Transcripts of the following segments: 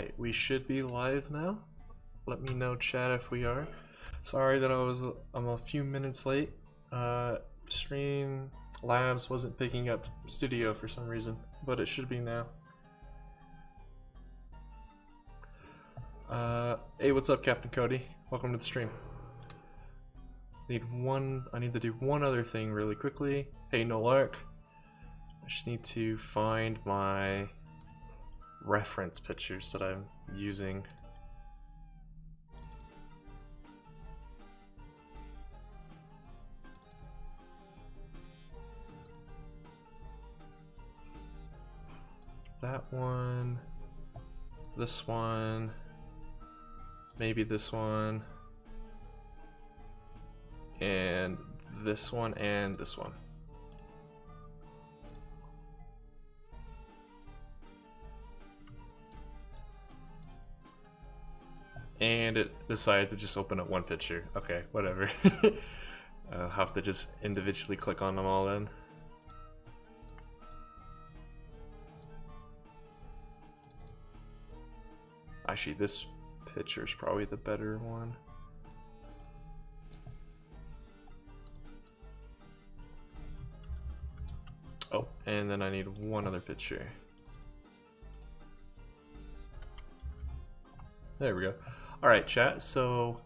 Alright, we should be live now. Let me know, chat, if we are. Sorry that I'm a few minutes late. Stream Labs wasn't picking up Studio for some reason, but it should be now. Hey, what's up, Captain Cody? Welcome to the stream. I need to do one other thing really quickly. Hey, no lark. I just need to find my reference pictures that I'm using. That one, this one, maybe this one, and this one, and this one. And it decided to just open up one picture. Okay, whatever. I'll have to just individually click on them all then. Actually, this picture is probably the better one. Oh, and then I need one other picture. There we go. Alright, chat, so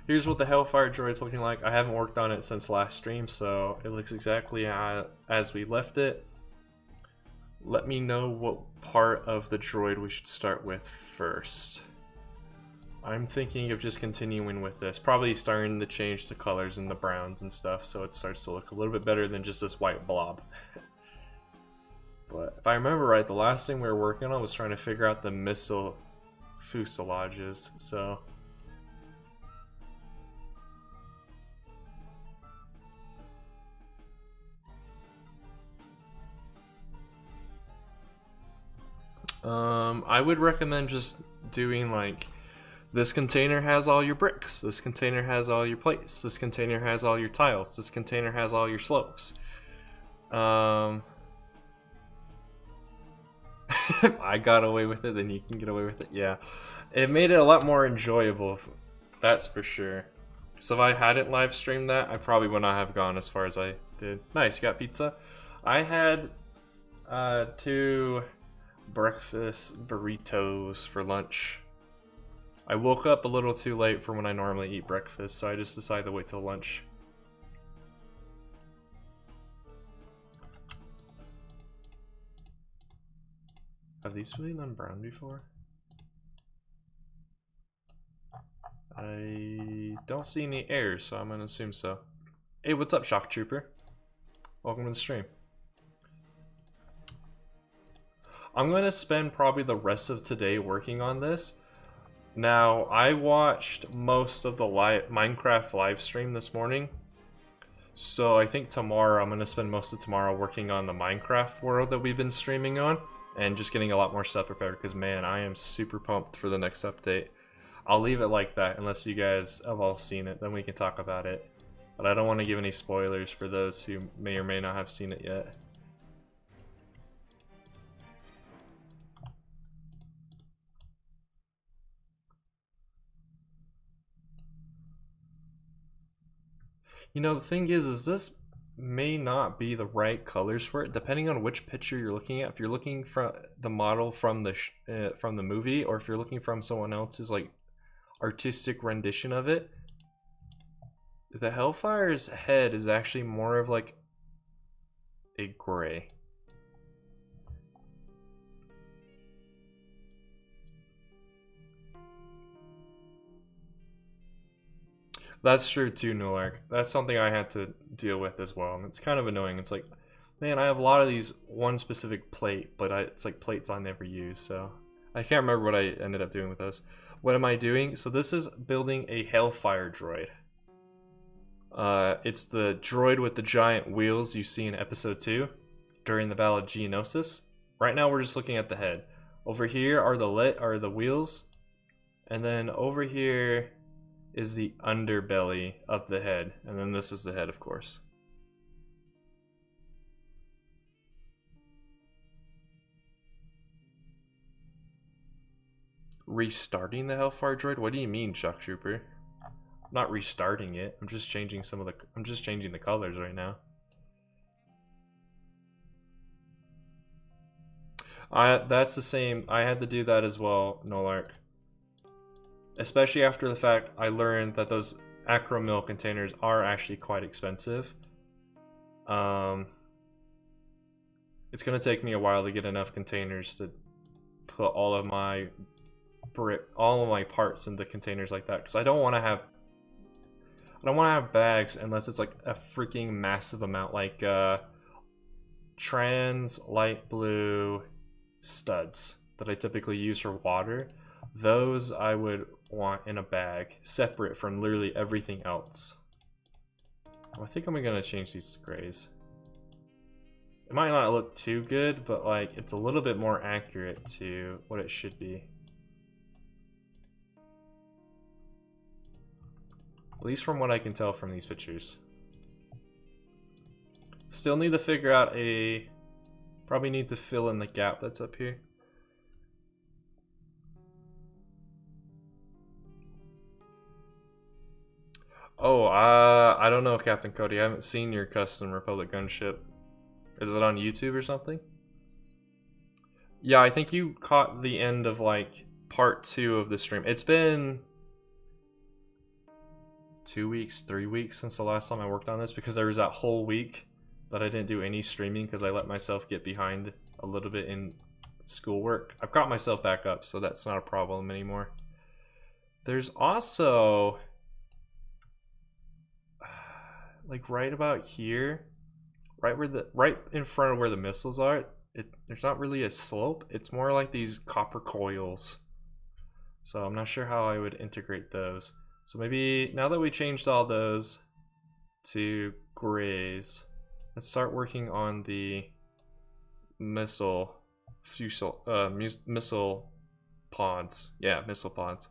here's what the Hailfire Droid's looking like. I haven't worked on it since last stream, so it looks exactly as we left it. Let me know what part of the droid we should start with first. I'm thinking of just continuing with this, probably starting to change the colors and the browns and stuff so it starts to look a little bit better than just this white blob. But if I remember right, the last thing we were working on was trying to figure out the missile fuselages, so I would recommend just doing like, this container has all your bricks, this container has all your plates, this container has all your tiles, this container has all your slopes. If I got away with it, then you can get away with it. Yeah, it made it a lot more enjoyable, that's for sure. So if I hadn't live streamed that, I probably would not have gone as far as I did. Nice, you got pizza? I had 2 breakfast burritos for lunch. I woke up a little too late for when I normally eat breakfast, so I just decided to wait till lunch. Have these been done brown before? I don't see any errors, so I'm gonna assume so. Hey, what's up, Shock Trooper? Welcome to the stream. I'm gonna spend probably the rest of today working on this. Now, I watched most of the Minecraft live stream this morning, so I think tomorrow I'm gonna spend most of tomorrow working on the Minecraft world that we've been streaming on, and just getting a lot more stuff prepared, because man, I am super pumped for the next update. I'll leave it like that unless you guys have all seen it, then we can talk about it. But I don't want to give any spoilers for those who may or may not have seen it yet. You know, the thing is this may not be the right colors for it, depending on which picture you're looking at. If you're looking from the model from the movie, or if you're looking from someone else's like artistic rendition of it, the Hailfire's head is actually more of like a gray. That's true too, Noark. That's something I had to deal with as well, and it's kind of annoying. It's like, man, I have a lot of these one specific plate, but it's like plates I never use, so I can't remember what I ended up doing with this. What am I doing? So this is building a Hailfire Droid. It's the droid with the giant wheels you see in episode 2 during the Battle of Geonosis. Right now we're just looking at the head. Over here are the wheels, and then over here is the underbelly of the head, and then this is the head, of course. Restarting the Hailfire Droid? What do you mean, Shock Trooper? I'm not restarting it. I'm just changing I'm just changing the colors right now. That's the same. I had to do that as well, Nolark. Especially after the fact I learned that those acro mill containers are actually quite expensive. It's gonna take me a while to get enough containers to put all of my parts into containers like that, because I don't want to have bags unless it's like a freaking massive amount, like trans light blue studs that I typically use for water. Those I would want in a bag separate from literally everything else. I think I'm gonna change these grays. It might not look too good, but like it's a little bit more accurate to what it should be. At least from what I can tell from these pictures. Still need to figure out probably need to fill in the gap that's up here. Oh, I don't know, Captain Cody. I haven't seen your custom Republic gunship. Is it on YouTube or something? Yeah, I think you caught the end of like part 2 of the stream. It's been 2 weeks, 3 weeks since the last time I worked on this, because there was that whole week that I didn't do any streaming because I let myself get behind a little bit in schoolwork. I've got myself back up, so that's not a problem anymore. There's also like right about here, right in front of where the missiles are, there's not really a slope. It's more like these copper coils. So I'm not sure how I would integrate those. So maybe now that we changed all those to grays, let's start working on the missile pods. Yeah, missile pods.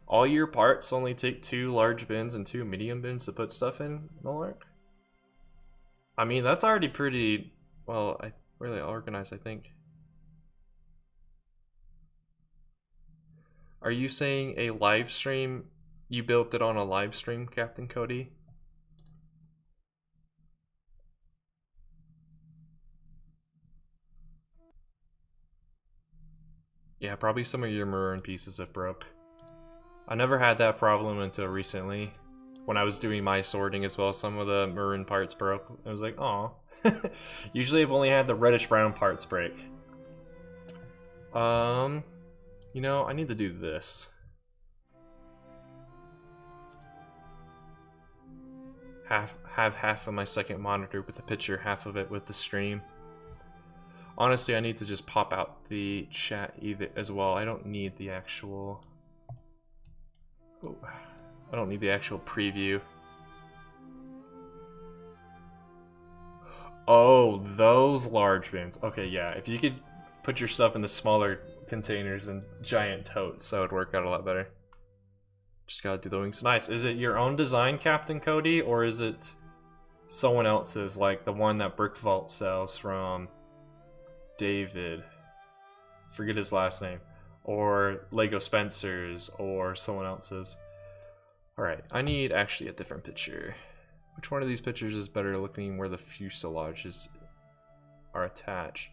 All your parts only take 2 large bins and 2 medium bins to put stuff in, Nolark? I mean, that's already pretty, well, really organized, I think. Are you saying a live stream? You built it on a live stream, Captain Cody? Yeah, probably some of your maroon pieces have broke. I never had that problem until recently. When I was doing my sorting as well, some of the maroon parts broke. I was like, aw. Usually I've only had the reddish brown parts break. You know, I need to do this. Have half of my second monitor with the picture, half of it with the stream. Honestly, I need to just pop out the chat either as well. I don't need the actual... Oh, I don't need the actual preview. Oh, those large bins. Okay, yeah, if you could put your stuff in the smaller containers and giant totes, that would work out a lot better. Just gotta do the wings. Nice. Is it your own design, Captain Cody, or is it someone else's, like the one that Brick Vault sells from David? Forget his last name. Or Lego Spencer's, or someone else's. Alright, I need actually a different picture. Which one of these pictures is better looking where the fuselages are attached?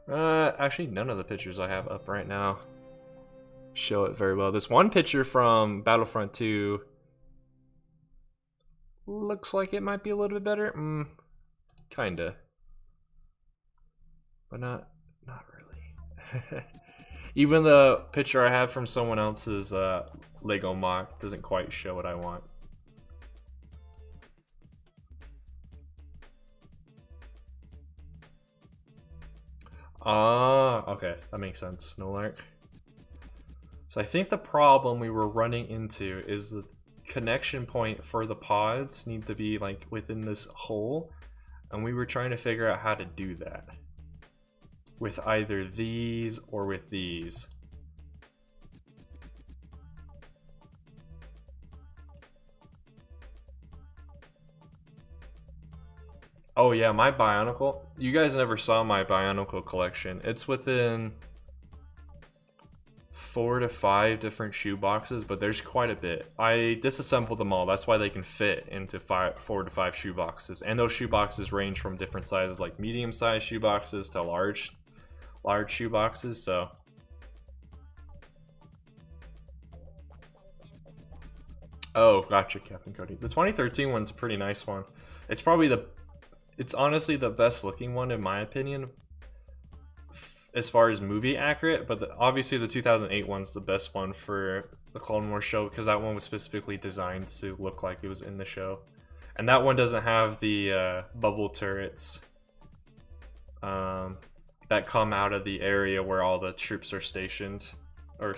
Actually, none of the pictures I have up right now show it very well. This one picture from Battlefront 2 looks like it might be a little bit better. Kinda. But not really. Even the picture I have from someone else's Lego mock doesn't quite show what I want. Okay, that makes sense, Nolark. So I think the problem we were running into is the connection point for the pods need to be like within this hole, and we were trying to figure out how to do that with either these or with these. Oh yeah, my Bionicle. You guys never saw my Bionicle collection. It's within 4 to 5 different shoe boxes, but there's quite a bit. I disassembled them all. That's why they can fit into 4 to 5 shoe boxes. And those shoe boxes range from different sizes, like medium-sized shoe boxes to large shoe boxes. So oh, gotcha, Captain Cody. The 2013 one's a pretty nice one. It's probably it's honestly the best looking one in my opinion, as far as movie accurate, but obviously the 2008 one's the best one for the Clone Wars show, because that one was specifically designed to look like it was in the show. And that one doesn't have the bubble turrets that come out of the area where all the troops are stationed or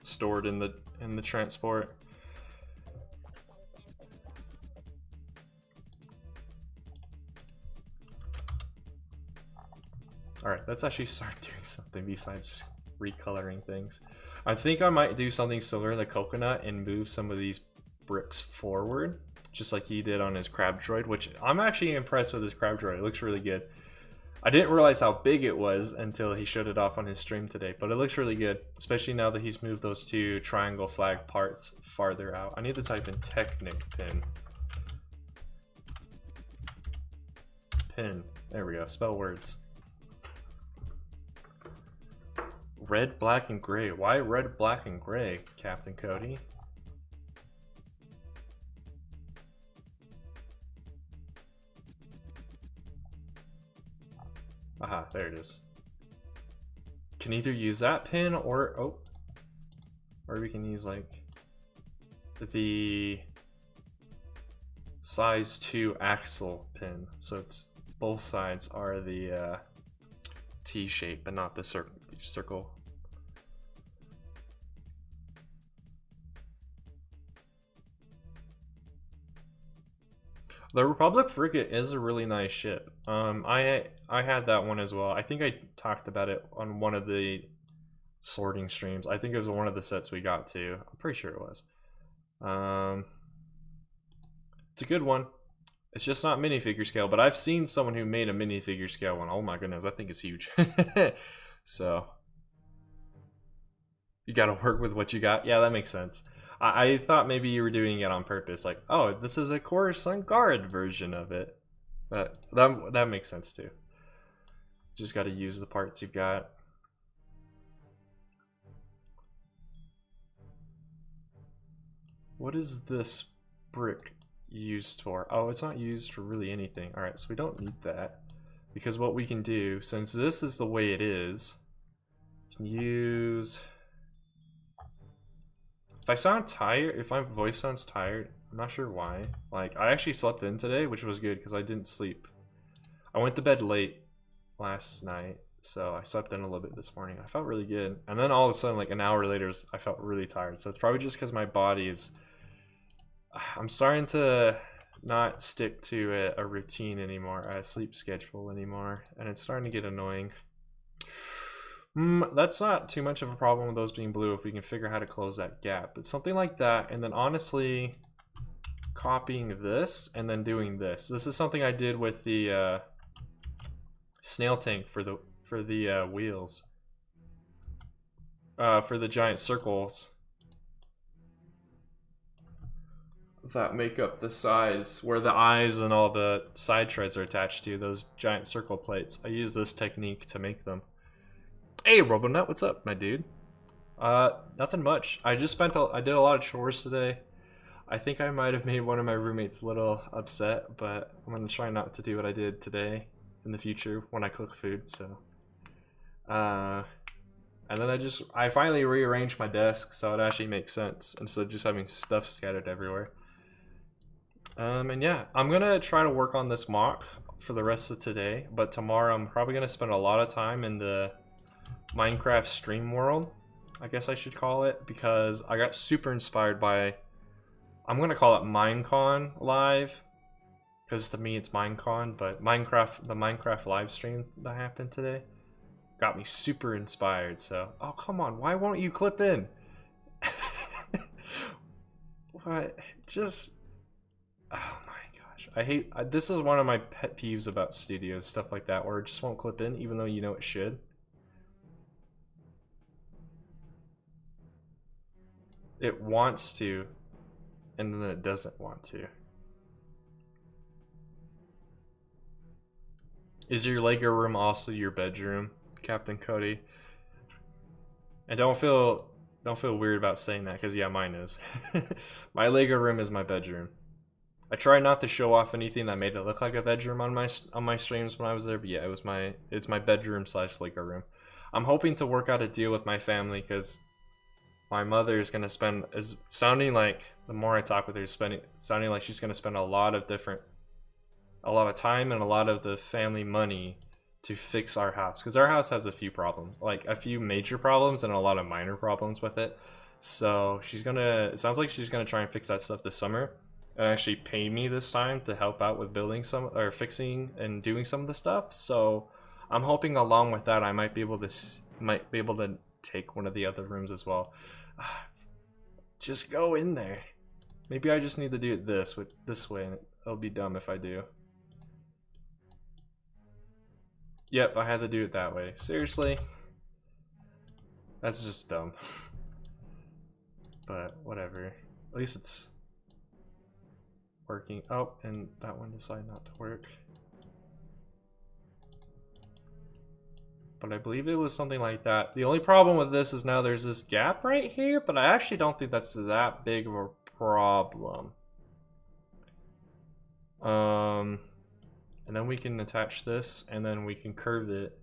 stored in the transport. Alright, let's actually start doing something besides just recoloring things. I think I might do something similar to the coconut and move some of these bricks forward, just like he did on his crab droid, which I'm actually impressed with his crab droid. It looks really good. I didn't realize how big it was until he showed it off on his stream today, but it looks really good, especially now that he's moved those 2 triangle flag parts farther out. I need to type in Technic pin. Pin. There we go. Spell words. Red, black, and gray. Why red, black, and gray, Captain Cody? Aha, there it is. Can either use that pin or we can use like the size 2 axle pin. So it's both sides are the T shape, but not the circle. The Republic frigate is a really nice ship. I had that one as well. I think I talked about it on one of the sorting streams. I think it was one of the sets we got to. I'm pretty sure it was. It's a good one. It's just not minifigure scale, but I've seen someone who made a minifigure scale one. Oh my goodness, I think it's huge. So you gotta work with what you got. Yeah, that makes sense. I thought maybe you were doing it on purpose, like, oh, this is a Coruscant Guard version of it. But that makes sense too. Just got to use the parts you've got. What is this brick used for? Oh, it's not used for really anything. All right, so we don't need that, because what we can do, since this is the way it is, we can use... If I sound tired, if my voice sounds tired, I'm not sure why. Like, I actually slept in today, which was good because I didn't sleep. I went to bed late last night, so I slept in a little bit this morning. I felt really good. And then all of a sudden, like an hour later, I felt really tired. So it's probably just because my body is... I'm starting to not stick to a routine anymore, a sleep schedule anymore, and it's starting to get annoying. That's not too much of a problem with those being blue if we can figure out how to close that gap. But something like that, and then honestly copying this and then doing this. This is something I did with the snail tank for the wheels. For the giant circles that make up the sides where the eyes and all the side treads are attached to, those giant circle plates. I use this technique to make them. Hey Robonut, what's up, my dude? Nothing much. I did a lot of chores today. I think I might have made one of my roommates a little upset, but I'm gonna try not to do what I did today in the future when I cook food, so. And then I finally rearranged my desk so it actually makes sense instead of just having stuff scattered everywhere. And yeah, I'm gonna try to work on this mock for the rest of today, but tomorrow I'm probably gonna spend a lot of time in the Minecraft stream world, I guess I should call it, because I got super inspired by, I'm gonna call it Minecon Live, because to me it's Minecon, but the Minecraft live stream that happened today got me super inspired. So, oh come on, why won't you clip in? What? Just, oh my gosh, much. This is one of my pet peeves about studios, stuff like that, where it just won't clip in, even though you know it should. It wants to, and then it doesn't want to. Is your Lego room also your bedroom, Captain Cody? And don't feel weird about saying that, because yeah, mine is. My Lego room is my bedroom. I try not to show off anything that made it look like a bedroom on my streams when I was there, but yeah, it's my bedroom / Lego room. I'm hoping to work out a deal with my family, because my mother is gonna spend, is sounding like, the more I talk with her, sounding like she's gonna spend a lot of time and a lot of the family money to fix our house, because our house has a few problems, like a few major problems and a lot of minor problems with it. So it sounds like she's gonna try and fix that stuff this summer and actually pay me this time to help out with building fixing and doing some of the stuff. So I'm hoping along with that I might be able to take one of the other rooms as well. Just go in there. Maybe I just need to do it this way, and it'll be dumb if I do. Yep, I had to do it that way. Seriously? That's just dumb. But whatever. At least it's working. Oh, and that one decided not to work. But I believe it was something like that. The only problem with this is now there's this gap right here, but I actually don't think that's that big of a problem. And then we can attach this, and then we can curve it.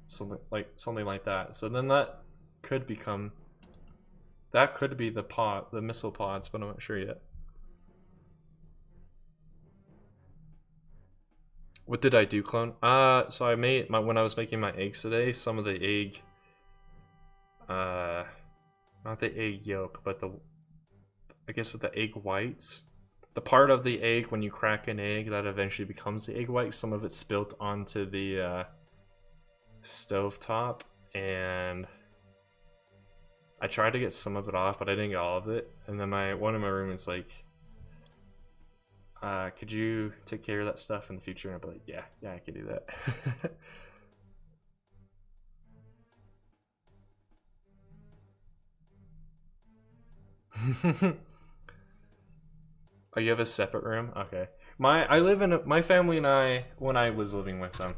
Something like that. So then that could be the missile pods, but I'm not sure yet. What did I do, clone? So I made when I was making my eggs today, some of the egg, not the egg yolk, but I guess with the egg whites, the part of the egg when you crack an egg that eventually becomes the egg white, some of it spilt onto the stove top, and I tried to get some of it off, but I didn't get all of it. And then one of my roommates like, could you take care of that stuff in the future? And I'd be like, yeah, I can do that. Oh, you have a separate room? Okay. My family and I, when I was living with them,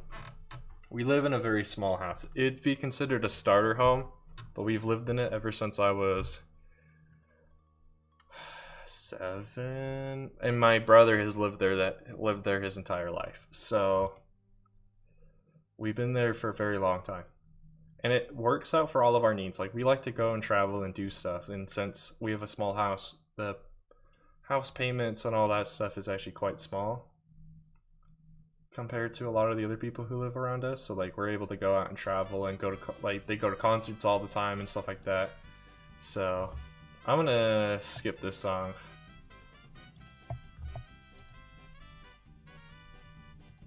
we live in a very small house. It'd be considered a starter home, but we've lived in it ever since I was 7, and my brother has lived there his entire life. So we've been there for a very long time. And it works out for all of our needs. Like, we like to go and travel and do stuff, and since we have a small house, the house payments and all that stuff is actually quite small compared to a lot of the other people who live around us. So like, we're able to go out and travel and they go to concerts all the time and stuff like that. So I'm gonna skip this song.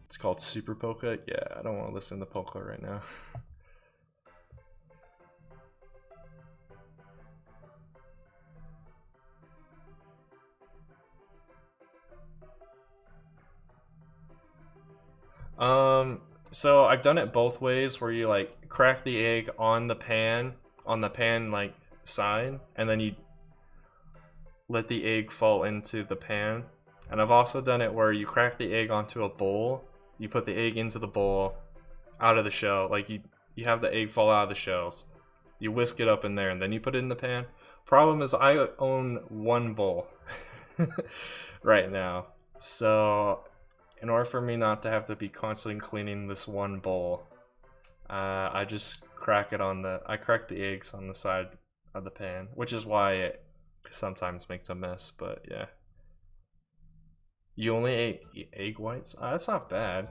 It's called Super Polka. Yeah, I don't want to listen to polka right now. So I've done it both ways, where you like crack the egg on the pan like side, and then you let the egg fall into the pan. And I've also done it where you crack the egg onto a bowl, you put the egg into the bowl, out of the shell, like you have the egg fall out of the shells, you whisk it up in there, and then you put it in the pan. Problem is, I own one bowl right now, so in order for me not to have to be constantly cleaning this one bowl, I just crack the eggs on the side of the pan, which is why it sometimes makes a mess. But yeah, you only ate egg whites? That's not bad.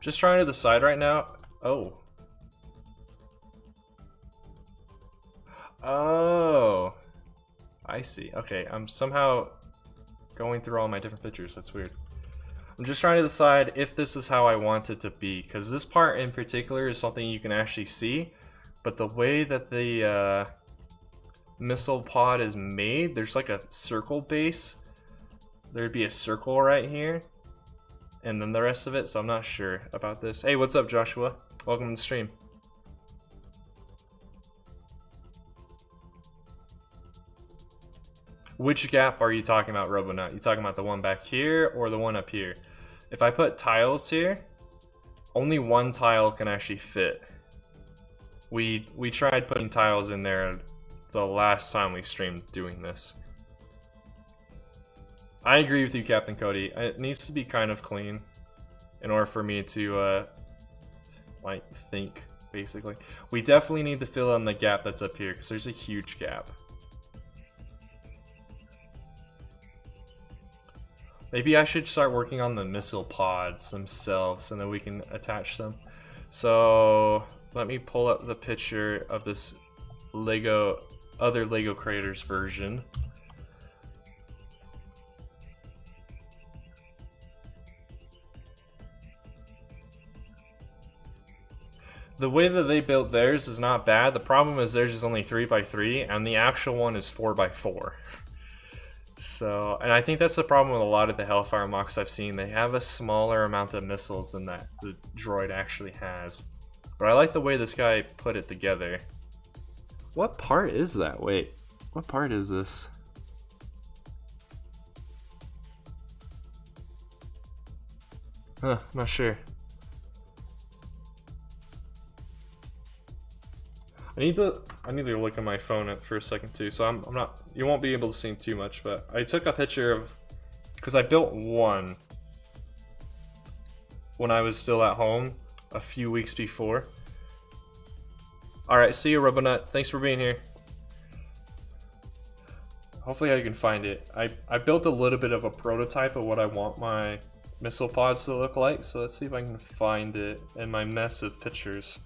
Just trying to decide right now. Oh, I see. Okay, I'm somehow going through all my different pictures. That's weird. I'm just trying to decide if this is how I want it to be, because this part in particular is something you can actually see, but the way that the missile pod is made, there's like a circle base. There'd be a circle right here, and then the rest of it, so I'm not sure about this. Hey, what's up, Joshua? Welcome to the stream. Which gap are you talking about, Robonut? You talking about the one back here or the one up here? If I put tiles here, only one tile can actually fit. We tried putting tiles in there the last time we streamed doing this. I agree with you, Captain Cody. It needs to be kind of clean in order for me to like think, basically. We definitely need to fill in the gap that's up here because there's a huge gap. Maybe I should start working on the missile pods themselves and then we can attach them. So let me pull up the picture of this other Lego Creators version. The way that they built theirs is not bad. The problem is theirs is only 3x3 and the actual one is 4x4. So, and I think that's the problem with a lot of the Hailfire mocks I've seen. They have a smaller amount of missiles than that the droid actually has. But I like the way this guy put it together. What part is that? Wait, what part is this? Huh, I'm not sure. I need to look at my phone for a second too, so I'm not, you won't be able to see too much, but I took a picture of, because I built one when I was still at home a few weeks before. Alright, see you, Robonut. Thanks for being here. Hopefully I can find it. I built a little bit of a prototype of what I want my missile pods to look like, so let's see if I can find it in my mess of pictures.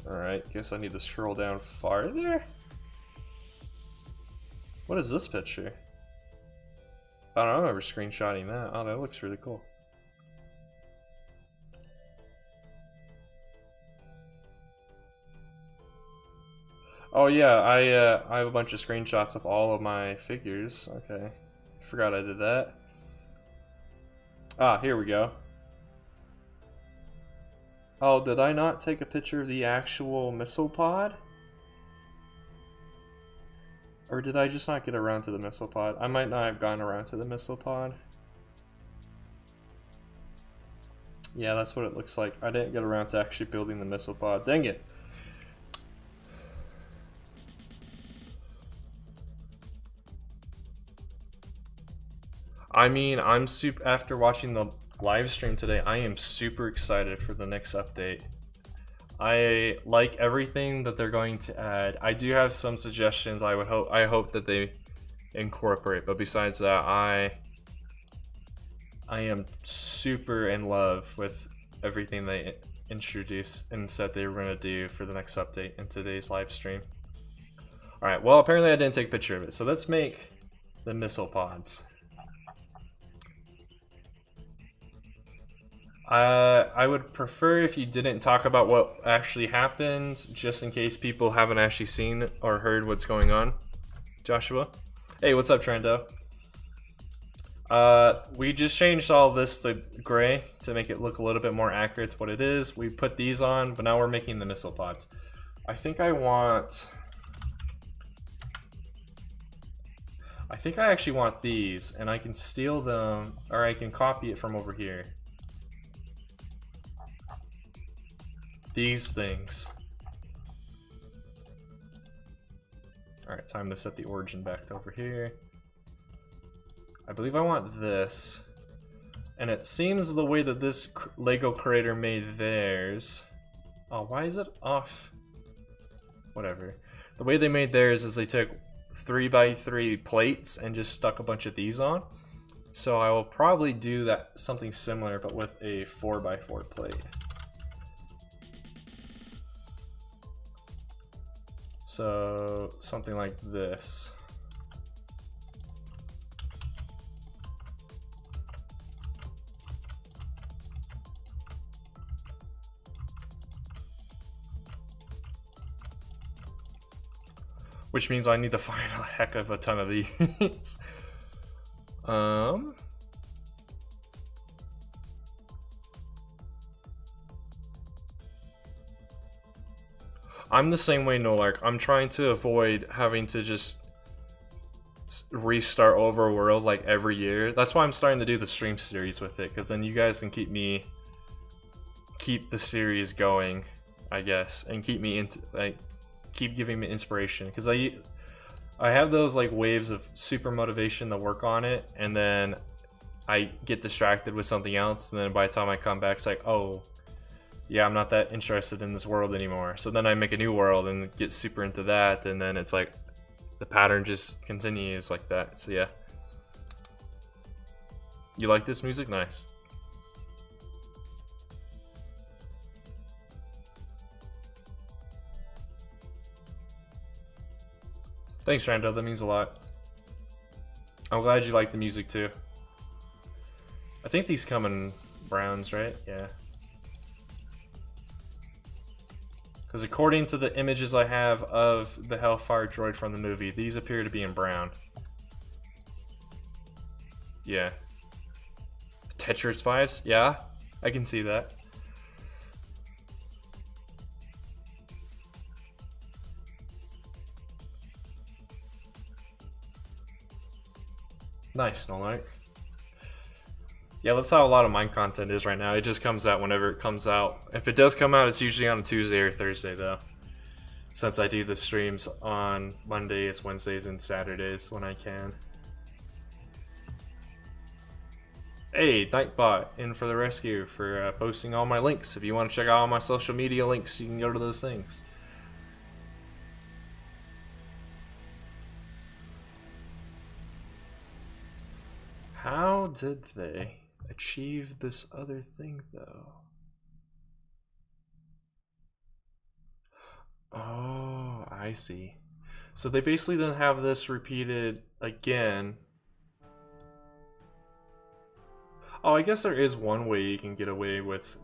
Alright, guess I need to scroll down farther. What is this picture? I don't remember screenshotting that. Oh, that looks really cool. Oh yeah, I have a bunch of screenshots of all of my figures. Okay, forgot I did that. Ah, here we go. Oh, did I not take a picture of the actual missile pod? Or did I just not get around to the missile pod? I might not have gotten around to the missile pod. Yeah, that's what it looks like. I didn't get around to actually building the missile pod. Dang it! I mean, after watching the live stream today, I am super excited for the next update. I like everything that they're going to add. I do have some suggestions I hope that they incorporate, but besides that, I am super in love with everything they introduced and said they were going to do for the next update in today's live stream. Alright, well apparently I didn't take a picture of it, so let's make the missile pods. I would prefer if you didn't talk about what actually happened, just in case people haven't actually seen or heard what's going on. Joshua? Hey, what's up, Trendo? We just changed all this to gray to make it look a little bit more accurate to what it is. We put these on, but now we're making the missile pods. I think I actually want these, and I can steal them, or I can copy it from over here. These things. Alright, time to set the origin back to over here. I believe I want this. And it seems the way that this Lego creator made theirs. Oh, why is it off? Whatever. The way they made theirs is they took 3x3 plates and just stuck a bunch of these on. So I will probably do something similar, but with a 4x4 plate. So something like this. Which means I need to find a heck of a ton of these. I'm the same way, Nolark. I'm trying to avoid having to just restart Overworld like every year. That's why I'm starting to do the stream series with it, because then you guys can keep the series going, I guess, and keep me into keep giving me inspiration, because I have those like waves of super motivation to work on it, and then I get distracted with something else, and then by the time I come back, it's like, oh yeah, I'm not that interested in this world anymore. So then I make a new world and get super into that, and then it's like the pattern just continues like that. So yeah. You like this music? Nice. Thanks, Rando. That means a lot. I'm glad you like the music too. I think these come in browns, right? Yeah. Because according to the images I have of the Hailfire Droid from the movie, these appear to be in brown. Yeah. Tetris vibes? Yeah, I can see that. Nice, Nolark. Yeah, that's how a lot of mine content is right now. It just comes out whenever it comes out. If it does come out, it's usually on a Tuesday or Thursday, though. Since I do the streams on Mondays, Wednesdays, and Saturdays when I can. Hey, Nightbot, in for the rescue for posting all my links. If you want to check out all my social media links, you can go to those things. How did they achieve this other thing, though? Oh, I see. So they basically then have this repeated again. Oh, I guess there is one way you can get away with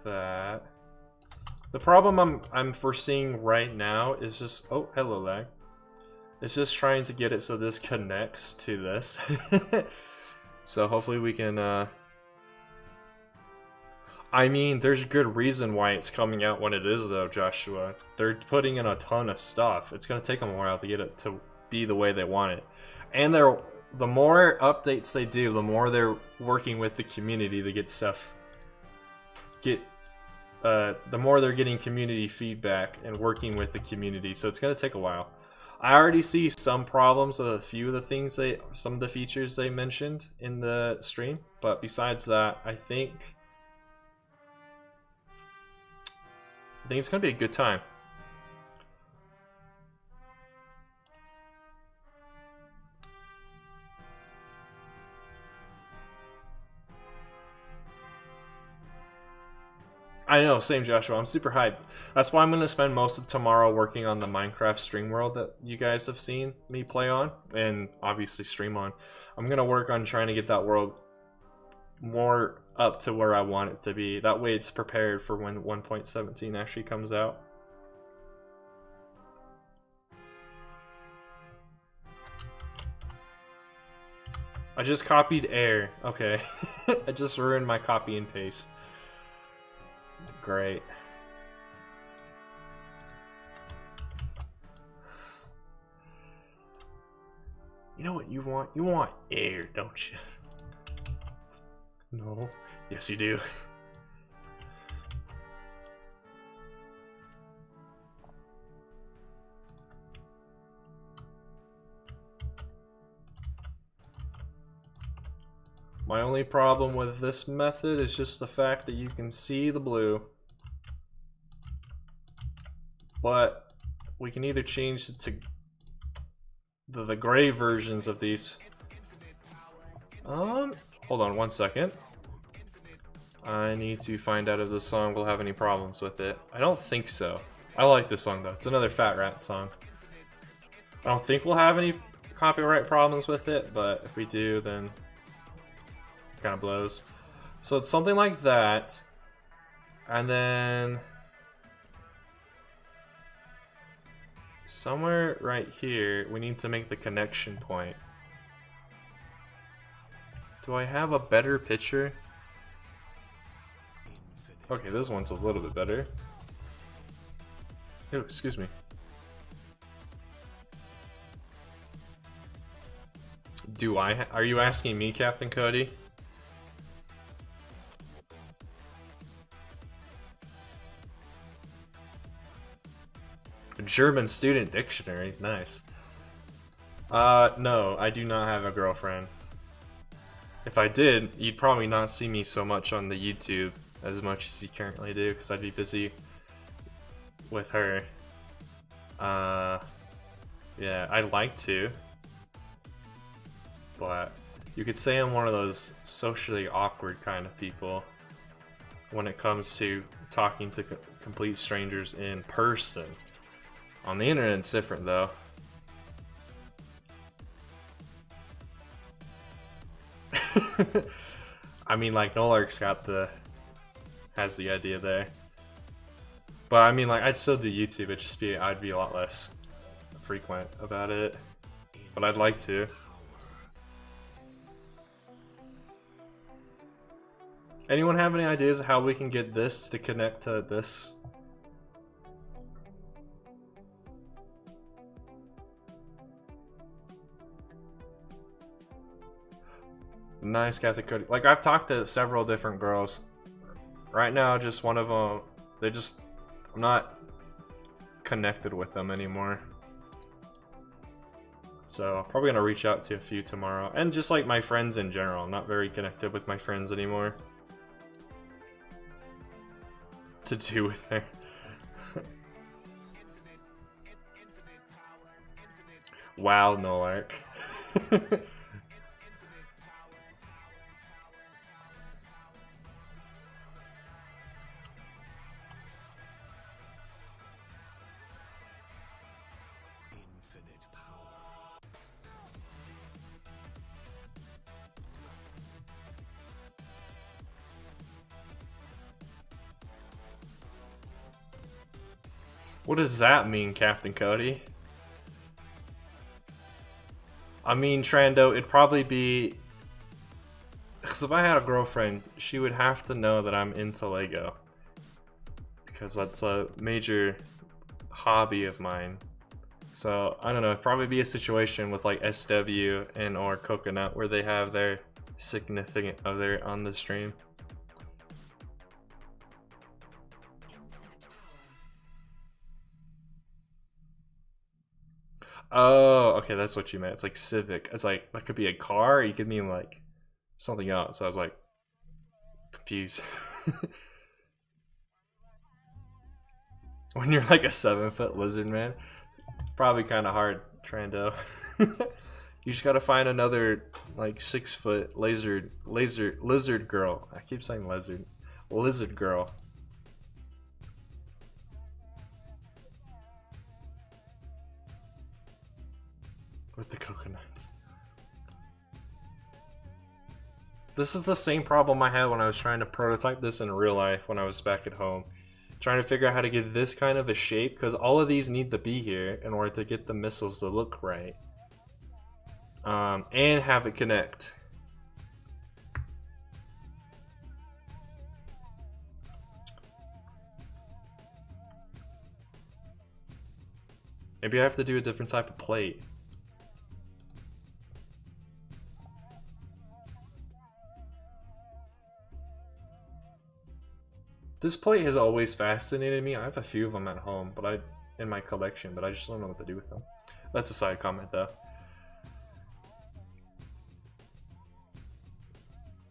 that. The problem I'm foreseeing right now is just... Oh, hello, lag. It's just trying to get it so this connects to this. So hopefully we can... I mean, there's good reason why it's coming out when it is, though, Joshua. They're putting in a ton of stuff. It's going to take them a while to get it to be the way they want it. And the more updates they do, the more they're working with the community to get stuff... the more they're getting community feedback and working with the community, so it's going to take a while. I already see some problems with a few of the things some of the features they mentioned in the stream, but besides that, I think it's going to be a good time. I know, same Joshua. I'm super hyped. That's why I'm going to spend most of tomorrow working on the Minecraft stream world that you guys have seen me play on, and obviously stream on. I'm going to work on trying to get that world more up to where I want it to be. That way it's prepared for when 1.17 actually comes out. I just copied air. Okay. I just ruined my copy and paste. Great. You know what you want? You want air, don't you? No. Yes, you do. My only problem with this method is just the fact that you can see the blue. But we can either change it to the gray versions of these. Hold on one second. I need to find out if this song will have any problems with it. I don't think so. I like this song though. It's another Fat Rat song. I don't think we'll have any copyright problems with it, but if we do, then it kind of blows. So it's something like that, and then somewhere right here, we need to make the connection point. Do I have a better picture? Okay, this one's a little bit better. Oh, excuse me. Are you asking me, Captain Cody? A German student dictionary, nice. No, I do not have a girlfriend. If I did, you'd probably not see me so much on the YouTube as much as you currently do, because I'd be busy with her. Yeah, I'd like to, but you could say I'm one of those socially awkward kind of people when it comes to talking to complete strangers in person. On the internet, it's different though. I mean, like, Nolark's has the idea there. But I mean, like, I'd still do YouTube, I'd be a lot less frequent about it. But I'd like to. Anyone have any ideas of how we can get this to connect to this? Nice, Captain Cody. Like, I've talked to several different girls. Right now, just one of them, I'm not connected with them anymore. So, I'm probably gonna reach out to a few tomorrow. And just like my friends in general, I'm not very connected with my friends anymore. To do with her. Wow, Nolark. What does that mean, Captain Cody? I mean, Trando, it'd probably be... Because if I had a girlfriend, she would have to know that I'm into Lego. Because that's a major hobby of mine. So, I don't know, it'd probably be a situation with like SW and or Coconut where they have their significant other on the stream. Oh, okay, that's what you meant. It's like Civic. It's like, that could be a car, or you could mean like something else. So I was like, confused. When you're like a 7-foot lizard man, probably kind of hard, Trando. You just gotta find another like 6-foot lizard girl. I keep saying lizard girl. With the coconuts. This is the same problem I had when I was trying to prototype this in real life when I was back at home. Trying to figure out how to get this kind of a shape, because all of these need to be here in order to get the missiles to look right. And have it connect. Maybe I have to do a different type of plate. This plate has always fascinated me. I have a few of them at home, but in my collection, but I just don't know what to do with them. That's a side comment though.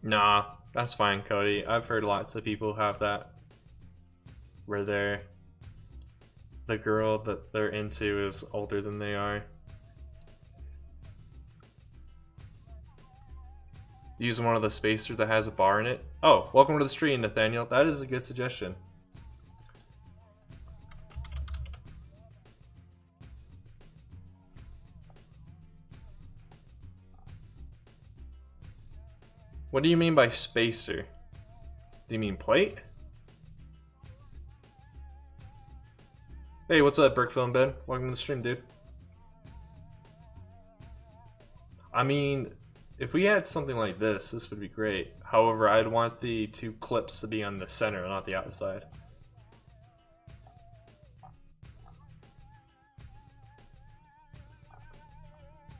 Nah, that's fine, Cody. I've heard lots of people have that. Where the girl that they're into is older than they are. Use one of the spacers that has a bar in it. Oh, welcome to the stream, Nathaniel. That is a good suggestion. What do you mean by spacer? Do you mean plate? Hey, what's up, Brickfilm Ben? Welcome to the stream, dude. I mean, if we had something like this would be great. However, I'd want the two clips to be on the center, not the outside.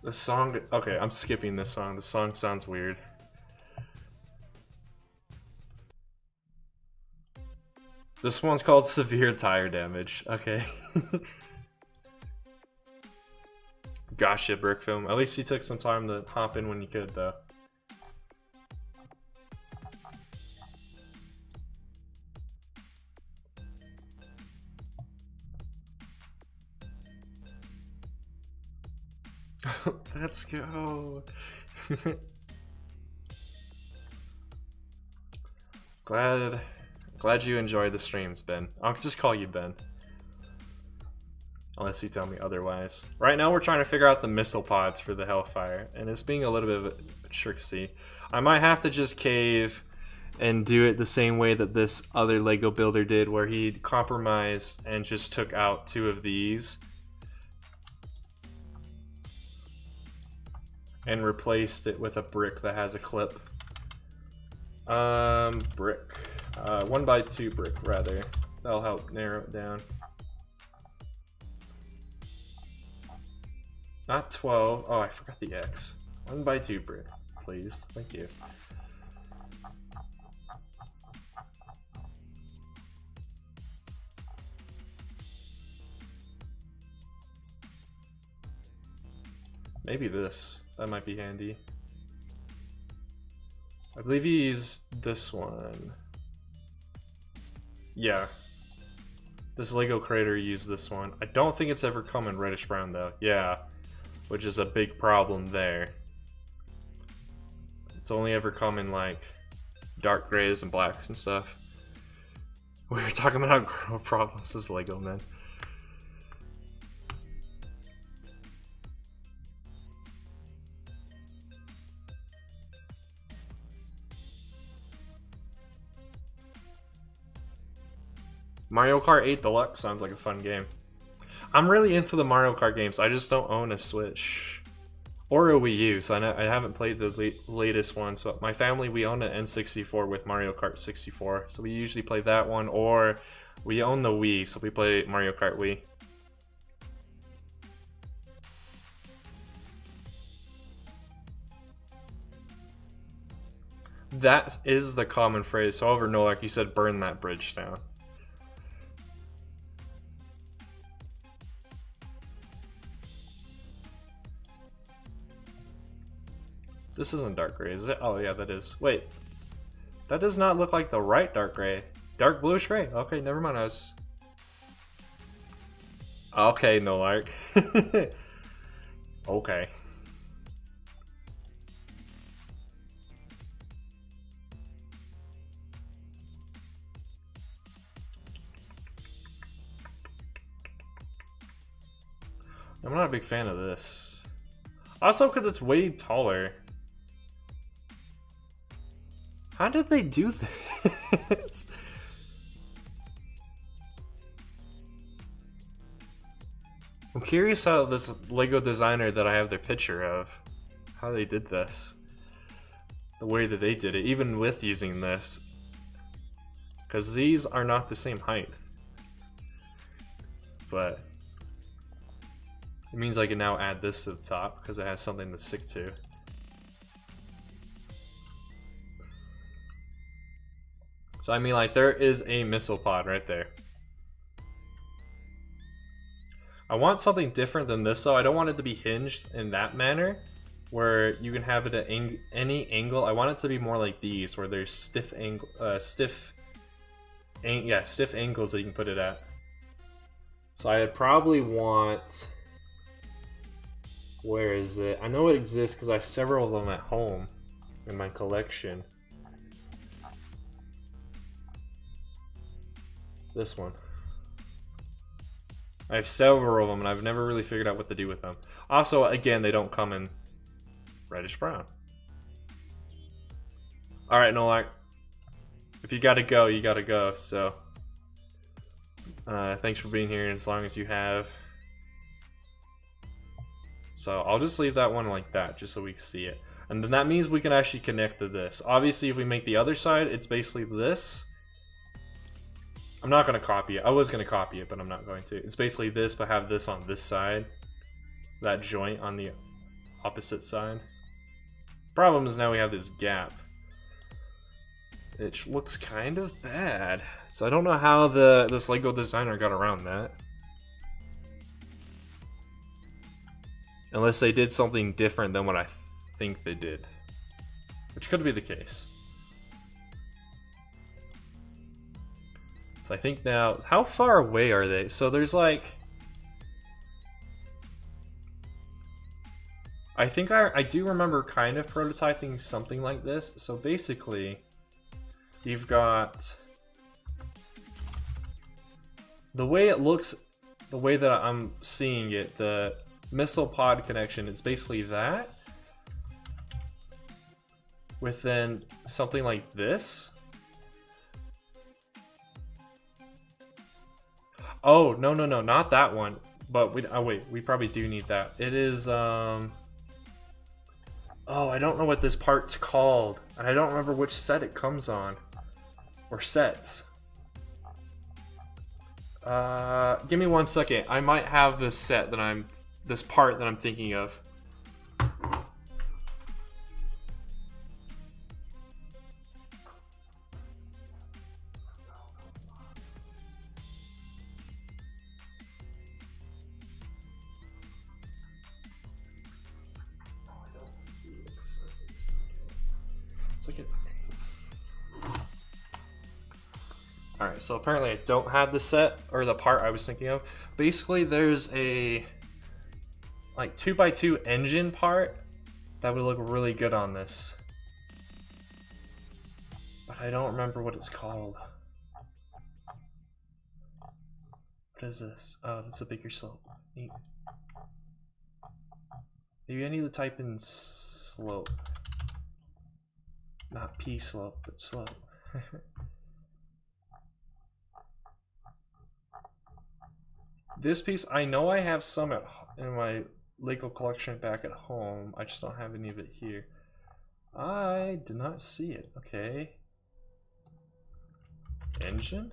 The song... Okay, I'm skipping this song. The song sounds weird. This one's called Severe Tire Damage. Okay. Gotcha, Brickfilm. At least you took some time to hop in when you could, though. Let's go. Glad you enjoyed the streams, Ben. I'll just call you Ben. Unless you tell me otherwise. Right now we're trying to figure out the missile pods for the Hailfire, and it's being a little bit of a tricksy. I might have to just cave and do it the same way that this other Lego builder did, where he compromised and just took out two of these and replaced it with a brick that has a clip. Brick. 1x2 brick, rather. That'll help narrow it down. Not 12. Oh, I forgot the X. 1x2 brick, please. Thank you. Maybe this. That might be handy. I believe you used this one. Yeah. This Lego Creator used this one. I don't think it's ever come in reddish brown though. Yeah. Which is a big problem there. It's only ever come in like dark grays and blacks and stuff. We were talking about grow problems as Lego men. Mario Kart 8 Deluxe sounds like a fun game. I'm really into the Mario Kart games. I just don't own a Switch or a Wii U, so I haven't played the latest ones. But my family, we own an N64 with Mario Kart 64, so we usually play that one, or we own the Wii, so we play Mario Kart Wii. That is the common phrase. However, no, like you said, burn that bridge down. This isn't dark gray, is it? Oh yeah, that is. Wait. That does not look like the right dark gray. Dark bluish gray? Okay, never mind. I was... Okay, no lark. Okay. I'm not a big fan of this. Also, because it's way taller. How did they do this? I'm curious how this Lego designer that I have their picture of, how they did this. The way that they did it, even with using this. Because these are not the same height. But it means I can now add this to the top because it has something to stick to. So I mean, like, there is a missile pod right there. I want something different than this though. I don't want it to be hinged in that manner where you can have it at any angle. I want it to be more like these where there's stiff angles that you can put it at. So I'd probably want... Where is it? I know it exists because I have several of them at home in my collection. This one. I have several of them and I've never really figured out what to do with them. Also, again, they don't come in reddish brown. Alright, Nolak. If you gotta go, you gotta go, so... thanks for being here as long as you have. So I'll just leave that one like that, just so we can see it. And then that means we can actually connect to this. Obviously, if we make the other side, it's basically this. I'm not going to copy it. I was going to copy it, but I'm not going to. It's basically this, but have this on this side. That joint on the opposite side. Problem is now we have this gap. It looks kind of bad. So I don't know how this Lego designer got around that. Unless they did something different than what I think they did. Which could be the case. So I think now, how far away are they? So there's like... I think I do remember kind of prototyping something like this. So basically, you've got... The way it looks, the way that I'm seeing it, the missile pod connection is basically that. With then something like this. Oh, no, not that one. But we probably do need that. It is, oh, I don't know what this part's called. And I don't remember which set it comes on. Or sets. Give me 1 second. I might have this set that this part that I'm thinking of. Alright, so apparently I don't have the set, or the part I was thinking of. Basically, there's a like 2x2 engine part that would look really good on this. But I don't remember what it's called. What is this? Oh, that's a bigger slope. Neat. Maybe I need to type in slope. Not P slope, but slope. This piece, I know I have some in my Lego collection back at home. I just don't have any of it here. I did not see it. Okay. Engine?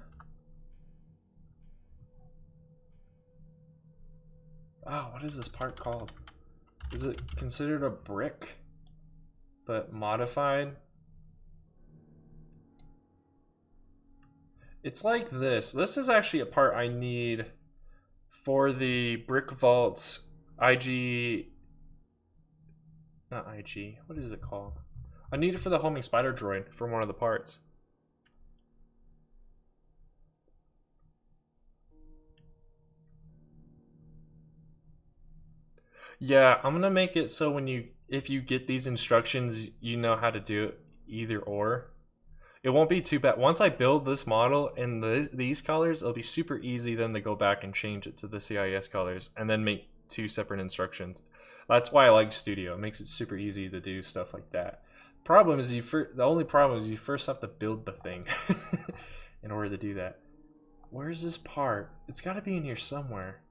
Oh, what is this part called? Is it considered a brick, but modified? It's like this. This is actually a part I need for the Brick Vault's IG... Not IG. What is it called? I need it for the homing spider droid for one of the parts. Yeah, I'm gonna make it so if you get these instructions, you know how to do it either or. It won't be too bad. Once I build this model in these colors, it'll be super easy then to go back and change it to the CIS colors and then make 2 separate instructions. That's why I like Studio. It makes it super easy to do stuff like that. Problem is the only problem is you first have to build the thing in order to do that. Where's this part? It's got to be in here somewhere.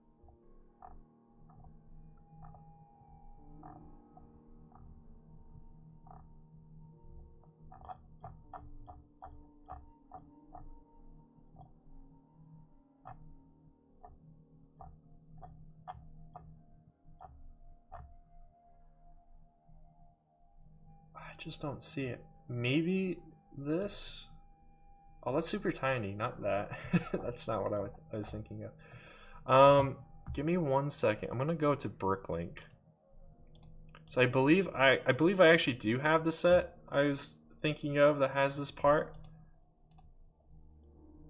I just don't see it. Maybe this? Oh, that's super tiny, not that. That's not what I was thinking of. Give me 1 second. I'm gonna go to Bricklink. So I believe I actually do have the set I was thinking of that has this part.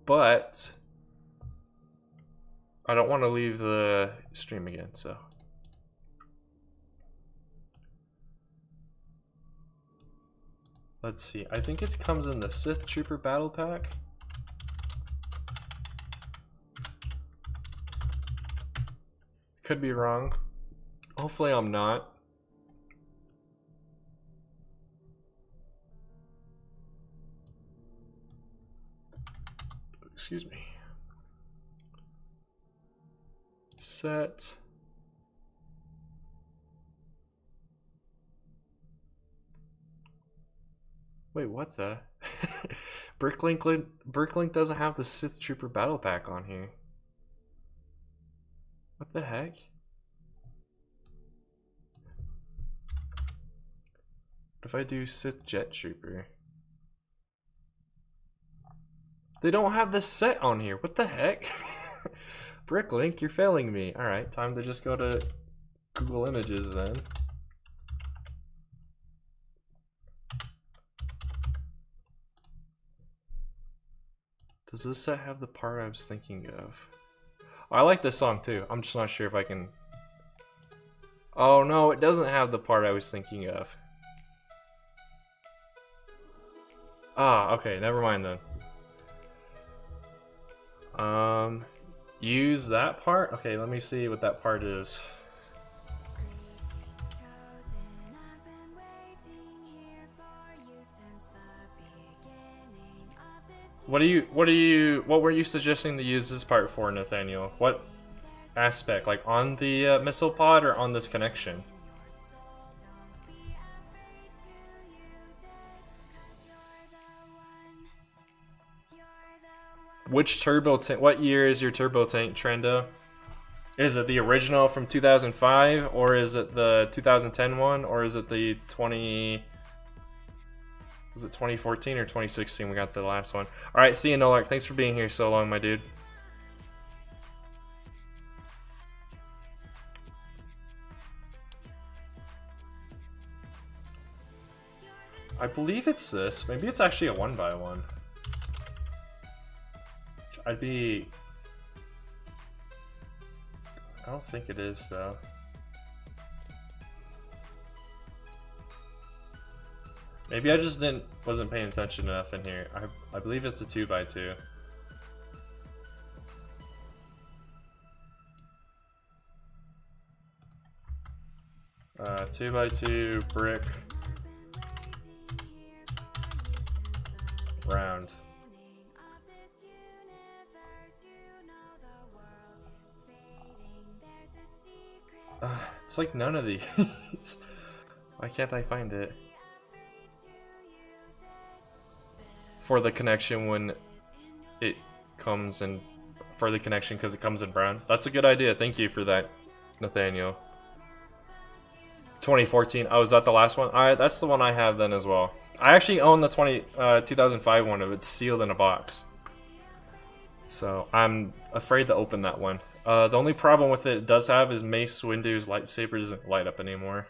But I don't want to leave the stream again, so. Let's see, I think it comes in the Sith Trooper Battle Pack. Could be wrong. Hopefully I'm not. Excuse me. Set. Wait, what the? Bricklink doesn't have the Sith Trooper Battle Pack on here. What the heck? What if I do Sith Jet Trooper? They don't have this set on here. What the heck? Bricklink, you're failing me. Alright, time to just go to Google Images then. Does this set have the part I was thinking of? I like this song too. I'm just not sure if I can... Oh no, it doesn't have the part I was thinking of. Ah, okay, never mind then. Use that part? Okay, let me see what that part is. What were you suggesting to use this part for, Nathaniel? What aspect? Like on the missile pod or on this connection? Which turbo tank? What year is your turbo tank, Trendo? Is it the original from 2005, or is it the 2010 one, or is it the 20? Was it 2014 or 2016? We got the last one. All right, see you, Nolark. Thanks for being here so long, my dude. I believe it's this. Maybe it's actually a 1x1. I don't think it is though. Maybe I just wasn't paying attention enough in here. I believe it's a 2x2. Uh, 2x2 brick round. It's like none of these. Why can't I find it? For the connection when it comes in, for the connection because it comes in brown. That's a good idea. Thank you for that, Nathaniel. 2014. Oh, is that the last one? Alright, that's the one I have then as well. I actually own the 2005 one if it's sealed in a box. So I'm afraid to open that one. The only problem with it does have is Mace Windu's lightsaber doesn't light up anymore.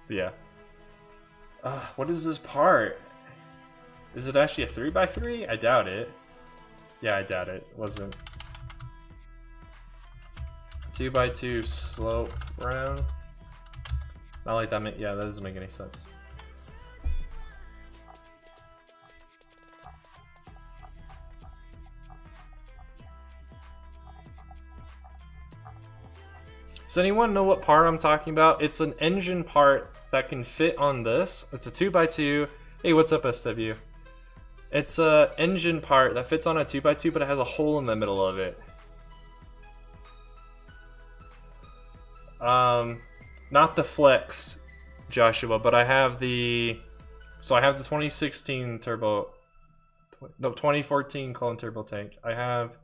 But yeah. What is this part? Is it actually a 3x3? I doubt it. Yeah, I doubt it. It wasn't. 2x2 slope round. Not like that. Yeah, that doesn't make any sense. Does anyone know what part I'm talking about? It's an engine part that can fit on this. It's a 2x2. Hey, what's up, SW? It's a engine part that fits on a 2x2, but it has a hole in the middle of it. Not the Flex, Joshua, but I have the... So I have the 2016 turbo... No, 2014 clone turbo tank. I have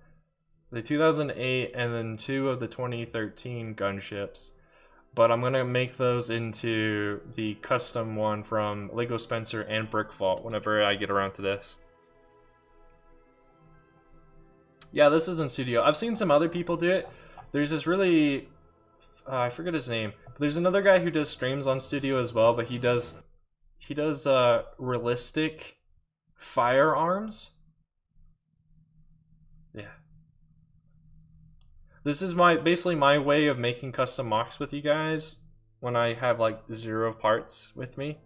the 2008 and then 2 of the 2013 gunships. But I'm gonna make those into the custom one from Lego Spencer and Brick Vault whenever I get around to this. Yeah, this is in studio. I've seen some other people do it. There's this really... I forget his name. But there's another guy who does streams on studio as well, but he does realistic firearms. Yeah. This is basically my way of making custom mocks with you guys when I have like 0 parts with me.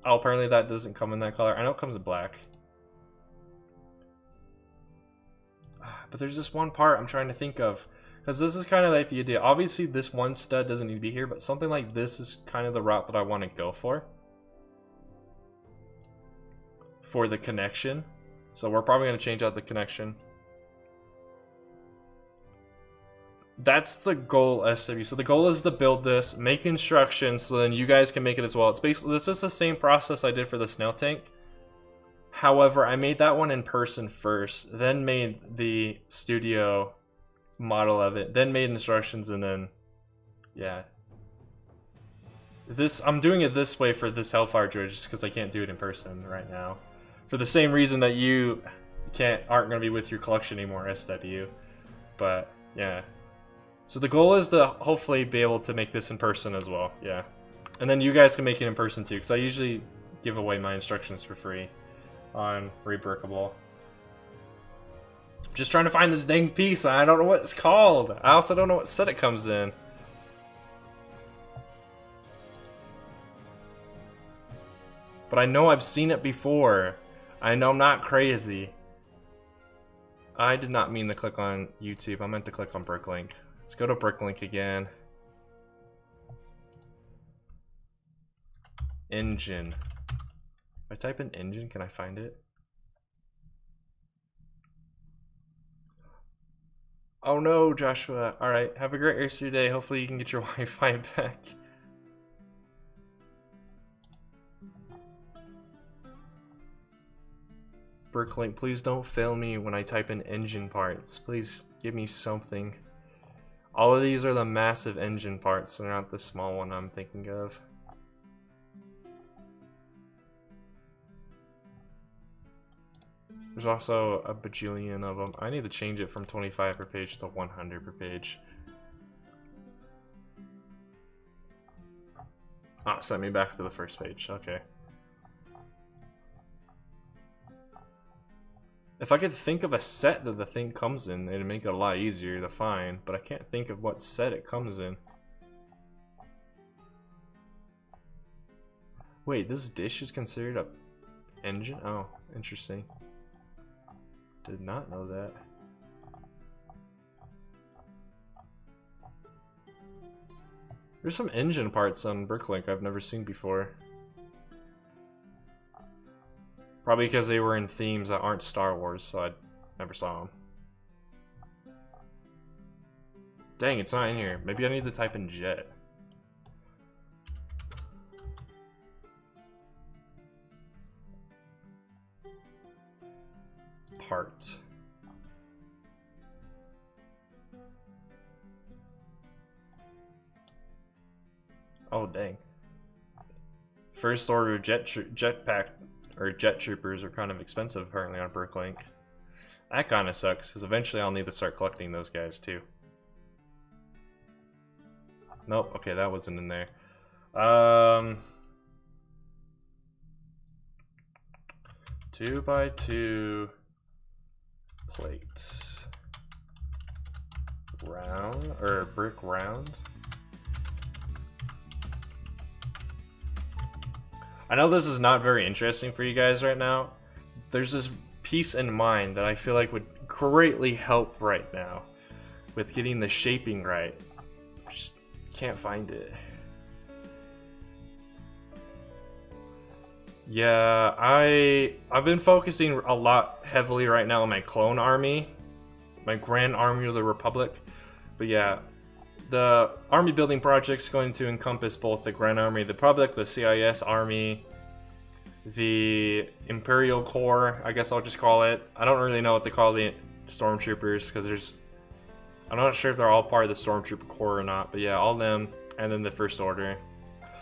Oh, apparently that doesn't come in that color. I know it comes in black. But there's this one part I'm trying to think of. Because this is kind of like the idea. Obviously, this one stud doesn't need to be here, but something like this is kind of the route that I want to go for the connection. So we're probably going to change out the connection. That's the goal, SW. So the goal is to build this, make instructions, so then you guys can make it as well. It's basically, this is the same process I did for the snail tank. However, I made that one in person first, then made the studio model of it, then made instructions, and then, yeah. I'm doing it this way for this Hailfire Droid just because I can't do it in person right now. For the same reason that you aren't going to be with your collection anymore, SW. But, yeah. So the goal is to hopefully be able to make this in person as well, yeah. And then you guys can make it in person too, because I usually give away my instructions for free on Rebrickable. Just trying to find this dang piece, and I don't know what it's called. I also don't know what set it comes in. But I know I've seen it before. I know I'm not crazy. I did not mean to click on YouTube. I meant to click on Bricklink. Let's go to Bricklink again. Engine. If I type in engine, can I find it? Oh no, Joshua. Alright, have a great rest of your day. Hopefully you can get your Wi-Fi back. Bricklink, please don't fail me when I type in engine parts. Please give me something. All of these are the massive engine parts, they're not the small one I'm thinking of. There's also a bajillion of them. I need to change it from 25 per page to 100 per page. Ah, sent me back to the first page. Okay. If I could think of a set that the thing comes in, it'd make it a lot easier to find, but I can't think of what set it comes in. Wait, this dish is considered a engine? Oh, interesting. Did not know that. There's some engine parts on Bricklink I've never seen before. Probably because they were in themes that aren't Star Wars, so I never saw them. Dang, it's not in here. Maybe I need to type in jet. Part. Oh dang. First order jetpack or jet troopers are kind of expensive apparently on Bricklink. That kind of sucks because eventually I'll need to start collecting those guys too. Nope, okay, that wasn't in there. 2x2 plate. Round, or brick round. I know this is not very interesting for you guys right now. There's this piece in mind that I feel like would greatly help right now with getting the shaping right. Just can't find it. Yeah, I've been focusing a lot heavily right now on my clone army, my Grand Army of the Republic. But yeah, the army building project's going to encompass both the Grand Army of the Republic, the CIS army, the Imperial Corps, I guess I'll just call it. I don't really know what they call the Stormtroopers because I'm not sure if they're all part of the Stormtrooper Corps or not. But yeah, all of them, and then the First Order.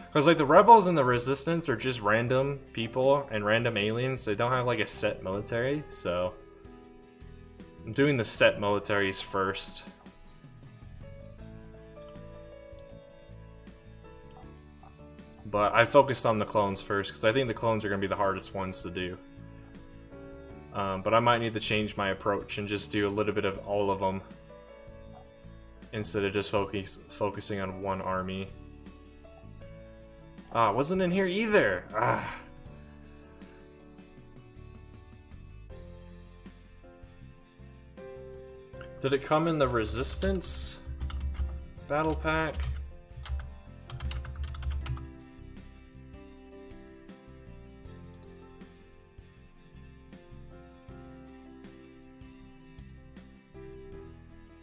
Because like the Rebels and the Resistance are just random people and random aliens. They don't have like a set military, so I'm doing the set militaries first. But I focused on the clones first because I think the clones are going to be the hardest ones to do. But I might need to change my approach and just do a little bit of all of them instead of just focusing on one army. Ah, it wasn't in here either. Ah. Did it come in the Resistance battle pack?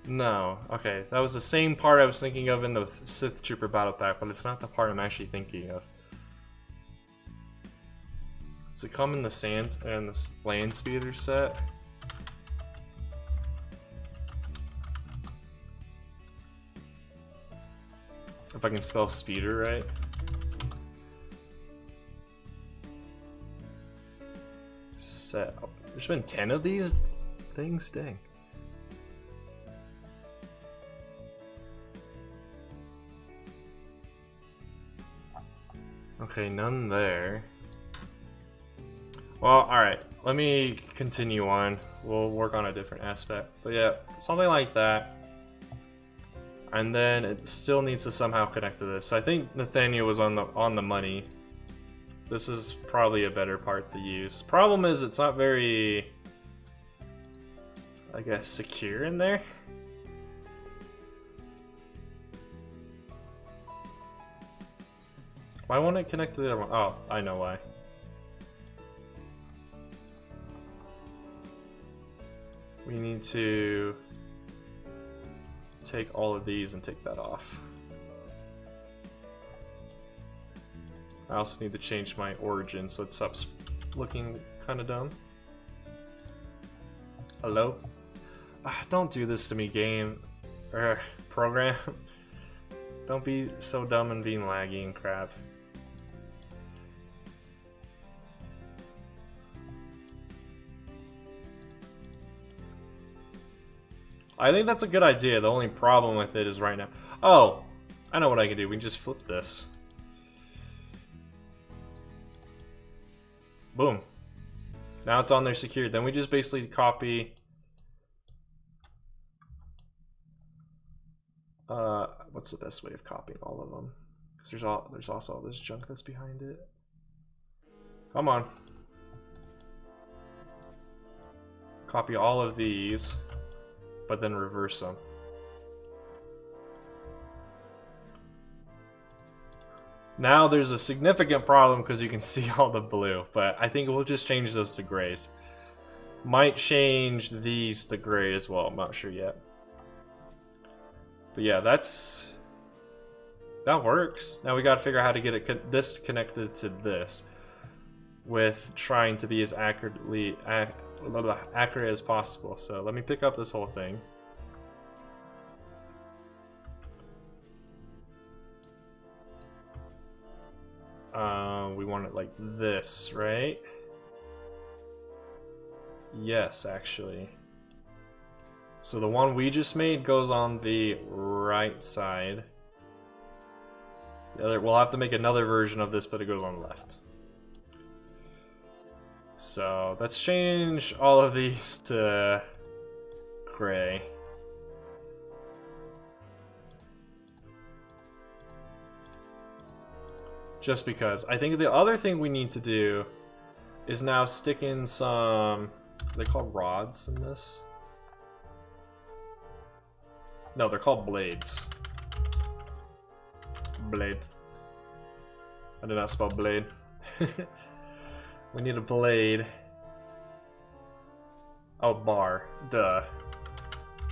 No. Okay, that was the same part I was thinking of in the Sith Trooper battle pack, but it's not the part I'm actually thinking of. Does it come in the Sands and the Land Speeder set? If I can spell speeder right. Set. There's been 10 of these things? Dang. Okay, none there. Well, alright. Let me continue on. We'll work on a different aspect. But yeah, something like that. And then it still needs to somehow connect to this. I think Nathaniel was on the money. This is probably a better part to use. Problem is it's not very, I guess, secure in there. Why won't it connect to the other one? Oh, I know why. We need to take all of these and take that off. I also need to change my origin so it stops looking kind of dumb. Hello? Don't do this to me, game. Program. Don't be so dumb and being laggy and crap. I think that's a good idea. The only problem with it is right now. Oh, I know what I can do. We can just flip this. Boom. Now it's on there secured. Then we just basically copy. What's the best way of copying all of them? Because there's also all this junk that's behind it. Come on. Copy all of these, but then reverse them. Now there's a significant problem because you can see all the blue, but I think we'll just change those to grays. Might change these to gray as well, I'm not sure yet. But yeah, that works. Now we gotta figure out how to get this connected to this with trying to be as accurate as possible. So let me pick up this whole thing. We want it like this, right? Yes, actually. So the one we just made goes on the right side. The other, we'll have to make another version of this, but it goes on the left. So let's change all of these to gray. Just because. I think the other thing we need to do is now stick in some, are they called rods in this? No, they're called blades. Blade. I did not spell blade. We need a blade. Oh, bar. Duh.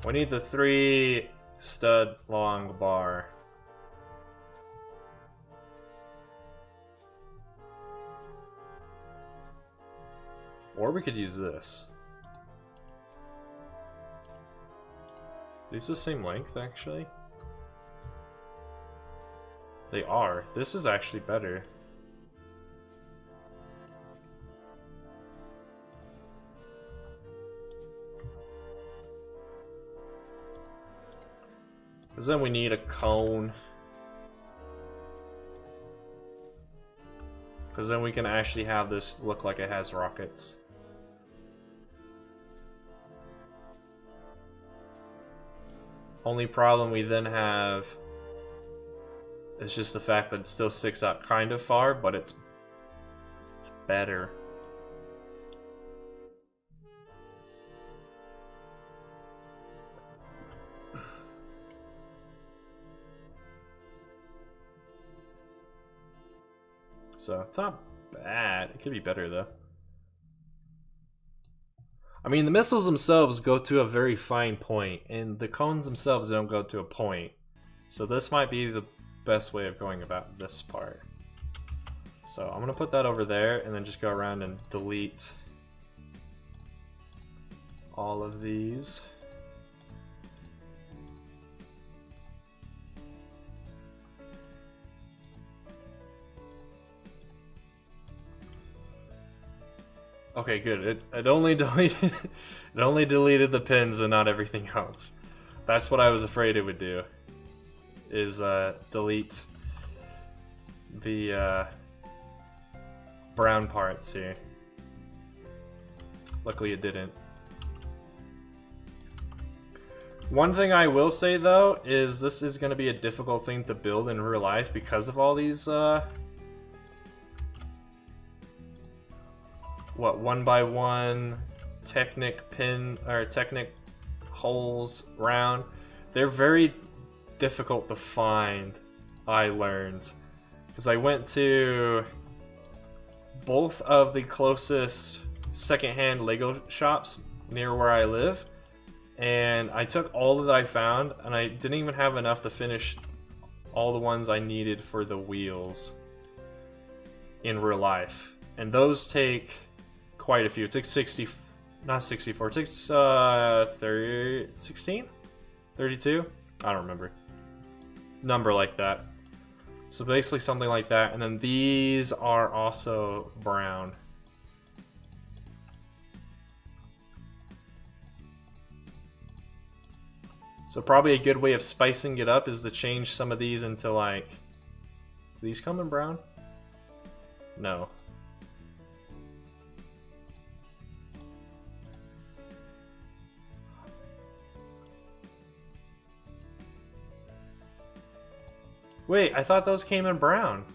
We need the 3 stud long bar. Or we could use this. Are these the same length, actually? They are. This is actually better. Because then we need a cone. Because then we can actually have this look like it has rockets. Only problem we then have is just the fact that it still sticks out kind of far, but it's better. So it's not bad. It could be better though. I mean, the missiles themselves go to a very fine point, and the cones themselves don't go to a point. So this might be the best way of going about this part. So I'm gonna put that over there, and then just go around and delete all of these. Okay, good. It only deleted it only deleted the pins and not everything else. That's what I was afraid it would do. Is delete the brown parts here. Luckily it didn't. One thing I will say though is this is going to be a difficult thing to build in real life because of all these what 1x1 Technic pin or Technic holes round. They're very difficult to find, I learned, because I went to both of the closest secondhand Lego shops near where I live, and I took all that I found, and I didn't even have enough to finish all the ones I needed for the wheels in real life, and those take quite a few. It takes 60, not 64, it takes 30, 16? 32? I don't remember. Number like that. So basically something like that, and then these are also brown. So probably a good way of spicing it up is to change some of these into like... These come in brown? No. Wait, I thought those came in brown.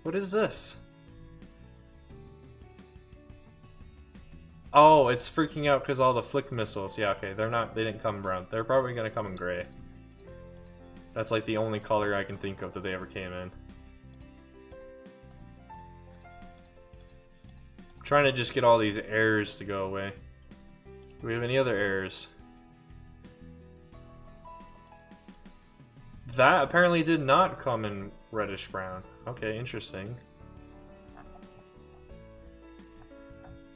What is this? Oh, it's freaking out because all the flick missiles. Yeah, okay, they didn't come in brown. They're probably gonna come in gray. That's like the only color I can think of that they ever came in. I'm trying to just get all these errors to go away. Do we have any other errors? That apparently did not come in reddish brown. Okay, interesting.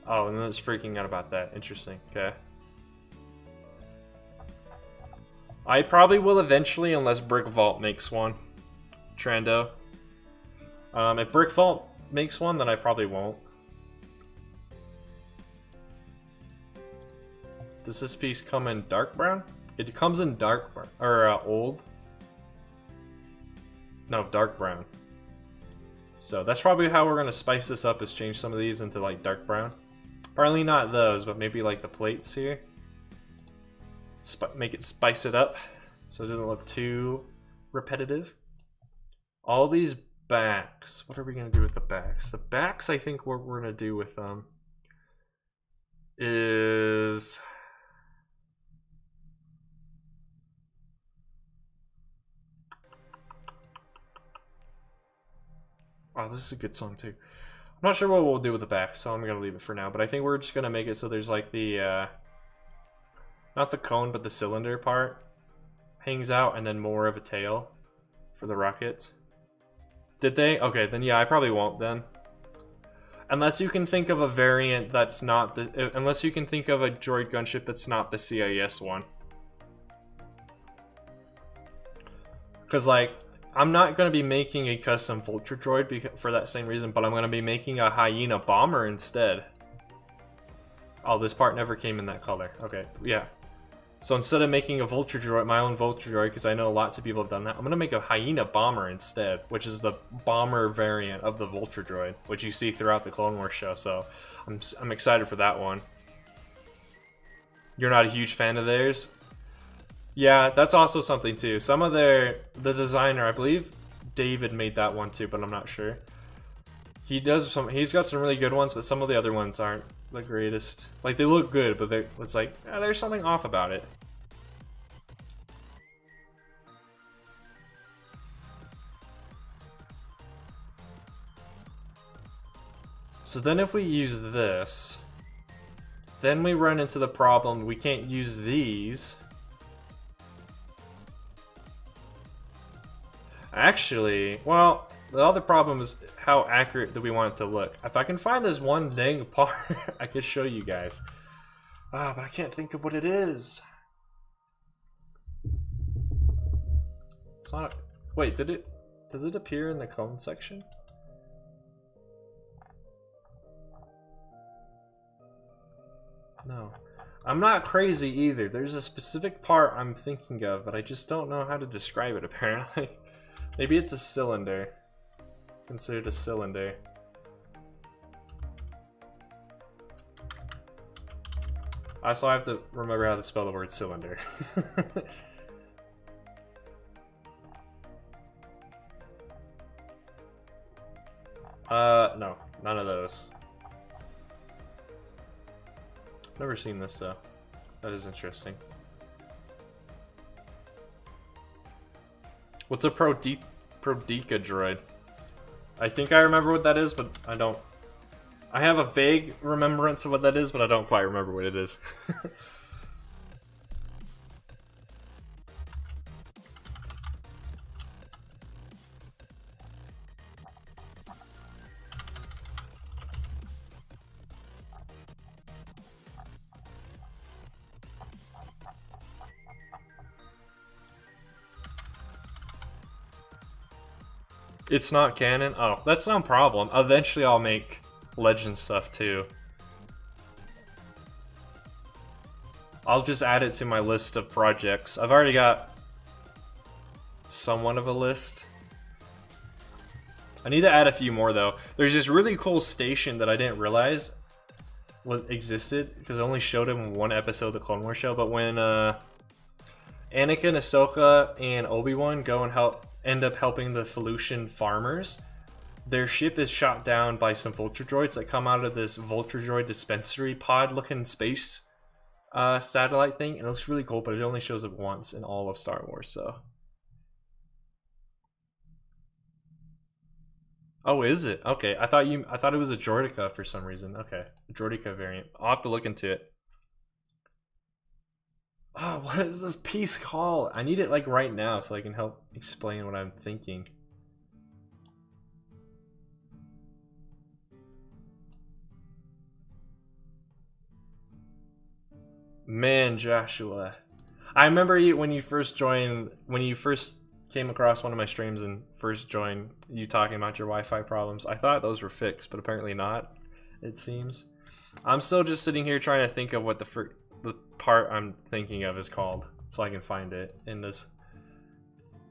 Oh, and then it's freaking out about that. Interesting. Okay. I probably will eventually, unless Brick Vault makes one. Trando. If Brick Vault makes one, then I probably won't. Does this piece come in dark brown? It comes in dark brown, or old. No, dark brown. So that's probably how we're gonna spice this up, is change some of these into like dark brown. Probably not those, but maybe like the plates here. Make it spice it up so it doesn't look too repetitive. All these backs, what are we gonna do with the backs? The backs, I think what we're gonna do with them is... Oh, this is a good song too. I'm not sure what we'll do with the back, so I'm gonna leave it for now. But I think we're just gonna make it so there's like the, not the cone, but the cylinder part hangs out, and then more of a tail for the rockets. Did they? Okay, then yeah, I probably won't then. Unless you can think of a variant that's not the, unless you can think of a droid gunship that's not the CIS one. Because like, I'm not going to be making a custom Vulture Droid for that same reason, but I'm going to be making a Hyena Bomber instead. Oh, this part never came in that color. Okay, yeah. So instead of making a Vulture Droid, my own Vulture Droid, because I know lots of people have done that, I'm going to make a Hyena Bomber instead, which is the bomber variant of the Vulture Droid, which you see throughout the Clone Wars show, so I'm excited for that one. You're not a huge fan of theirs? Yeah, that's also something too. Some of the designer, I believe David made that one too, but I'm not sure. He's got some really good ones, but some of the other ones aren't the greatest. Like, they look good, but it's like, there's something off about it. So then if we use this, then we run into the problem we can't use these. Actually, well, the other problem is how accurate do we want it to look. If I can find this one dang part, I could show you guys. Ah, but I can't think of what it is. It's not a, wait, does it appear in the cone section? No. I'm not crazy either. There's a specific part I'm thinking of, but I just don't know how to describe it apparently. Maybe it's a cylinder. Considered a cylinder. I also have to remember how to spell the word cylinder. No, none of those. Never seen this though. That is interesting. What's a Prodica droid? I think I remember what that is, but I don't. I have a vague remembrance of what that is, but I don't quite remember what it is. It's not canon? Oh, that's no problem. Eventually I'll make Legend stuff too. I'll just add it to my list of projects. I've already got somewhat of a list. I need to add a few more though. There's this really cool station that I didn't realize existed because it only showed him in one episode of the Clone Wars show, but when Anakin, Ahsoka, and Obi-Wan go and end up helping the Felucian farmers, their ship is shot down by some Vulture droids that come out of this Vulture droid dispensary pod looking space satellite thing, and it looks really cool, but it only shows up once in all of Star Wars, so. Oh, is it? Okay, I thought it was a Droidica for some reason. Okay, a Droidica variant. I'll have to look into it. Oh, what is this piece called? I need it like right now so I can help explain what I'm thinking. Man, Joshua. I remember when you first came across one of my streams and first joined, you talking about your Wi-Fi problems. I thought those were fixed, but apparently not, it seems. I'm still just sitting here trying to think of what the part I'm thinking of is called, so I can find it in this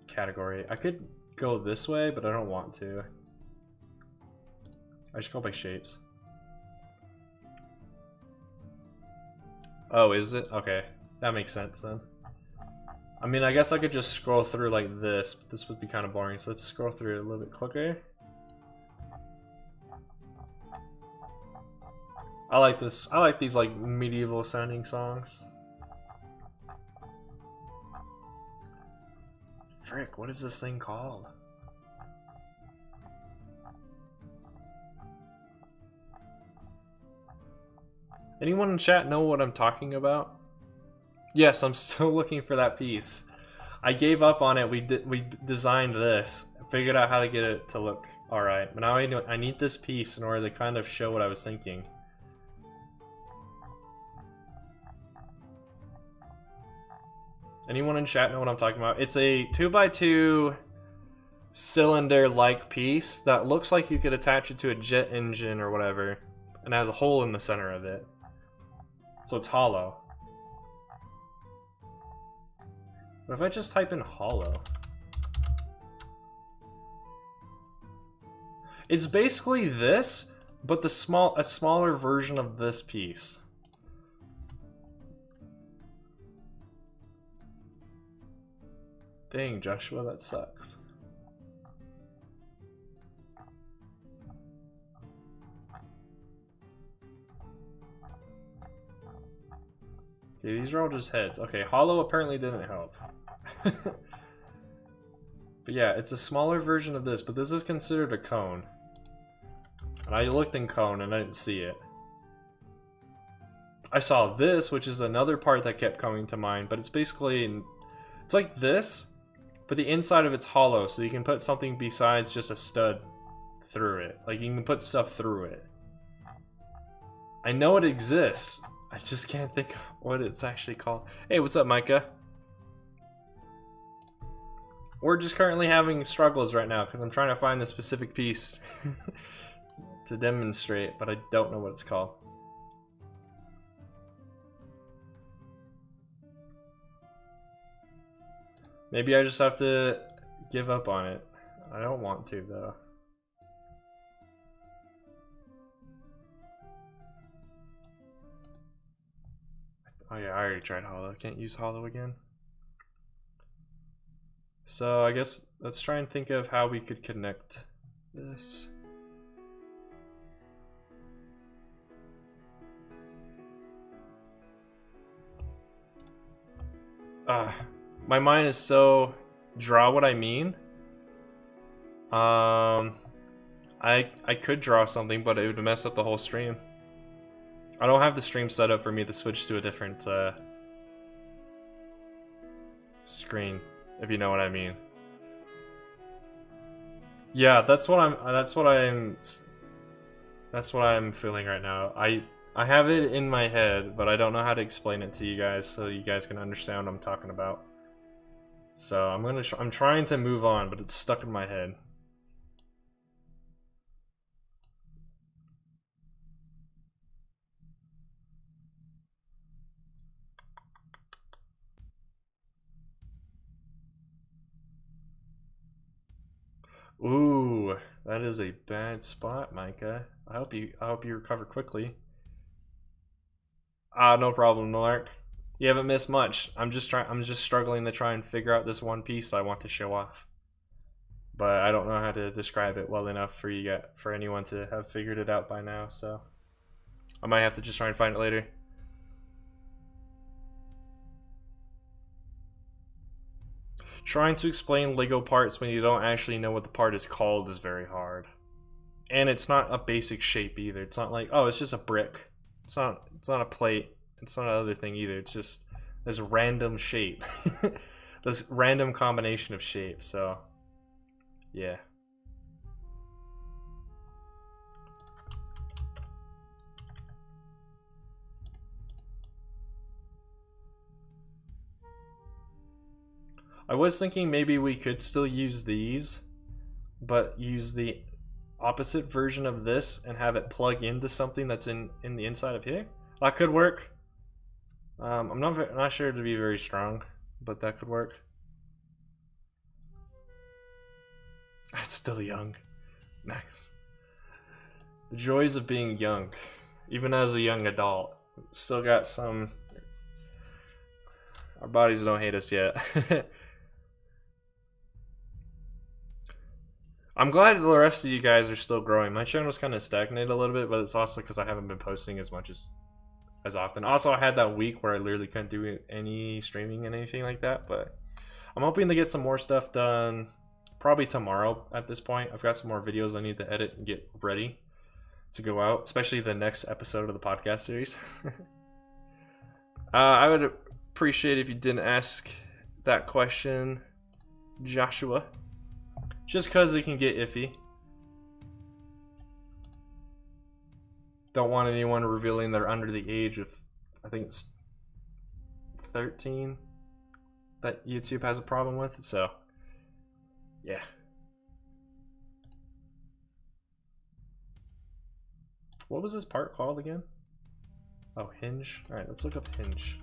category. I could go this way, but I don't want to. I should go by shapes. Oh, is it? Okay, that makes sense then. I mean, I guess I could just scroll through like this, but this would be kind of boring, so let's scroll through it a little bit quicker. I like this. I like these like medieval sounding songs. Frick, what is this thing called? Anyone in chat know what I'm talking about? Yes, I'm still looking for that piece. I gave up on it. We designed this. Figured out how to get it to look alright. But now I need this piece in order to kind of show what I was thinking. Anyone in chat know what I'm talking about? It's a 2x2 cylinder-like piece that looks like you could attach it to a jet engine or whatever, and it has a hole in the center of it. So it's hollow. What if I just type in hollow? It's basically this, but a smaller version of this piece. Dang, Joshua, that sucks. Okay, these are all just heads. Okay, hollow apparently didn't help. But yeah, it's a smaller version of this, but this is considered a cone. And I looked in cone and I didn't see it. I saw this, which is another part that kept coming to mind, but it's basically, it's like this, but the inside of it's hollow, so you can put something besides just a stud through it. Like, you can put stuff through it. I know it exists. I just can't think of what it's actually called. Hey, what's up, Micah? We're just currently having struggles right now because I'm trying to find the specific piece to demonstrate, but I don't know what it's called. Maybe I just have to give up on it. I don't want to, though. Oh yeah, I already tried hollow. Can't use hollow again. So I guess let's try and think of how we could connect this. My mind is so draw what I mean. I could draw something, but it would mess up the whole stream. I don't have the stream set up for me to switch to a different screen, if you know what I mean. Yeah, that's what I'm feeling right now. I have it in my head, but I don't know how to explain it to you guys so you guys can understand what I'm talking about. So I'm trying to move on, but it's stuck in my head. Ooh, that is a bad spot, Micah. I hope you recover quickly. No problem, Nark. You haven't missed much. I'm just struggling to try and figure out this one piece I want to show off. But I don't know how to describe it well enough for anyone to have figured it out by now, so I might have to just try and find it later. Trying to explain Lego parts when you don't actually know what the part is called is very hard. And it's not a basic shape either. It's not like, oh, it's just a brick. It's not a plate. It's not another thing either. It's just this random shape. This random combination of shapes, so yeah. I was thinking maybe we could still use these, but use the opposite version of this and have it plug into something that's in the inside of here. That could work. I'm not sure to be very strong, but that could work. It's still young. Nice. The joys of being young, even as a young adult. Still got some. Our bodies don't hate us yet. I'm glad the rest of you guys are still growing. My channel's kind of stagnated a little bit, but it's also because I haven't been posting as much as often. Also, I had that week where I literally couldn't do any streaming and anything like that, but I'm hoping to get some more stuff done probably tomorrow at this point. I've got some more videos I need to edit and get ready to go out, especially the next episode of the podcast series. I would appreciate if you didn't ask that question, Joshua. Just because it can get iffy. Don't want anyone revealing they're under the age of, I think it's 13, that YouTube has a problem with, so yeah. What was this part called again? Oh, hinge. Alright, let's look up hinge.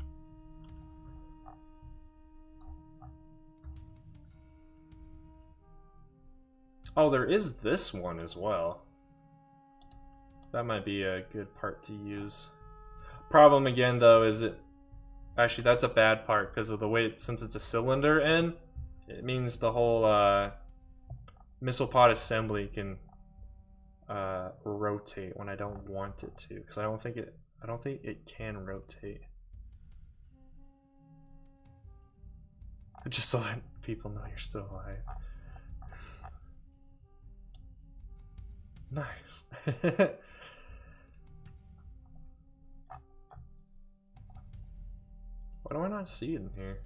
Oh, there is this one as well. That might be a good part to use. Problem again, though, is it... Actually, that's a bad part because of the way, since it's a cylinder end, it means the whole missile pod assembly can rotate when I don't want it to, because I don't think it can rotate. Just so that people know you're still alive. Nice. Why do I not see it in here?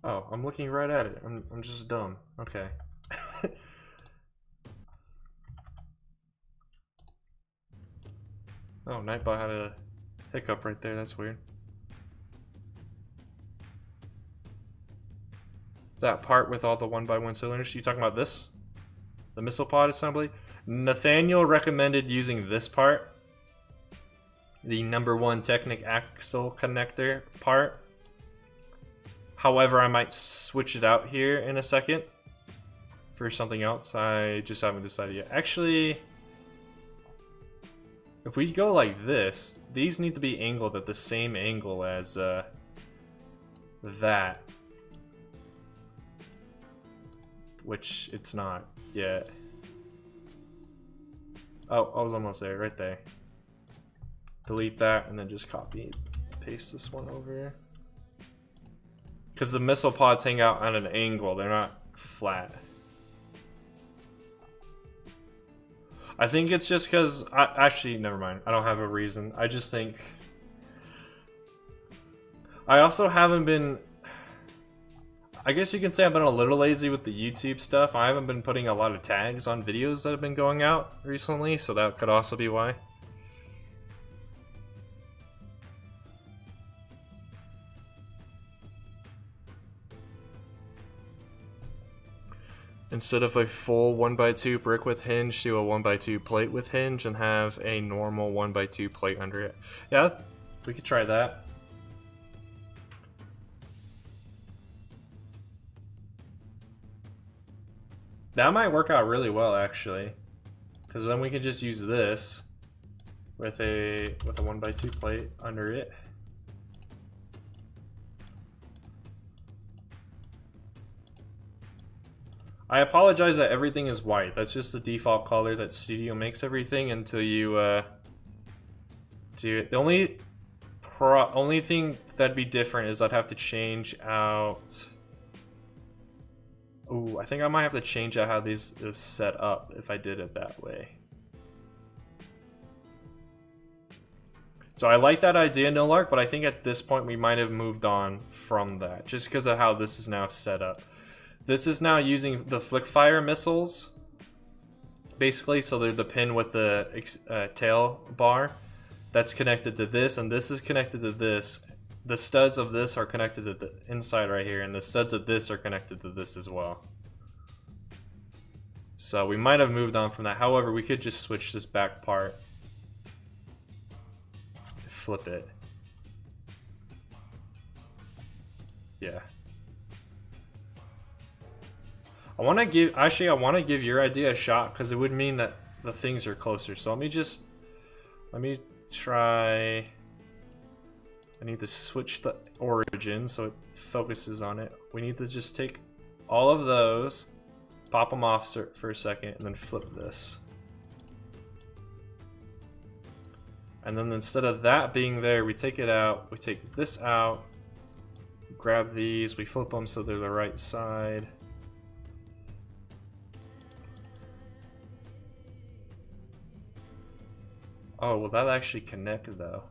Oh, I'm looking right at it. I'm just dumb. Okay. Oh, Nightbot had a hiccup right there. That's weird. That part with all the 1x1 cylinders. You talking about this? The missile pod assembly? Nathaniel recommended using this part. The #1 Technic axle connector part. However, I might switch it out here in a second for something else. I just haven't decided yet. Actually, if we go like this, these need to be angled at the same angle as that. Which it's not yet. Oh, I was almost there, right there. Delete that and then just copy, paste this one over. Because the missile pods hang out on an angle, they're not flat. I think it's just because, actually, never mind. I don't have a reason. I just think... I also haven't been... I guess you can say I've been a little lazy with the YouTube stuff. I haven't been putting a lot of tags on videos that have been going out recently, so that could also be why. Instead of a full 1x2 brick with hinge, do a 1x2 plate with hinge and have a normal 1x2 plate under it. Yeah, we could try that. That might work out really well, actually, because then we can just use this with a 1x2 plate under it. I apologize that everything is white. That's just the default color that Studio makes everything until you do it. The only thing that'd be different is I'd have to change out. Ooh, I think I might have to change out how these is set up if I did it that way. So I like that idea, Nolark, but I think at this point we might have moved on from that, just because of how this is now set up. This is now using the Flickfire missiles, basically, so they're the pin with the tail bar that's connected to this, and this is connected to this. The studs of this are connected to the inside right here, and the studs of this are connected to this as well. So we might have moved on from that. However, we could just switch this back part. Flip it. Yeah. I want to give your idea a shot because it would mean that the things are closer. So let me try. I need to switch the origin so it focuses on it. We need to just take all of those, pop them off for a second, and then flip this. And then instead of that being there, we take it out, we take this out, grab these, we flip them so they're the right side. Oh, will that actually connect though?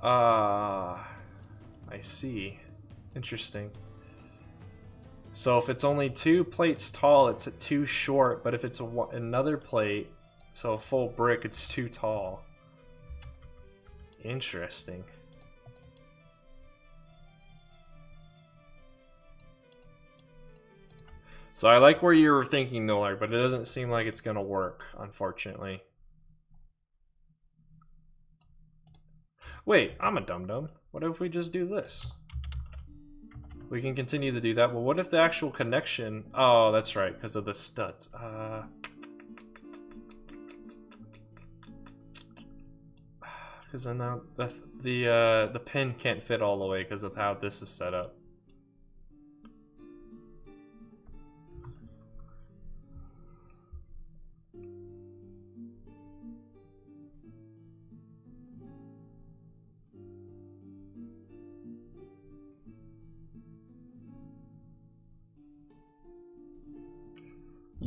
I see. Interesting. So if it's only 2 plates tall, it's too short, but if it's another plate, so a full brick, it's too tall. Interesting. So I like where you were thinking, Nolar, but it doesn't seem like it's gonna work, unfortunately. Wait, I'm a dum-dum. What if we just do this? We can continue to do that. Well, what if the actual connection... Oh, that's right, because of the studs. Because then now the pin can't fit all the way because of how this is set up.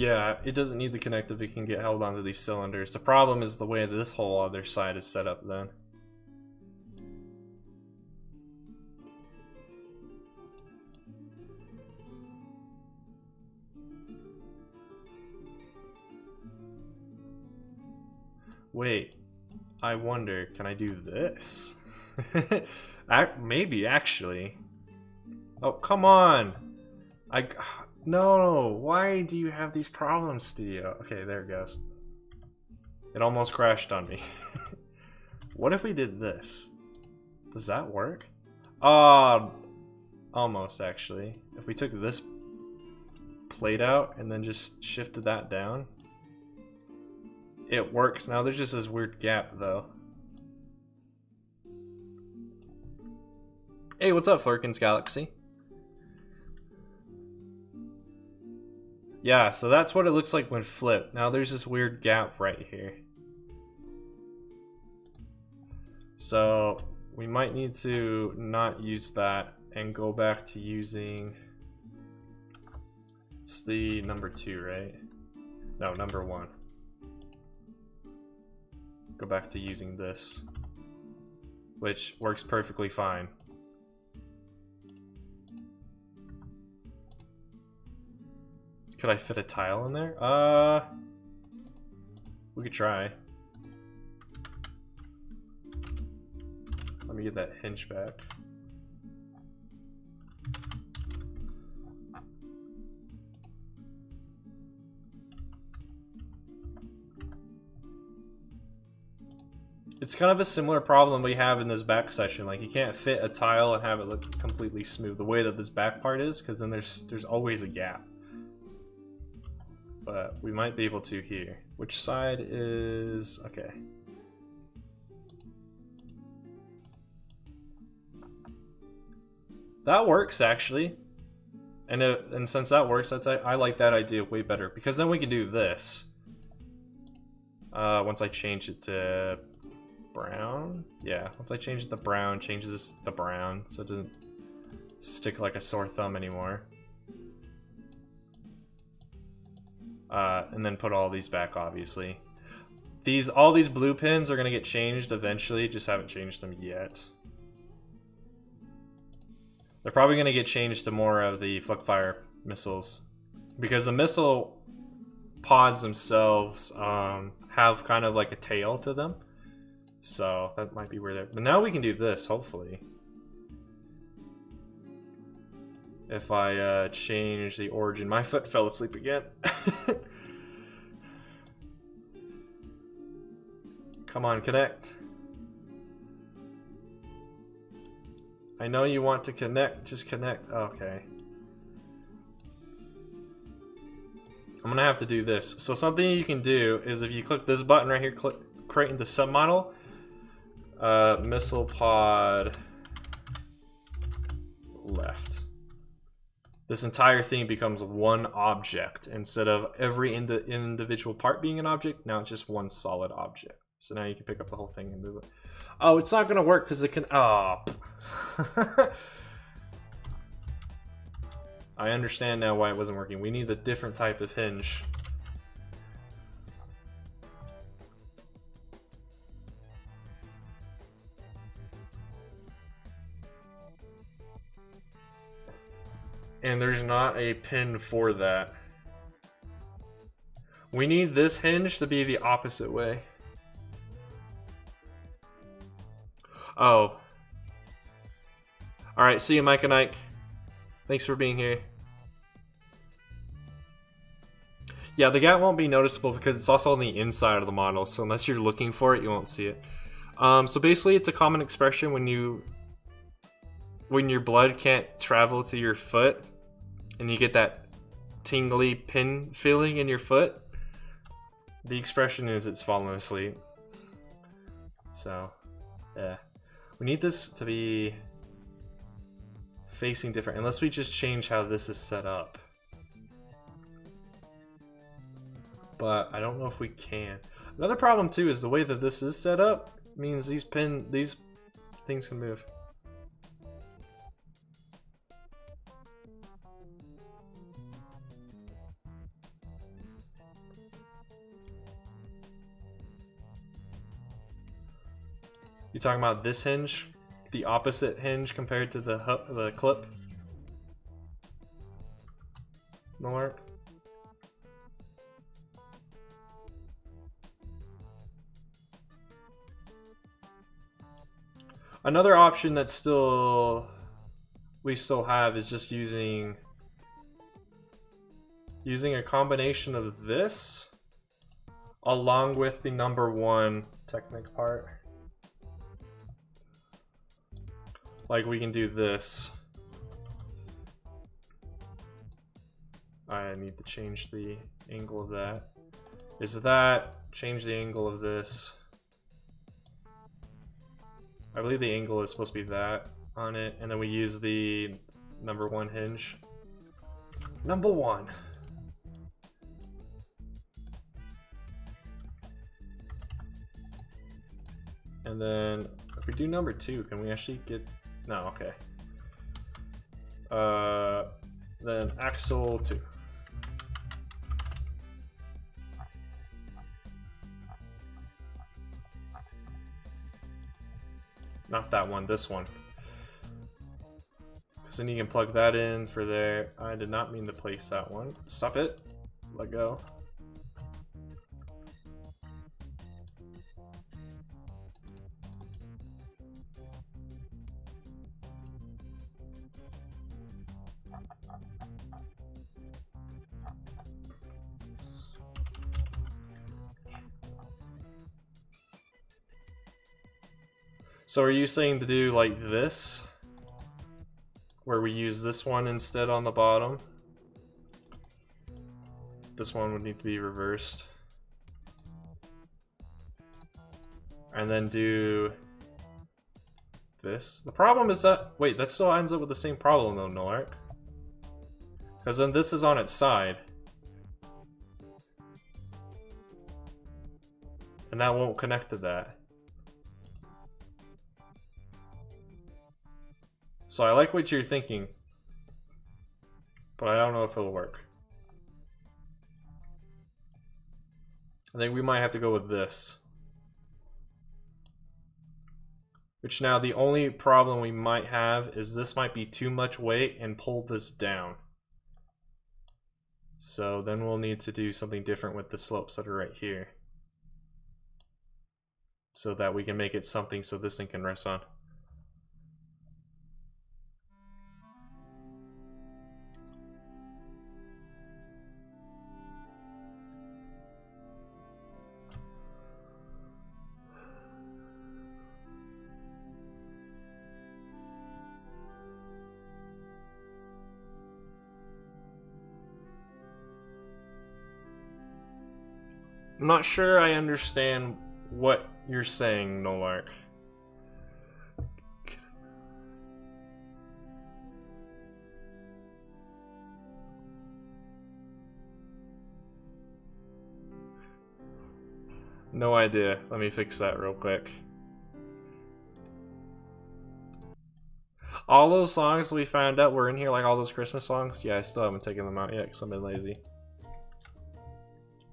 Yeah, it doesn't need the connective, it can get held onto these cylinders. The problem is the way this whole other side is set up then. Wait, I wonder, can I do this? Maybe, actually. Oh, come on! No, why do you have these problems, Studio? Okay, there it goes. It almost crashed on me. What if we did this? Does that work? Almost, actually. If we took this plate out and then just shifted that down. It works. Now there's just this weird gap, though. Hey, what's up, Flurkins Galaxy? Yeah, so that's what it looks like when flipped. Now there's this weird gap right here. So we might need to not use that and go back to using... It's the number 2, right? No, number 1. Go back to using this, which works perfectly fine. Could I fit a tile in there? We could try. Let me get that hinge back. It's kind of a similar problem we have in this back section. Like, you can't fit a tile and have it look completely smooth the way that this back part is, because then there's always a gap. But we might be able to here. Which side is... okay. That works, actually. And since that works, I like that idea way better. Because then we can do this. Once I change it to brown? Yeah, once I change it to brown, changes the brown. So it doesn't stick like a sore thumb anymore. And then put all these back, obviously. All these blue pins are gonna get changed eventually, just haven't changed them yet. They're probably gonna get changed to more of the Flickfire missiles. Because the missile pods themselves have kind of like a tail to them. So that might be where they're... But now we can do this, hopefully. If I change the origin. My foot fell asleep again. Come on, connect. I know you want to connect, just connect. Okay. I'm gonna have to do this. So something you can do is if you click this button right here, click create into submodel, missile pod left. This entire thing becomes one object instead of every individual part being an object. Now it's just one solid object. So now you can pick up the whole thing and move it. Oh, it's not gonna work because it can. Oh. I understand now why it wasn't working. We need a different type of hinge. And there's not a pin for that. We need this hinge to be the opposite way. Oh. Alright, see you, Mike and Ike. Thanks for being here. Yeah, the gap won't be noticeable because it's also on the inside of the model, so unless you're looking for it, you won't see it. So basically, it's a common expression when your blood can't travel to your foot, and you get that tingly pin feeling in your foot. The expression is it's fallen asleep. So, yeah. We need this to be facing different, unless we just change how this is set up. But I don't know if we can. Another problem too is the way that this is set up means these things can move. talking about this hinge? The opposite hinge compared to the clip? No work? Another option that we still have is just using a combination of this along with the number 1 Technic part. Like we can do this. I need to change the angle of that. Is that change the angle of this? I believe the angle is supposed to be that on it, and then we use the number 1 hinge. Number 1. And then if we do number 2, can we actually get... No, okay. Then axle 2. Not that one, this one. Because then you can plug that in for there. I did not mean to place that one. Stop it. Let go. So are you saying to do like this? Where we use this one instead on the bottom? This one would need to be reversed. And then do this. The problem is that, wait, that still ends up with the same problem though, Nolark. Because then this is on its side. And that won't connect to that. So I like what you're thinking, but I don't know if it'll work. I think we might have to go with this. Which now the only problem we might have is this might be too much weight and pull this down. So then we'll need to do something different with the slopes that are right here. So that we can make it something so this thing can rest on. I'm not sure I understand what you're saying, Nolark. No idea. Let me fix that real quick. All those songs we found out were in here, like all those Christmas songs. Yeah, I still haven't taken them out yet because I've been lazy.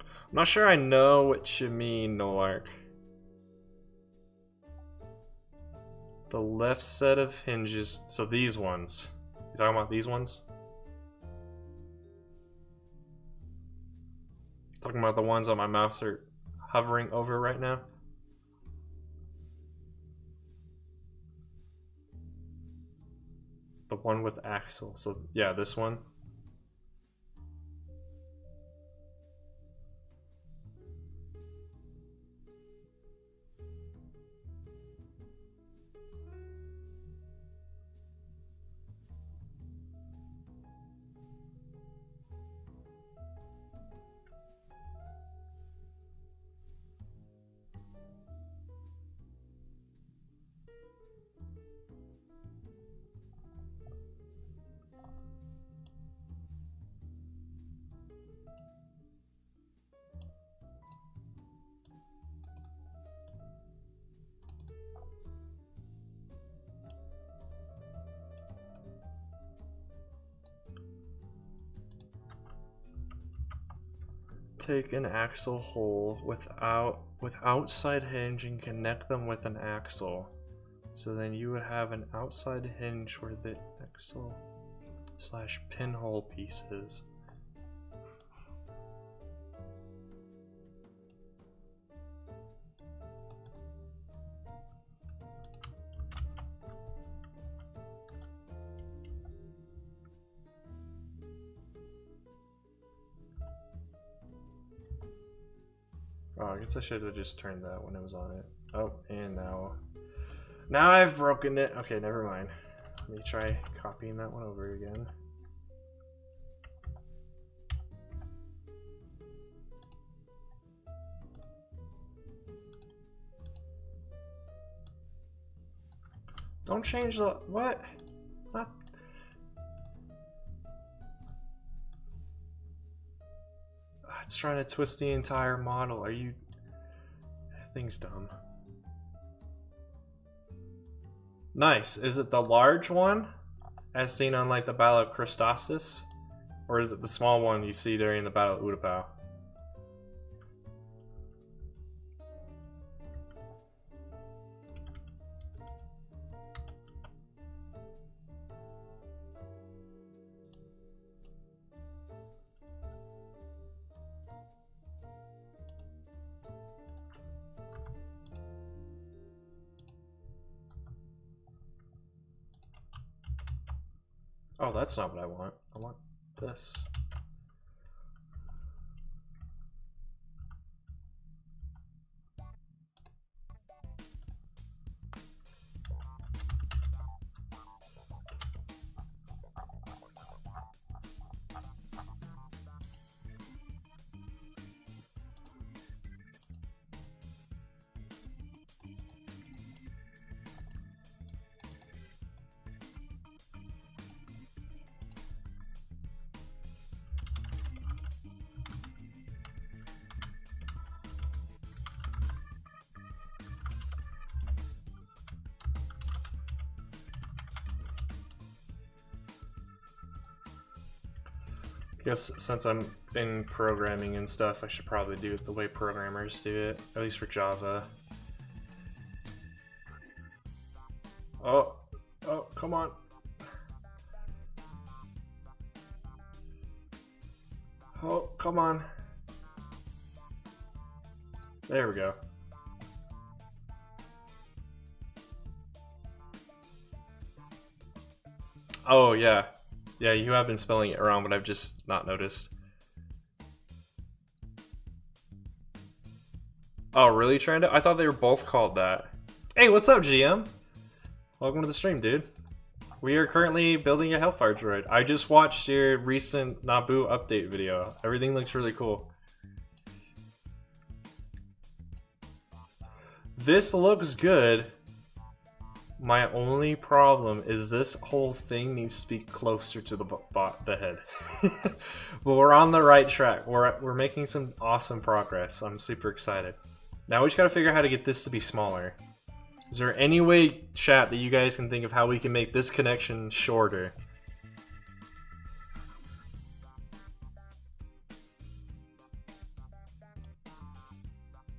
I'm not sure I know what you mean, Nolark. The left set of hinges, so these ones. You talking about these ones? Talking about the ones that my mouse are hovering over right now? The one with axle, so yeah, this one. Take an axle hole with outside hinge and connect them with an axle. So then you would have an outside hinge where the axle slash pinhole piece is. Oh, I guess I should have just turned that when it was on it. Oh, and now I've broken it. Okay, never mind. Let me try copying that one over again. Don't change the what? Not. It's trying to twist the entire model. Are you? That thing's dumb. Nice. Is it the large one, as seen on like the Battle of Christosis, or is it the small one you see during the Battle of Utapau? Oh, that's not what I want. I want this. I guess since I'm in programming and stuff, I should probably do it the way programmers do it, at least for Java. Oh, come on. Oh, come on. There we go. Oh, yeah. Yeah, you have been spelling it wrong, but I've just not noticed. Oh, really, Trenda? I thought they were both called that. Hey, what's up, GM? Welcome to the stream, dude. We are currently building a Hailfire Droid. I just watched your recent Naboo update video. Everything looks really cool. This looks good. My only problem is this whole thing needs to be closer to the head. But we're on the right track. We're making some awesome progress. I'm super excited. Now we just gotta figure out how to get this to be smaller. Is there any way, chat, that you guys can think of how we can make this connection shorter?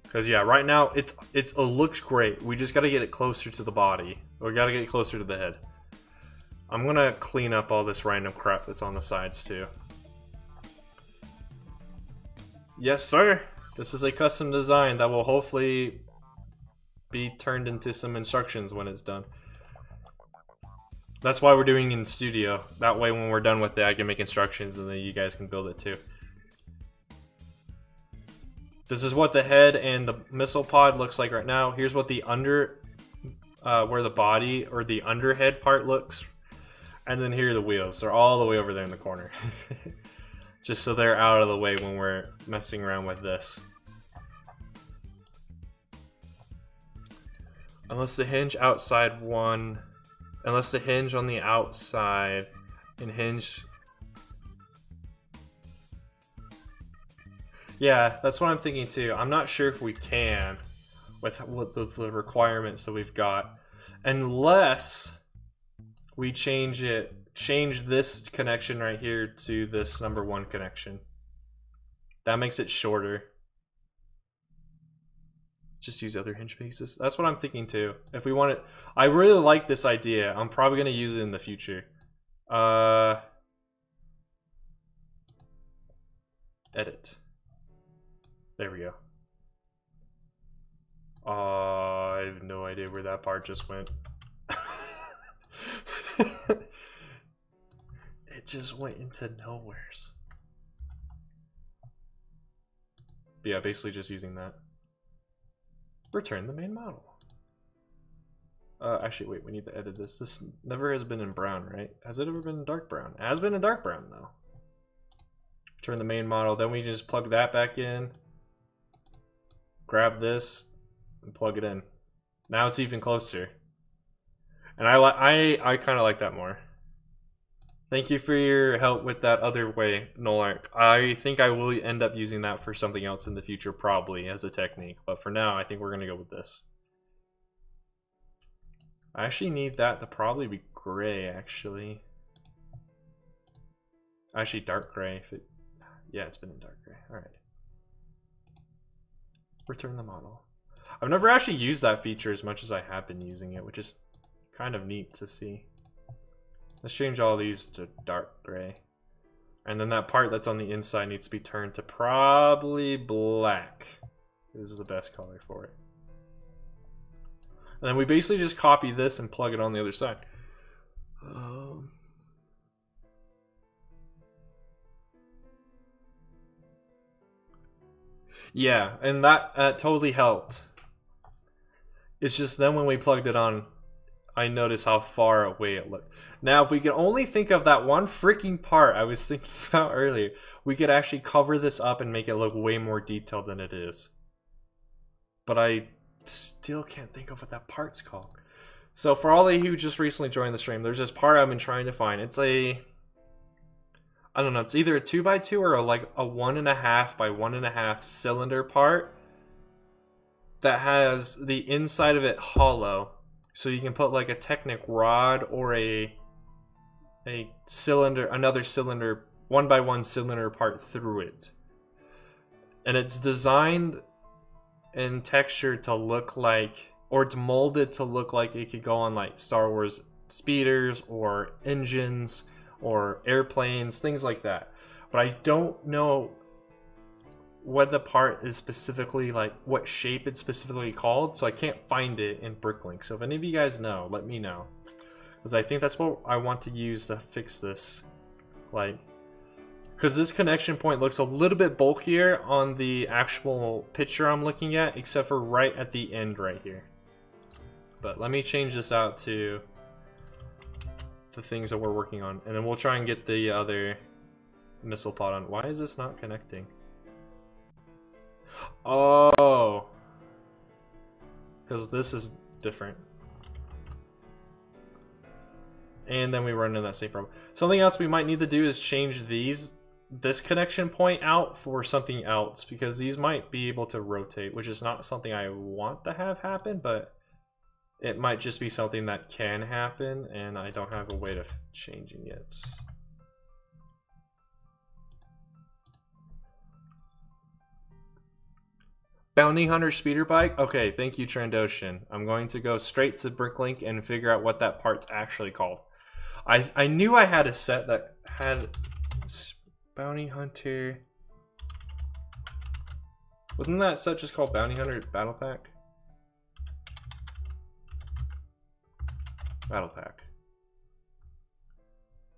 Because yeah, right now it looks great. We just got to get it closer to the body. We got to get it closer to the head. I'm gonna clean up all this random crap that's on the sides too. Yes, sir. This is a custom design that will hopefully be turned into some instructions when it's done. That's why we're doing it in studio. That way, when we're done with it, I can make instructions, and then you guys can build it too. This is what the head and the missile pod looks like right now. Here's what the where the body or the underhead part looks. And then here are the wheels. They're all the way over there in the corner. Just so they're out of the way when we're messing around with this. Unless the hinge outside one... Unless the hinge on the outside and hinge... Yeah, that's what I'm thinking too. I'm not sure if we can with the requirements that we've got, unless we change this connection right here to this #1 connection. That makes it shorter. Just use other hinge pieces. That's what I'm thinking too. If we want it, I really like this idea. I'm probably gonna use it in the future. Edit. There we go. I have no idea where that part just went. It just went into nowheres. But yeah, basically just using that. Return the main model. Actually, wait, we need to edit this. This never has been in brown, right? Has it ever been in dark brown? It has been in dark brown, though. Return the main model. Then we just plug that back in. Grab this and plug it in. Now it's even closer. And I kind of like that more. Thank you for your help with that other way, Nolark. I think I will end up using that for something else in the future, probably, as a technique. But for now, I think we're going to go with this. I actually need that to probably be gray, actually. Actually, dark gray. If it, yeah, it's been in dark gray. All right. Return the model. I've never actually used that feature as much as I have been using it, which is kind of neat to see. Let's change all these to dark gray. And then that part that's on the inside needs to be turned to probably black. This is the best color for it. And then we basically just copy this and plug it on the other side. Yeah, and that totally helped. It's just then when we plugged it on, I noticed how far away it looked. Now, if we could only think of that one freaking part I was thinking about earlier, we could actually cover this up and make it look way more detailed than it is. But I still can't think of what that part's called. So for all of you who just recently joined the stream, there's this part I've been trying to find. It's a, I don't know, it's either a 2x2 or like a 1.5 by 1.5 cylinder part that has the inside of it hollow. So you can put like a Technic rod or a cylinder, another cylinder, 1x1 cylinder part through it. And it's designed and textured to look like, or it's molded to look like it could go on like Star Wars speeders or engines or airplanes, things like that. But I don't know what the part is specifically, like what shape it's specifically called, so I can't find it in Bricklink. So if any of you guys know, let me know, because I think that's what I want to use to fix this. Like, because this connection point looks a little bit bulkier on the actual picture I'm looking at, except for right at the end right here. But let me change this out to the things that we're working on, and then we'll try and get the other missile pod on. Why is this not connecting? Oh, because this is different. And then we run into that same problem. Something else we might need to do is change this connection point out for something else, because these might be able to rotate, which is not something I want to have happen, but it might just be something that can happen, and I don't have a way of changing it. Bounty Hunter speeder bike? Okay, thank you, Trandoshan. I'm going to go straight to Bricklink and figure out what that part's actually called. I knew I had a set that had Bounty Hunter. Wasn't that set just called Bounty Hunter Battle Pack? Battle Pack.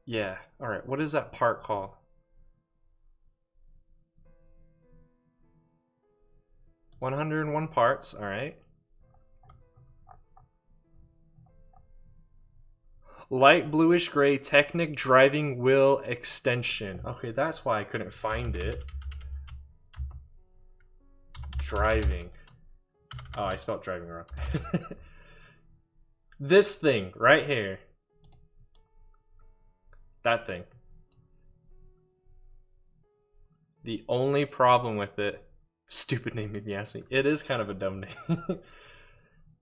Yeah, alright, what is that part called? $101 parts, alright. Light bluish gray Technic driving wheel extension. Okay, that's why I couldn't find it. Driving. Oh, I spelled driving wrong. This thing right here. That thing. The only problem with it, stupid name if you ask me, it is kind of a dumb name.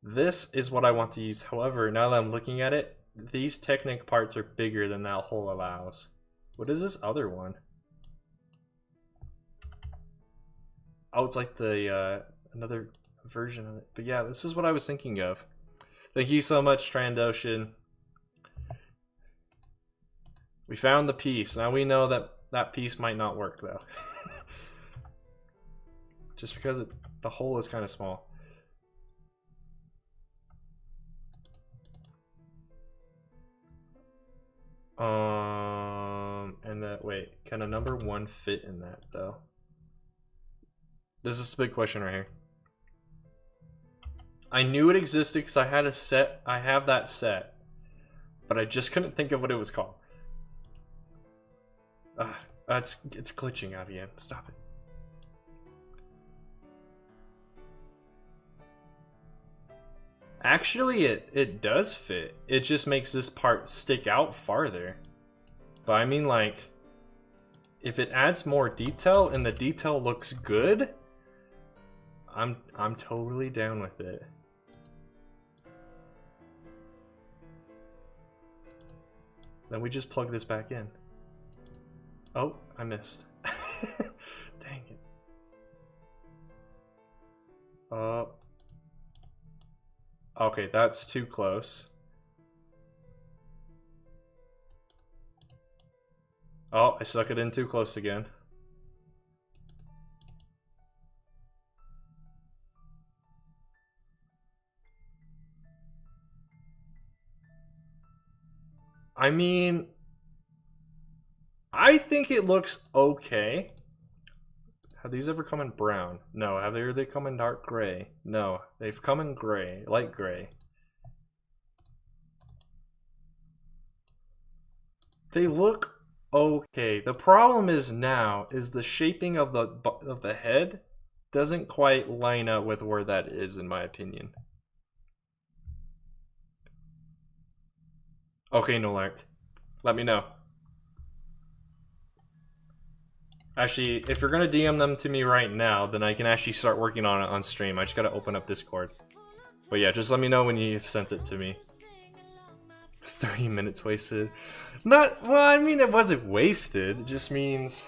This is what I want to use. However, now that I'm looking at it, these Technic parts are bigger than that hole allows. What is this other one? Oh, it's like the another. version of it. But yeah, this is what I was thinking of. Thank you so much, Trandoshan. We found the piece. Now we know that that piece might not work though. Just because the hole is kind of small. And that, wait, can a number 1 fit in that though? This is a big question right here. I knew it existed because I had a set. I have that set, but I just couldn't think of what it was called. It's glitching out again. Stop it. Actually, it does fit. It just makes this part stick out farther. But I mean, like, if it adds more detail and the detail looks good, I'm totally down with it. Then we just plug this back in. Oh, I missed. Dang it. Okay, that's too close. Oh, I stuck it in too close again. I mean, I think it looks okay. Have these ever come in brown? No. Have they come in dark gray? No. They've come in gray, light gray. They look okay. The problem is now is the shaping of the head doesn't quite line up with where that is, in my opinion. Okay, Nolark. Let me know. Actually, if you're gonna DM them to me right now, then I can actually start working on it on stream. I just gotta open up Discord. But yeah, just let me know when you've sent it to me. 30 minutes wasted. Not, well, I mean, it wasn't wasted. It just means...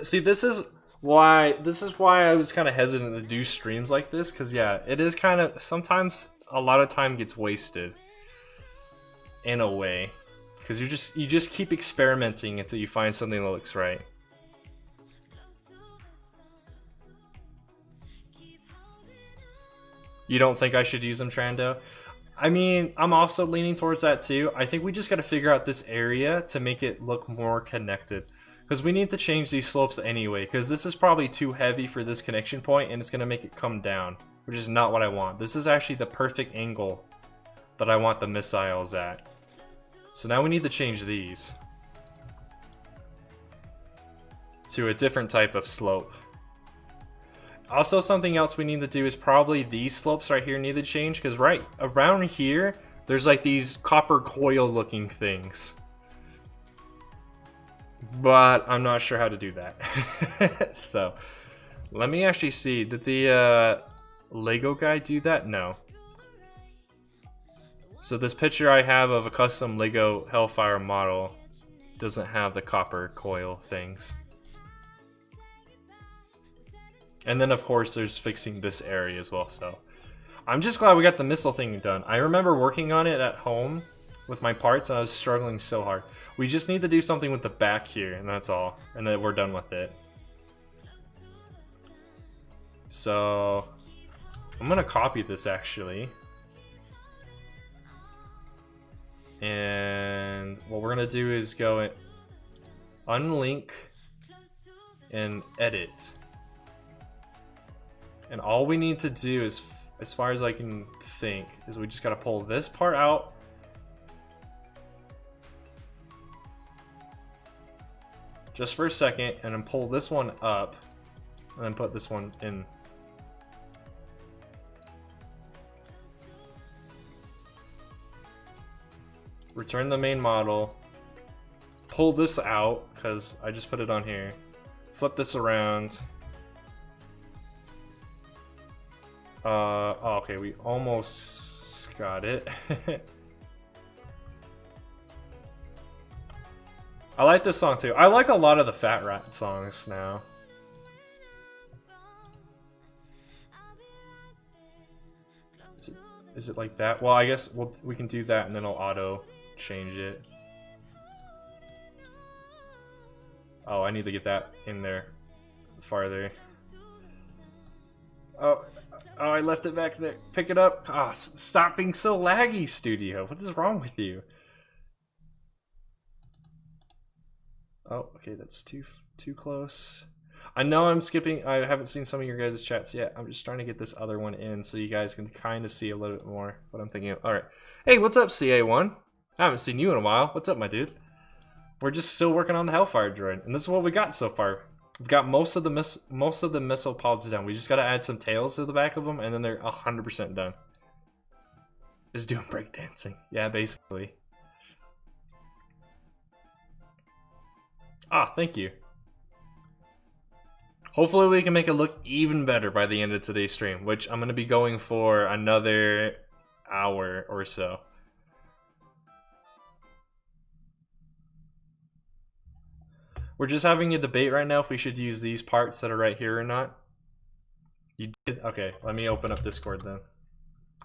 See, this is why I was kind of hesitant to do streams like this, because yeah, it is kind of... Sometimes a lot of time gets wasted. In a way. Because you just keep experimenting until you find something that looks right. You don't think I should use them, Trando? I mean, I'm also leaning towards that too. I think we just got to figure out this area to make it look more connected. Because we need to change these slopes anyway, because this is probably too heavy for this connection point and it's going to make it come down, which is not what I want. This is actually the perfect angle that I want the missiles at. So now we need to change these to a different type of slope. Also, something else we need to do is probably these slopes right here need to change, because right around here, there's like these copper coil looking things. But I'm not sure how to do that. So, let me actually see. Did the Lego guy do that? No. So this picture I have of a custom Lego Hailfire model doesn't have the copper coil things. And then, of course, there's fixing this area as well, so... I'm just glad we got the missile thing done. I remember working on it at home with my parts, and I was struggling so hard. We just need to do something with the back here, and that's all. And then we're done with it. So... I'm gonna copy this, actually. And what we're gonna do is go and unlink and edit. And all we need to do is, as far as I can think, is we just gotta pull this part out. Just for a second, and then pull this one up, and then put this one in. Return the main model. Pull this out, because I just put it on here. Flip this around. Oh, okay, we almost got it. I like this song too. I like a lot of the Fat Rat songs now. Is it like that? Well, I guess we can do that and then I'll auto change it. Oh, I need to get that in there farther. Oh, I left it back there. Pick it up. Ah, stop being so laggy, Studio. What is wrong with you? Oh, okay, that's too close. I know I'm skipping. I haven't seen some of your guys' chats yet. I'm just trying to get this other one in so you guys can kind of see a little bit more what I'm thinking of. All right. Hey, what's up, CA1? I haven't seen you in a while. What's up, my dude? We're just still working on the Hailfire Droid, and this is what we got so far. We've got most of the missile pods done. We just got to add some tails to the back of them, and then they're 100% done. Is doing breakdancing. Yeah, basically. Ah, thank you. Hopefully we can make it look even better by the end of today's stream, which I'm going to be going for another hour or so. We're just having a debate right now if we should use these parts that are right here or not. You did? Okay, let me open up Discord then.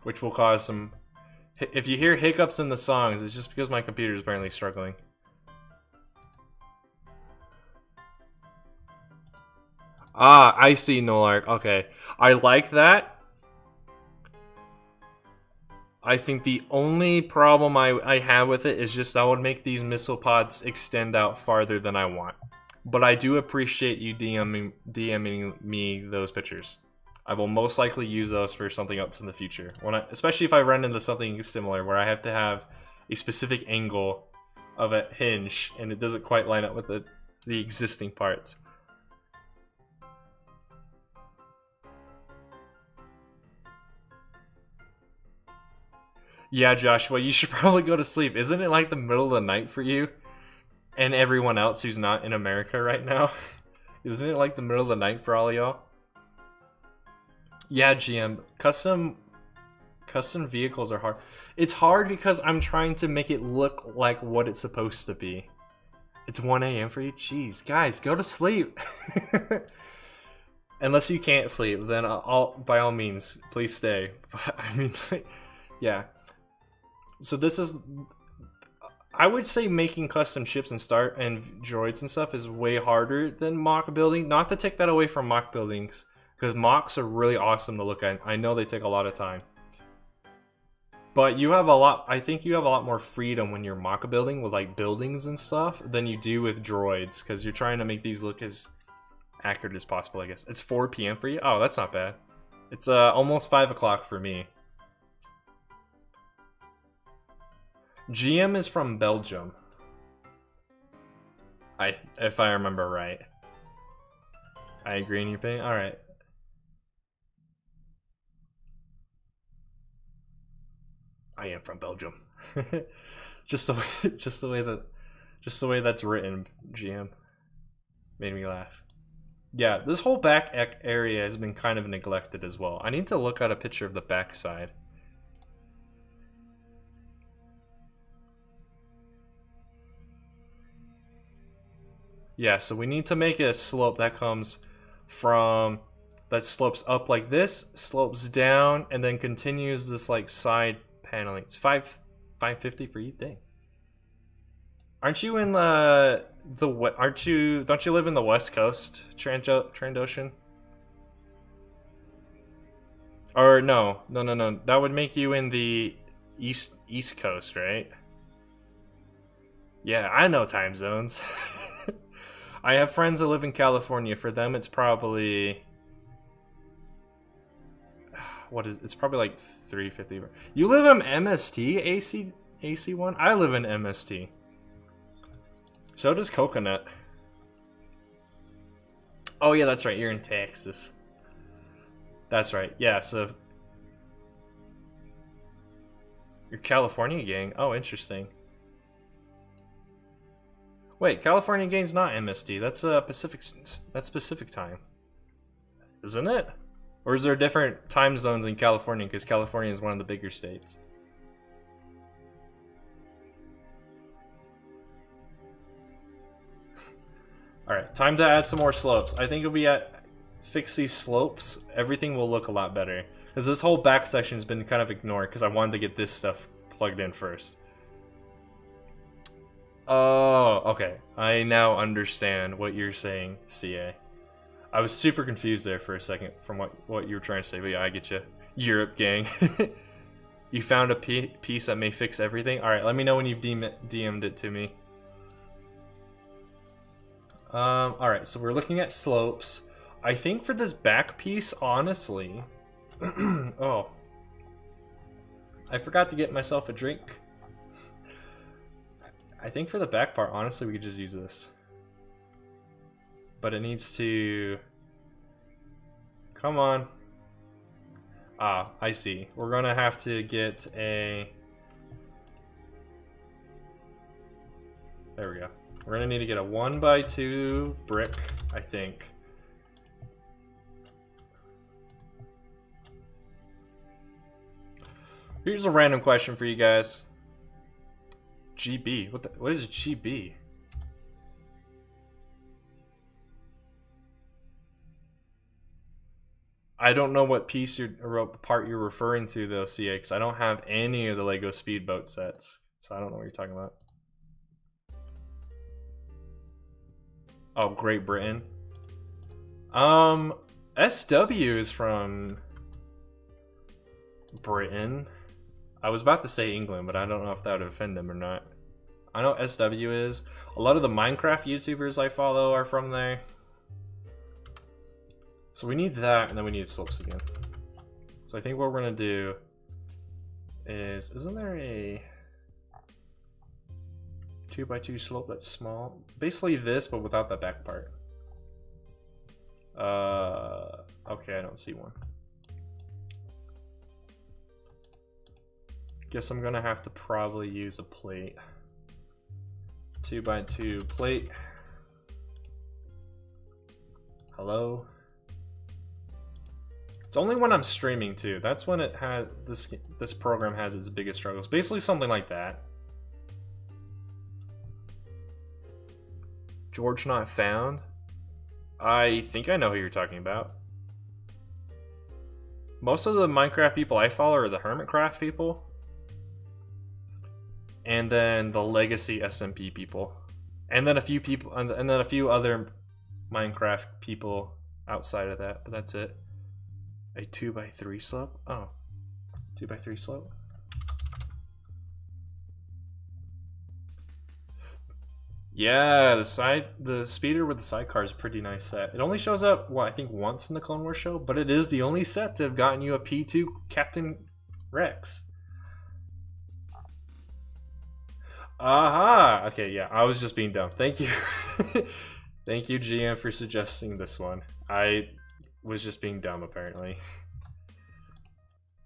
Which will cause some... If you hear hiccups in the songs, it's just because my computer is apparently struggling. Ah, I see, Nolark. Okay. I like that. I think the only problem I have with it is just I would make these missile pods extend out farther than I want. But I do appreciate you DMing me those pictures. I will most likely use those for something else in the future. Especially if I run into something similar where I have to have a specific angle of a hinge and it doesn't quite line up with the existing parts. Yeah, Joshua, you should probably go to sleep. Isn't it like the middle of the night for you? And everyone else who's not in America right now? Isn't it like the middle of the night for all of y'all? Yeah, GM. Custom vehicles are hard. It's hard because I'm trying to make it look like what it's supposed to be. It's 1 AM for you? Jeez, guys, go to sleep. Unless you can't sleep, then by all means, please stay. But, I mean, yeah. So this is, I would say making custom ships and droids and stuff is way harder than mock building. Not to take that away from mock buildings, because mocks are really awesome to look at. I know they take a lot of time. But you have I think you have a lot more freedom when you're mock building with like buildings and stuff than you do with droids, because you're trying to make these look as accurate as possible, I guess. It's 4 PM for you? Oh, that's not bad. It's almost 5 o'clock for me. GM is from Belgium. If I remember right. I agree in your opinion? Alright. I am from Belgium. just the way that's written, GM. Made me laugh. Yeah, this whole back area has been kind of neglected as well. I need to look at a picture of the back side. Yeah, so we need to make a slope that comes from, that slopes up like this, slopes down, and then continues this like side paneling. It's 550 for you? Dang. Aren't you in don't you live in the West Coast, Trandoshan? Or no. That would make you in the East Coast, right? Yeah, I know time zones. I have friends that live in California. For them, it's probably... It's probably like 350. You live in MST, AC1? I live in MST. So does Coconut. Oh yeah, that's right. You're in Texas. That's right. Yeah, so... You're California gang. Oh, interesting. Wait, California gang's not MST. That's Pacific time, isn't it? Or is there different time zones in California? Because California is one of the bigger states. All right, time to add some more slopes. I think if we fix these slopes, everything will look a lot better. Because this whole back section has been kind of ignored because I wanted to get this stuff plugged in first. Oh, okay. I now understand what you're saying, CA. I was super confused there for a second from what you were trying to say, but yeah, I get you. Europe gang. You found a piece that may fix everything? Alright, let me know when you've DM'd it to me. Alright, so we're looking at slopes. I think for this back piece, honestly... oh. I forgot to get myself a drink. I think for the back part, honestly, we could just use this. But it needs to... Come on. Ah, I see. We're gonna have to get a... There we go. We're gonna need to get a 1x2 brick, I think. Here's a random question for you guys. GB. What is GB? I don't know what piece or part you're referring to though, CA, because I don't have any of the Lego Speedboat sets, so I don't know what you're talking about. Oh, Great Britain. SW is from Britain. I was about to say England, but I don't know if that would offend them or not. I know SW is. A lot of the Minecraft YouTubers I follow are from there. So we need that, and then we need slopes again. So I think what we're gonna do is, isn't there a 2x2 slope that's small? Basically this, but without that back part. Okay, I don't see one. Guess I'm gonna have to probably use a plate. 2x2 plate. Hello? It's only when I'm streaming too. That's when it has this program has its biggest struggles. Basically something like that. George not found? I think I know who you're talking about. Most of the Minecraft people I follow are the Hermitcraft people. And then the Legacy SMP people. And then a few people, and then a few other Minecraft people outside of that, but that's it. A 2x3 slope? Oh. 2x3 slope? Yeah, the speeder with the sidecar is a pretty nice set. It only shows up, well, I think once in the Clone Wars show, but it is the only set to have gotten you a P2 Captain Rex. Aha! Okay, yeah, I was just being dumb. Thank you. Thank you, GM, for suggesting this one. I was just being dumb, apparently.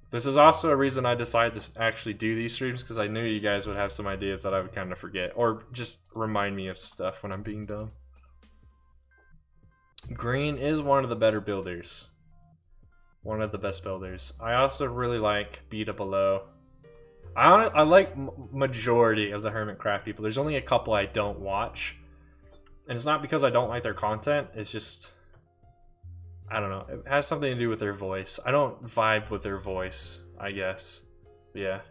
This is also a reason I decided to actually do these streams, because I knew you guys would have some ideas that I would kind of forget, or just remind me of stuff when I'm being dumb. Green is one of the better builders. One of the best builders. I also really like Beta Below. I like majority of the Hermitcraft people. There's only a couple I don't watch. And it's not because I don't like their content, it's just... I don't know. It has something to do with their voice. I don't vibe with their voice, I guess. Yeah.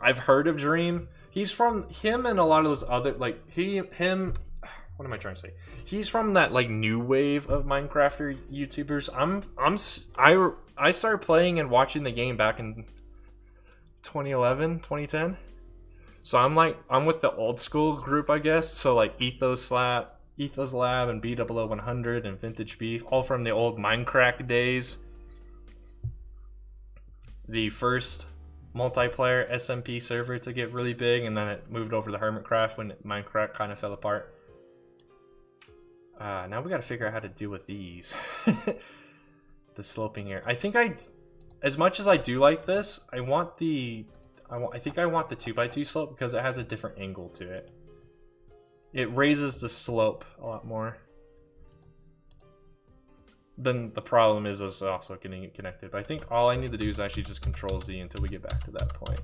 I've heard of Dream. He's from him and a lot of those other like him. What am I trying to say? He's from that like new wave of Minecrafter YouTubers. I started playing and watching the game back in 2011, 2010. So I'm with the old school group, I guess. So like Ethos Lab and B00-100 and Vintage Beef, all from the old Minecraft days. The first multiplayer SMP server to get really big, and then it moved over to Hermitcraft when Minecraft kind of fell apart. Now we gotta figure out how to deal with these. The sloping here. I think as much as I do like this, I think I want the 2x2 slope because it has a different angle to it. It raises the slope a lot more. Then the problem is also getting it connected. But I think all I need to do is actually just Control Z until we get back to that point.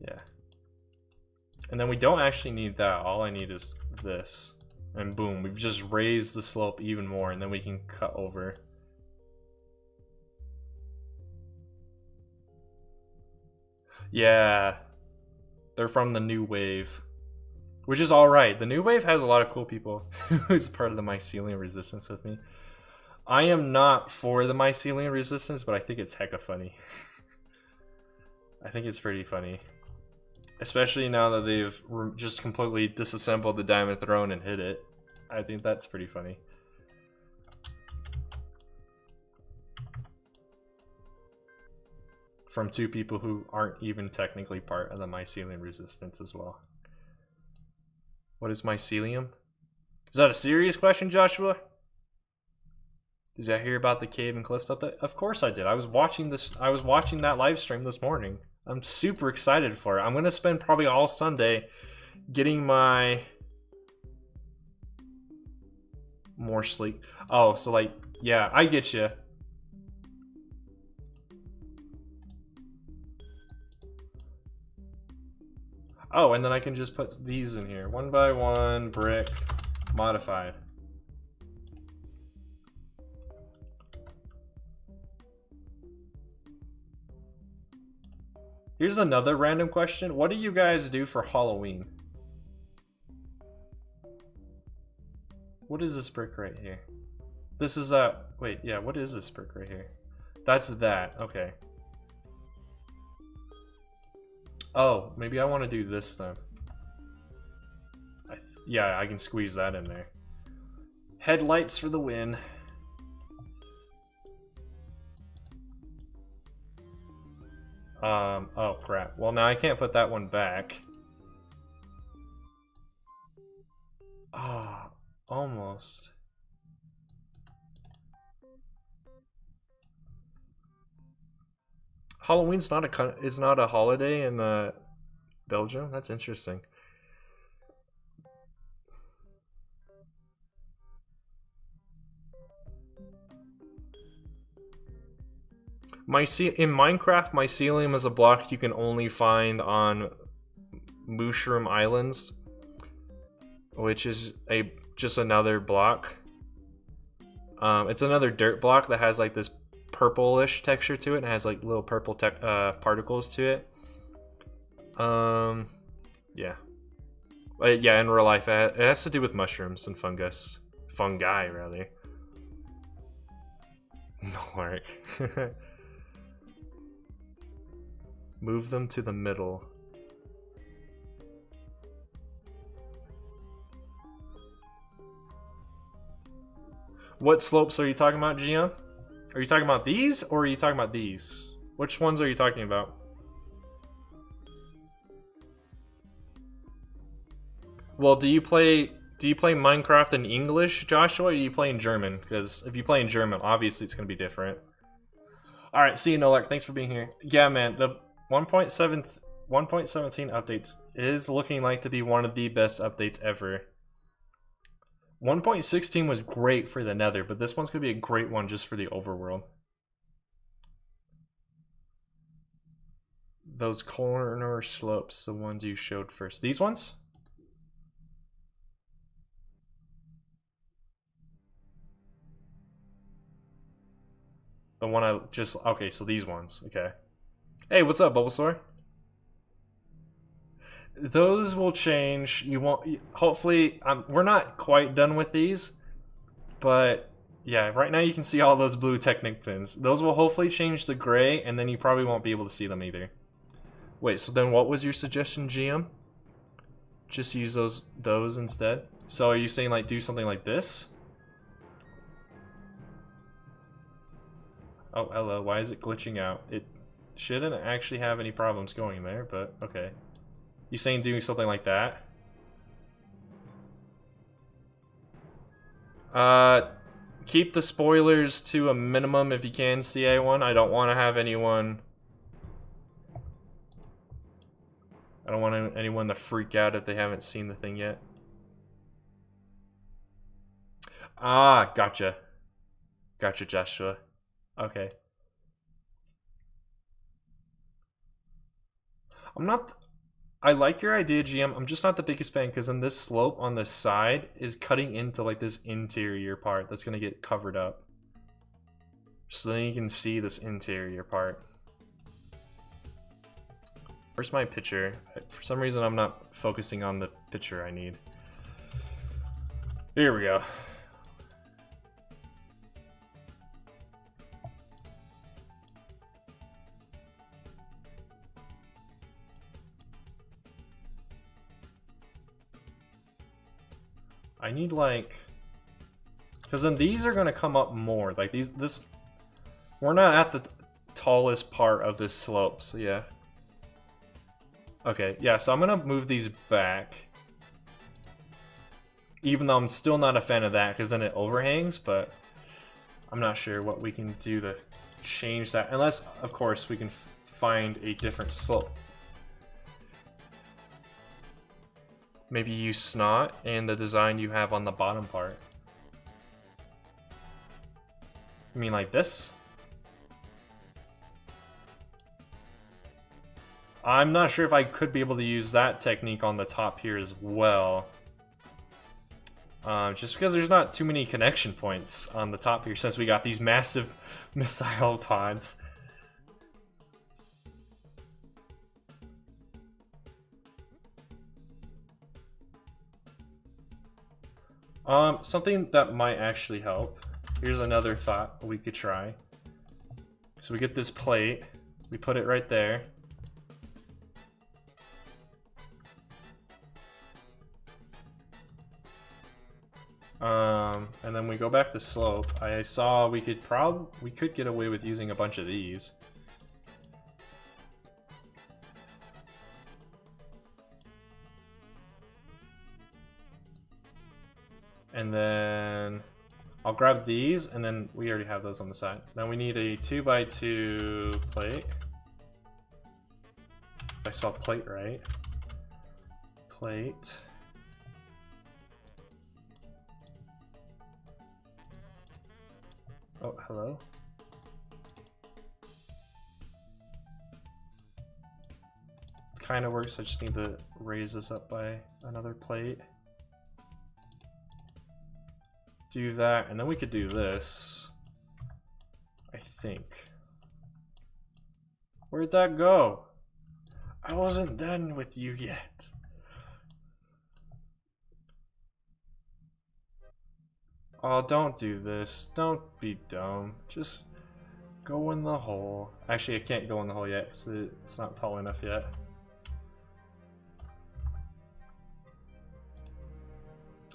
Yeah. And then we don't actually need that. All I need is this. And boom, we've just raised the slope even more, and then we can cut over. Yeah, they're from the new wave, which is all right. The new wave has a lot of cool people who's part of the mycelium resistance with me. I am not for the mycelium resistance, but I think it's hecka funny. I think it's pretty funny. Especially now that they've just completely disassembled the Diamond Throne and hid it. I think that's pretty funny. From two people who aren't even technically part of the mycelium resistance as well. What is mycelium? Is that a serious question, Joshua? Did I hear about the cave and cliffs update? Of course I did. I was watching that live stream this morning. I'm super excited for it. I'm gonna spend probably all Sunday getting my more sleep. Oh, so like, yeah, I get you. Oh, and then I can just put these in here. 1 by 1 brick modified. Here's another random question. What do you guys do for Halloween? What is this brick right here? This is wait, yeah, what is this brick right here? That's that, okay. Oh, maybe I want to do this then. Yeah, I can squeeze that in there. Headlights for the win. Oh crap. Well, now I can't put that one back. Ah, almost. Halloween's not a holiday in Belgium. That's interesting. In Minecraft, mycelium is a block you can only find on Mushroom Islands, which is just another block. It's another dirt block that has like this purplish texture to it and has like little purple particles to it. Yeah. Yeah, in real life, it has to do with mushrooms and fungus. Fungi, rather. No work. Move them to the middle. What slopes are you talking about, GM? Are you talking about these, or are you talking about these? Which ones are you talking about? Well, do you play Minecraft in English, Joshua, or do you play in German? Because if you play in German, obviously it's going to be different. Alright, see you, Nolak. Thanks for being here. Yeah, man, the 1.17 updates is looking like to be one of the best updates ever. 1.16 was great for the Nether, but this one's going to be a great one just for the overworld. Those corner slopes, the ones you showed first. These ones? The one I just... Okay, so these ones. Okay. Hey, what's up, Bulbasaur? Those will change. You won't... Hopefully... we're not quite done with these. But... Yeah, right now you can see all those blue Technic pins. Those will hopefully change to gray, and then you probably won't be able to see them either. Wait, so then what was your suggestion, GM? Just use those instead? So are you saying, like, do something like this? Oh, hello, why is it glitching out? It shouldn't actually have any problems going there, but okay. You saying doing something like that? Keep the spoilers to a minimum if you can, CA1. I don't want to have anyone... I don't want anyone to freak out if they haven't seen the thing yet. Ah, gotcha. Gotcha, Joshua. Okay. I like your idea, GM. I'm just not the biggest fan because then this slope on the side is cutting into like this interior part that's gonna get covered up. So then you can see this interior part. Where's my picture? For some reason I'm not focusing on the picture I need. Here we go. I need like, because then these are gonna come up more. Like we're not at the tallest part of this slope, so yeah. Okay, yeah, so I'm gonna move these back. Even though I'm still not a fan of that, because then it overhangs, but I'm not sure what we can do to change that. Unless, of course, we can find a different slope. Maybe use snot and the design you have on the bottom part. I mean like this? I'm not sure if I could be able to use that technique on the top here as well. Just because there's not too many connection points on the top here since we got these massive missile pods. Something that might actually help. Here's another thought we could try. So we get this plate, we put it right there. And then we go back to slope. I saw we could get away with using a bunch of these. And then I'll grab these, and then we already have those on the side. Now we need a 2x2 plate. If I spelled plate right. Plate. Oh, hello. Kind of works, I just need to raise this up by another plate. Do that, and then we could do this. I think. Where'd that go? I wasn't done with you yet. Oh, don't do this. Don't be dumb. Just go in the hole. Actually, I can't go in the hole yet because it's not tall enough yet.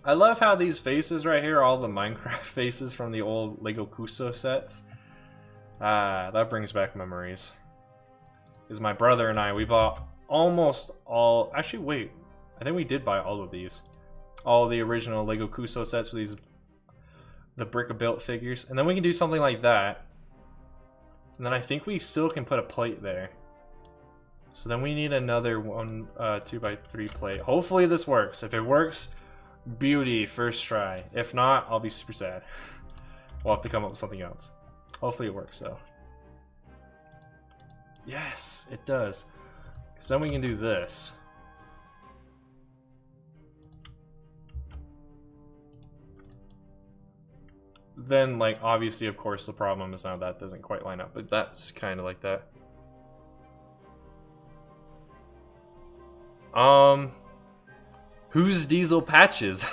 I love how these faces right here are all the Minecraft faces from the old Lego Kuso sets. That brings back memories. Because my brother and I, we bought almost all... Actually, wait. I think we did buy all of these. All the original Lego Kuso sets with these... the Rebrickable figures. And then we can do something like that. And then I think we still can put a plate there. So then we need another 2x3 plate. Hopefully this works. If it works... beauty, first try. If not, I'll be super sad. We'll have to come up with something else. Hopefully it works though. Yes, it does. So then we can do this. Then, like, obviously, of course, the problem is now that doesn't quite line up, but that's kind of like that. Who's Diesel Patches?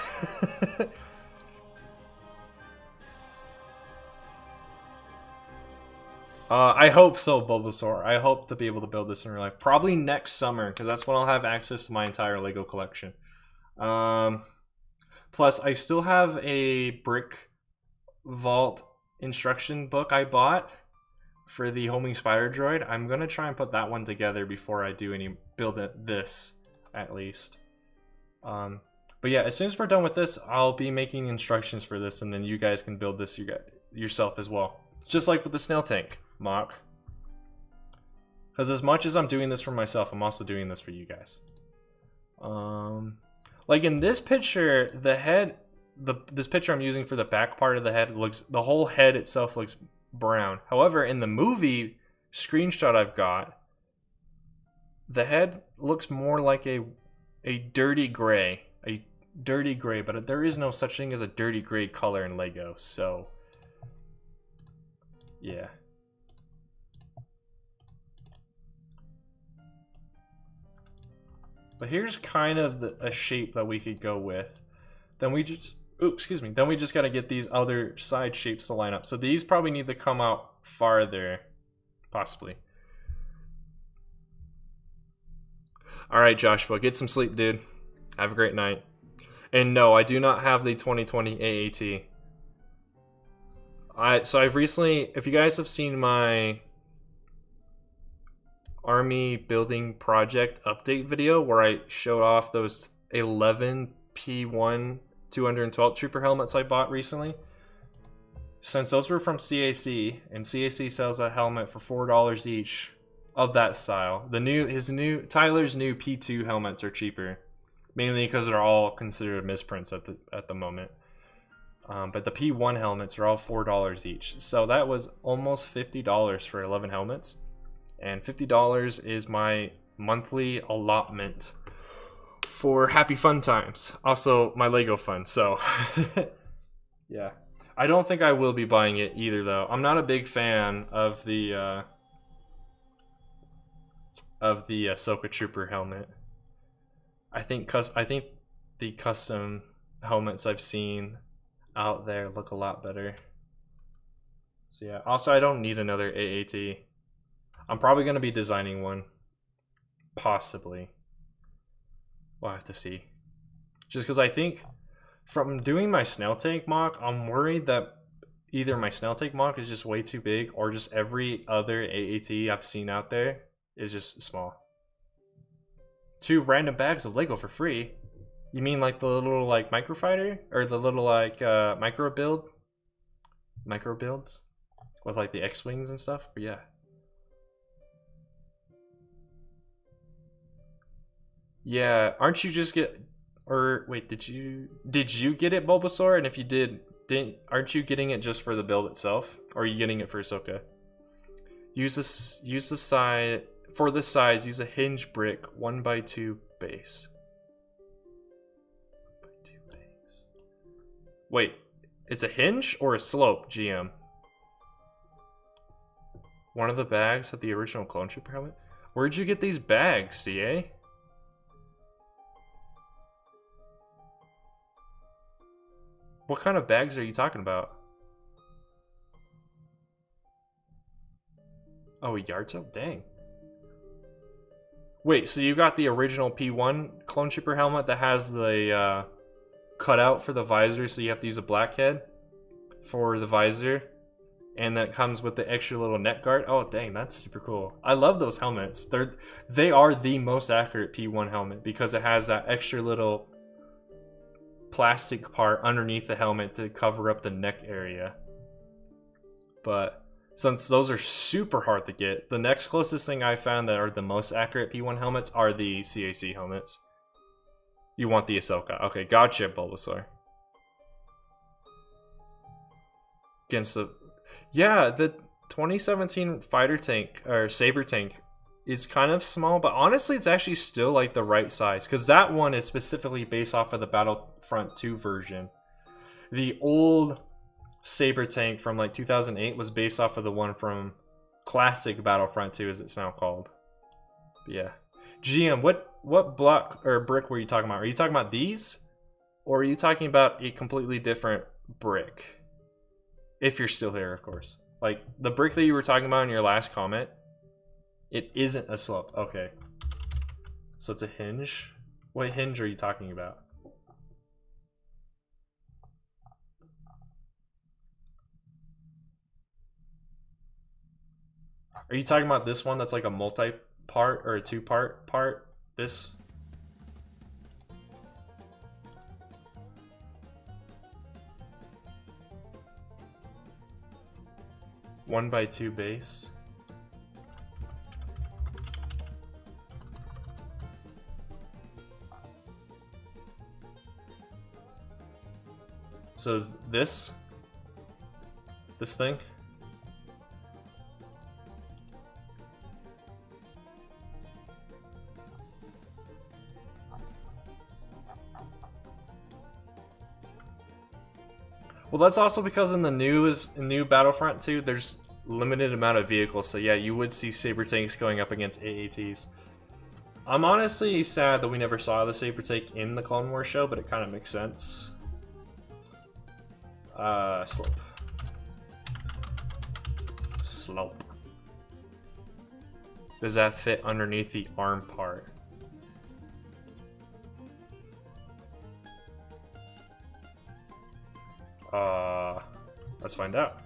I hope so, Bulbasaur. I hope to be able to build this in real life. Probably next summer, because that's when I'll have access to my entire Lego collection. Plus, I still have a brick vault instruction book I bought for the homing spider droid. I'm going to try and put that one together before I do any build this, at least. But yeah, as soon as we're done with this, I'll be making instructions for this, and then you guys can build this yourself as well. Just like with the snail tank mock. Because as much as I'm doing this for myself, I'm also doing this for you guys. Like in this picture, the head, this picture I'm using for the back part of the head the whole head itself looks brown. However, in the movie screenshot I've got, the head looks more like a dirty gray. A dirty gray, but there is no such thing as a dirty gray color in Lego, so yeah. But here's kind of a shape that we could go with. Then we just, then we just gotta get these other side shapes to line up. So these probably need to come out farther, possibly. All right, Joshua, get some sleep, dude. Have a great night. And no, I do not have the 2020 AAT. So I've recently, if you guys have seen my army building project update video where I showed off those 11 P1 212 trooper helmets I bought recently, since those were from CAC, and CAC sells a helmet for $4 each of that style. Tyler's new P2 helmets are cheaper, mainly because they're all considered misprints at the moment. But the P1 helmets are all $4 each. So that was almost $50 for 11 helmets. And $50 is my monthly allotment for happy fun times. Also, my Lego fun. So, yeah. I don't think I will be buying it either, though. I'm not a big fan of the Ahsoka Trooper helmet. I think the custom helmets I've seen out there look a lot better. So yeah, also I don't need another AAT. I'm probably going to be designing one. Possibly. We'll have to see. Just because I think from doing my snail tank mock, I'm worried that either my snail tank mock is just way too big, or just every other AAT I've seen out there is just small. 2 random bags of Lego for free? You mean like the little like microfighter? Or the little like micro builds? With like the X-Wings and stuff? But yeah. Yeah, aren't you just wait, did you get it, Bulbasaur? And if you aren't you getting it just for the build itself? Or are you getting it for Ahsoka? Use the side, for the sides, use a hinge brick 1x2 base. Wait, it's a hinge or a slope, GM? One of the bags had the original Clone Trooper helmet? Where'd you get these bags, CA? What kind of bags are you talking about? Oh, a yard sale? Dang. Wait, so you got the original P1 Clone Trooper helmet that has the cutout for the visor, so you have to use a black head for the visor, and that comes with the extra little neck guard? Oh, dang, that's super cool. I love those helmets. They are the most accurate P1 helmet because it has that extra little plastic part underneath the helmet to cover up the neck area. But since those are super hard to get, the next closest thing I found that are the most accurate P1 helmets are the CAC helmets. You want the Ahsoka. Okay, gotcha, Bulbasaur. Against the... Yeah, the 2017 fighter tank, or saber tank, is kind of small, but honestly it's actually still like the right size, because that one is specifically based off of the Battlefront 2 version. The old saber tank from like 2008 was based off of the one from classic Battlefront 2, as it's now called. But yeah. GM, what block or brick were you talking about? Are you talking about these? Or are you talking about a completely different brick? If you're still here, of course. Like, the brick that you were talking about in your last comment, it isn't a slope. Okay. So it's a hinge? What hinge are you talking about? Are you talking about this one that's like a multi-part or a two-part part? This? One by two base. So is this thing? Well, that's also because in the new Battlefront 2, there's limited amount of vehicles. So yeah, you would see saber tanks going up against AATs. I'm honestly sad that we never saw the saber take in the Clone Wars show, but it kind of makes sense. Slope. Slope. Does that fit underneath the arm part? Let's find out.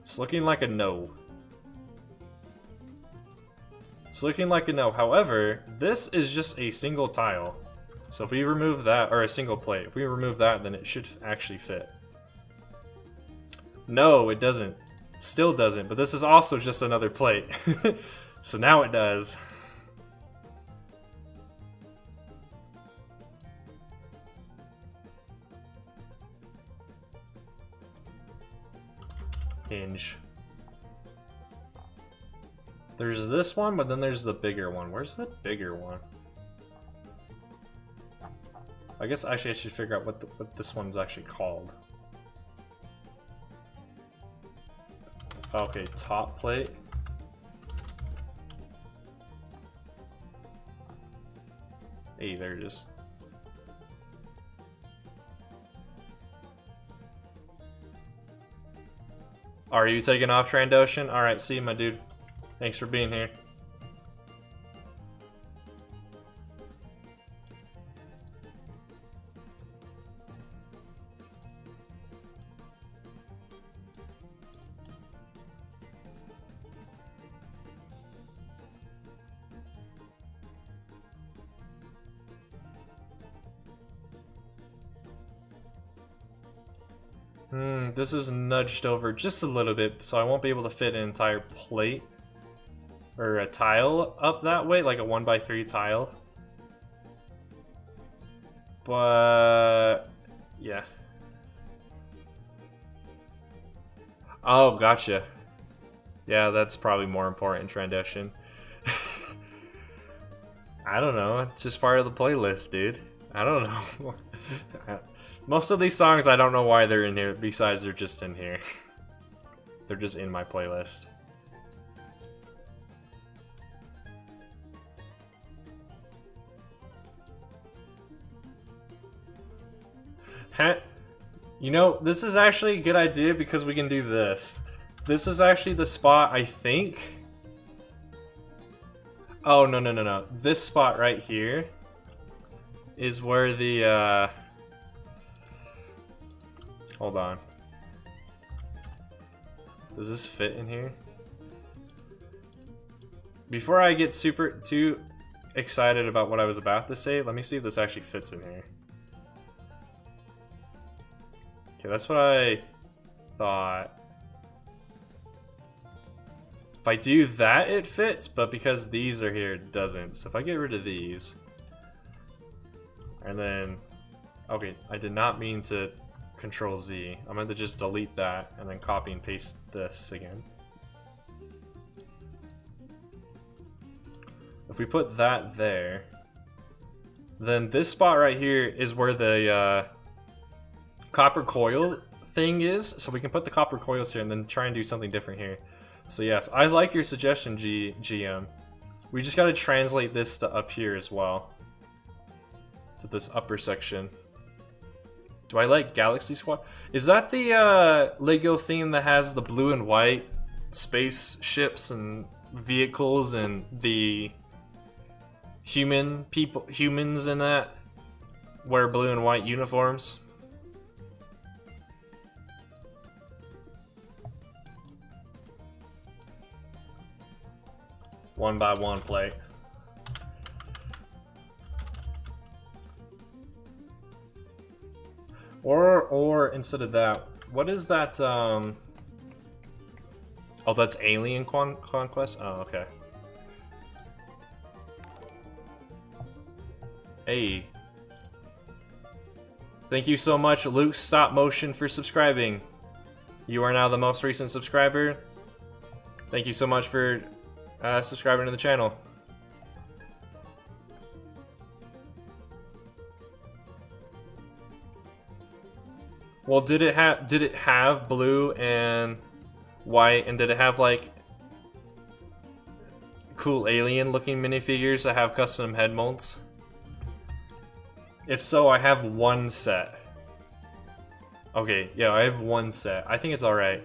It's looking like a no. It's looking like a no. However, this is just a single tile. So if we remove that, or a single plate, if we remove that, then it should actually fit. No, it doesn't. It still doesn't, but this is also just another plate. So now it does. Hinge. There's this one, but then there's the bigger one. Where's the bigger one? I guess actually I should figure out what this one's actually called. Okay, top plate. Hey, there it is. Are you taking off, Trandoshan? Alright, see you, my dude. Thanks for being here. This is nudged over just a little bit, so I won't be able to fit an entire plate or a tile up that way, like a 1x3 tile. But yeah. Oh, gotcha. Yeah, that's probably more important, Transition. I don't know. It's just part of the playlist, dude. I don't know. Most of these songs, I don't know why they're in here, besides they're just in here. They're just in my playlist. You know, this is actually a good idea because we can do this. This is actually the spot, I think. Oh, no. This spot right here is where the, hold on. Does this fit in here? Before I get too excited about what I was about to say, let me see if this actually fits in here. Okay, that's what I thought. If I do that, it fits, but because these are here, it doesn't. So if I get rid of these, and then, okay, I did not mean to Control Z. I'm going to just delete that and then copy and paste this again. If we put that there, then this spot right here is where the copper coil thing is. So we can put the copper coils here and then try and do something different here. So yes, I like your suggestion, GM. We just got to translate this to up here as well, to this upper section. Do I like Galaxy Squad? Is that the Lego theme that has the blue and white spaceships and vehicles and the humans in that wear blue and white uniforms? One by one plate. Or instead of that, what is that? Oh, that's Alien Conquest. Oh, okay. Hey, thank you so much, Luke Stop Motion, for subscribing. You are now the most recent subscriber. Thank you so much for subscribing to the channel. Well, did it have blue and white, and did it have like cool alien looking minifigures that have custom head molds? If so, I have one set. Okay, yeah, I have one set. I think it's alright.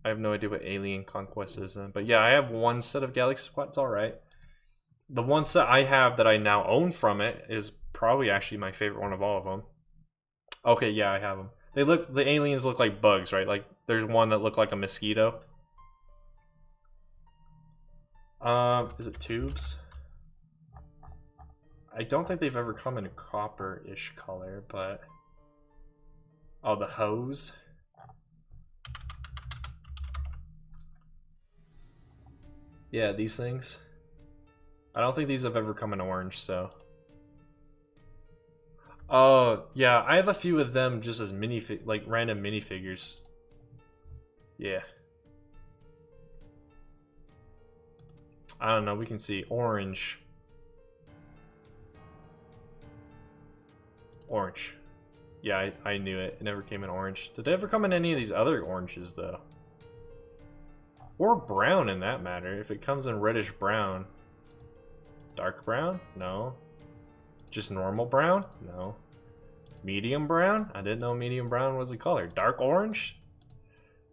I have no idea what Alien Conquest is, but yeah, I have one set of Galaxy Squad. It's alright. The one set I have that I now own from it is probably actually my favorite one of all of them. Okay, yeah, I have them. The aliens look like bugs, right? Like, there's one that looked like a mosquito. Is it tubes? I don't think they've ever come in a copper-ish color, but... Oh, the hose? Yeah, these things. I don't think these have ever come in orange, so... Oh, yeah, I have a few of them just as like random minifigures. Yeah. I don't know, we can see orange. Orange. Yeah, I knew it. It never came in orange. Did it ever come in any of these other oranges, though? Or brown, in that matter. If it comes in reddish brown. Dark brown? No. Just normal brown? No. Medium brown? I didn't know medium brown was a color. Dark orange?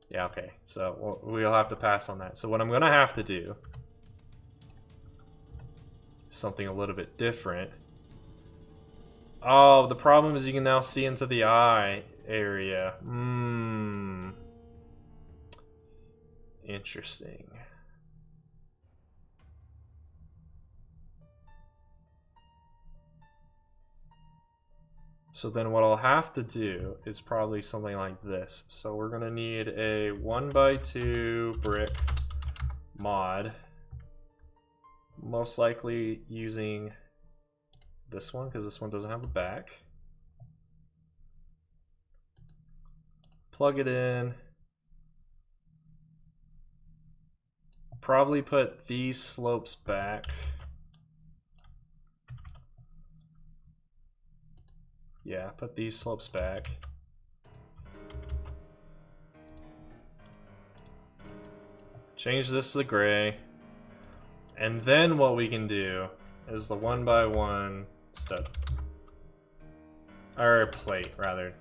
Yeah, okay. So we'll have to pass on that. So what I'm going to have to do is something a little bit different. Oh, the problem is you can now see into the eye area. Interesting. So then what I'll have to do is probably something like this. So we're gonna need a 1x2 brick mod. Most likely using this one, because this one doesn't have a back. Plug it in. Probably put these slopes back. Yeah, put these slopes back. Change this to gray. And then what we can do is the 1x1 stud. Or plate, rather.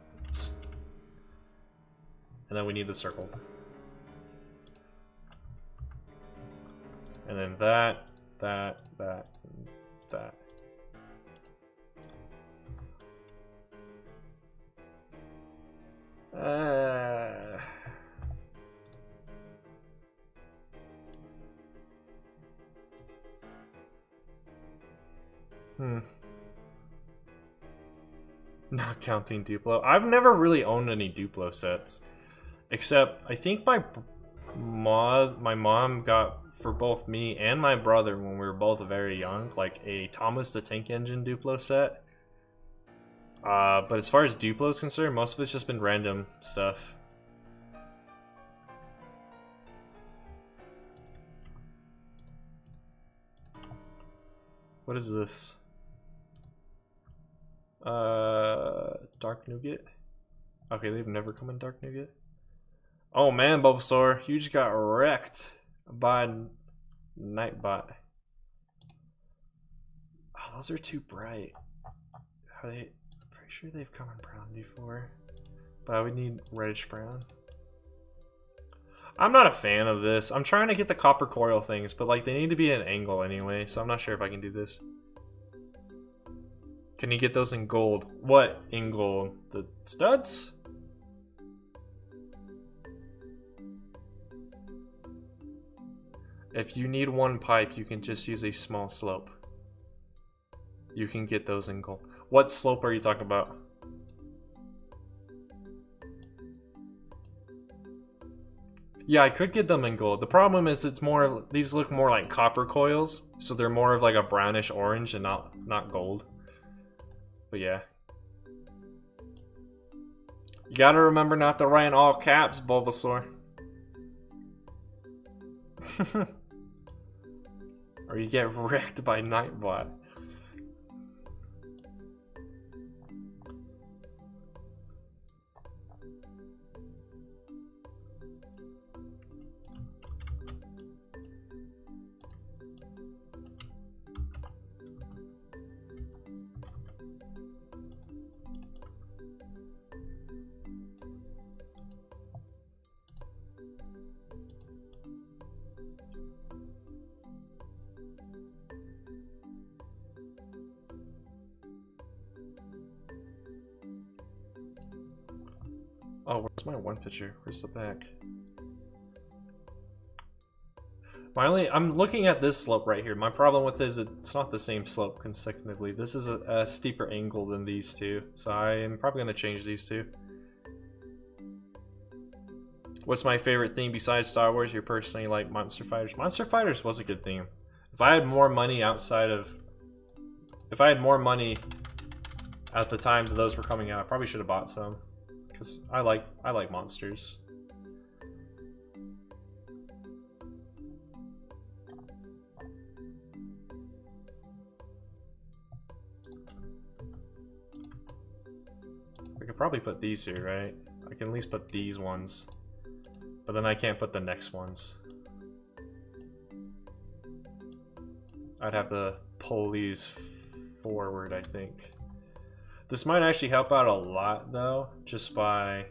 And then we need the circle. And then that, and that. Not counting Duplo. I've never really owned any Duplo sets. Except, I think my mom got, for both me and my brother when we were both very young, like a Thomas the Tank Engine Duplo set. But as far as Duplo is concerned, most of it's just been random stuff. What is this? Dark Nougat? Okay, they've never come in Dark Nougat. Oh man, Bulbasaur, you just got wrecked by Nightbot. Oh, those are too bright. I'm pretty sure they've come in brown before, but I would need reddish brown. I'm not a fan of this. I'm trying to get the copper coil things, but like they need to be at an angle anyway, so I'm not sure if I can do this. Can you get those in gold? What in gold? The studs? If you need one pipe, you can just use a small slope. You can get those in gold. What slope are you talking about? Yeah, I could get them in gold. The problem is these look more like copper coils, so they're more of like a brownish orange and not gold. But yeah. You gotta remember not to write in all caps, Bulbasaur. Or you get wrecked by Nightbot. Oh, where's my one picture? Where's the back? I'm looking at this slope right here. My problem with this is it's not the same slope consecutively. This is a steeper angle than these two, so I am probably going to change these two. What's my favorite theme besides Star Wars? You personally like Monster Fighters? Monster Fighters was a good theme. If I had more money outside of... If I had more money at the time that those were coming out, I probably should have bought some. Because I like monsters. I could probably put these here, right? I can at least put these ones. But then I can't put the next ones. I'd have to pull these forward, I think. This might actually help out a lot, though, just by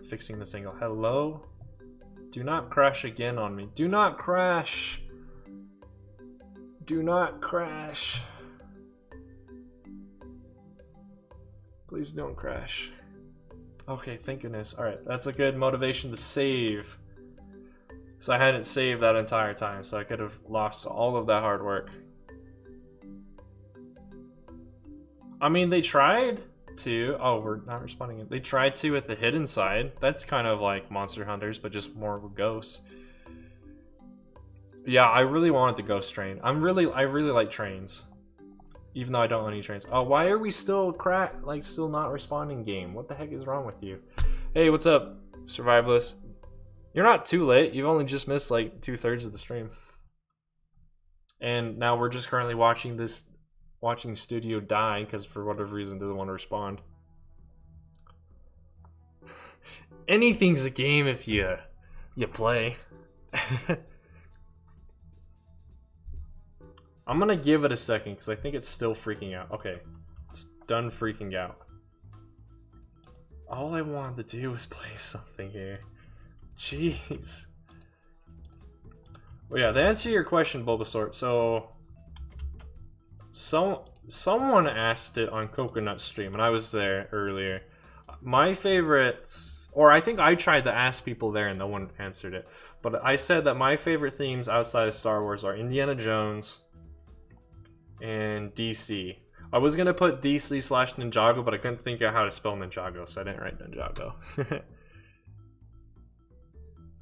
fixing this angle. Hello? Do not crash again on me. Do not crash! Do not crash! Please don't crash. Okay, thank goodness. Alright, that's a good motivation to save. So I hadn't saved that entire time, so I could have lost all of that hard work. I mean, they tried to... Oh, we're not responding. They tried to with the hidden side. That's kind of like Monster Hunters, but just more ghosts. Yeah, I really wanted the ghost train. I really like trains. Even though I don't own any trains. Oh, why are we still still not responding game? What the heck is wrong with you? Hey, what's up, Survivalist? You're not too late. You've only just missed like 2/3 of the stream. And now we're just currently watching Studio die because for whatever reason doesn't want to respond. Anything's a game if you play. I'm gonna give it a second because I think it's still freaking out. Okay, it's done freaking out. All I wanted to do was play something here. Jeez. Well, yeah, to answer your question, Bulbasaur, someone asked it on Coconut Stream, and I was there earlier. My favorites, or I think I tried to ask people there and no one answered it, but I said that my favorite themes outside of Star Wars are Indiana Jones and DC. I was gonna put DC/Ninjago, but I couldn't think of how to spell Ninjago, so I didn't write Ninjago.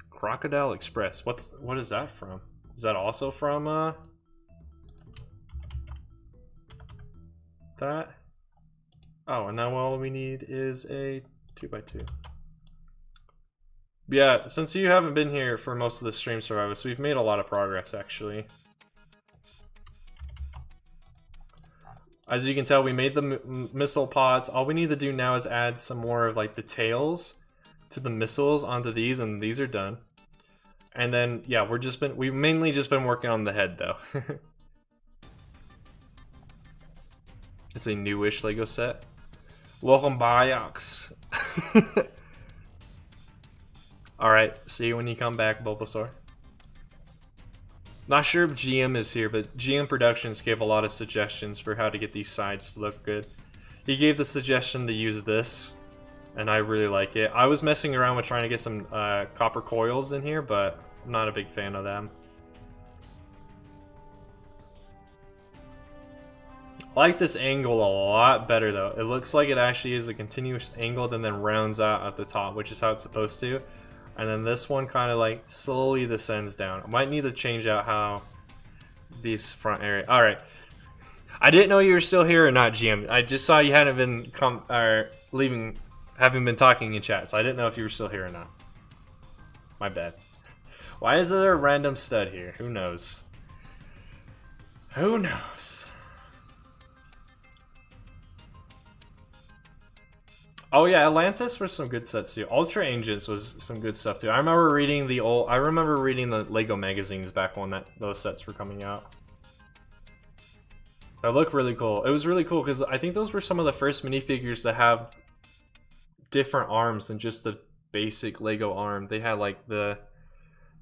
Crocodile Express. What is that from? Is that also from that? Oh, and now all we need is a 2x2. Yeah, since you haven't been here for most of the stream, Survivors, we've made a lot of progress actually. As you can tell, we made the missile pods. All we need to do now is add some more of like the tails to the missiles onto these, and these are done. And then yeah, we've mainly just been working on the head though. It's a newish Lego set. Welcome Biox. Alright, see you when you come back, Bulbasaur. Not sure if GM is here, but GM Productions gave a lot of suggestions for how to get these sides to look good. He gave the suggestion to use this, and I really like it. I was messing around with trying to get some copper coils in here, but I'm not a big fan of them. I like this angle a lot better though. It looks like it actually is a continuous angle and then rounds out at the top, which is how it's supposed to. And then this one kind of like slowly descends down. I might need to change out how these front area. All right, I didn't know you were still here or not, GM. I just saw you hadn't been haven't been talking in chat, so I didn't know if you were still here or not. My bad. Why is there a random stud here? Who knows? Who knows? Oh yeah, Atlantis was some good sets too. Ultra Agents was some good stuff too. I remember reading the Lego magazines back when those sets were coming out. They look really cool. It was really cool because I think those were some of the first minifigures that have different arms than just the basic Lego arm. They had like the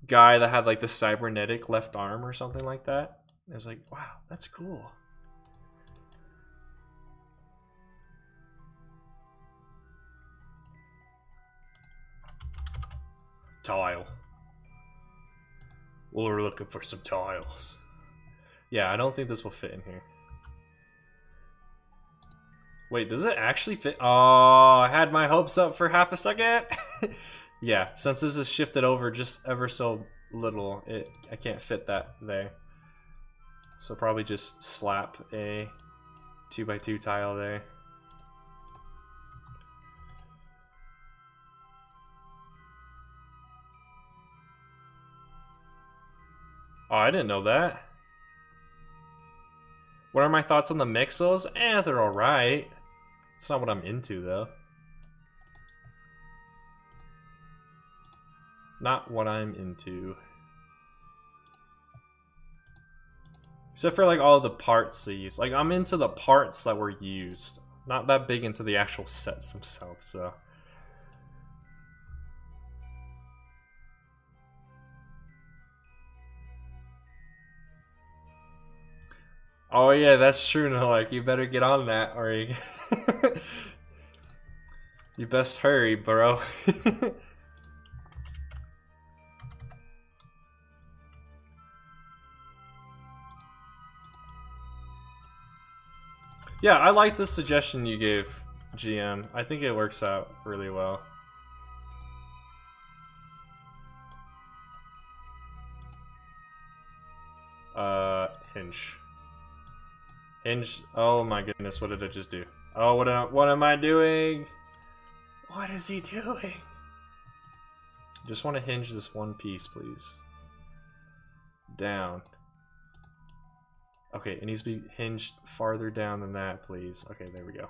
guy that had like the cybernetic left arm or something like that. I was like, wow, that's cool. Tile. We're looking for some tiles. Yeah, I don't think this will fit in here. Wait, does it actually fit? Oh, I had my hopes up for half a second. Yeah, since this is shifted over just ever so little, I can't fit that there. So probably just slap a 2x2 tile there. Oh, I didn't know that. What are my thoughts on the Mixels? They're alright. It's not what I'm into, though. Not what I'm into. Except for, like, all the parts they use. Like, I'm into the parts that were used. Not that big into the actual sets themselves, so... Oh yeah, that's true, no, like, you better get on that, or you... You best hurry, bro. Yeah, I like the suggestion you gave, GM. I think it works out really well. Hinge. Hinge. Oh my goodness, what did I just do? Oh, what am I doing? What is he doing? Just want to hinge this one piece, please. Down. Okay, it needs to be hinged farther down than that, please. Okay, there we go.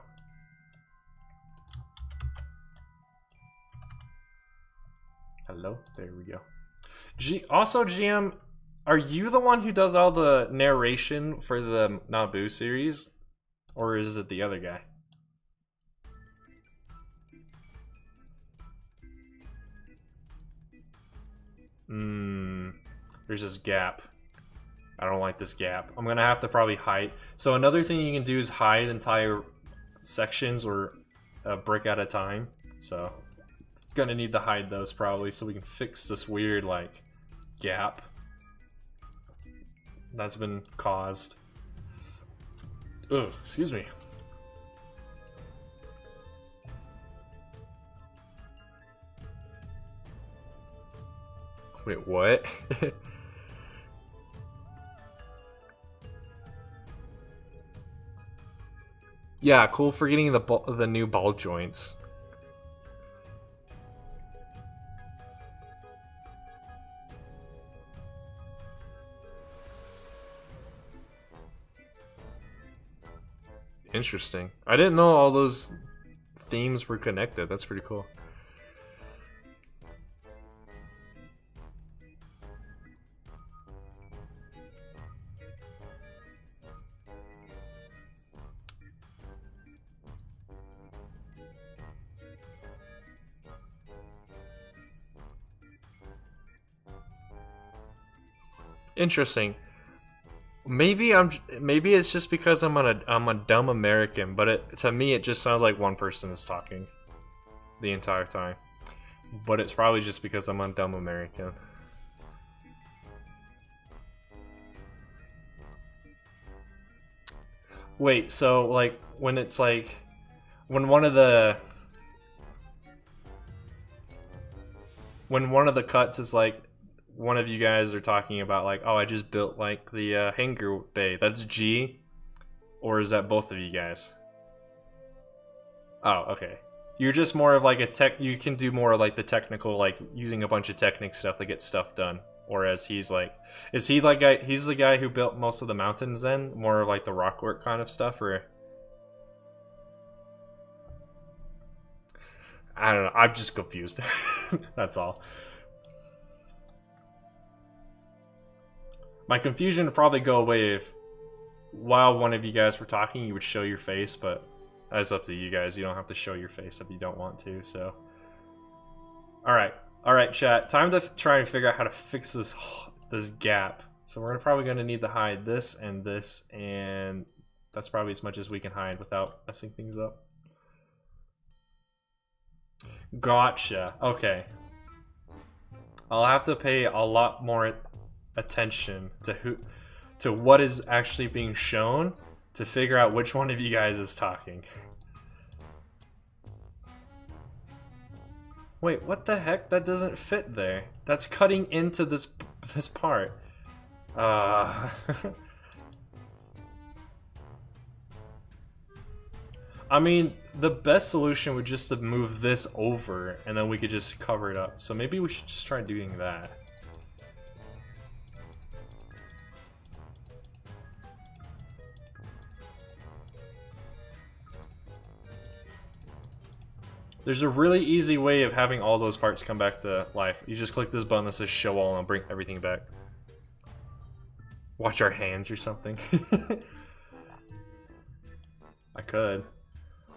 Hello? There we go. Also, GM, are you the one who does all the narration for the Naboo series? Or is it the other guy? There's this gap. I don't like this gap. I'm gonna have to probably hide. So another thing you can do is hide entire sections or a brick at a time. So gonna need to hide those probably so we can fix this weird like gap that's been caused. Ugh, excuse me. Wait, what? Yeah, cool for getting the new ball joints. Interesting. I didn't know all those themes were connected. That's pretty cool. Interesting. Maybe it's just because I'm a dumb American, but to me it just sounds like one person is talking the entire time. But it's probably just because I'm a dumb American. Wait, so like when it's like when one of the cuts is like one of you guys are talking about like, oh, I just built like the hangar bay. That's G, or is that both of you guys? Oh, okay. You're just more of like a tech. You can do more like the technical, like using a bunch of technic stuff to get stuff done. Whereas he's like, is he like he's the guy who built most of the mountains? Then more of like the rock work kind of stuff, or I don't know. I'm just confused. That's all. My confusion would probably go away if, while one of you guys were talking, you would show your face, but that's up to you guys. You don't have to show your face if you don't want to, so. Alright, chat. Time to try and figure out how to fix this gap. So we're probably going to need to hide this, and that's probably as much as we can hide without messing things up. Gotcha. Okay. I'll have to pay a lot more attention to what is actually being shown to figure out which one of you guys is talking. Wait, what the heck? That doesn't fit there. That's cutting into this part. I mean, the best solution would just to move this over, and then we could just cover it up. So maybe we should just try doing that. There's a really easy way of having all those parts come back to life. You just click this button that says show all and it'll bring everything back. Watch our hands or something. I could.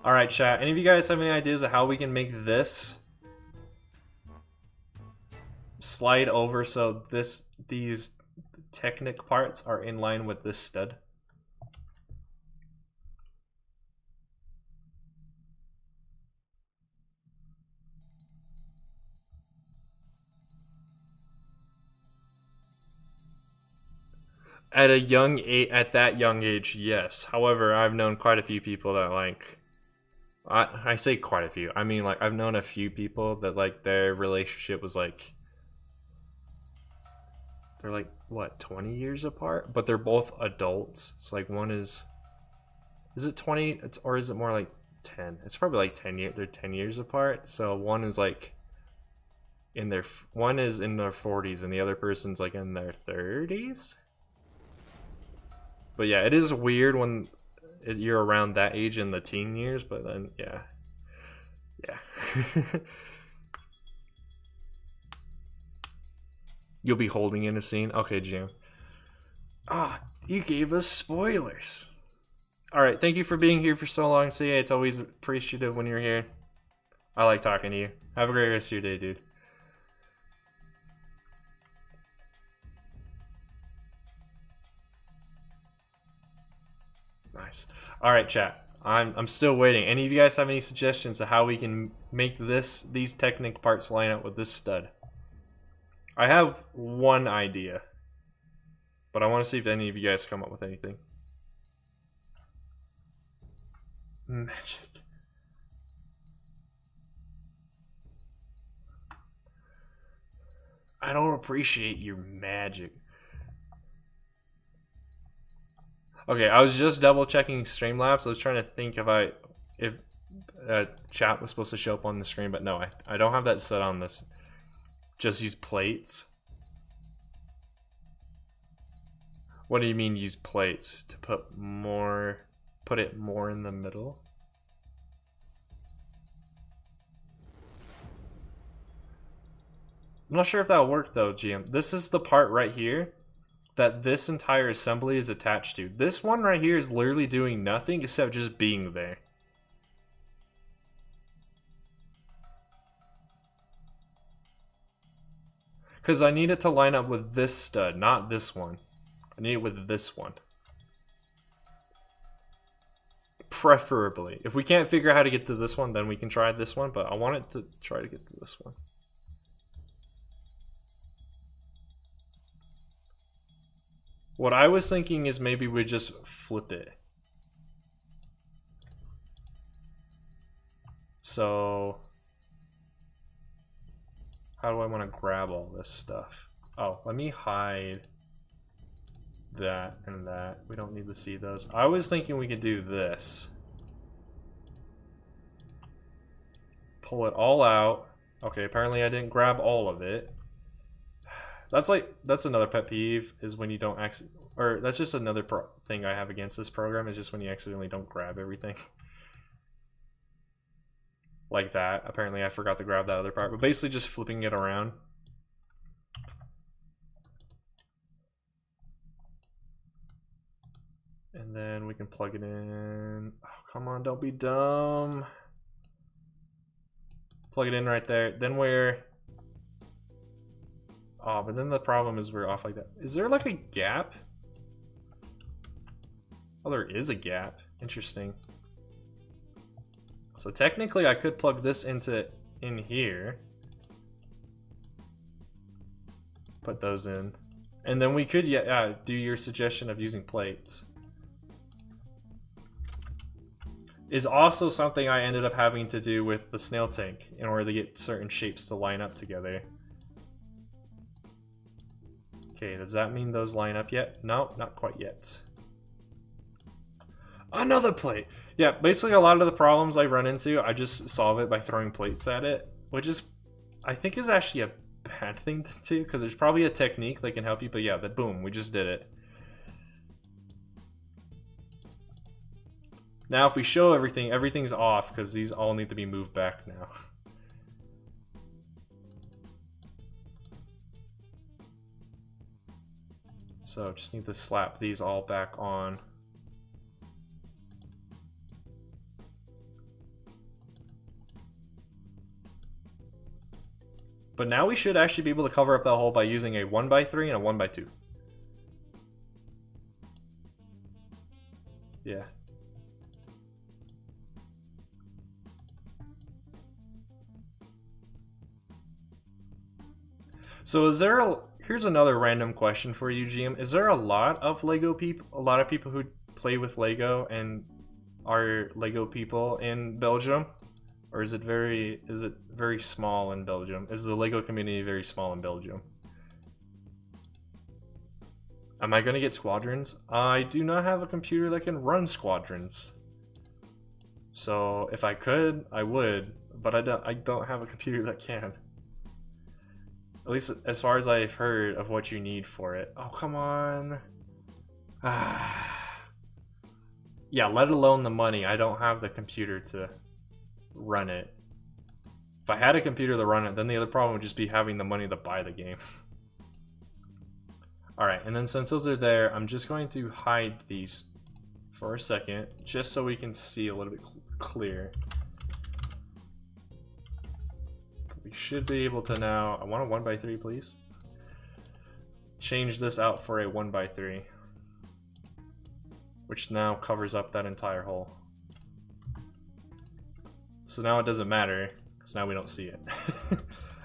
Alright, chat. Any of you guys have any ideas of how we can make this slide over so these Technic parts are in line with this stud? At that young age, yes. However, I've known quite a few people that like, I say quite a few. I mean, like, I've known a few people that like their relationship was like, they're like what, 20 years apart, but they're both adults. It's like one is it 20 or is it more like 10? It's probably like 10 years. They're 10 years apart. So one is like one is in their 40s and the other person's like in their 30s. But yeah, it is weird when you're around that age in the teen years, but then, yeah. You'll be holding in a scene? Okay, Jim. Ah, you gave us spoilers. Alright, thank you for being here for so long, CA. It's always appreciative when you're here. I like talking to you. Have a great rest of your day, dude. Nice. All right, chat. I'm still waiting. Any of you guys have any suggestions of how we can make these Technic parts line up with this stud? I have one idea, but I want to see if any of you guys come up with anything. Magic. I don't appreciate your magic. Okay, I was just double checking Streamlabs. I was trying to think if chat was supposed to show up on the screen, but no, I don't have that set on this. Just use plates. What do you mean use plates? To put it more in the middle? I'm not sure if that'll work though, GM. This is the part right here that this entire assembly is attached to. This one right here is literally doing nothing except just being there. Because I need it to line up with this stud, not this one. I need it with this one. Preferably. If we can't figure out how to get to this one, then we can try this one, but I want it to try to get to this one. What I was thinking is maybe we just flip it. So, how do I want to grab all this stuff? Oh, let me hide that and that. We don't need to see those. I was thinking we could do this. Pull it all out. Okay, apparently I didn't grab all of it. That's another pet peeve, is when you don't or that's just another thing I have against this program, is just when you accidentally don't grab everything. Like that. Apparently I forgot to grab that other part, but basically just flipping it around. And then we can plug it in. Oh, come on, don't be dumb. Plug it in right there. Then we're... Oh, but then the problem is we're off like that. Is there like a gap? Oh, there is a gap. Interesting. So technically I could plug this in here. put those in. And then we could do your suggestion of using plates. Is also something I ended up having to do with the snail tank in order to get certain shapes to line up together. Okay, does that mean those line up yet? No, not quite yet. Another plate! Yeah, basically a lot of the problems I run into, I just solve it by throwing plates at it, which is, I think is actually a bad thing to do, because there's probably a technique that can help you, but yeah, boom, we just did it. Now if we show everything, everything's off, because these all need to be moved back now. So just need to slap these all back on. But now we should actually be able to cover up that hole by using a 1x3 and a 1x2. Yeah. So is there here's another random question for you, GM. Is there a lot of people who play with Lego and are Lego people in Belgium? Or is it very small in Belgium? Is the Lego community very small in Belgium? Am I gonna get squadrons? I do not have a computer that can run squadrons. So if I could, I would, but I don't have a computer that can. At least as far as I've heard of what you need for it. Oh, come on. Yeah, let alone the money. I don't have the computer to run it. If I had a computer to run it, then the other problem would just be having the money to buy the game. Alright, and then since those are there, I'm just going to hide these for a second, just so we can see a little bit clear. We should be able to now... I want a 1x3, please. Change this out for a 1x3. Which now covers up that entire hole. So now it doesn't matter, because now we don't see it.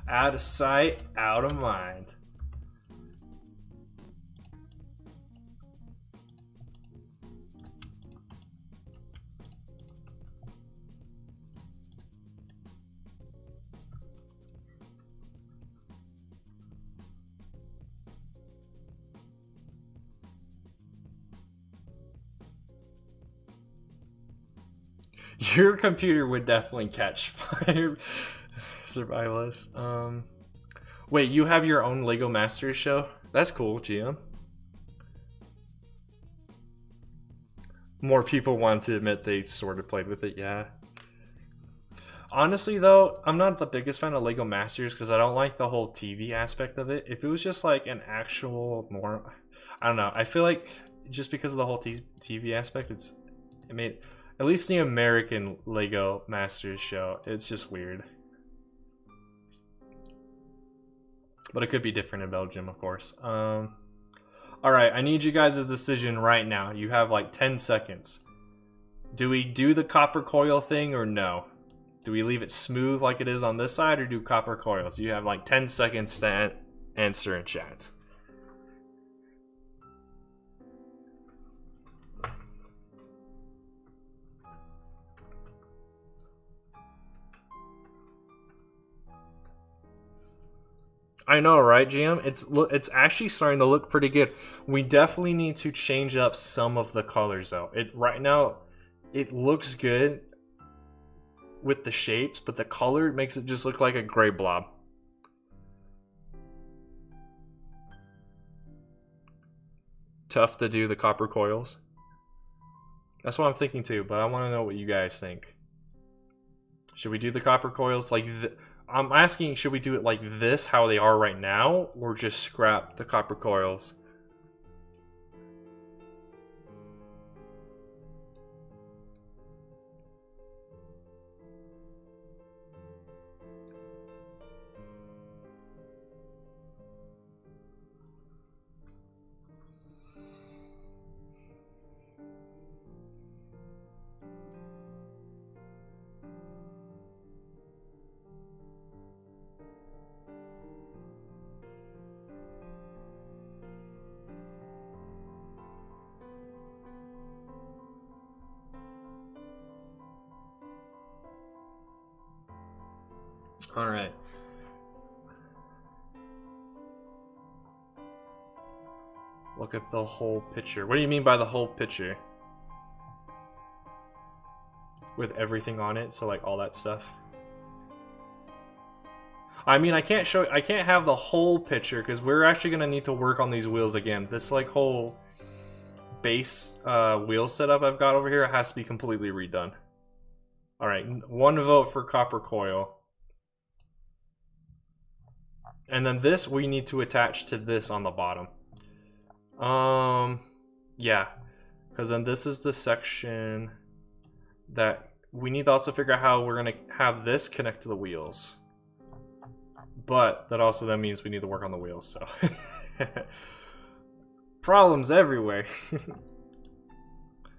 Out of sight, out of mind. Your computer would definitely catch fire. Survivalist. Wait, you have your own Lego Masters show? That's cool, GM. More people want to admit they sort of played with it, yeah. Honestly, though, I'm not the biggest fan of Lego Masters because I don't like the whole TV aspect of it. If it was just like an actual more, I don't know. I feel like just because of the whole TV aspect, it made. At least the American Lego Masters show, it's just weird. But it could be different in Belgium, of course. Alright, I need you guys' decision right now. You have like 10 seconds. Do we do the copper coil thing or no? Do we leave it smooth like it is on this side or do copper coils? You have like 10 seconds to answer in chat. I know, right, GM? It's actually starting to look pretty good. We definitely need to change up some of the colors, though. Right now, it looks good with the shapes, but the color makes it just look like a gray blob. Tough to do the copper coils. That's what I'm thinking too, but I want to know what you guys think. Should we do the copper coils like I'm asking, should we do it like this, how they are right now, or just scrap the copper coils? All right. Look at the whole picture. What do you mean by the whole picture? With everything on it, so like all that stuff. I mean, I can't have the whole picture because we're actually gonna need to work on these wheels again. This like whole base wheel setup I've got over here has to be completely redone. All right, 1 vote for copper coil. And then this we need to attach to this on the bottom. Yeah, because then this is the section that we need to also figure out how we're gonna have this connect to the wheels. But that also then means we need to work on the wheels, so problems everywhere.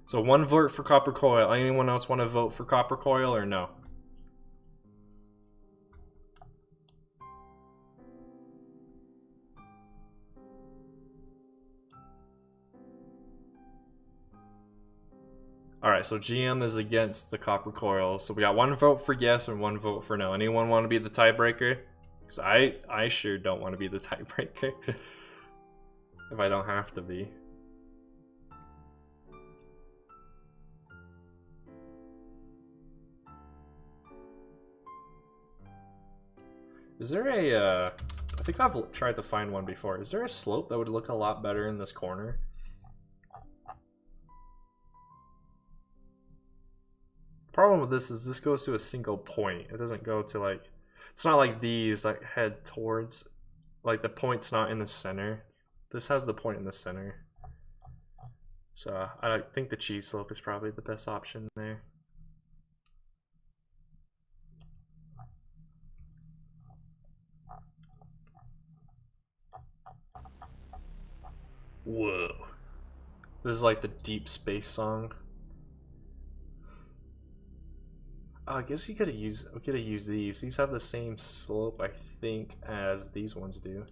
So 1 vote for copper coil. Anyone else want to vote for copper coil or no? Alright, so GM is against the copper coil. So we got 1 vote for yes and 1 vote for no. Anyone want to be the tiebreaker? Because I sure don't want to be the tiebreaker. If I don't have to be. Is there a, I think I've tried to find one before. Is there a slope that would look a lot better in this corner? Problem with this is this goes to a single point. It doesn't go to like, it's not like these like head towards, like the point's not in the center. This has the point in the center. So I think the cheese slope is probably the best option there. Whoa. This is like the Deep Space song. Oh, I guess we could have used these. These have the same slope, I think, as these ones do.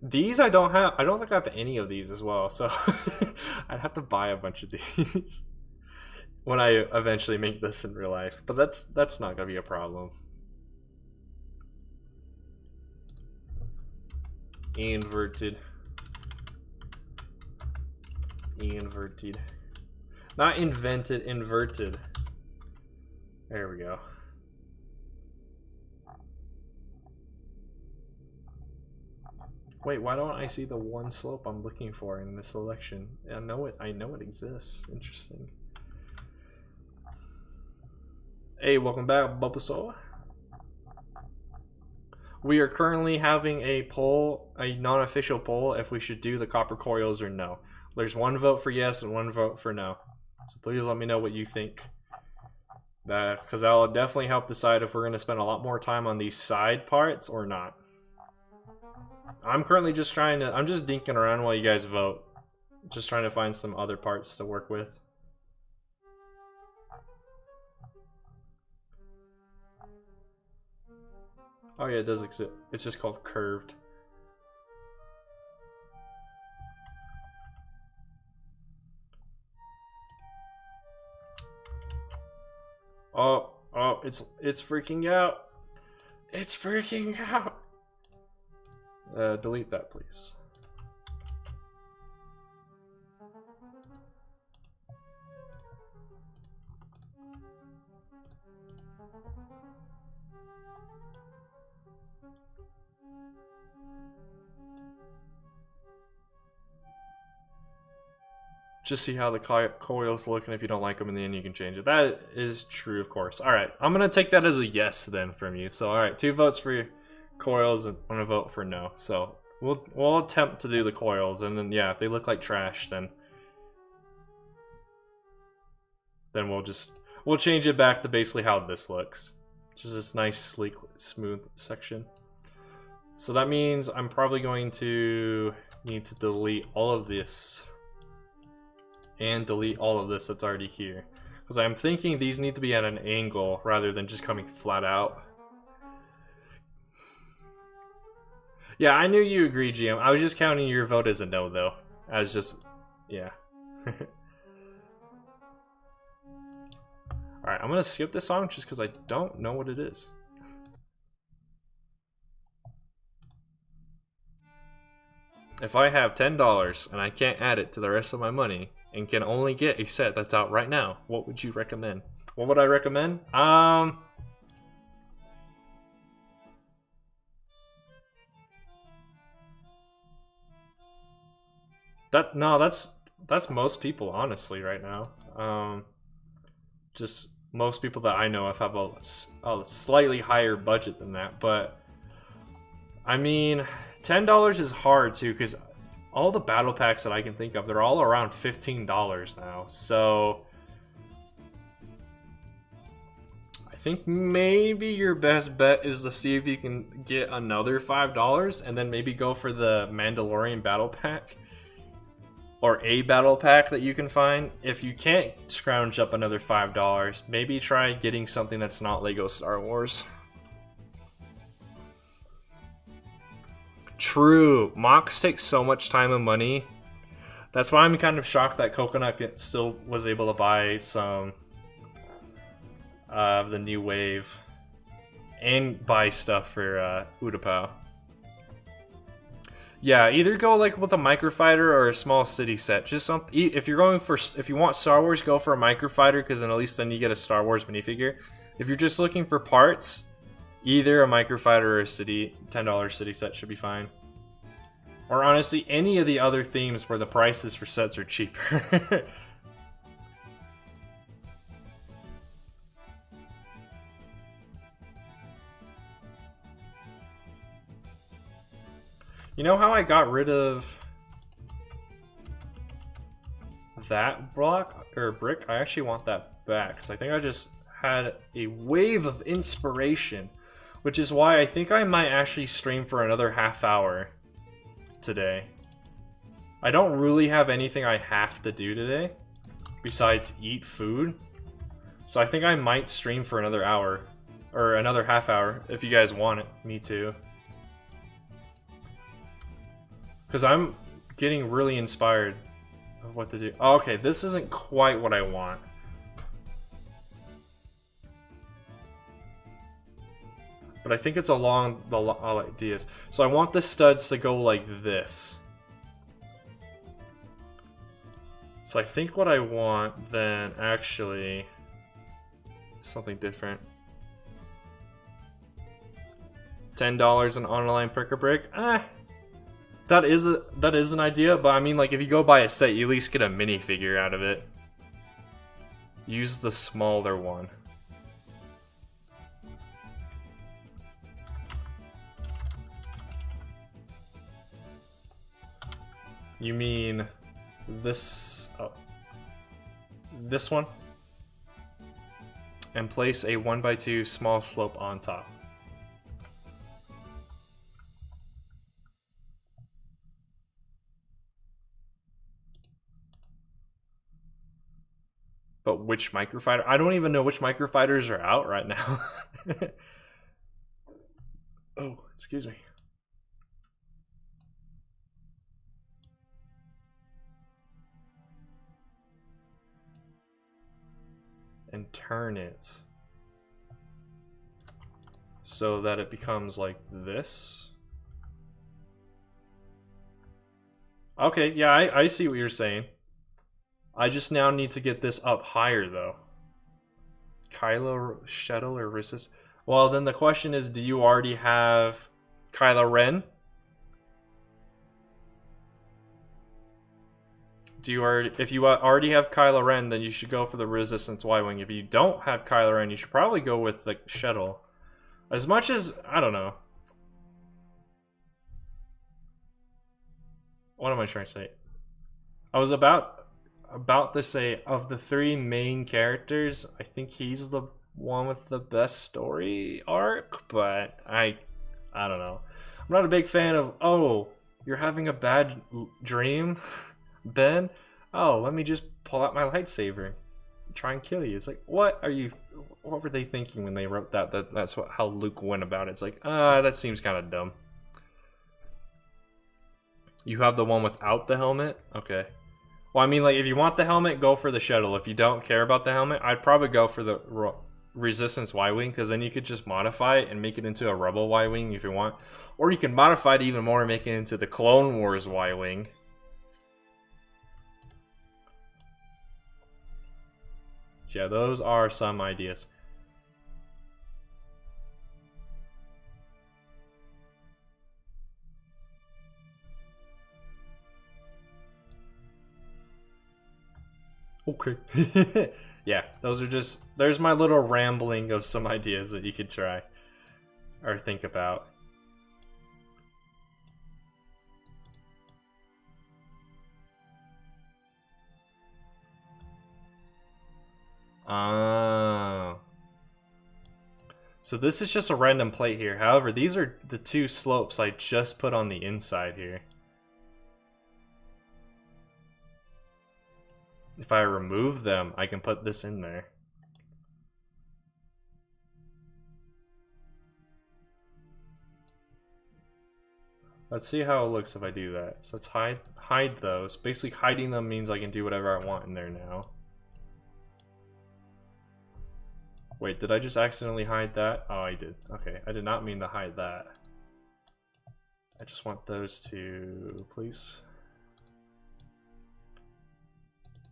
These I don't have. I don't think I have any of these as well, so I'd have to buy a bunch of these when I eventually make this in real life. But that's not gonna be a problem. Inverted. Not invented, inverted. There we go. Wait, why don't I see the one slope I'm looking for in this selection? I know it exists. Interesting. Hey, welcome back, Bulbasaur. We are currently having a poll, a non-official poll, if we should do the copper coils or no. There's 1 vote for yes and 1 vote for no. So please let me know what you think. Because that'll definitely help decide if we're going to spend a lot more time on these side parts or not. I'm currently just I'm just dinking around while you guys vote. Just trying to find some other parts to work with. Oh yeah, it does exist. It's just called curved. Oh, it's freaking out. It's freaking out. Delete that, please. Just see how the coils look, and if you don't like them, and then you can change it. That is true, of course. All right, I'm gonna take that as a yes then from you. So, all right, 2 votes for coils and 1 vote for no. So we'll attempt to do the coils, and then yeah, if they look like trash, then we'll change it back to basically how this looks. Just this nice, sleek, smooth section. So that means I'm probably going to need to delete all of this. And delete all of this that's already here. Because I'm thinking these need to be at an angle rather than just coming flat out. Yeah, I knew you agreed, GM. I was just counting your vote as a no, though. As just, yeah. Alright, I'm gonna skip this song just because I don't know what it is. If I have $10 and I can't add it to the rest of my money and can only get a set that's out right now, what would you recommend? What would I recommend? That's most people honestly right now. Just most people that I know of have a slightly higher budget than that, but I mean, $10 is hard too, because all the battle packs that I can think of, they're all around $15 now. So I think maybe your best bet is to see if you can get another $5 and then maybe go for the Mandalorian battle pack. Or a battle pack that you can find. If you can't scrounge up another $5, maybe try getting something that's not Lego Star Wars. True, mocks take so much time and money. That's why I'm kind of shocked that Coconut still was able to buy some of the new wave and buy stuff for Utapau. Yeah, either go like with a microfighter or a small city set. Just something. If you want Star Wars, go for a microfighter, because then at least then you get a Star Wars minifigure. If you're just looking for parts, either a microfighter or a $10 city set should be fine. Or honestly, any of the other themes where the prices for sets are cheaper. You know how I got rid of that block or brick? I actually want that back because I think I just had a wave of inspiration, which is why I think I might actually stream for another half hour today. I don't really have anything I have to do today besides eat food, so I think I might stream for another hour or another half hour if you guys want it. Me too. Because I'm getting really inspired of what to do. Oh, okay, this isn't quite what I want. But I think it's along the ideas. So I want the studs to go like this. So I think what I want then actually is something different. $10 an online brick. That is an idea, but I mean, like, if you go buy a set, you at least get a minifigure out of it. Use the smaller one. You mean this? Oh, this one? And place a 1x2 small slope on top. But which microfighter? I don't even know which microfighters are out right now. Oh, excuse me. And turn it so that it becomes like this. Okay, yeah, I see what you're saying. I just now need to get this up higher, though. Kylo, Shuttle, or Resist? Well, then the question is, do you already have Kylo Ren? If you already have Kylo Ren, then you should go for the Resistance Y-Wing. If you don't have Kylo Ren, you should probably go with the Shuttle. As much as, I don't know. What am I trying to say? I was about to say, of the three main characters, I think he's the one with the best story arc, but I don't know. I'm not a big fan of, oh, you're having a bad dream, Ben? Oh, let me just pull out my lightsaber and try and kill you. It's like, what were they thinking when they wrote that? That's how Luke went about it. It's like, that seems kind of dumb. You have the one without the helmet? Okay. Well, I mean, like, if you want the helmet, go for the shuttle. If you don't care about the helmet, I'd probably go for the Resistance Y-Wing, because then you could just modify it and make it into a Rebel Y-Wing if you want. Or you can modify it even more and make it into the Clone Wars Y-Wing. So yeah, those are some ideas. Okay. Yeah, those are just... There's my little rambling of some ideas that you could try. Or think about. So this is just a random plate here. However, these are the two slopes I just put on the inside here. If I remove them, I can put this in there. Let's see how it looks if I do that. So let's hide those. Basically, hiding them means I can do whatever I want in there now. Wait, did I just accidentally hide that? Oh, I did. Okay, I did not mean to hide that. I just want those two, please.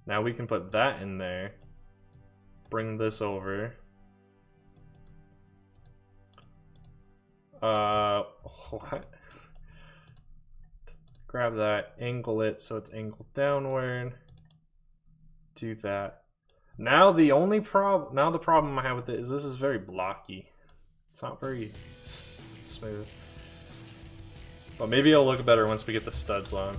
Now we can put that in there. Bring this over. What? Grab that, angle it so it's angled downward. Do that. Now the problem I have with it is this is very blocky. It's not very smooth. But maybe it'll look better once we get the studs on.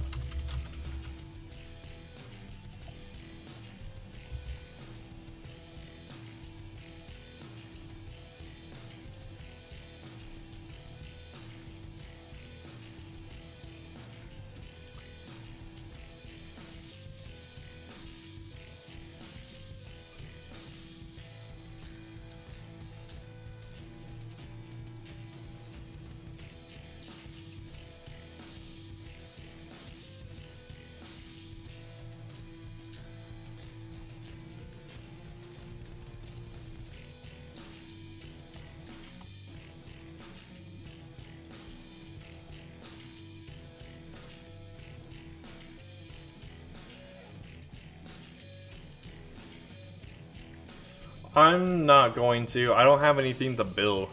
I'm not going to. I don't have anything to build.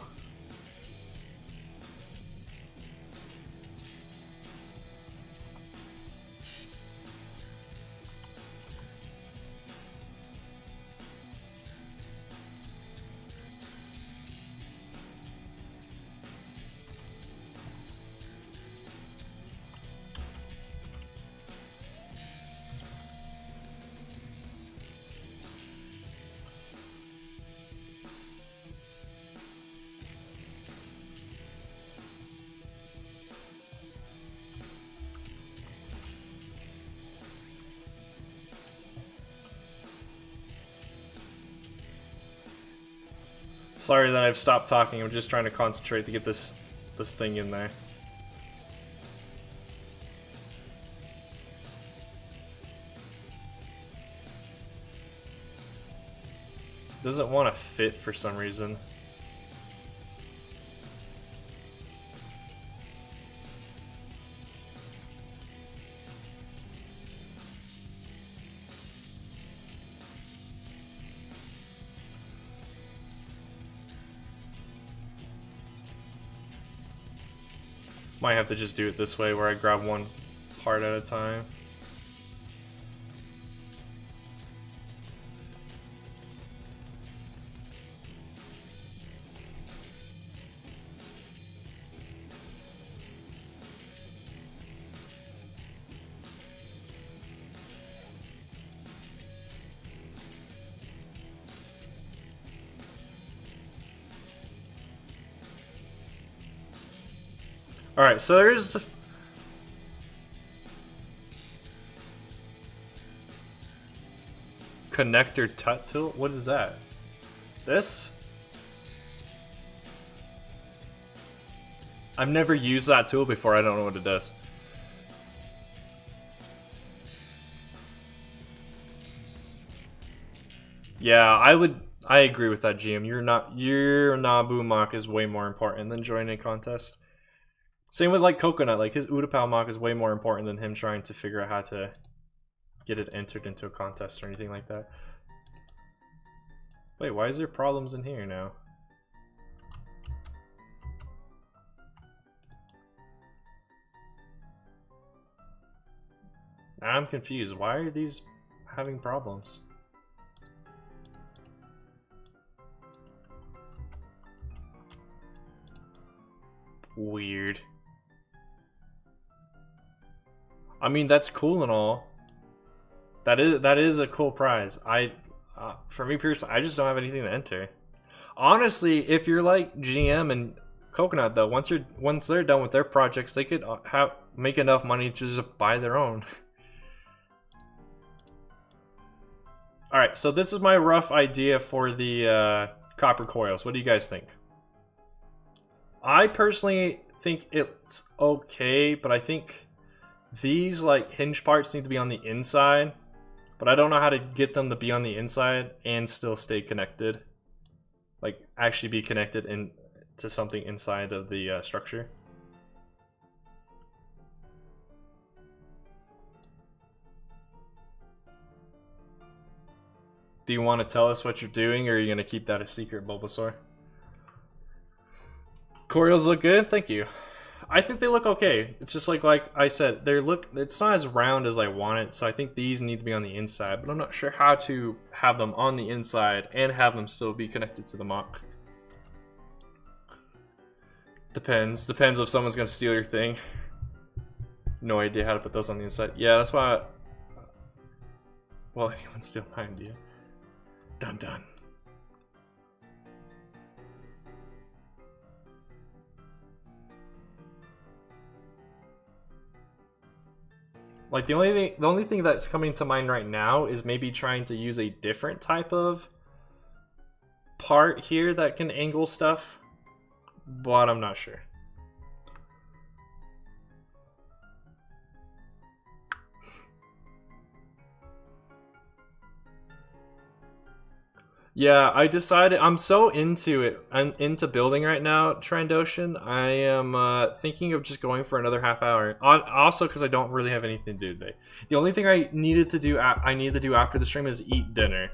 Sorry that I've stopped talking. I'm just trying to concentrate to get this thing in there. Doesn't want to fit for some reason. Might have to just do it this way where I grab one part at a time. Alright, so there's... Connector tut tool? What is that? This? I've never used that tool before, I don't know what it does. Yeah, I agree with that, GM. Your Nabu mock is way more important than joining a contest. Same with like Coconut, like his Utapau mock is way more important than him trying to figure out how to get it entered into a contest or anything like that. Wait, why is there problems in here now? I'm confused. Why are these having problems? Weird. I mean, that's cool and all. That is a cool prize. For me personally, I just don't have anything to enter. Honestly, if you're like GM and Coconut though, once they're done with their projects, they could make enough money to just buy their own. All right, so this is my rough idea for the copper coils. What do you guys think? I personally think it's okay, but I think these like hinge parts need to be on the inside, but I don't know how to get them to be on the inside and still stay connected. Like actually be connected to something inside of the structure. Do you want to tell us what you're doing, or are you going to keep that a secret, Bulbasaur? Coreals look good, thank you. I think they look okay. It's just like I said, it's not as round as I want it, so I think these need to be on the inside, but I'm not sure how to have them on the inside and have them still be connected to the mock. Depends if someone's gonna steal your thing. No idea how to put those on the inside. Yeah, that's why. Well, anyone steal my idea? Dun dun. Like the only thing that's coming to mind right now is maybe trying to use a different type of part here that can angle stuff, but I'm not sure. Yeah, I decided I'm so into it. I'm into building right now, Trandoshan. I am thinking of just going for another half hour. Also, because I don't really have anything to do today. The only thing I need to do after the stream is eat dinner.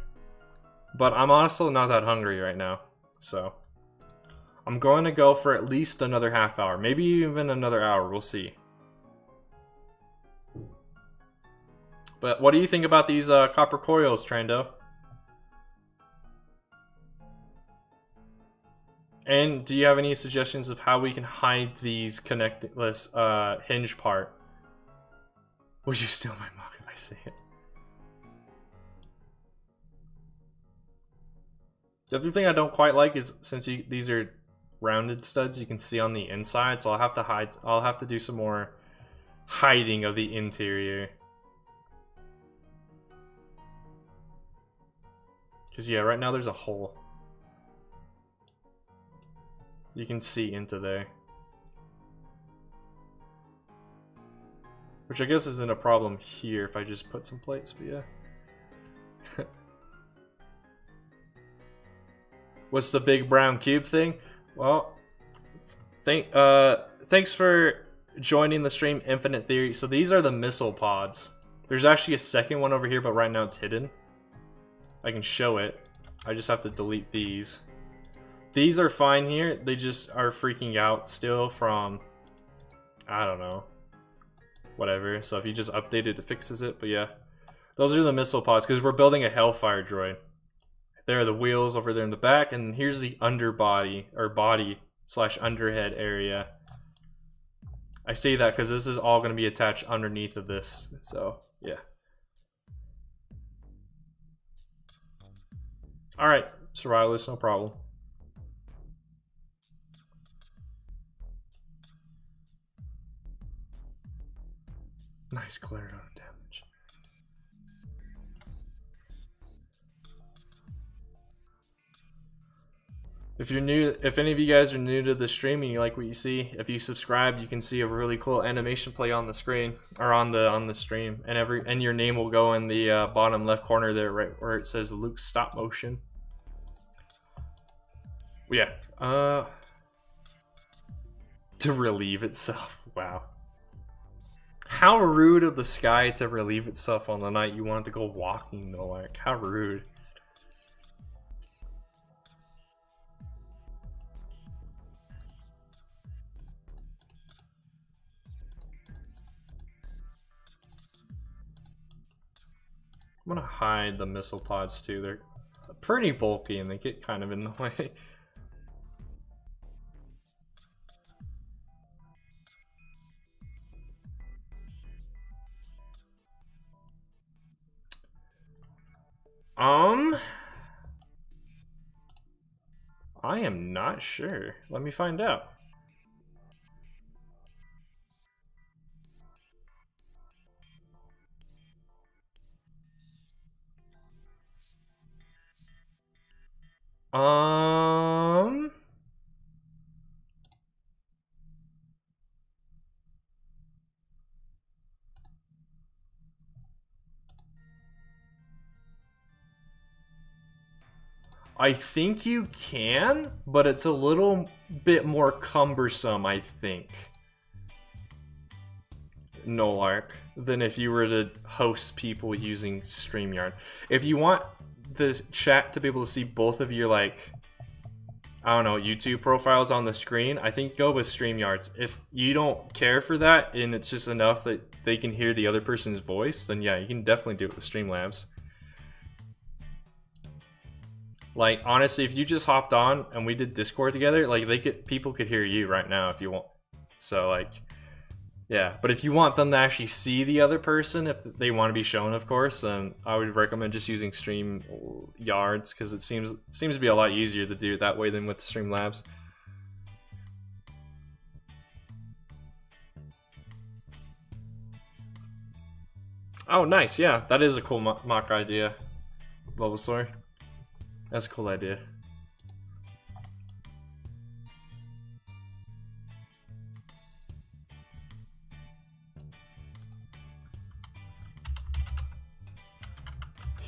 But I'm also not that hungry right now, so I'm going to go for at least another half hour, maybe even another hour. We'll see. But what do you think about these copper coils, Trando? And do you have any suggestions of how we can hide these connectless hinge part? Would you steal my mock if I say it? The other thing I don't quite like is since these are rounded studs, you can see on the inside, so I'll have to do some more hiding of the interior. Because yeah, right now there's a hole. You can see into there. Which I guess isn't a problem here if I just put some plates, but yeah. What's the big brown cube thing? Well, thanks for joining the stream, Infinite Theory. So these are the missile pods. There's actually a second one over here, but right now it's hidden. I can show it. I just have to delete these. These are fine here. They just are freaking out still from, I don't know, whatever. So if you just update it, it fixes it. But yeah, those are the missile pods because we're building a Hailfire Droid. There are the wheels over there in the back, and here's the underbody, or body/underhead area. I say that because this is all going to be attached underneath of this. So yeah. All right, survivalist, no problem. Nice cleared out of damage. If you're new, if any of you guys are new to the stream and you like what you see, if you subscribe, you can see a really cool animation play on the screen or on the stream, and your name will go in the bottom left corner there, right where it says Luke Stop Motion. Yeah. To relieve itself. Wow. How rude of the sky to relieve itself on the night you wanted to go walking though, like how rude. I'm gonna hide the missile pods too. They're pretty bulky and they get kind of in the way. I am not sure. Let me find out. I think you can, but it's a little bit more cumbersome, I think. Nolark, than if you were to host people using StreamYard. If you want the chat to be able to see both of your, like, I don't know, YouTube profiles on the screen, I think go with StreamYards. If you don't care for that and it's just enough that they can hear the other person's voice, then yeah, you can definitely do it with Streamlabs. Like, honestly, if you just hopped on and we did Discord together, like, people could hear you right now if you want. So, like, yeah. But if you want them to actually see the other person, if they want to be shown, of course, then I would recommend just using StreamYards, because it seems to be a lot easier to do it that way than with Streamlabs. Oh, nice. Yeah, that is a cool mock idea, Bulbasaur. That's a cool idea.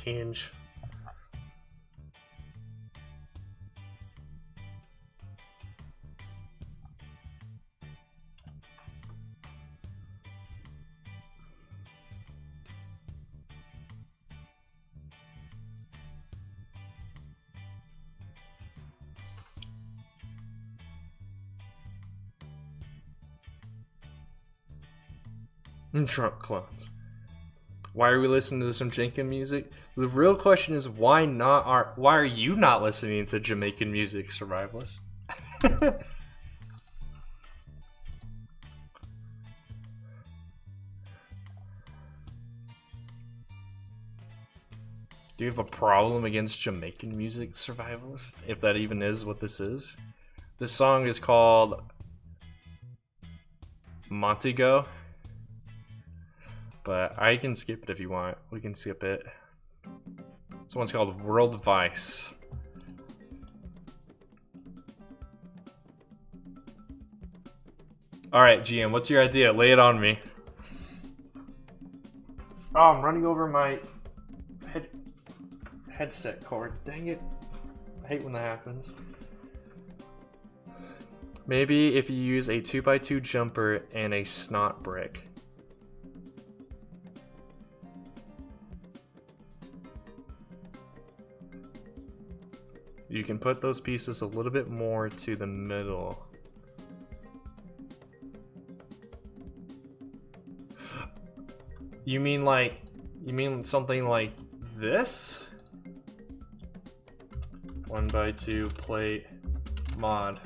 Hinge. Drunk clones. Why are we listening to some Jamaican music? The real question is why are you not listening to Jamaican music, Survivalist? Do you have a problem against Jamaican music, Survivalist? If that even is what this is. This song is called Montego. But I can skip it if you want. We can skip it. This one's called World Vice. Alright, GM, what's your idea? Lay it on me. Oh, I'm running over my headset cord. Dang it. I hate when that happens. Maybe if you use a 2x2 jumper and a snot brick. You can put those pieces a little bit more to the middle. You mean something like this? 1x2 plate mod.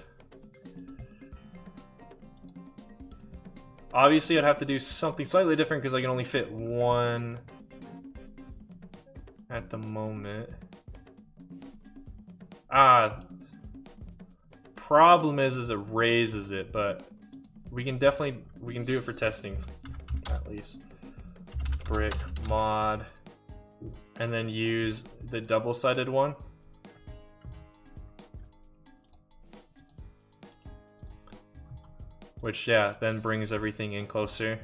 Obviously I'd have to do something slightly different because I can only fit one at the moment. Problem is it raises it, but we can do it for testing, at least. Brick mod, and then use the double-sided one. Which, yeah, then brings everything in closer.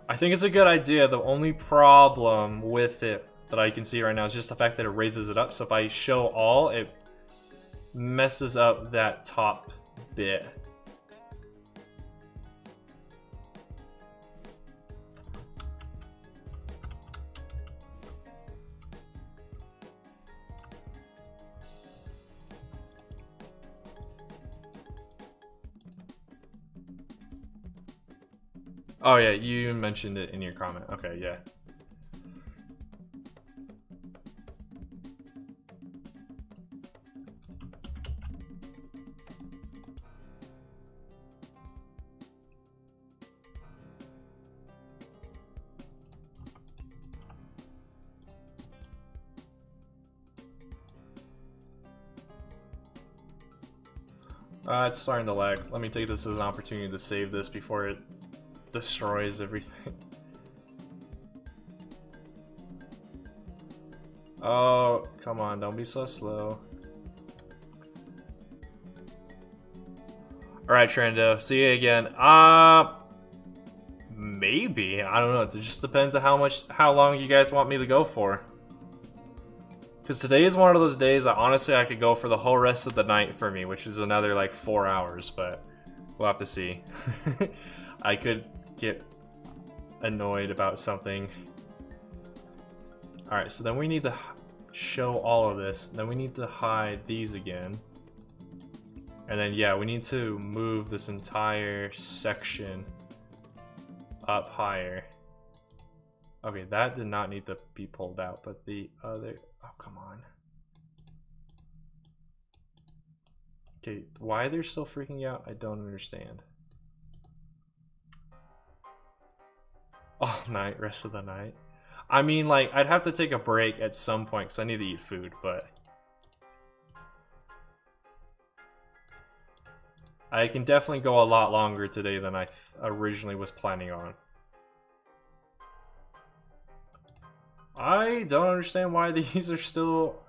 I think it's a good idea. The only problem with it that I can see right now is just the fact that it raises it up. So if I show all, it messes up that top bit. Oh yeah, you mentioned it in your comment. Okay, yeah. It's starting to lag. Let me take this as an opportunity to save this before it destroys everything. Oh, come on, don't be so slow. Alright, Trendo, see you again. Maybe. I don't know. It just depends on how long you guys want me to go for. Because today is one of those days that honestly I could go for the whole rest of the night for me, which is another like 4 hours, but we'll have to see. I could get annoyed about something. Alright, so then we need to show all of this. Then we need to hide these again. And then, yeah, we need to move this entire section up higher. Okay, that did not need to be pulled out, but the other... Oh, come on. Okay, why they're still freaking out, I don't understand. All night, rest of the night. I mean, like, I'd have to take a break at some point because I need to eat food, but... I can definitely go a lot longer today than I originally was planning on. I don't understand why these are still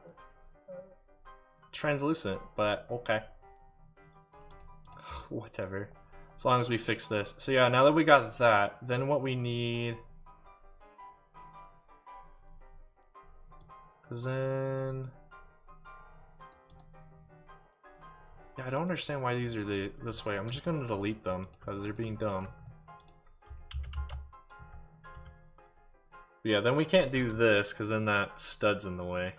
translucent, but okay. Whatever. As long as we fix this. So yeah, now that we got that, then what we need... Because then... Yeah, I don't understand why these are this way. I'm just going to delete them, because they're being dumb. But yeah, then we can't do this, because then that stud's in the way.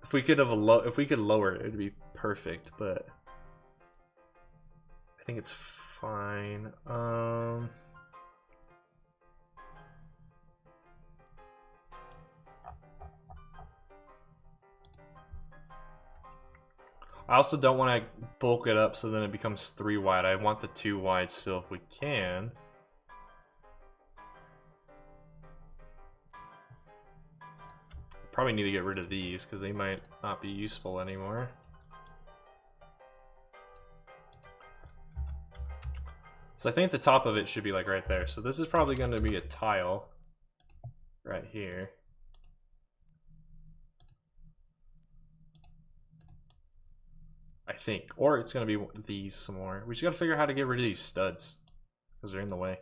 If we could lower it, it'd be perfect, but I think it's fine. I also don't want to bulk it up so then it becomes 3 wide. I want the 2 wide still if we can. Probably need to get rid of these because they might not be useful anymore. So I think the top of it should be like right there. So this is probably going to be a tile right here. I think. Or it's going to be these some more. We just got to figure out how to get rid of these studs because they're in the way.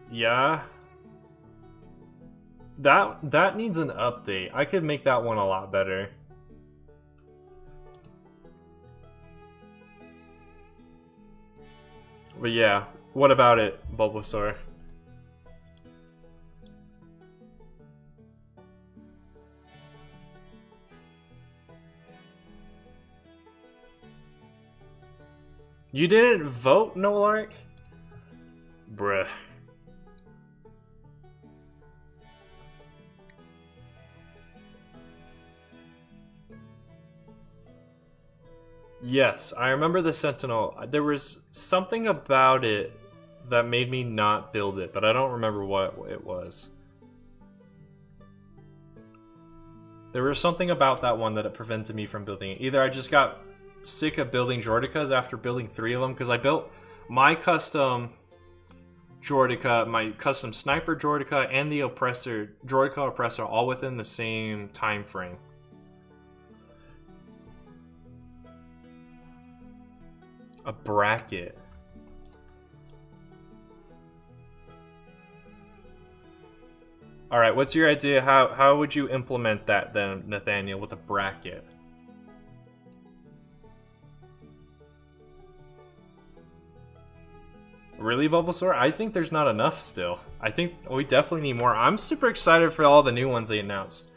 Yeah. That needs an update. I could make that one a lot better. But yeah, what about it, Bulbasaur? You didn't vote, Nolark? Bruh. Yes, I remember the Sentinel. There was something about it that made me not build it, but I don't remember what it was. There was something about that one that it prevented me from building it. Either I just got sick of building Droidicas after building 3 of them, because I built my custom Droidica, my custom Sniper Droidica, and the Droidica Oppressor all within the same time frame. A bracket. All right, what's your idea? How would you implement that then, Nathaniel, with a bracket? Really, Bulbasaur? I think there's not enough still. I think we definitely need more. I'm super excited for all the new ones they announced.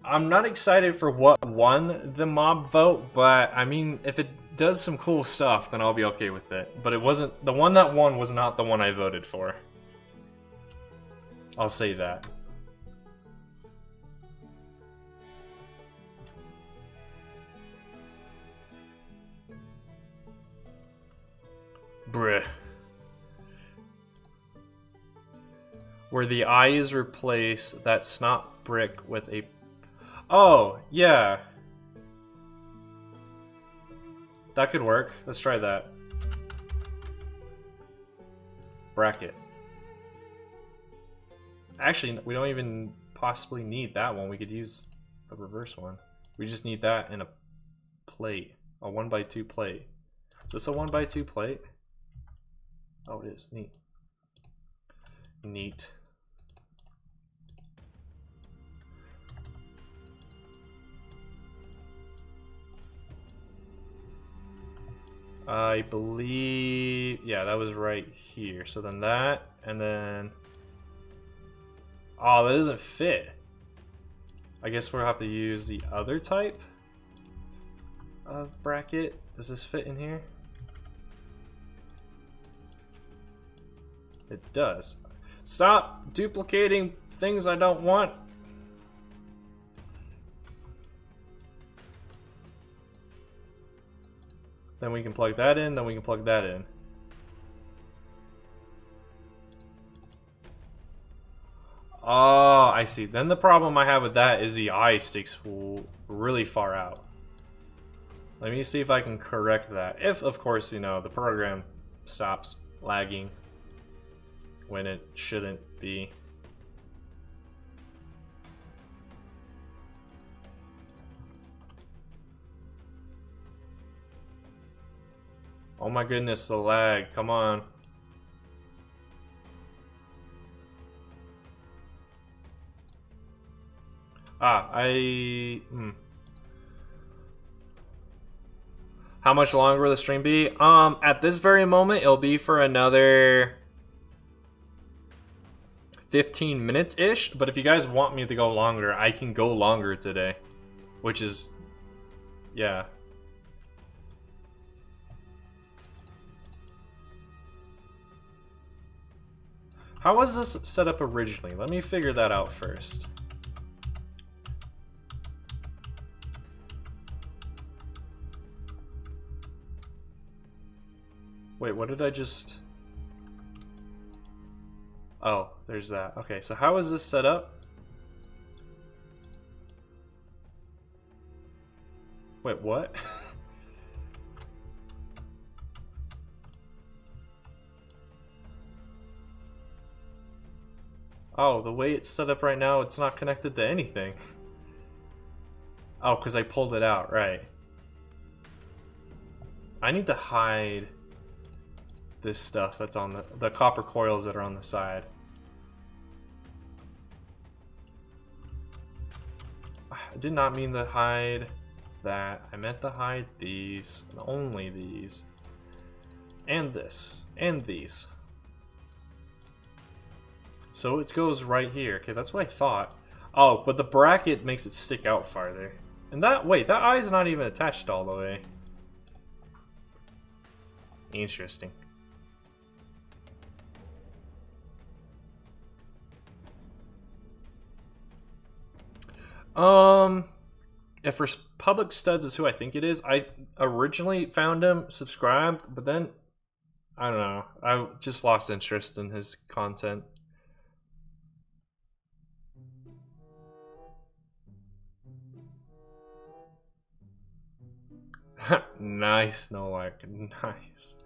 I'm not excited for what won the mob vote, but I mean, if it does some cool stuff, then I'll be okay with it. But it wasn't, the one that won was not the one I voted for. I'll say that. Bruh. Where the eye is replaced, that snot brick with a... Oh, yeah. That could work. Let's try that. Bracket. Actually, we don't even possibly need that one. We could use the reverse one. We just need that in a plate. A 1x2 plate. Is this a 1x2 plate? Oh, it is. Neat. Neat. I believe... Yeah, that was right here. So then that, and then... Oh, that doesn't fit. I guess we'll have to use the other type of bracket. Does this fit in here? It does. Stop duplicating things I don't want. Then we can plug that in, then we can plug that in. Oh, I see. Then the problem I have with that is the eye sticks really far out. Let me see if I can correct that. If, of course, you know, the program stops lagging when it shouldn't be. Oh my goodness, the lag. Come on. How much longer will the stream be? At this very moment, it'll be for another 15 minutes-ish. But if you guys want me to go longer, I can go longer today. Which is... yeah. How was this set up originally? Let me figure that out first. Wait, what did I just... Oh, there's that. Okay, so how is this set up? Wait, what? Oh, the way it's set up right now, it's not connected to anything. Oh, because I pulled it out, right. I need to hide this stuff that's on the copper coils that are on the side. I did not mean to hide that. I meant to hide these, and only these. And this, and these. So it goes right here. Okay, that's what I thought. Oh, but the bracket makes it stick out farther. And that, wait, that eye's not even attached all the way. Interesting. if Republic Studs is who I think it is, I originally found him, subscribed, but then I don't know. I just lost interest in his content. Nice, no like, nice.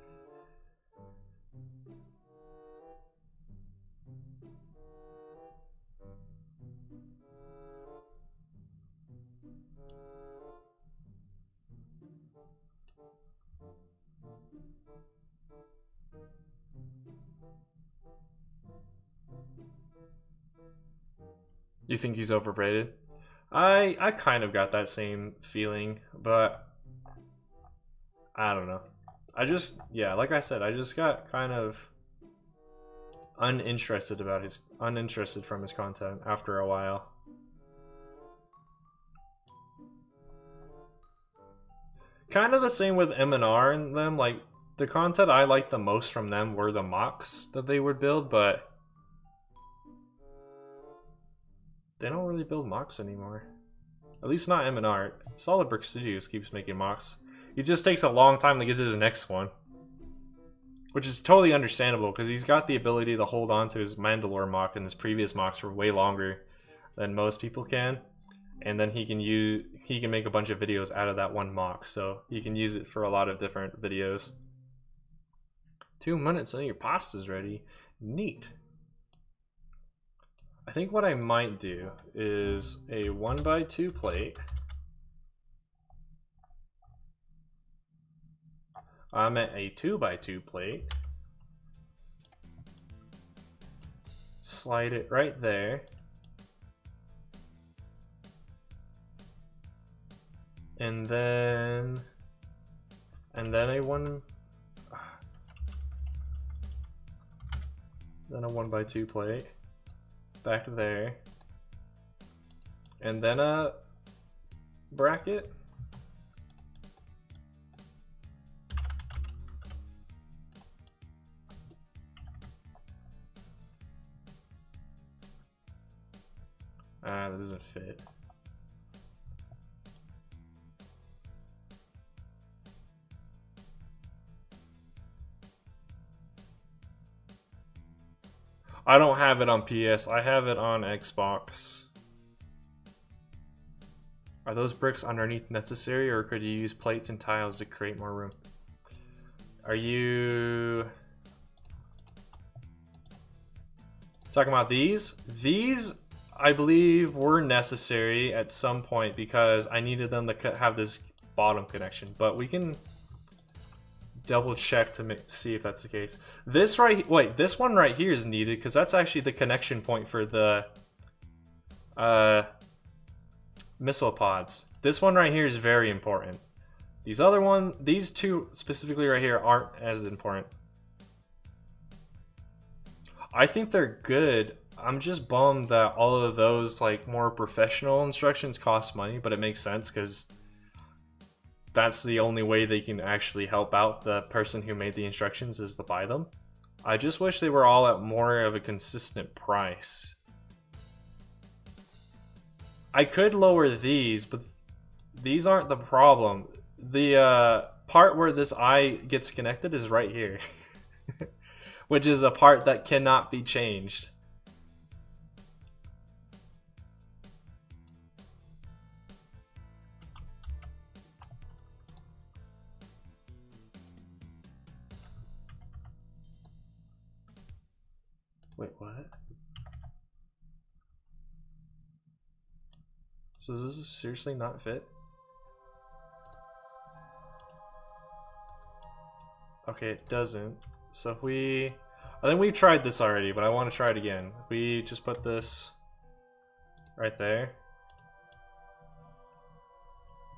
You think he's overrated? I kind of got that same feeling, but I don't know. I just, yeah, like I said, I just got kind of uninterested from his content after a while. Kind of the same with M&R and them. Like, the content I liked the most from them were the mocks that they would build, but they don't really build mocks anymore. At least not M&R. Solid Brick Studios keeps making mocks. It just takes a long time to get to his next one. Which is totally understandable, because he's got the ability to hold on to his Mandalore mock and his previous mocks for way longer than most people can. And then he can make a bunch of videos out of that one mock, so you can use it for a lot of different videos. 2 minutes and your pasta's ready. Neat. I think what I might do is a 1x2 plate. I'm at a 2x2 plate. Slide it right there. And then a then a 1x2 plate back there, and then a bracket. That doesn't fit. I don't have it on PS, I have it on Xbox. Are those bricks underneath necessary, or could you use plates and tiles to create more room? Are you talking about these? These, I believe, were necessary at some point because I needed them to have this bottom connection, but we can double check to see if that's the case. This one right here is needed because that's actually the connection point for the missile pods. This one right here is very important. These two specifically right here aren't as important. I think they're good. I'm just bummed that all of those like more professional instructions cost money, but it makes sense because that's the only way they can actually help out the person who made the instructions, is to buy them. I just wish they were all at more of a consistent price. I could lower these, but these aren't the problem. The part where this eye gets connected is right here. Which is a part that cannot be changed. Wait, what? So does this seriously not fit? Okay, it doesn't. So if I think we've tried this already, but I want to try it again. We just put this right there.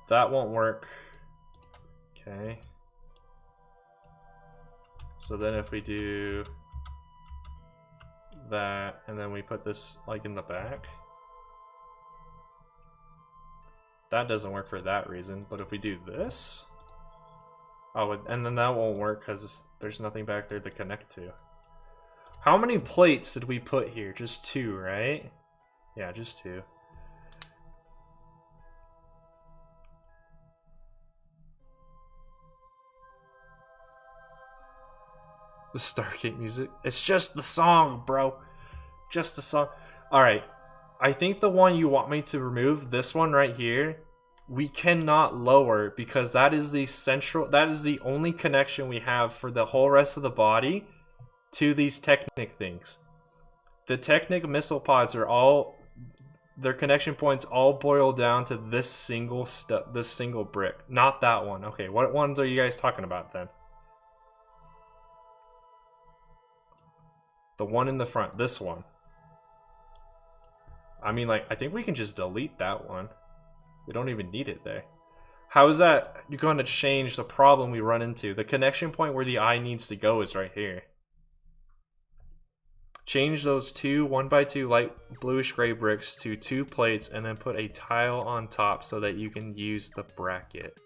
That won't work. Okay. So then if we do that, and then we put this like in the back. That doesn't work for that reason, but if we do this, oh, and then that won't work because there's nothing back there to connect to. How many plates did we put here? Just 2, right? Yeah, just 2. The Stargate music. It's just the song, bro. Just the song. Alright. I think the one you want me to remove, this one right here, we cannot lower because that is the central, that is the only connection we have for the whole rest of the body to these Technic things. The Technic missile pods are all, their connection points all boil down to this single brick, not that one. Okay, what ones are you guys talking about then? The one in the front, this one. I mean, like, I think we can just delete that one. We don't even need it there. How is that going to change the problem we run into? The connection point where the eye needs to go is right here. Change those two 1x2 light bluish gray bricks to 2 plates and then put a tile on top so that you can use the bracket.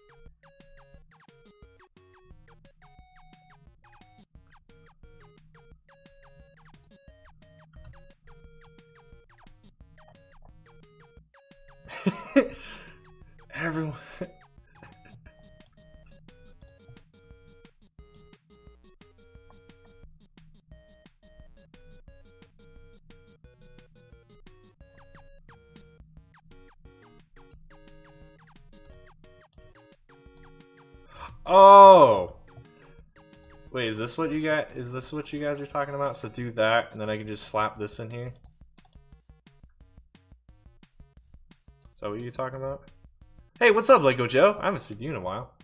Everyone. Oh. Wait, is this what you got? Is this what you guys are talking about? So do that, and then I can just slap this in here. Is that what you're talking about? Hey, what's up, Lego Joe? I haven't seen you in a while.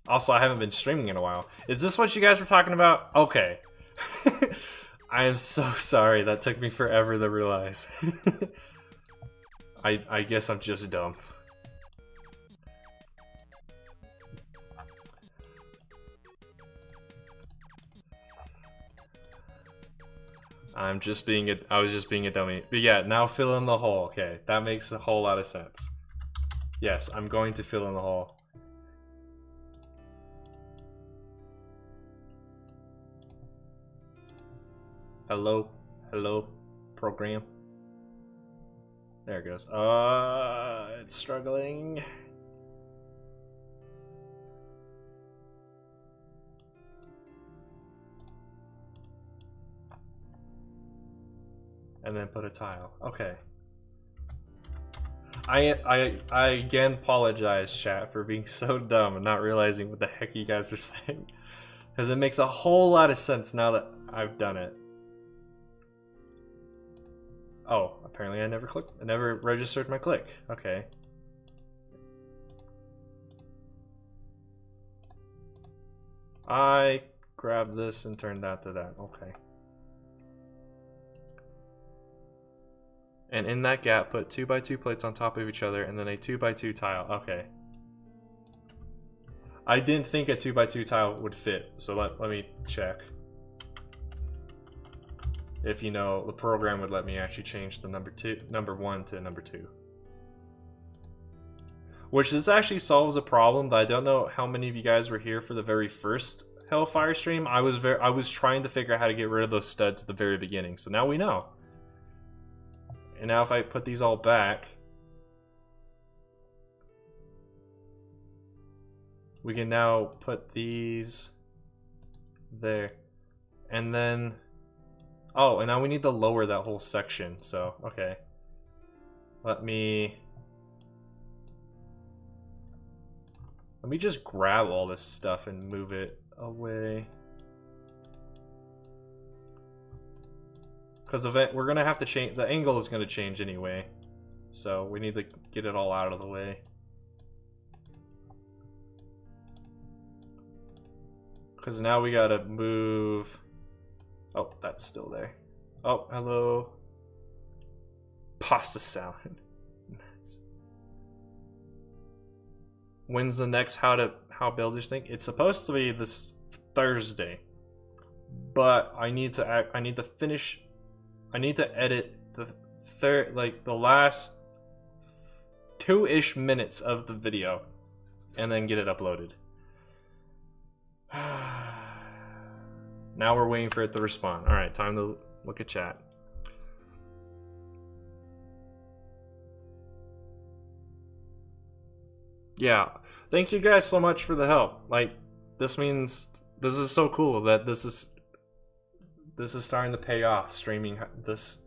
Also, I haven't been streaming in a while. Is this what you guys were talking about? Okay. I am so sorry. That took me forever to realize. I guess I'm just dumb. I was just being a dummy. But yeah, now fill in the hole. Okay, that makes a whole lot of sense. Yes, I'm going to fill in the hole. Hello, hello, program. There it goes. It's struggling. And then put a tile. Okay. I again apologize, chat, for being so dumb and not realizing what the heck you guys are saying. Because it makes a whole lot of sense now that I've done it. Oh, apparently I never registered my click. Okay. I grabbed this and turned that to that. Okay. And in that gap, put 2x2 plates on top of each other and then a 2x2 tile. Okay. I didn't think a 2x2 tile would fit, so let me check. If you know, the program would let me actually change the number 1 to number 2. Which this actually solves a problem that I don't know how many of you guys were here for the very first Hailfire stream. I was trying to figure out how to get rid of those studs at the very beginning, so now we know. And now if I put these all back, we can now put these there. And then, oh, and now we need to lower that whole section, so, okay. Let me just grab all this stuff and move it away. Because we're going to have to change, the angle is going to change anyway. So we need to get it all out of the way. Because now we got to move, oh, that's still there. Oh, hello. Pasta salad. Nice. When's the next How Builders thing? It's supposed to be this Thursday. But I need to edit the last 2-ish minutes of the video and then get it uploaded. Now we're waiting for it to respond. Alright, time to look at chat. Yeah, thank you guys so much for the help. Like, this means, this is so cool that this is This is starting to pay off, streaming this.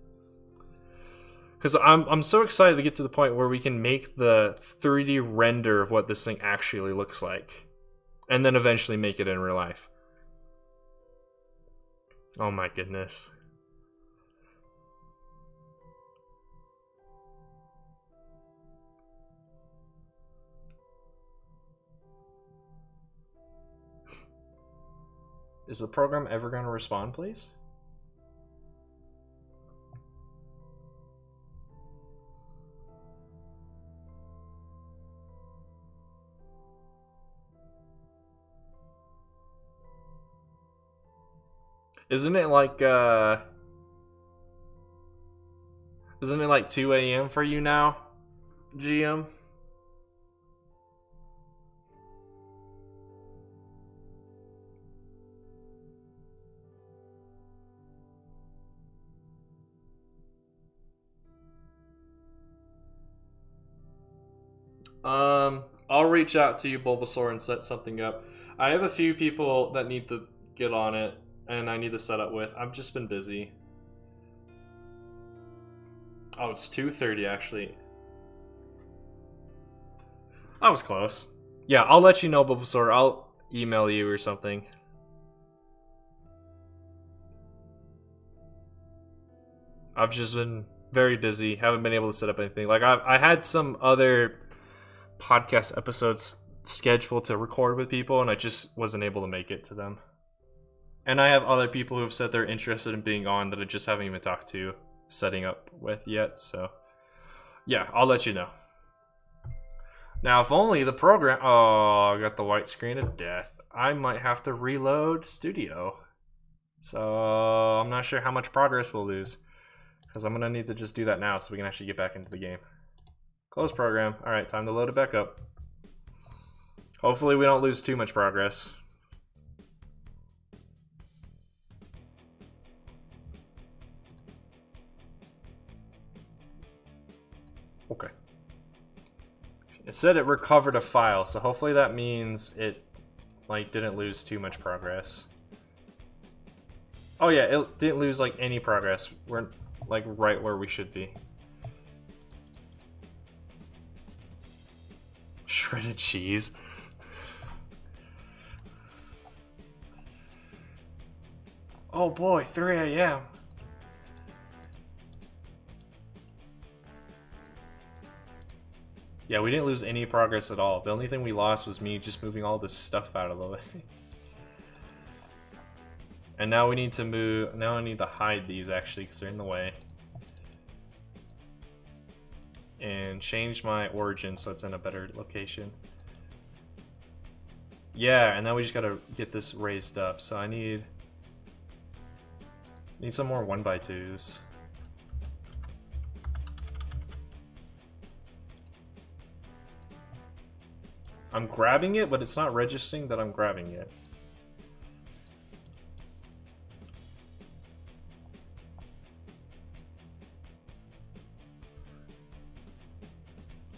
Because I'm so excited to get to the point where we can make the 3D render of what this thing actually looks like. And then eventually make it in real life. Oh my goodness. Is the program ever going to respond, please? Isn't it like 2 a.m. for you now, GM? I'll reach out to you, Bulbasaur, and set something up. I have a few people that need to get on it, and I need to set up with. I've just been busy. Oh, it's 2:30 actually. I was close. Yeah, I'll let you know, Bulbasaur. I'll email you or something. I've just been very busy. Haven't been able to set up anything. Like I had some other podcast episodes scheduled to record with people, and I just wasn't able to make it to them. And I have other people who've said they're interested in being on that I just haven't even talked to setting up with yet. So yeah, I'll let you know. Now, if only the program... Oh, I got the white screen of death. I might have to reload Studio. So I'm not sure how much progress we'll lose, because I'm going to need to just do that now so we can actually get back into the game. Close program. Alright, time to load it back up. Hopefully we don't lose too much progress. Okay. It said it recovered a file, so hopefully that means it like didn't lose too much progress. Oh yeah, it didn't lose like any progress. We're like right where we should be. Shredded cheese. Oh boy, 3 a.m. Yeah, we didn't lose any progress at all. The only thing we lost was me just moving all this stuff out of the way. And now we need to move... Now I need to hide these actually because they're in the way. And change my origin so it's in a better location. Yeah, and now we just gotta get this raised up. So I need some more 1x2s. I'm grabbing it, but it's not registering that I'm grabbing it.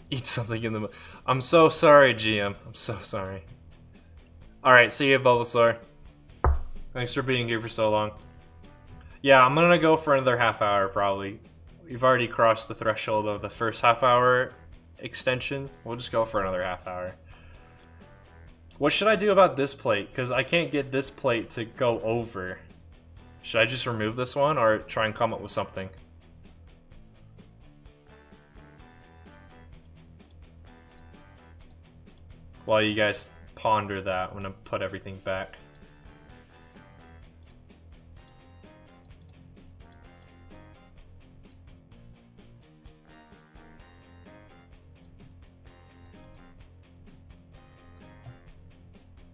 Eat something in the... I'm so sorry, GM. I'm so sorry. Alright, see you, Bulbasaur. Thanks for being here for so long. Yeah, I'm gonna go for another half hour, probably. We've already crossed the threshold of the first half hour extension. We'll just go for another half hour. What should I do about this plate? Because I can't get this plate to go over. Should I just remove this one or try and come up with something? While you guys ponder that, I'm gonna put everything back.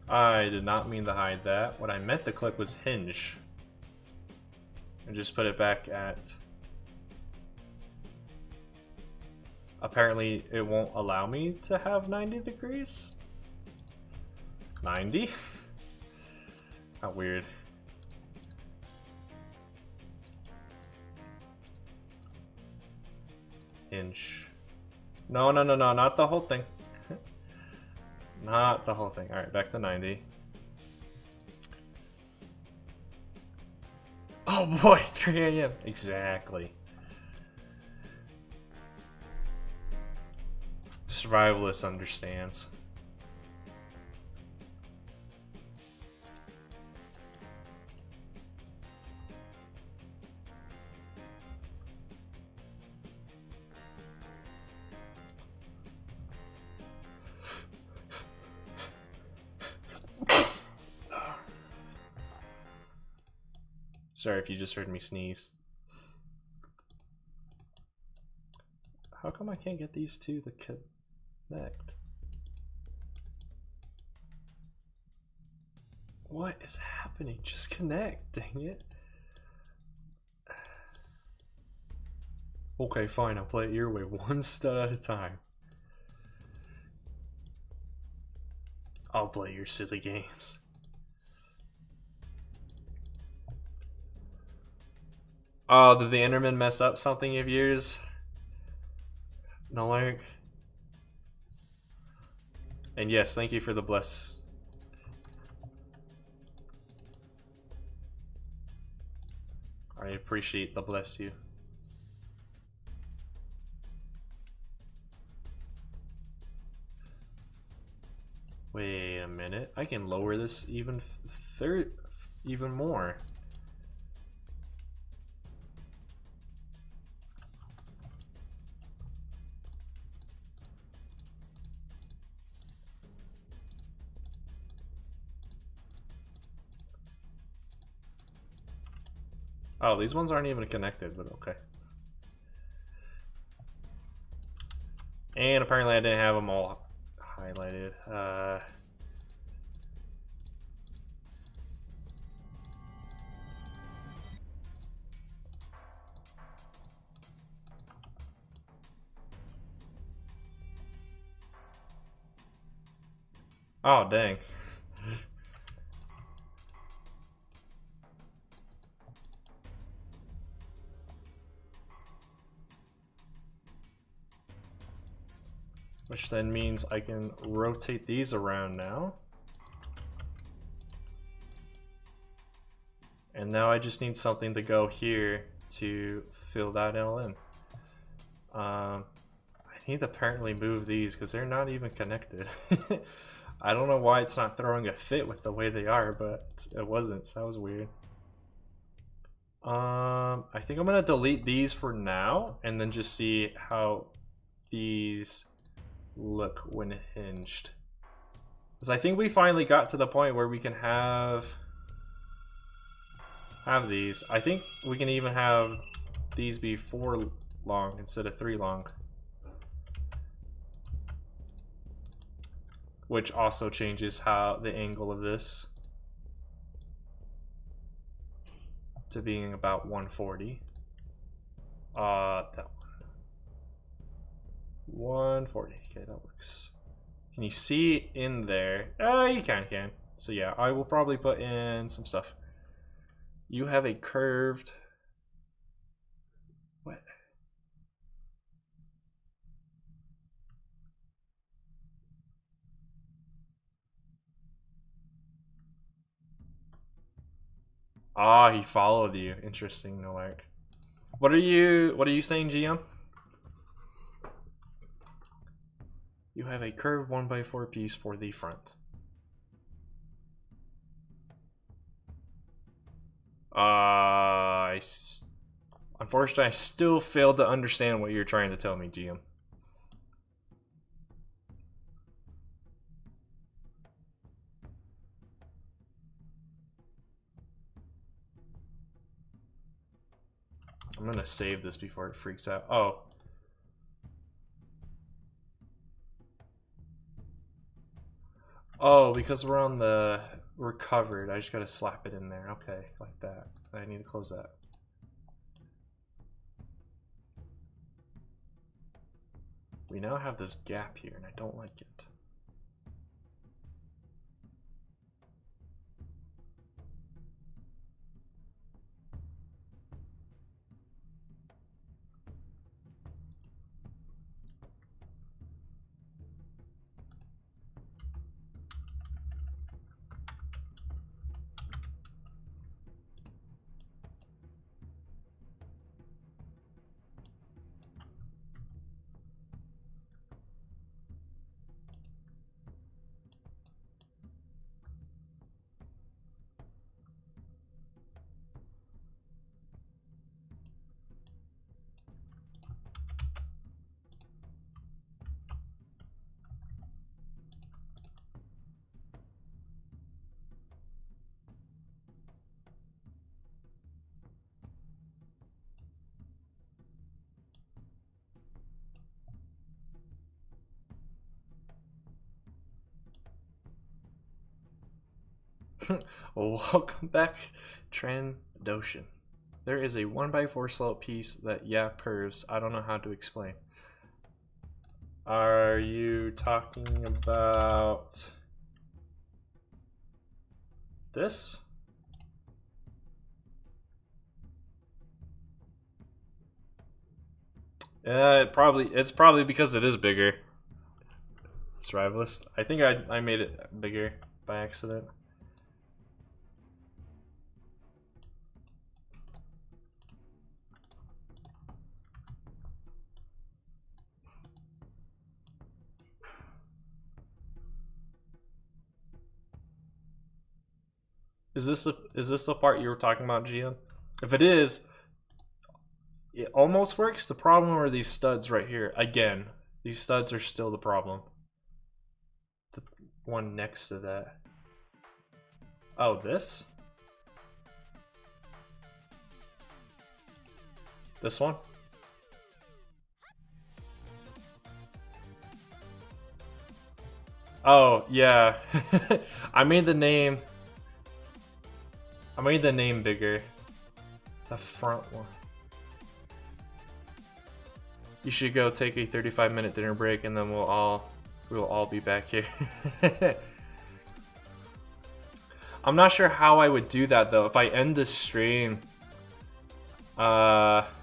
I did not mean to hide that. What I meant to click was hinge. And just put it back at... Apparently it won't allow me to have 90 degrees? 90? How weird. Hinge. No, no, no, no, not the whole thing. Not the whole thing. Alright, back to 90. Oh, Oh boy, 3 a.m. Exactly. Survivalist understands. Sorry if you just heard me sneeze. How come I can't get these two to connect? What is happening? Just connect, dang it. Okay, fine, I'll play it your way, one stud at a time. I'll play your silly games. Oh, did the Enderman mess up something of yours? No lurk. And yes, thank you for the bless. I appreciate the bless you. Wait a minute. I can lower this even even more. Oh, these ones aren't even connected, but okay. And apparently I didn't have them all highlighted. Oh, dang. Which then means I can rotate these around now. And now I just need something to go here to fill that all in. I need to apparently move these because they're not even connected. I don't know why it's not throwing a fit with the way they are, but it wasn't, so that was weird. I think I'm gonna delete these for now and then just see how these look when hinged. Because I think we finally got to the point where we can have these. I think we can even have these be 4 long instead of 3 long. Which also changes how the angle of this to being about 140. That one. 140. Okay, that works. Can you see in there? You can. So yeah, I will probably put in some stuff. You have a curved... What? Ah, he followed you. Interesting, no like. What are you saying, GM? You have a curved 1x4 piece for the front. Unfortunately, I still failed to understand what you're trying to tell me, GM. I'm gonna save this before it freaks out. Oh. Oh, because we're covered. I just gotta slap it in there. Okay, like that. I need to close that. We now have this gap here, and I don't like it. Welcome back, Trandoshan. There is a 1x4 slope piece that, yeah, curves. I don't know how to explain. Are you talking about this? It's probably because it is bigger. Survivalist. I think I made it bigger by accident. Is this the part you were talking about, GM? If it is, it almost works. The problem are these studs right here. Again, these studs are still the problem. The one next to that. Oh, this? This one? Oh, yeah. I made the name bigger. The front one. You should go take a 35-minute dinner break and then we'll all be back here. I'm not sure how I would do that though. If I end the stream, it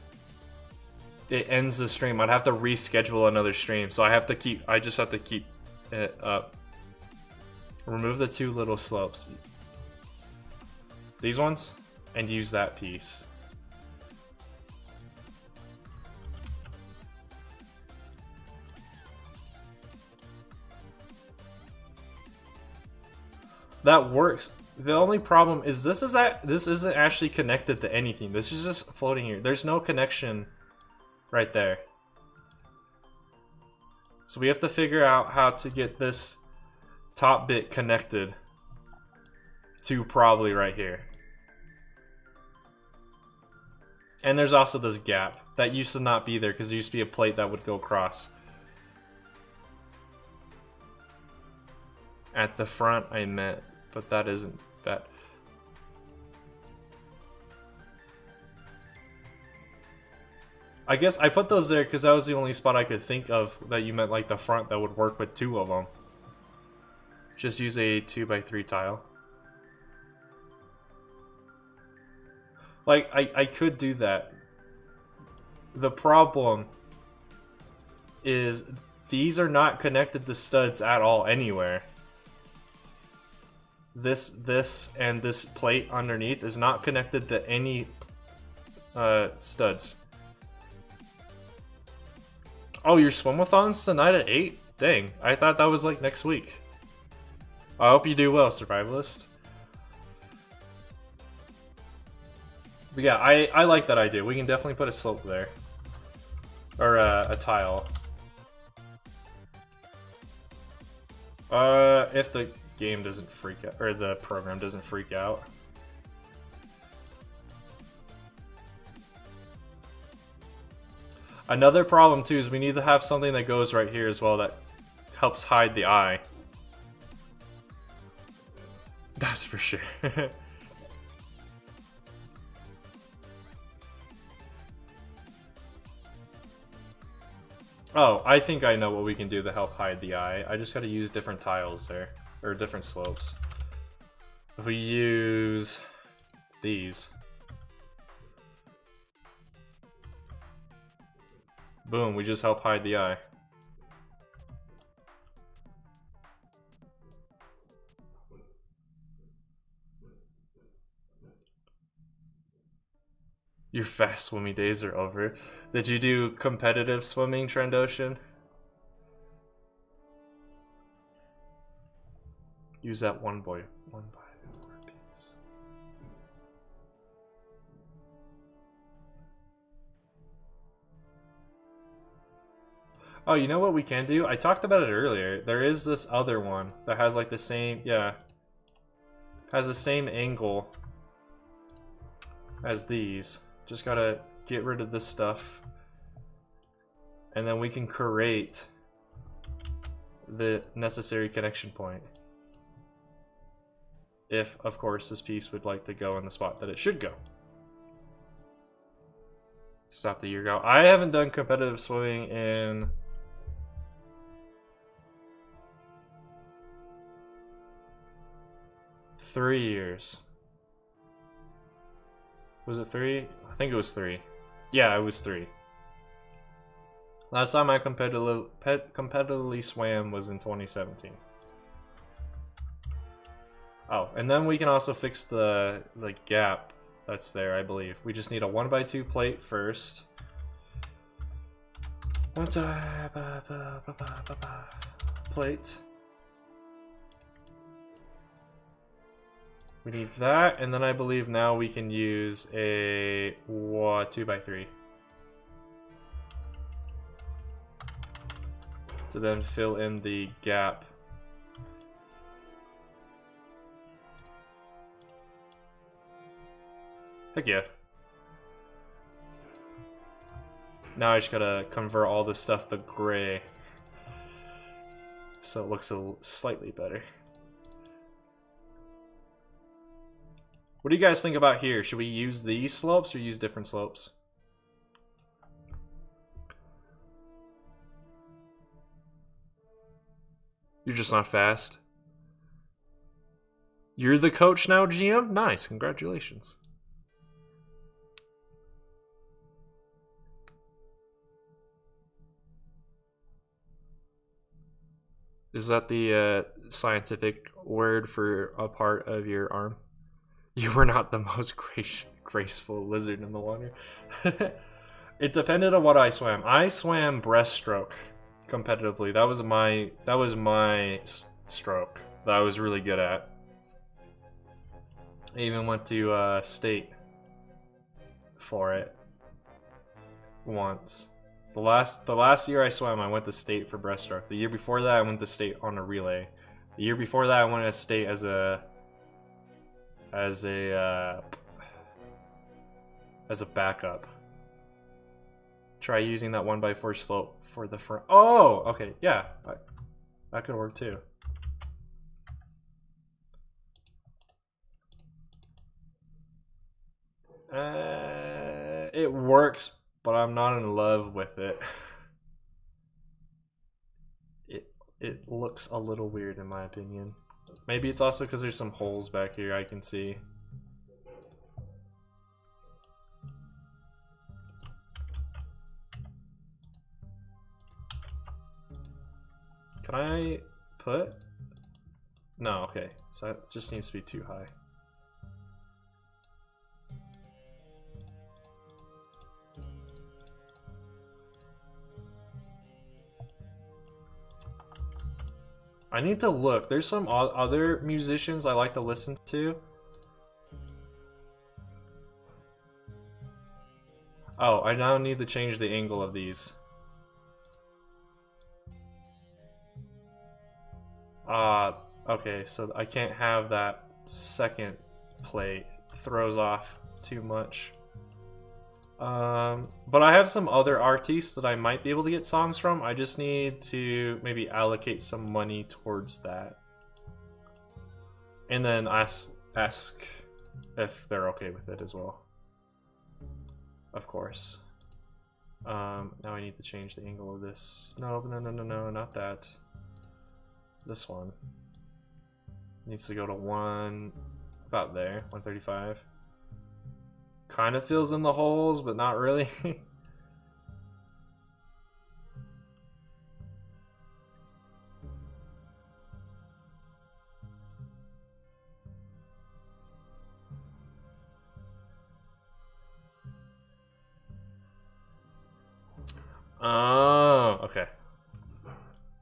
ends the stream. I'd have to reschedule another stream. So I just have to keep it up. Remove the two little slopes. These ones, and use that piece. That works. The only problem is this isn't actually connected to anything. This is just floating here. There's no connection right there. So we have to figure out how to get this top bit connected to probably right here. And there's also this gap that used to not be there because there used to be a plate that would go across. At the front I meant, but that isn't that. I guess I put those there because that was the only spot I could think of that you meant like the front that would work with two of them. Just use a 2x3 tile. Like, I could do that. The problem is these are not connected to studs at all anywhere. This and this plate underneath is not connected to any studs. Oh, your swim-a-thon's tonight at 8? Dang, I thought that was like next week. I hope you do well, Survivalist. But yeah, I like that idea. We can definitely put a slope there. Or a tile. If the game doesn't freak out, or the program doesn't freak out. Another problem too is we need to have something that goes right here as well that helps hide the eye. That's for sure. Oh, I think I know what we can do to help hide the eye. I just gotta use different tiles there. Or different slopes. If we use these. Boom, we just help hide the eye. Your fast swimming days are over. Did you do competitive swimming, Trandoshan? Use that one by four piece. Oh, you know what we can do? I talked about it earlier. There is this other one that has like the same, yeah, has the same angle as these. Just gotta get rid of this stuff. And then we can create the necessary connection point. if, of course, this piece would like to go in the spot that it should go. Stop the year go. I haven't done competitive swimming in... $3 years. Was it 3? I think it was 3. Yeah, it was 3. Last time I competitively swam was in 2017. Oh, and then we can also fix the gap that's there, I believe. We just need a 1x2 plate first. Plate. We need that, and then I believe now we can use a 2x3 to then fill in the gap. Heck yeah. Now I just gotta convert all this stuff to gray so it looks slightly better. What do you guys think about here? Should we use these slopes or use different slopes? You're just not fast. You're the coach now, GM? Nice, congratulations. Is that the scientific word for a part of your arm? You were not the most graceful lizard in the water. It depended on what I swam. I swam breaststroke competitively. That was my stroke that I was really good at. I even went to state for it once. The last year I swam, I went to state for breaststroke. The year before that, I went to state on a relay. The year before that, I went to state as a backup. Try using that 1x4 slope for the front. Oh, okay, yeah, that could work too. It works, but I'm not in love with it. It looks a little weird in my opinion. Maybe it's also because there's some holes back here I can see. Can I put? No, okay. So it just needs to be too high. I need to look. There's some other musicians I like to listen to. Oh, I now need to change the angle of these. Okay, so I can't have that second plate. It throws off too much. But I have some other artists that I might be able to get songs from. I just need to maybe allocate some money towards that. And then ask if they're okay with it as well. Of course. Now I need to change the angle of this. No, not that. This one. Needs to go to about there, 135. Kind of fills in the holes, but not really. Oh, okay.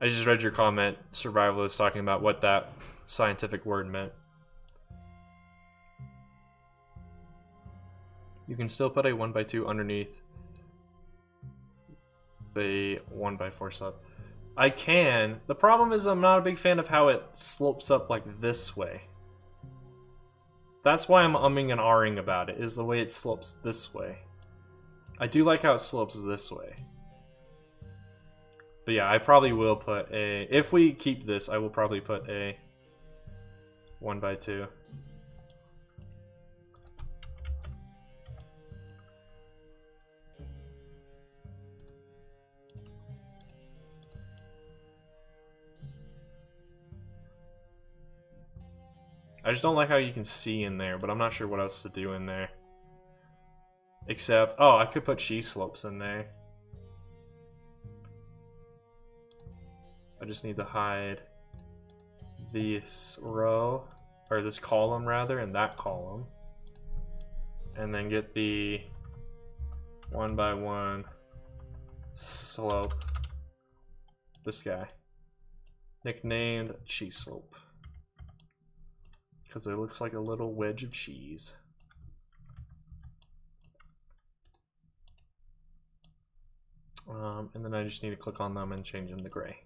I just read your comment. Survival is talking about what that scientific word meant. You can still put a 1x2 underneath the 1x4 sub. I can. The problem is I'm not a big fan of how it slopes up like this way. That's why I'm umming and ahhing about it, is the way it slopes this way. I do like how it slopes this way. But yeah, I probably will put a... If we keep this, I will probably put a 1x2. I just don't like how you can see in there, but I'm not sure what else to do in there. Except, oh, I could put cheese slopes in there. I just need to hide this row, or this column rather, and that column. And then get the 1x1 slope. This guy. Nicknamed cheese slope. Because it looks like a little wedge of cheese. And then I just need to click on them and change them to gray.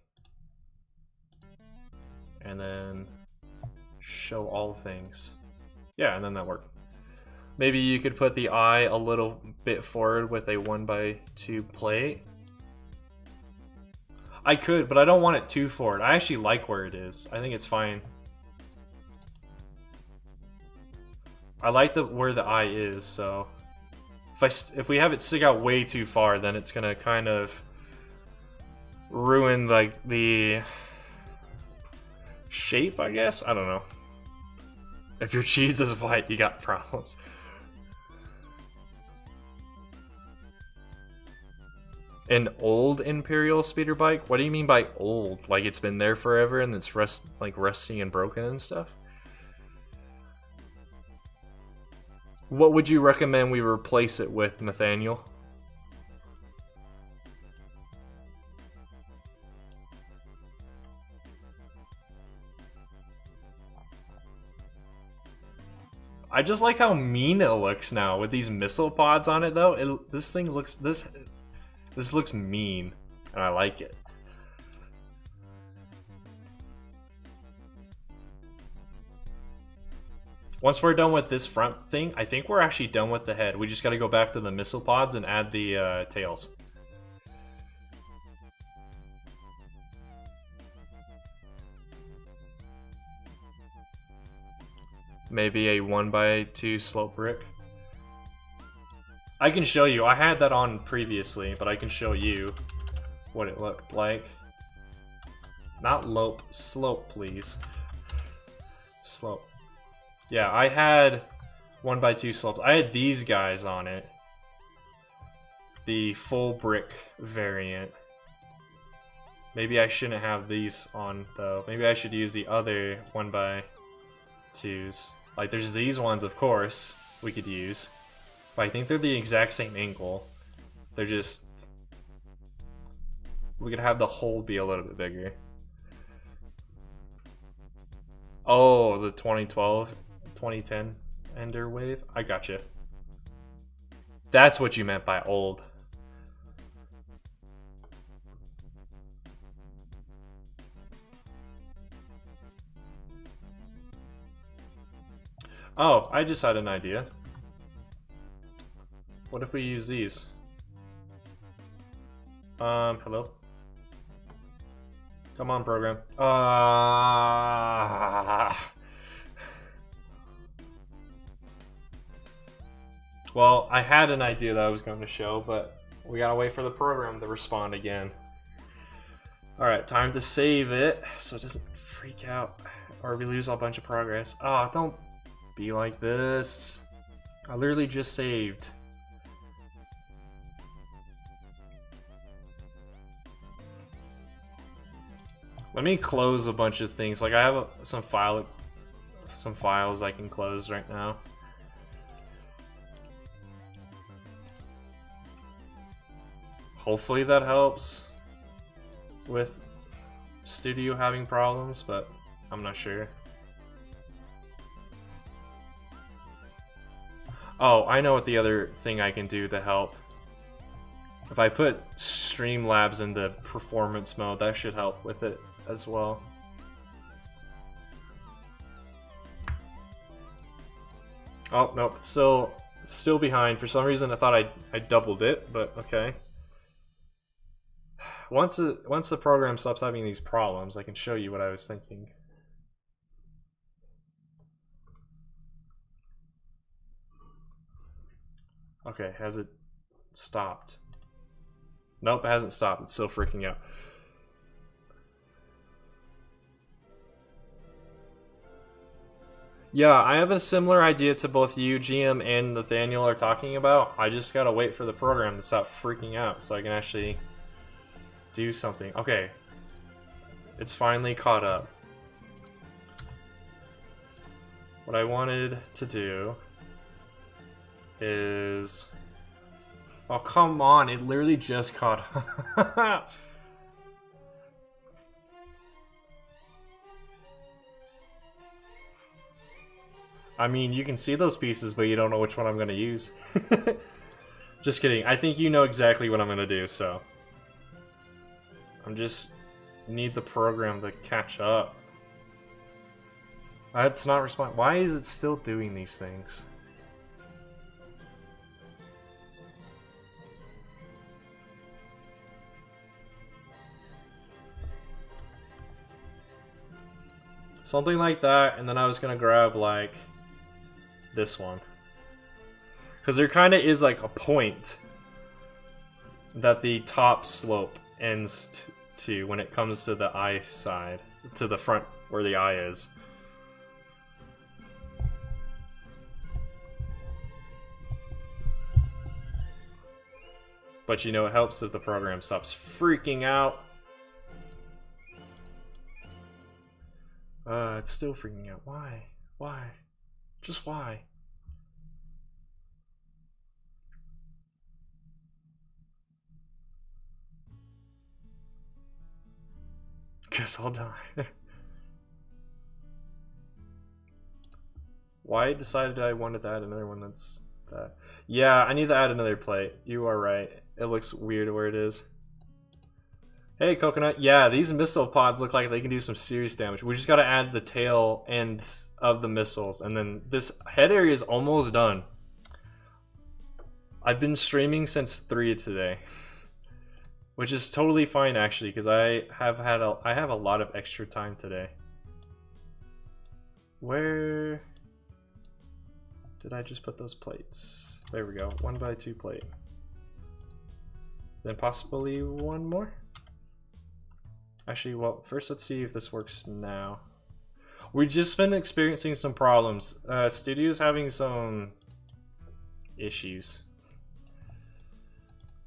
And then show all things. Yeah, and then that worked. Maybe you could put the eye a little bit forward with a 1x2 plate. I could, but I don't want it too forward. I actually like where it is. I think it's fine. I like where the eye is, so if we have it stick out way too far, then it's gonna kind of ruin like the shape, I guess. I don't know. If your cheese is white, you got problems. An old Imperial speeder bike? What do you mean by old? Like it's been there forever and it's rusty and broken and stuff? What would you recommend we replace it with, Nathaniel? I just like how mean it looks now with these missile pods on it though. This thing looks this looks mean, and I like it. Once we're done with this front thing, I think we're actually done with the head. We just gotta go back to the missile pods and add the tails. Maybe a 1x2 slope brick. I can show you. I had that on previously, but I can show you what it looked like. Not lope, slope, please. Slope. Yeah, I had 1x2 slopes. I had these guys on it. The full brick variant. Maybe I shouldn't have these on, though. Maybe I should use the other 1x2s. Like, there's these ones, of course, we could use. But I think they're the exact same angle. They're just... We could have the hole be a little bit bigger. Oh, the 2012, 2010 Ender Wave? I gotcha. That's what you meant by old. Oh, I just had an idea. What if we use these? Hello? Come on, program. Well, I had an idea that I was going to show, but we gotta wait for the program to respond again. Alright, time to save it so it doesn't freak out or we lose a bunch of progress. Oh, don't be like this. I literally just saved. Let me close a bunch of things. Like I have some files I can close right now. Hopefully that helps with Studio having problems, but I'm not sure. Oh, I know what the other thing I can do to help. If I put Streamlabs into performance mode, that should help with it as well. Oh, nope, still behind. For some reason I thought I doubled it, but okay. Once the program stops having these problems, I can show you what I was thinking. Okay, has it stopped? Nope, it hasn't stopped. It's still freaking out. Yeah, I have a similar idea to both you, GM, and Nathaniel are talking about. I just gotta wait for the program to stop freaking out so I can actually do something. Okay. It's finally caught up. What I wanted to do is... Oh, come on. It literally just caught up. I mean, you can see those pieces, but you don't know which one I'm going to use. Just kidding. I think you know exactly what I'm going to do, so... I'm just... need the program to catch up. It's not responding. Why is it still doing these things? Something like that, and then I was going to grab, like... this one. Because there kind of is like a point that the top slope ends to when it comes to the eye side, to the front where the eye is. But you know, it helps if the program stops freaking out. It's still freaking out. Why? Why? Just why? Guess I'll die. Why decided I wanted to add another one that's that? Yeah, I need to add another plate. You are right. It looks weird where it is. Hey, Coconut. Yeah, these missile pods look like they can do some serious damage. We just gotta add the tail end of the missiles, and then this head area is almost done. I've been streaming since 3 today, which is totally fine actually, because I have a lot of extra time today. Where did I just put those plates? There we go. 1x2 plate. Then possibly one more. Actually, well, first let's see if this works now. We've just been experiencing some problems. Studio's having some issues.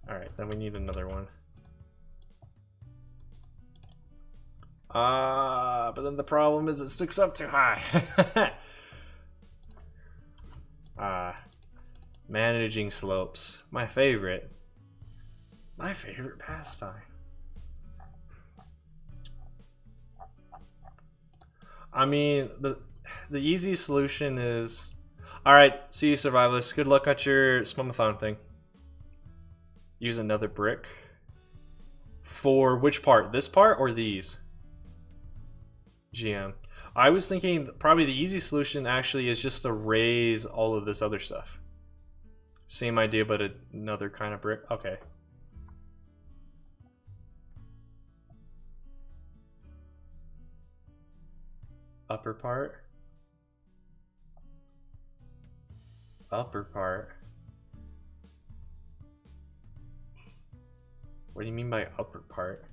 Alright, then we need another one. But then the problem is it sticks up too high. Managing slopes. My favorite. My favorite pastime. I mean, the easy solution is... Alright, see you survivalists. Good luck at your spumathon thing. Use another brick. For which part? This part or these? GM. I was thinking probably the easy solution actually is just to raise all of this other stuff. Same idea, but another kind of brick. Okay. Upper part. Upper part. What do you mean by upper part?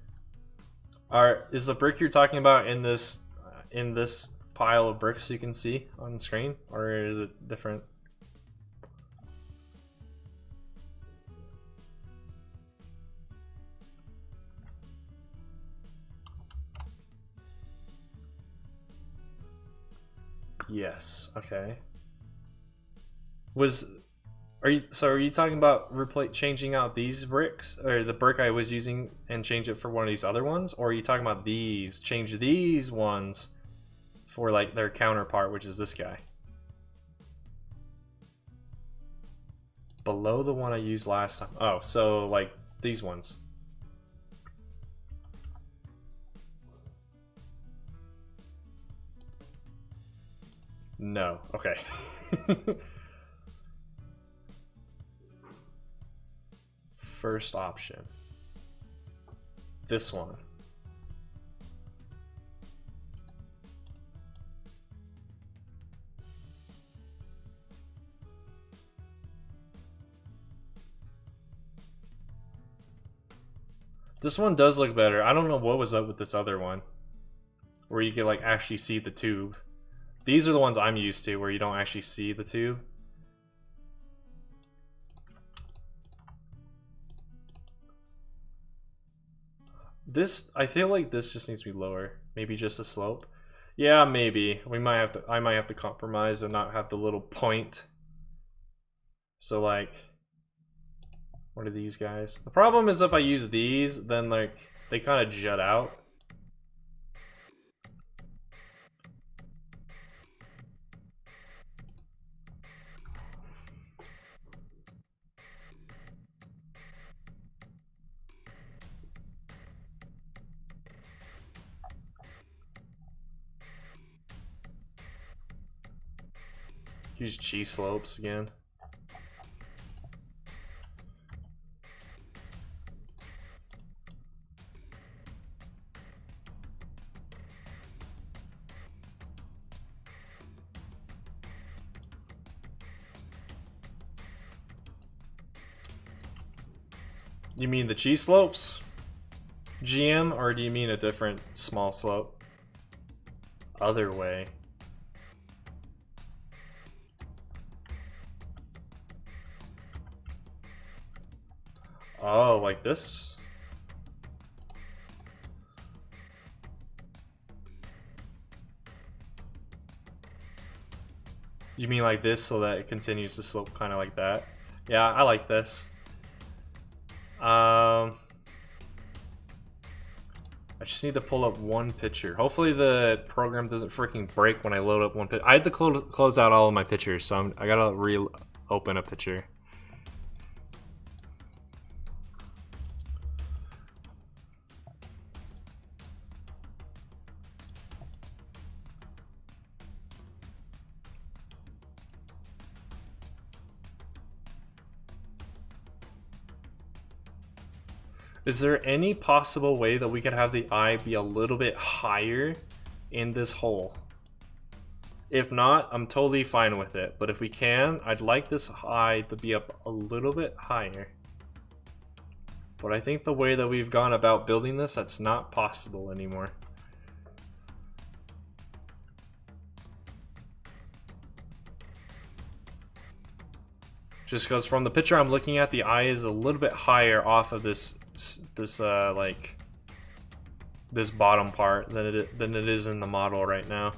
Is the brick you're talking about in this pile of bricks you can see on the screen, or is it different? Yes. Okay. Are you talking about changing out these bricks, or the brick I was using, and change it for one of these other ones, or are you talking about these? Change these ones for like their counterpart, which is this guy. Below the one I used last time. Oh, so like these ones. No. Okay. First option. This one. This one does look better. I don't know what was up with this other one, where you could like actually see the tube. These are the ones I'm used to, where you don't actually see the tube. This, I feel like this just needs to be lower. Maybe just a slope. Yeah, maybe. I might have to compromise and not have the little point. So like, what are these guys? The problem is if I use these, then like, they kind of jut out. Use cheese slopes again. You mean the cheese slopes, GM, or do you mean a different small slope? Other way. Oh, like this? You mean like this so that it continues to slope kind of like that? Yeah, I like this. I just need to pull up one picture. Hopefully the program doesn't freaking break when I load up one picture. I had to close out all of my pictures, so I gotta reopen a picture. Is there any possible way that we could have the eye be a little bit higher in this hole? If not, I'm totally fine with it. But if we can, I'd like this eye to be up a little bit higher. But I think the way that we've gone about building this, that's not possible anymore. Just because from the picture I'm looking at, the eye is a little bit higher off of this like this bottom part than it is in the model right now.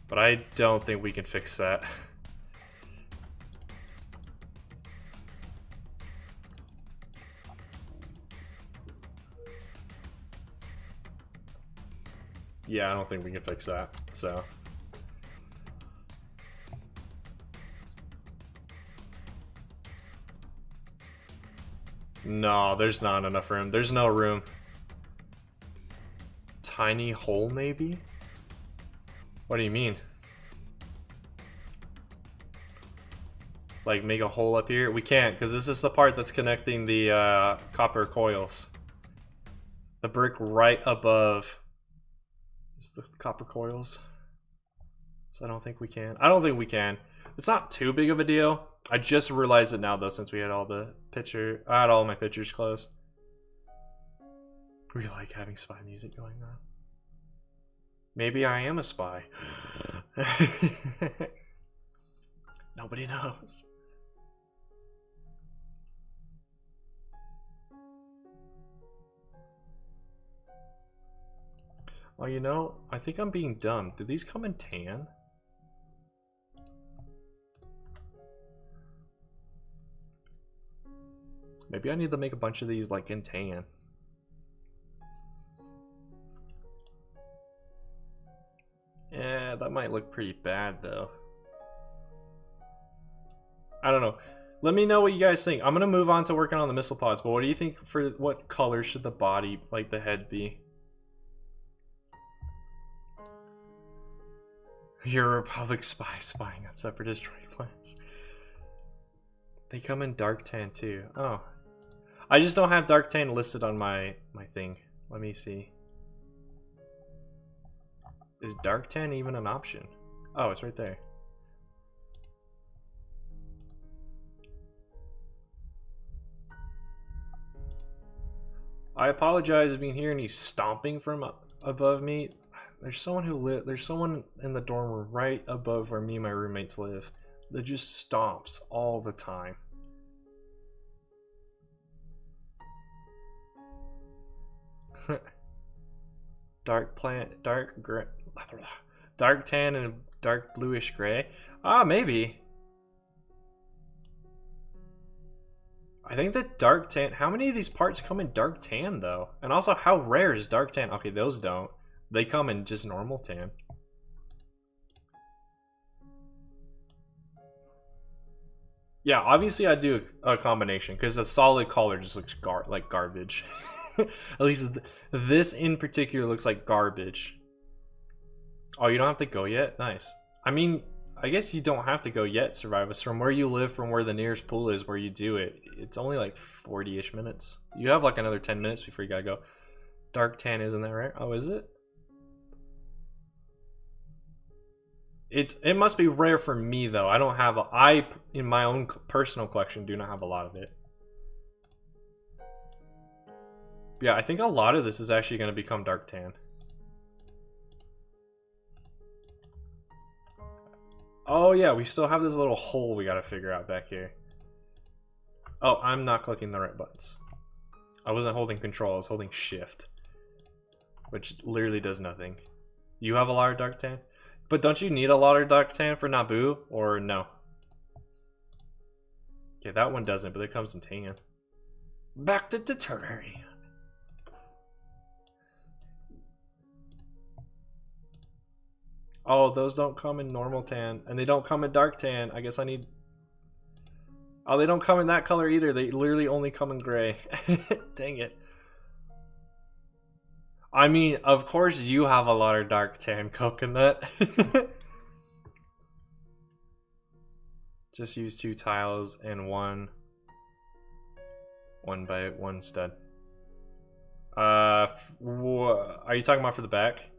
But I don't think we can fix that. Yeah, I don't think we can fix that. So no, there's not enough room. There's no room. Tiny hole, maybe? What do you mean? Like, make a hole up here? We can't, because this is the part that's connecting the copper coils. The brick right above is the copper coils. So I don't think we can. I don't think we can. It's not too big of a deal. I just realized it now, though, since we had all the I had all my pictures closed. We like having spy music going on. Maybe I am a spy. Nobody knows. Well, you know, I think I'm being dumb. Do these come in tan? Maybe I need to make a bunch of these like in tan. Yeah, that might look pretty bad though. I don't know. Let me know what you guys think. I'm gonna move on to working on the missile pods, but what do you think for what color should the body, like the head, be? You're a Republic spy spying on separatist droid plans. They come in dark tan too. Oh. I just don't have dark tan listed on my thing. Let me see. Is dark tan even an option? Oh, it's right there. I apologize if you can hear any stomping from above me. There's someone who there's someone in the dorm room right above where me and my roommates live that just stomps all the time. Dark tan and dark bluish gray. Ah, maybe. I think that dark tan. How many of these parts come in dark tan though? And also, how rare is dark tan? Okay, those don't. They come in just normal tan. Yeah, obviously I do a combination because a solid color just looks like garbage. At least this in particular looks like garbage. Oh, you don't have to go yet? Nice. I mean, I guess you don't have to go yet, Survivors. From where you live, from where the nearest pool is, where you do it, it's only like 40-ish minutes. You have like another 10 minutes before you gotta go. Dark tan, isn't that right? Oh, is it? It must be rare for me though. I don't have in my own personal collection do not have a lot of it. Yeah, I think a lot of this is actually going to become dark tan. Oh yeah, we still have this little hole we got to figure out back here. Oh, I'm not clicking the right buttons. I wasn't holding control, I was holding shift. Which literally does nothing. You have a lot of dark tan? But don't you need a lot of dark tan for Naboo, or no? Okay, that one doesn't, but it comes in tan. Back to Terraria. Oh, those don't come in normal tan, and they don't come in dark tan. I guess I need... Oh, they don't come in that color either. They literally only come in gray. Dang it. I mean, of course you have a lot of dark tan, Coconut. Just use 2 tiles and one by one stud. Are you talking about for the back?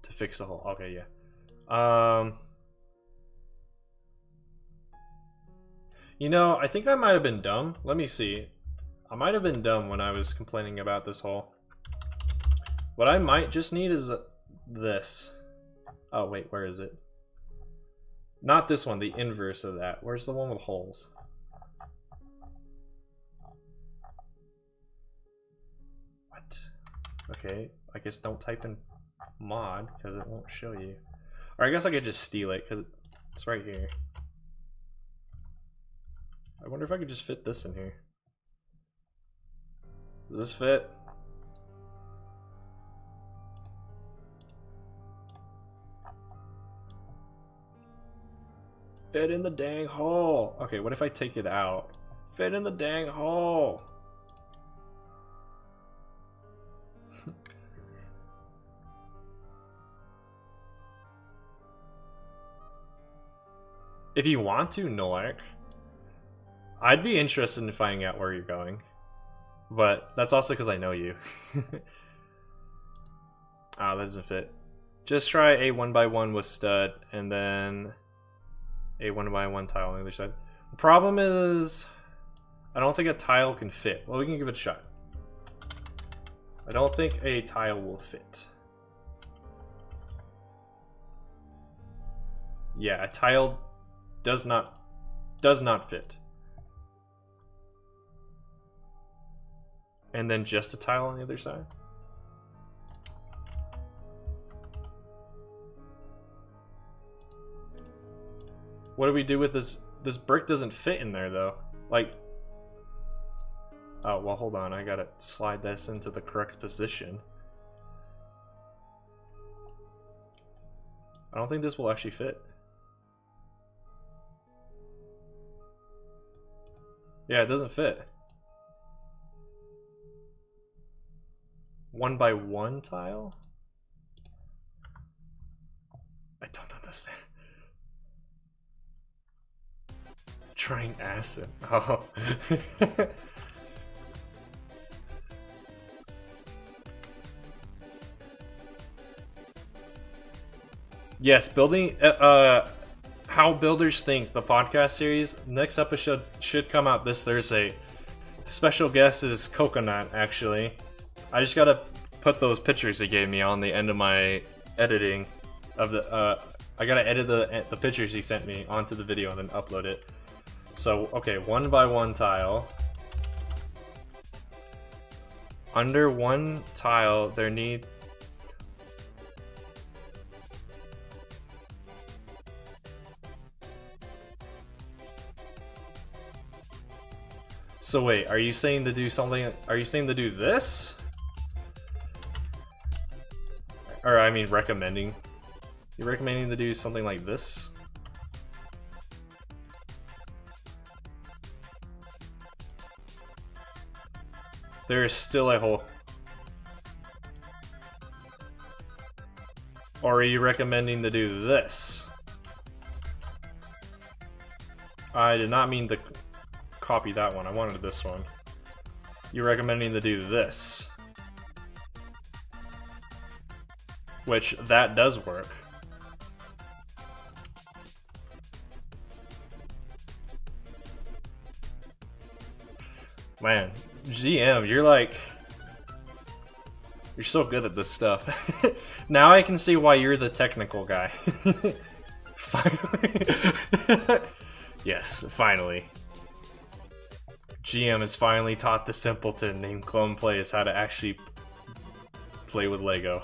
To fix the hole. Okay, yeah. You know, I think I might have been dumb. Let me see. I might have been dumb when I was complaining about this hole. What I might just need is this. Oh, wait, where is it? Not this one, the inverse of that. Where's the one with holes? What? Okay, I guess don't type in mod because it won't show you. Or I guess I could just steal it because it's right here. I wonder if I could just fit this in here. Does this fit? Fit in the dang hole. Okay, what if I take it out? Fit in the dang hole. If you want to, Nolark, I'd be interested in finding out where you're going. But that's also because I know you. Ah, that doesn't fit. Just try a 1x1 with stud, and then a 1x1 tile on the other side. The problem is, I don't think a tile can fit. Well, we can give it a shot. I don't think a tile will fit. Yeah, a tile does not fit. And then just a tile on the other side. What do we do with this? This brick doesn't fit in there though. Like, oh, well, hold on. I gotta slide this into the correct position. I don't think this will actually fit. Yeah, it doesn't fit. 1x1 tile? I don't understand. Trying acid. Oh. Yes, building How Builders Think, the podcast series. Next episode should come out this Thursday. Special guest is Coconut, actually. I just gotta put those pictures he gave me on the end of my editing of the, I gotta edit the pictures he sent me onto the video and then upload it. So, okay, 1 by 1 tile. Under one tile, there need... So wait, are you saying to do something, are you saying to do this? Or I mean recommending. You're recommending to do something like this? There is still a hole. Or are you recommending to do this? I did not mean to copy that one. I wanted this one. You're recommending to do this. Which, that does work. Man, GM, you're like... You're so good at this stuff. Now I can see why you're the technical guy. Finally. Yes, finally. GM has finally taught the simpleton named ClonePlays how to actually play with Lego.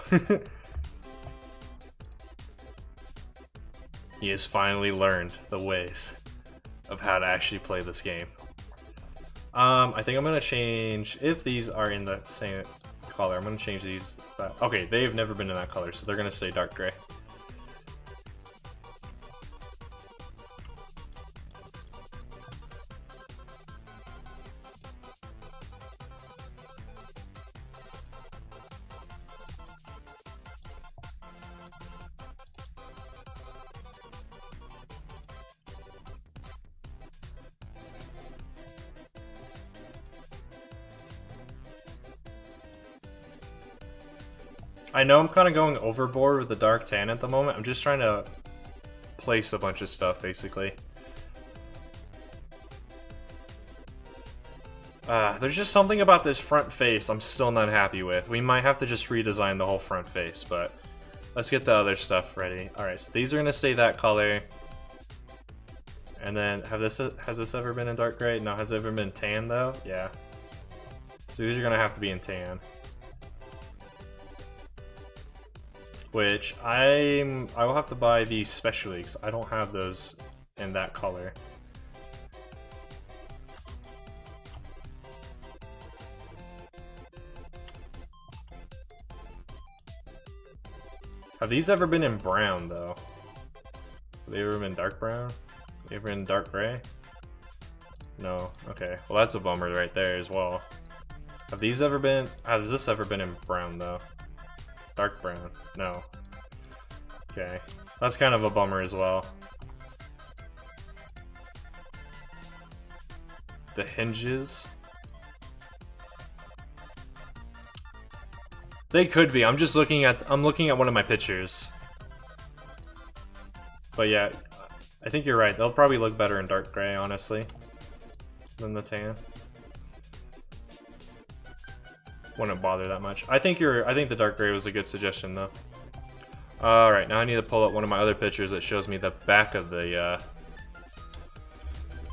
He has finally learned the ways of how to actually play this game. I think I'm gonna change, if these are in the same color, I'm gonna change these. Okay, they've never been in that color, so they're gonna stay dark gray. I know I'm kind of going overboard with the dark tan at the moment. I'm just trying to place a bunch of stuff, basically. There's just something about this front face I'm still not happy with. We might have to just redesign the whole front face, but let's get the other stuff ready. Alright, so these are going to stay that color. And then, has this ever been in dark gray? No, has it ever been tan, though? Yeah. So these are going to have to be in tan. Which I will have to buy these specially because I don't have those in that color. Have these ever been in brown though? Have they ever been dark brown? Have they ever been dark gray? No. Okay. Well, that's a bummer right there as well. Have these ever been? Has this ever been in brown though? Dark brown. No. Okay. That's kind of a bummer as well. The hinges. They could be. I'm looking at one of my pictures. But yeah, I think you're right. They'll probably look better in dark gray, honestly, than the tan. Wouldn't bother that much. I think the dark gray was a good suggestion though. Alright, now I need to pull up one of my other pictures that shows me the back of the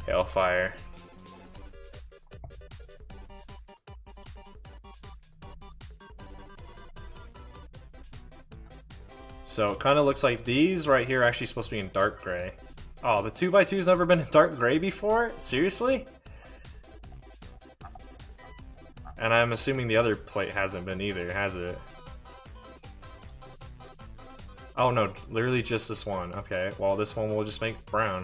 Hailfire. So it kind of looks like these right here are actually supposed to be in dark gray. Oh, the 2x2's never been in dark gray before? Seriously? And I'm assuming the other plate hasn't been either, has it? Oh no, literally just this one. Okay, well this one we'll just make brown.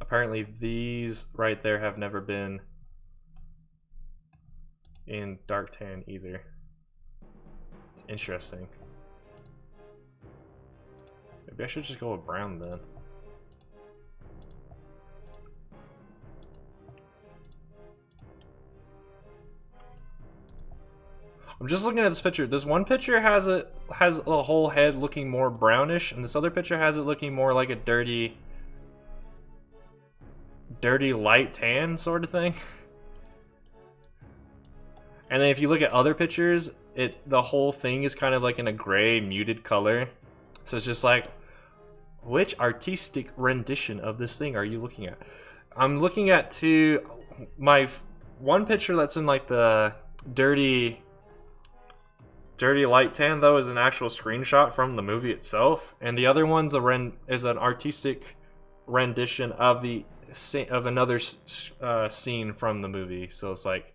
Apparently these right there have never been in dark tan either. It's interesting. Maybe I should just go with brown then. I'm just looking at this picture. This one picture has a whole head looking more brownish, and this other picture has it looking more like a dirty light tan sort of thing. And then if you look at other pictures, the whole thing is kind of like in a gray muted color. So it's just like, which artistic rendition of this thing are you looking at? I'm looking at my one picture that's in like the dirty light tan though is an actual screenshot from the movie itself, and the other one's is an artistic rendition of another scene from the movie. So it's like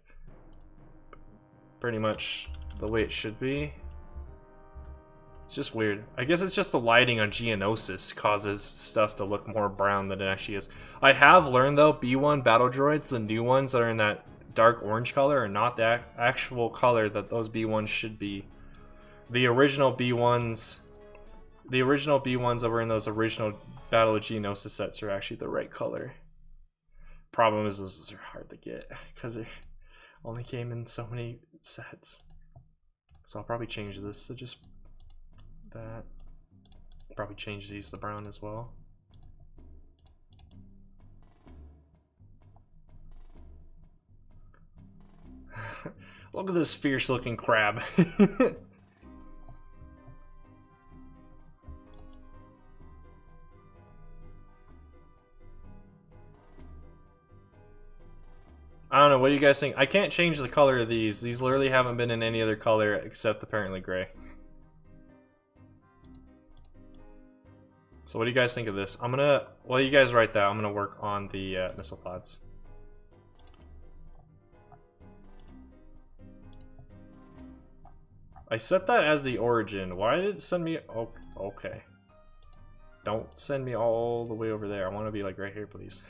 pretty much the way it should be. It's just weird. I guess it's just the lighting on Geonosis causes stuff to look more brown than it actually is. I have learned though, B1 battle droids, the new ones that are in that dark orange color, are not the actual color that those B1s should be. The original B1s that were in those original Battle of Geonosis sets are actually the right color. Problem is those are hard to get because they only came in so many sets. So I'll probably change this to just that. Probably change these to brown as well. Look at this fierce looking crab. I don't know, what do you guys think? I can't change the color of these. These literally haven't been in any other color except apparently gray. So what do you guys think of this? While you guys write that, I'm gonna work on the missile pods. I set that as the origin. Why did it send me? Oh, okay. Don't send me all the way over there. I want to be like right here, please.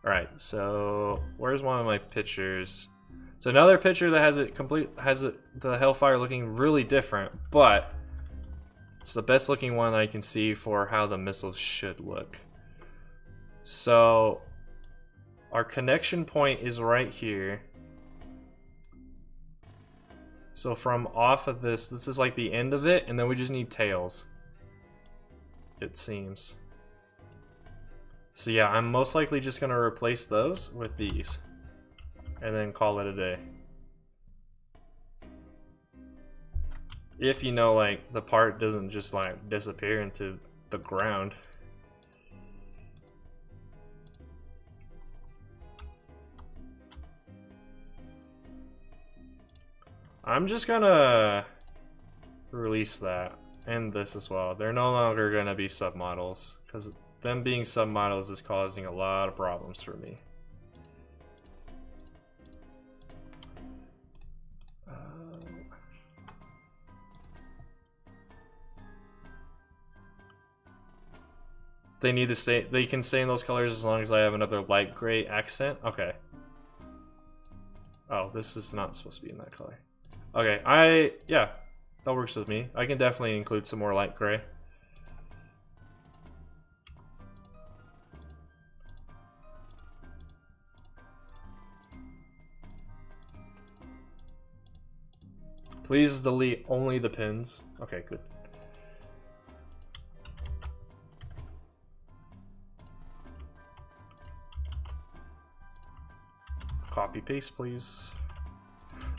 Alright, so where's one of my pictures? It's another picture that has the Hailfire looking really different, but it's the best looking one I can see for how the missiles should look. So our connection point is right here. So from off of this is like the end of it, and then we just need tails, it seems. So yeah, I'm most likely just gonna replace those with these and then call it a day. If you know, like, the part doesn't just like disappear into the ground. I'm just gonna release that and this as well. They're no longer gonna be submodels because them being submodels is causing a lot of problems for me. They need to stay. They can stay in those colors as long as I have another light gray accent. Okay. Oh, this is not supposed to be in that color. Okay, yeah, that works with me. I can definitely include some more light gray. Please delete only the pins. Okay, good. Copy paste, please.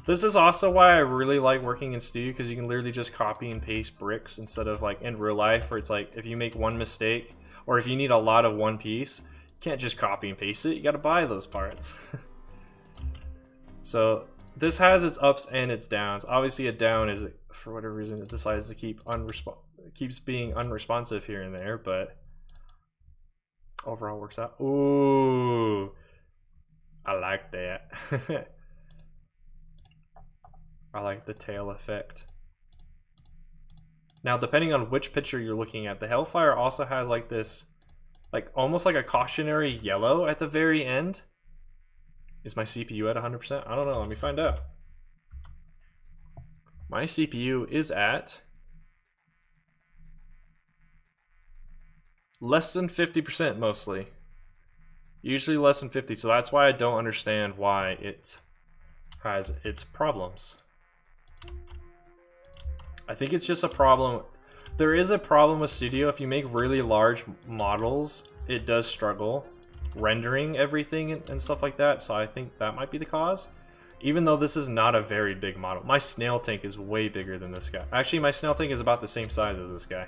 This is also why I really like working in Studio, because you can literally just copy and paste bricks instead of like in real life where it's like if you make one mistake or if you need a lot of one piece, you can't just copy and paste it. You gotta buy those parts. So this has its ups and its downs. Obviously a down is, for whatever reason, it decides to keeps being unresponsive here and there, but overall works out. Ooh, I like that. I like the tail effect. Now, depending on which picture you're looking at, the Hailfire also has like this, like almost like a cautionary yellow at the very end. Is my CPU at 100%? I don't know, let me find out. My CPU is at less than 50% mostly. Usually less than 50, so that's why I don't understand why it has its problems. I think it's just a problem. There is a problem with Studio. If you make really large models, it does struggle rendering everything and stuff like that. So I think that might be the cause. Even though this is not a very big model. My snail tank is way bigger than this guy. Actually, my snail tank is about the same size as this guy.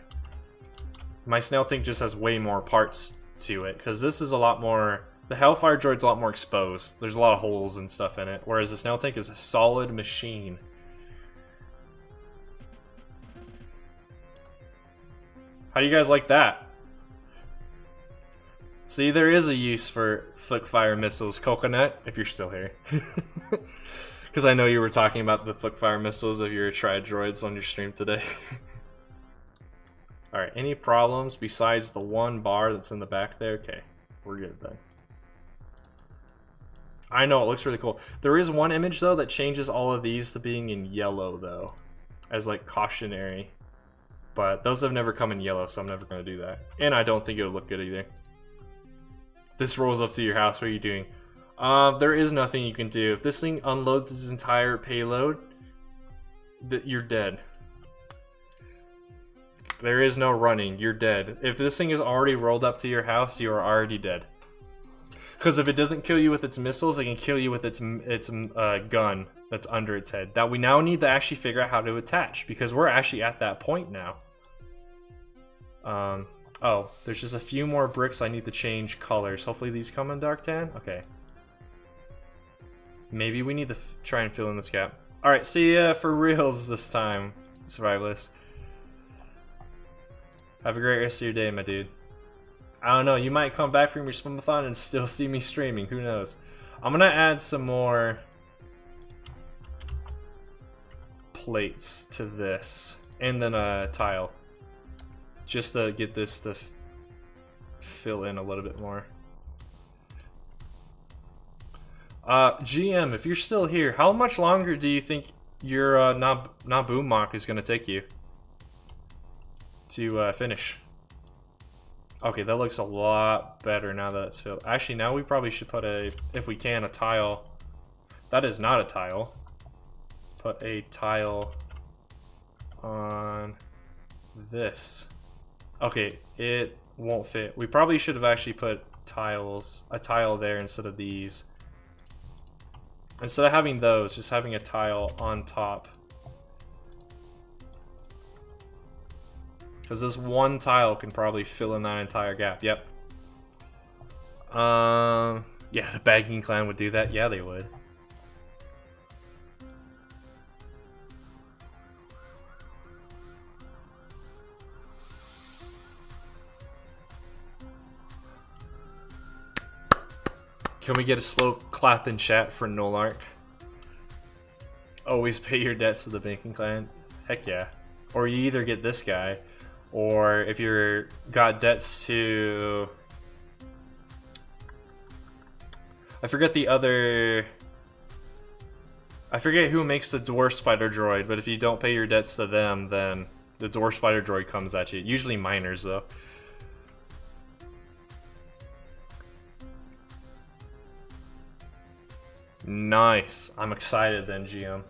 My snail tank just has way more parts to it, because this is a lot more... The Hailfire Droid's a lot more exposed. There's a lot of holes and stuff in it, whereas the snail tank is a solid machine. How do you guys like that? See, there is a use for Flickfire missiles. Coconut, if you're still here. Because I know you were talking about the Flickfire missiles of your tri-droids on your stream today. Alright, any problems besides the one bar that's in the back there? Okay, we're good then. I know, it looks really cool. There is one image, though, that changes all of these to being in yellow, though. As, like, cautionary. But those have never come in yellow, so I'm never going to do that. And I don't think it would look good either. This rolls up to your house. What are you doing? There is nothing you can do. If this thing unloads its entire payload, you're dead. There is no running. You're dead. If this thing is already rolled up to your house, you are already dead. Because if it doesn't kill you with its missiles, it can kill you with its gun that's under its head. That we now need to actually figure out how to attach, because we're actually at that point now. Oh, there's just a few more bricks I need to change colors. Hopefully these come in dark tan? Okay. Maybe we need to try and fill in this gap. Alright, see ya for reals this time, Survivalists. Have a great rest of your day, my dude. I don't know, you might come back from your swimathon and still see me streaming, who knows. I'm gonna add some more plates to this, and then a tile. Just to get this to fill in a little bit more. GM, if you're still here, how much longer do you think your Naboo mock is gonna take you to finish? Okay, that looks a lot better now that it's filled. Actually, now we probably should put a, if we can, a tile. That is not a tile. Put a tile on this. Okay, it won't fit. We probably should have actually put a tile there instead of these. Instead of having those, just having a tile on top. Because this one tile can probably fill in that entire gap. Yep. Yeah, the Bagging Clan would do that. Yeah, they would. Can we get a slow clap in chat for Nolark? Always pay your debts to the Bagging Clan. Heck yeah. Or you either get this guy, or if you're got debts to... I forget the other... I forget who makes the Dwarf Spider Droid, but if you don't pay your debts to them, then the Dwarf Spider Droid comes at you. Usually miners, though. Nice. I'm excited then, GM.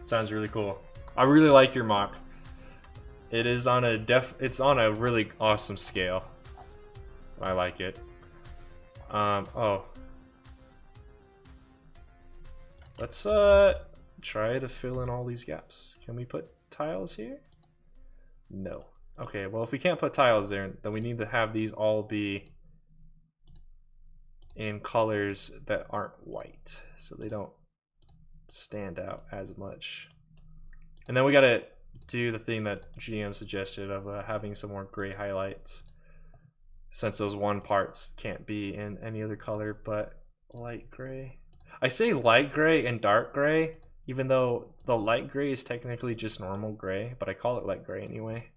Sounds really cool. I really like your mock. It is on a it's on a really awesome scale. I like it. Oh. Let's try to fill in all these gaps. Can we put tiles here? No. Okay, well if we can't put tiles there, then we need to have these all be in colors that aren't white, so they don't stand out as much. And then we gotta do the thing that GM suggested of having some more gray highlights, since those one parts can't be in any other color but light gray. I say light gray and dark gray, even though the light gray is technically just normal gray, but I call it light gray anyway.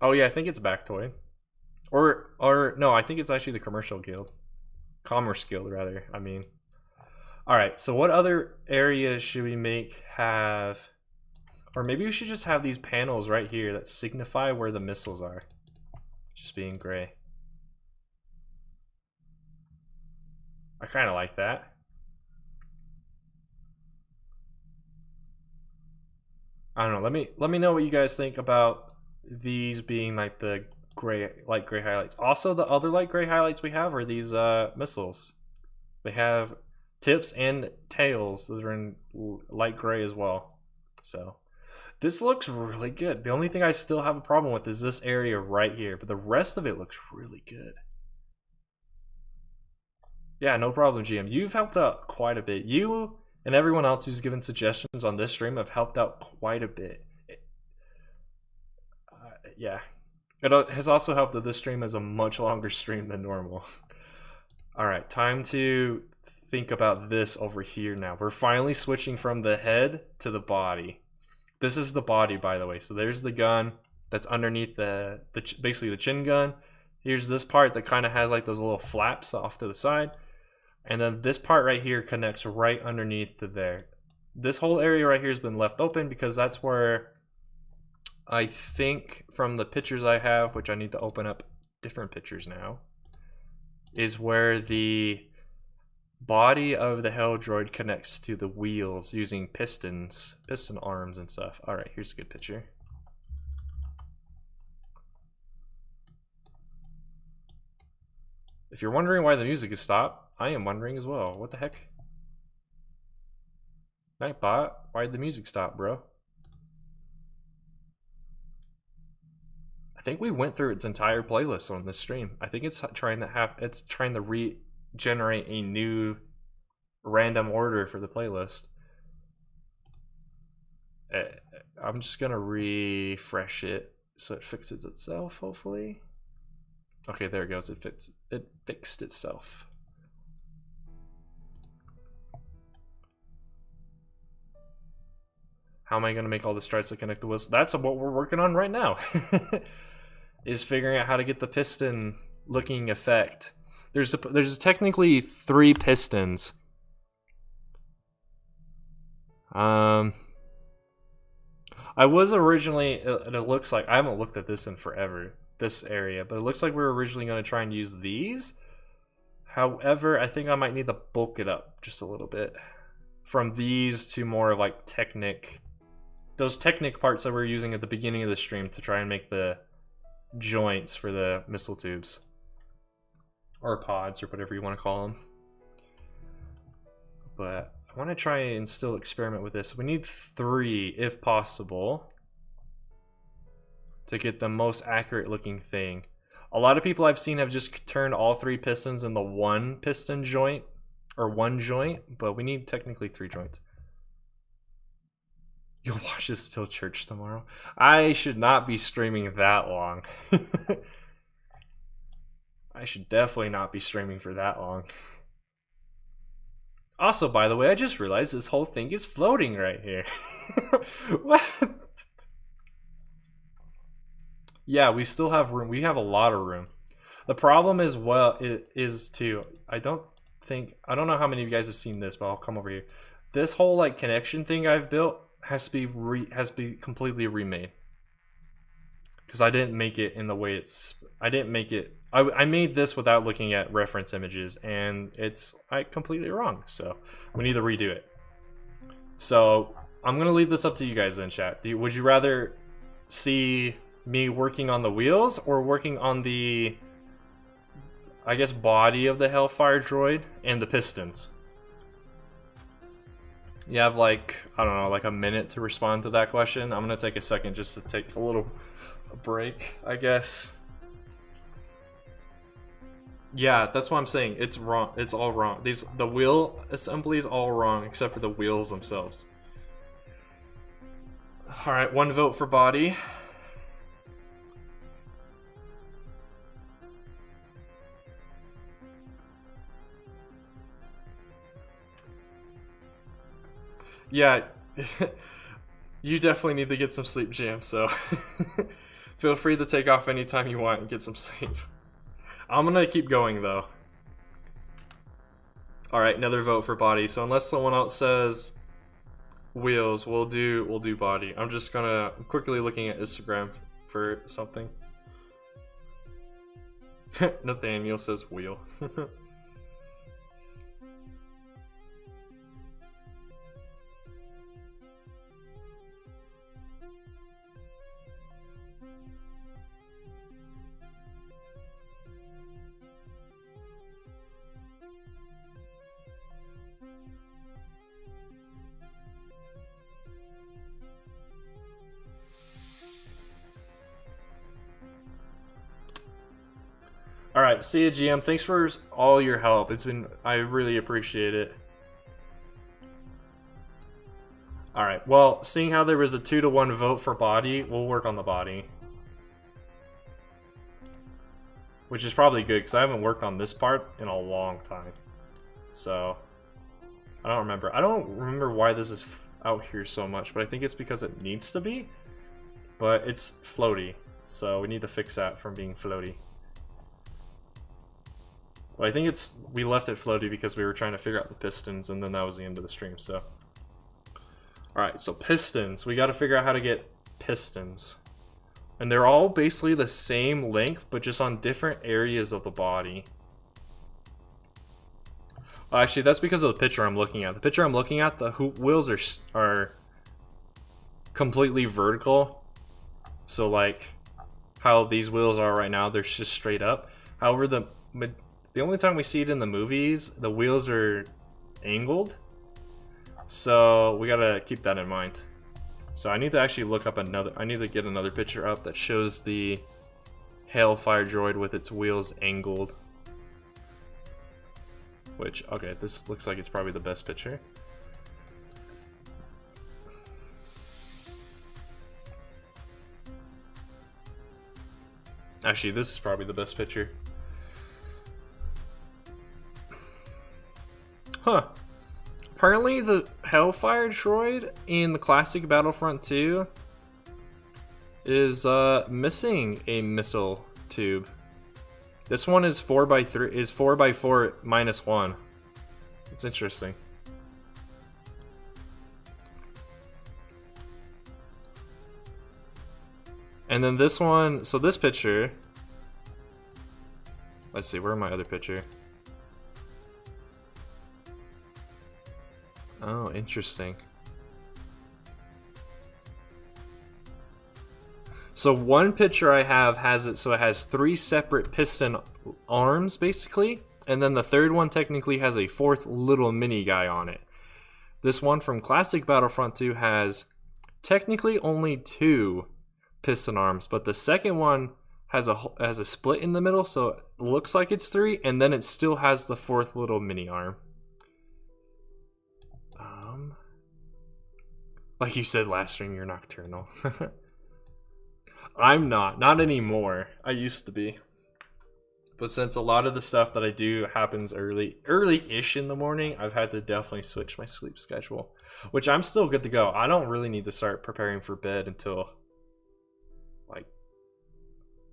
Oh yeah, I think it's Bactoid. Or no, I think it's actually the Commercial Guild. Commerce Guild, rather, I mean. Alright, so what other areas should we make have... Or maybe we should just have these panels right here that signify where the missiles are. Just being gray. I kind of like that. I don't know. Let me know what you guys think about these being like the light gray highlights. Also, the other light gray highlights we have are these missiles. They have tips and tails that are in light gray as well. So this looks really good. The only thing I still have a problem with is this area right here, but the rest of it looks really good. Yeah, no problem, GM. You've helped out quite a bit. You and everyone else who's given suggestions on this stream have helped out quite a bit. Yeah. It has also helped that this stream is a much longer stream than normal. Alright, time to think about this over here now. We're finally switching from the head to the body. This is the body, by the way. So there's the gun that's underneath basically the chin gun. Here's this part that kind of has like those little flaps off to the side. And then this part right here connects right underneath to there. This whole area right here has been left open because that's where I think from the pictures I have, which I need to open up different pictures now, is where the body of the Hail Droid connects to the wheels using piston arms and stuff. All right, here's a good picture. If you're wondering why the music is stopped, I am wondering as well. What the heck? Nightbot, why'd the music stop, bro? I think we went through its entire playlist on this stream. I think it's trying to regenerate a new random order for the playlist. I'm just gonna refresh it so it fixes itself, hopefully. Okay, there it goes. It fixed itself. How am I going to make all the strides that connect the wheels? That's what we're working on right now. Is figuring out how to get the piston looking effect. There's technically 3 pistons. I was originally, it looks like, I haven't looked at this in forever, this area, but it looks like we were originally going to try and use these. However, I think I might need to bulk it up just a little bit. From these to more like those Technic parts that we were using at the beginning of the stream to try and make the joints for the missile tubes. Or pods, or whatever you want to call them. But I want to try and still experiment with this. We need 3, if possible, to get the most accurate looking thing. A lot of people I've seen have just turned all 3 pistons in the 1 piston joint, or 1 joint, but we need technically 3 joints. You'll watch this till church tomorrow. I should not be streaming that long. I should definitely not be streaming for that long. Also, by the way, I just realized this whole thing is floating right here. What? Yeah, we still have room. We have a lot of room. The problem is, well, I don't know how many of you guys have seen this, but I'll come over here. This whole like connection thing I've built has to be completely remade. Because I didn't make it in the way it's... I made this without looking at reference images, and it's completely wrong, so we need to redo it. So I'm going to leave this up to you guys then, chat. Would you rather see me working on the wheels or working on the, I guess, body of the Hailfire Droid and the pistons? You have like, I don't know, like a minute to respond to that question. I'm going to take a second just to take a little break, I guess. Yeah, that's what I'm saying. It's wrong. It's all wrong. The wheel assembly is all wrong except for the wheels themselves. All right, 1 vote for body. Yeah, you definitely need to get some sleep, Jam, so feel free to take off anytime you want and get some sleep. I'm gonna keep going though. Alright, another vote for body. So unless someone else says wheels, we'll do body. I'm just gonna quickly looking at Instagram for something. Nathaniel says wheel. Alright, see you, GM. Thanks for all your help. I really appreciate it. Alright, well, seeing how there was a 2-to-1 vote for body, we'll work on the body. Which is probably good, because I haven't worked on this part in a long time. So, I don't remember why this is out here so much, but I think it's because it needs to be. But it's floaty, so we need to fix that from being floaty. Well, I think we left it floaty because we were trying to figure out the pistons, and then that was the end of the stream, so. Alright, so pistons. We gotta figure out how to get pistons. And they're all basically the same length, but just on different areas of the body. Actually, that's because of the picture I'm looking at. The picture I'm looking at, the wheels are completely vertical. So like how these wheels are right now, they're just straight up. However, the only time we see it in the movies, the wheels are angled. So we gotta keep that in mind. So I need to actually look up I need to get another picture up that shows the Hailfire Droid with its wheels angled. Which, okay, this looks like it's probably the best picture. Actually, this is probably the best picture. Huh. Apparently the Hailfire Droid in the classic Battlefront 2 is missing a missile tube. This one is 4x3 is 4x4 -1. It's interesting. And then this one, so this picture, let's see, where's my other picture? Oh, interesting. So one picture I have has it so it has 3 separate piston arms basically, and then the third one technically has a 4th little mini guy on it. This one from classic Battlefront 2 has technically only 2 piston arms, but the second one has a split in the middle, so it looks like it's 3, and then it still has the 4th little mini arm. Like you said last stream, you're nocturnal. I'm not anymore. I used to be. But since a lot of the stuff that I do happens early-ish in the morning, I've had to definitely switch my sleep schedule. Which I'm still good to go. I don't really need to start preparing for bed until like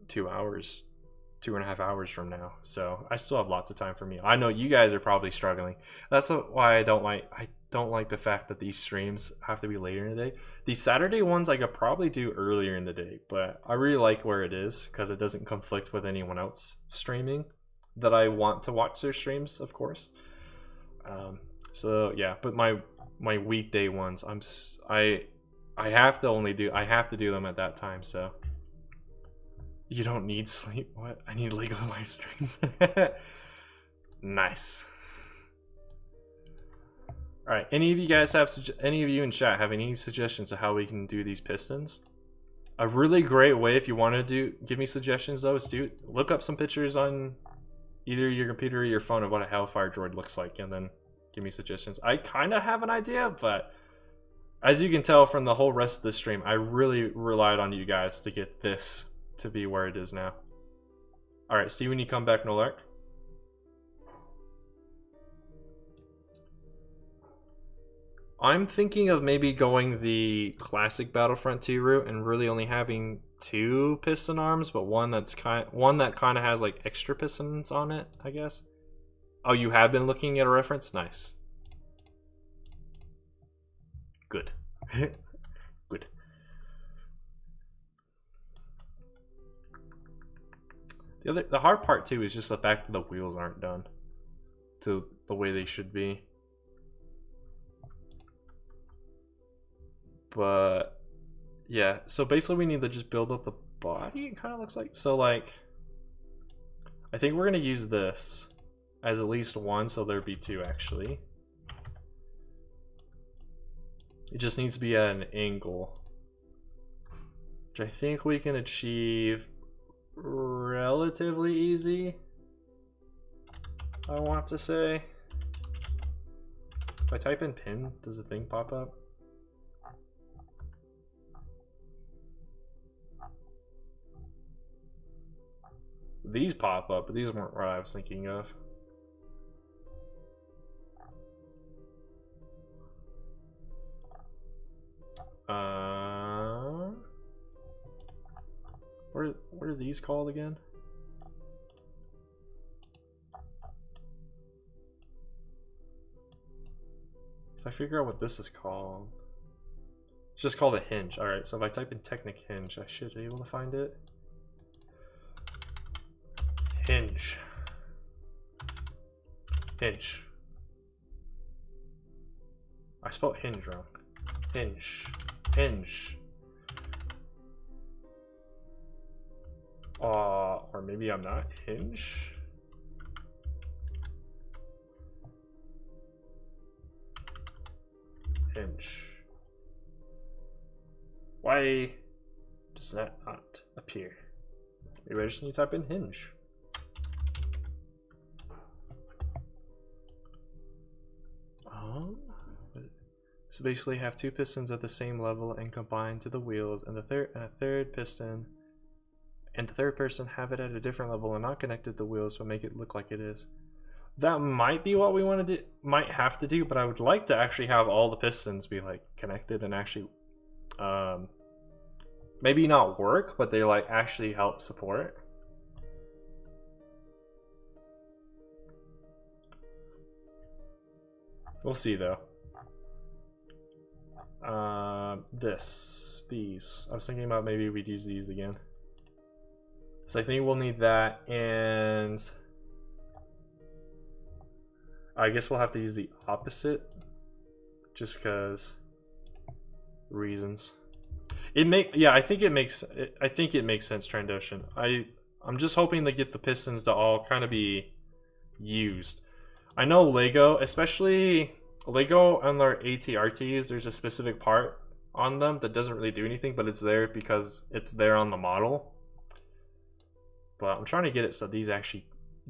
2.5 hours from now. So I still have lots of time for me. I know you guys are probably struggling. That's why I don't like the fact that these streams have to be later in the day. These Saturday ones I could probably do earlier in the day, but I really like where it is because it doesn't conflict with anyone else streaming that I want to watch their streams, of course. So yeah, but my weekday ones, I have to do them at that time. So you don't need sleep. What? I need Lego live streams. Nice. All right. Any of you guys any of you in chat have any suggestions of how we can do these pistons? A really great way, if you want to give me suggestions though, is look up some pictures on either your computer or your phone of what a Hailfire Droid looks like, and then give me suggestions. I kind of have an idea, but as you can tell from the whole rest of the stream, I really relied on you guys to get this to be where it is now. All right, see you when you come back, Nolark. I'm thinking of maybe going the classic Battlefront 2 route and really only having 2 piston arms, but one that kind of has like extra pistons on it, I guess. Oh, you have been looking at a reference? Nice. Good. Good. The hard part too is just the fact that the wheels aren't done to the way they should be. But yeah, so basically we need to just build up the body, it kind of looks like. So like, I think we're gonna use this as at least 1, so there'd be 2 actually. It just needs to be at an angle, which I think we can achieve relatively easy. I want to say. If I type in pin, does the thing pop up? These pop up, but these weren't what I was thinking of. What are these called again? If I figure out what this is called, it's just called a hinge. All right, so if I type in Technic hinge, I should be able to find it. Hinge. Hinge. I spelled hinge wrong. Hinge. Hinge. Or maybe I'm not. Hinge. Hinge. Why does that not appear? Maybe I just need to type in hinge. So basically have two pistons at the same level and combine to the wheels, and a third piston and the third person have it at a different level and not connected to the wheels, but make it look like it is. That might be what we want to do, might have to do, but I would like to actually have all the pistons be like connected and actually maybe not work, but they like actually help support. We'll see though. These. I was thinking about maybe we'd use these again. So I think we'll need that, and I guess we'll have to use the opposite, just because reasons. I think it makes sense, Trandoshan. I'm just hoping to get the pistons to all kind of be used. I know Lego, especially Lego on their ATRTs, there's a specific part on them that doesn't really do anything, but it's there because it's there on the model. But I'm trying to get it so these actually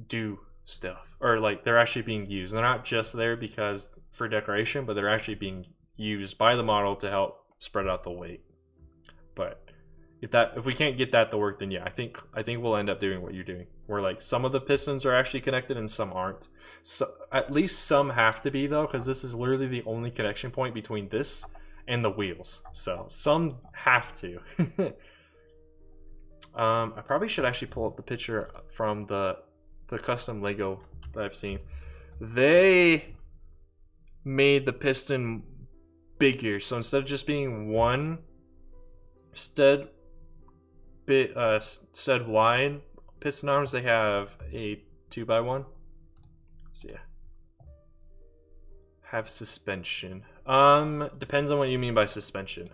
do stuff, or like they're actually being used. They're not just there because for decoration, but they're actually being used by the model to help spread out the weight. But if we can't get that to work, then yeah, I think we'll end up doing what you're doing, where like some of the pistons are actually connected and some aren't. So at least some have to be though, because this is literally the only connection point between this and the wheels. So some have to. I probably should actually pull up the picture from the custom Lego that I've seen. They made the piston bigger, so instead of just being one stud wide piston arms, they have a 2x1. So yeah, have suspension. Depends on what you mean by suspension.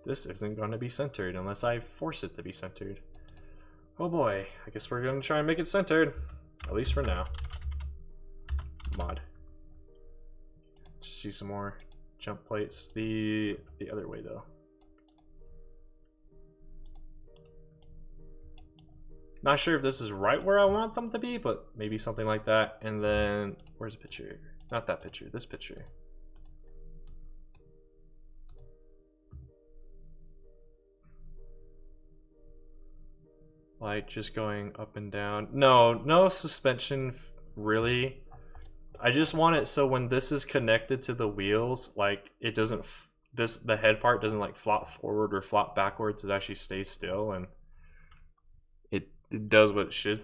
This isn't going to be centered unless I force it to be centered. Oh boy, I guess we're going to try and make it centered, at least for now. Mod. Just use some more jump plates. The other way though. Not sure if this is right where I want them to be, but maybe something like that. And then where's the picture? Not that picture, this picture. Like just going up and down. No suspension really. I just want it so when this is connected to the wheels, like it doesn't, the head part doesn't like flop forward or flop backwards. It actually stays still and it does what it should.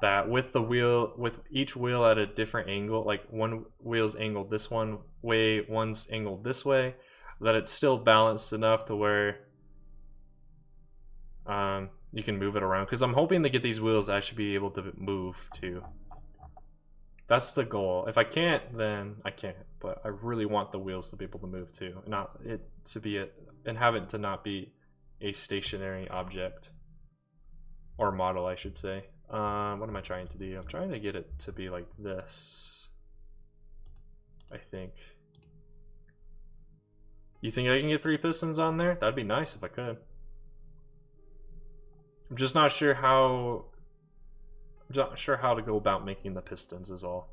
That with the wheel, with each wheel at a different angle, like one wheel's angled this one way, one's angled this way, that it's still balanced enough to where you can move it around. Because I'm hoping to get these wheels to actually be able to move too. That's the goal. If I can't, then I can't. But I really want the wheels to be able to move too, and not it to be and have it to not be a stationary object or model, I should say. What am I trying to do? I'm trying to get it to be like this, I think. You think I can get 3 pistons on there? That'd be nice if I could. I'm just not sure how. I'm not sure how to go about making the pistons is all.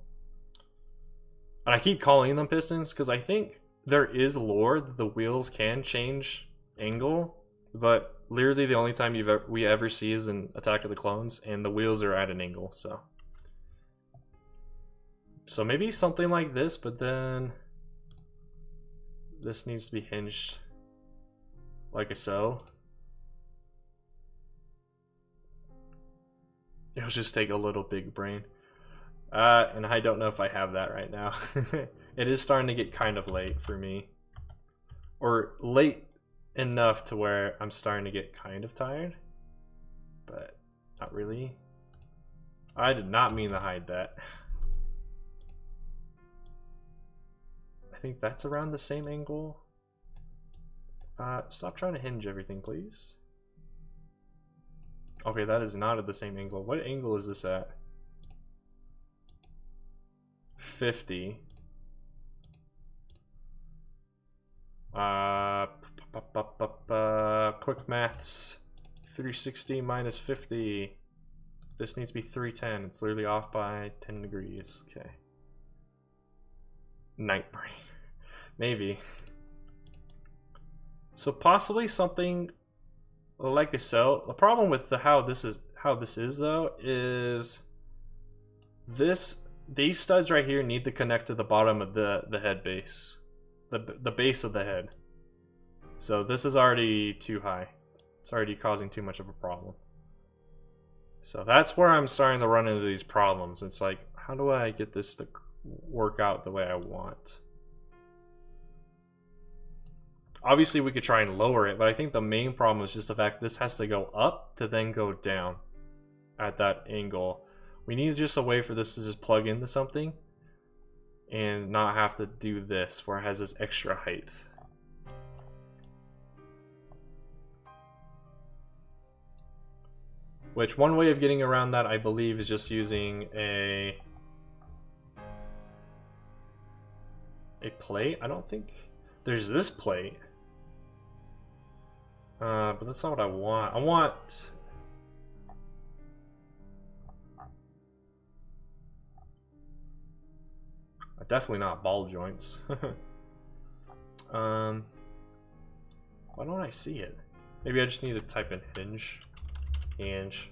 And I keep calling them pistons because I think there is lore that the wheels can change angle, but literally the only time we ever see is in Attack of the Clones, and the wheels are at an angle. So maybe something like this, but then this needs to be hinged like so. It'll just take a little big brain. And I don't know if I have that right now. It is starting to get kind of late for me. Or late enough to where I'm starting to get kind of tired. But not really. I did not mean to hide that. I think that's around the same angle. Stop trying to hinge everything, please. Okay, that is not at the same angle. What angle is this at? 50. Quick maths. 360 minus 50. This needs to be 310. It's literally off by 10 degrees. Okay. Night brain. Maybe. So possibly something like so. The problem with how this is though is these studs right here need to connect to the bottom of the head base, the base of the head. So this is already too high. It's already causing too much of a problem. So that's where I'm starting to run into these problems. It's like, how do I get this to work out the way I want? Obviously, we could try and lower it, but I think the main problem is just the fact this has to go up to then go down at that angle. We need just a way for this to just plug into something and not have to do this where it has this extra height. Which one way of getting around that, I believe, is just using a plate. I don't think there's this plate. But that's not what I want. I want... Definitely not ball joints. Why don't I see it? Maybe I just need to type in hinge. Hinge.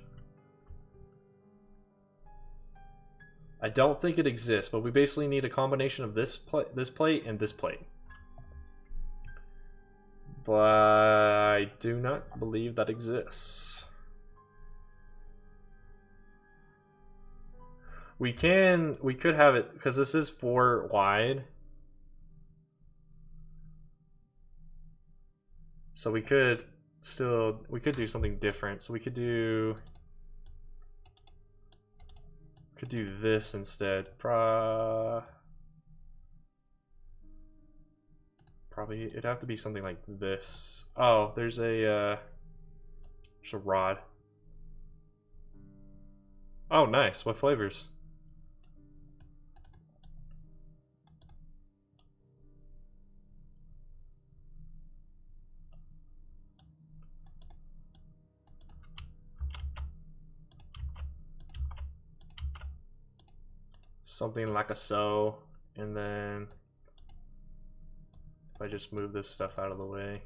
I don't think it exists, but we basically need a combination of this plate and this plate. But I do not believe that exists. We could have it, because this is 4 wide. So we could do something different. So we could do this instead. Probably it'd have to be something like this. Oh, there's a rod. Oh, nice. What flavors? Something like so, and then if I just move this stuff out of the way,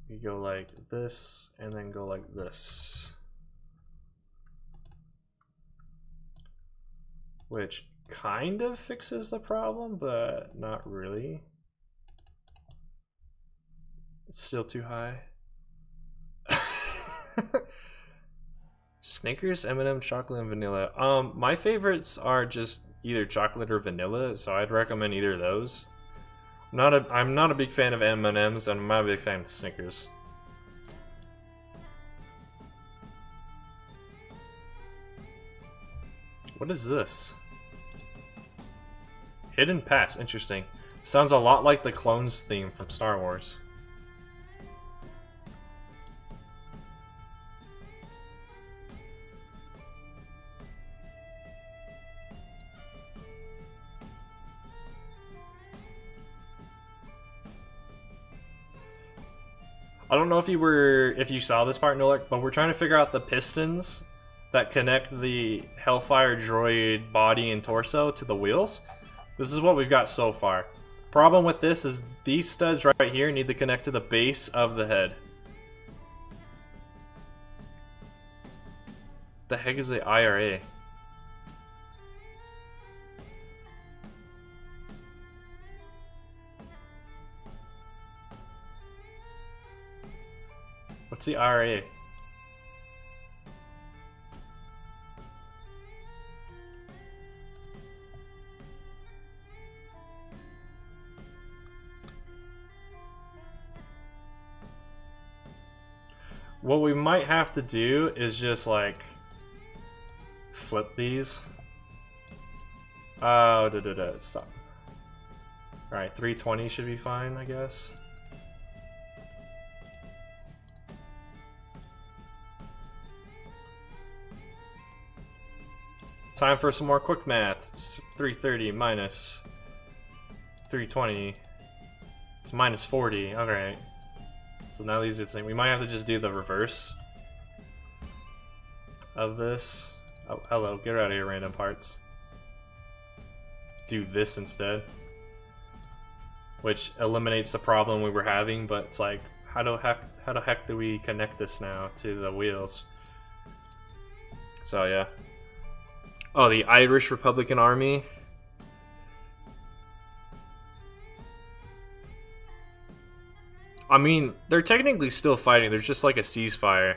you go like this, and then go like this. Which kind of fixes the problem, but not really. It's still too high. Snickers, M&M, chocolate, and vanilla. My favorites are just either chocolate or vanilla, so I'd recommend either of those. I'm not a big fan of M&Ms, and I'm not a big fan of Snickers. What is this? Hidden Pass, interesting. Sounds a lot like the Clones theme from Star Wars. I don't know if you saw this part, Nolik, but we're trying to figure out the pistons that connect the Hailfire Droid body and torso to the wheels. This is what we've got so far. Problem with this is these studs right here need to connect to the base of the head. The heck is the IRA? What's the IRA? What we might have to do is just like flip these. Oh, stop. Alright, 320 should be fine, I guess. Time for some more quick math. 330 minus 320. It's minus 40. Alright. So now these are the same. We might have to just do the reverse of this. Oh, hello. Get out of here, random parts. Do this instead. Which eliminates the problem we were having, but it's like, how the heck do we connect this now to the wheels? So yeah. Oh, the Irish Republican Army. I mean, they're technically still fighting. There's just like a ceasefire.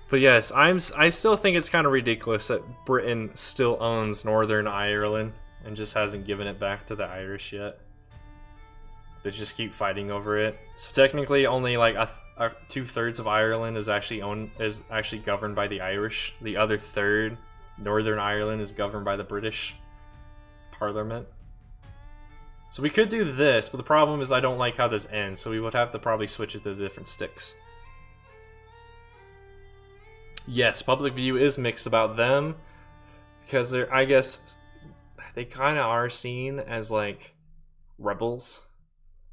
But yes, I still think it's kind of ridiculous that Britain still owns Northern Ireland and just hasn't given it back to the Irish yet. They just keep fighting over it. So technically, only like 2/3 of Ireland is actually governed by the Irish. The other third, Northern Ireland, is governed by the British Parliament. So we could do this, but the problem is I don't like how this ends, so we would have to probably switch it to the different sticks. Yes, public view is mixed about them, because they're, I guess, they kind of are seen as like rebels,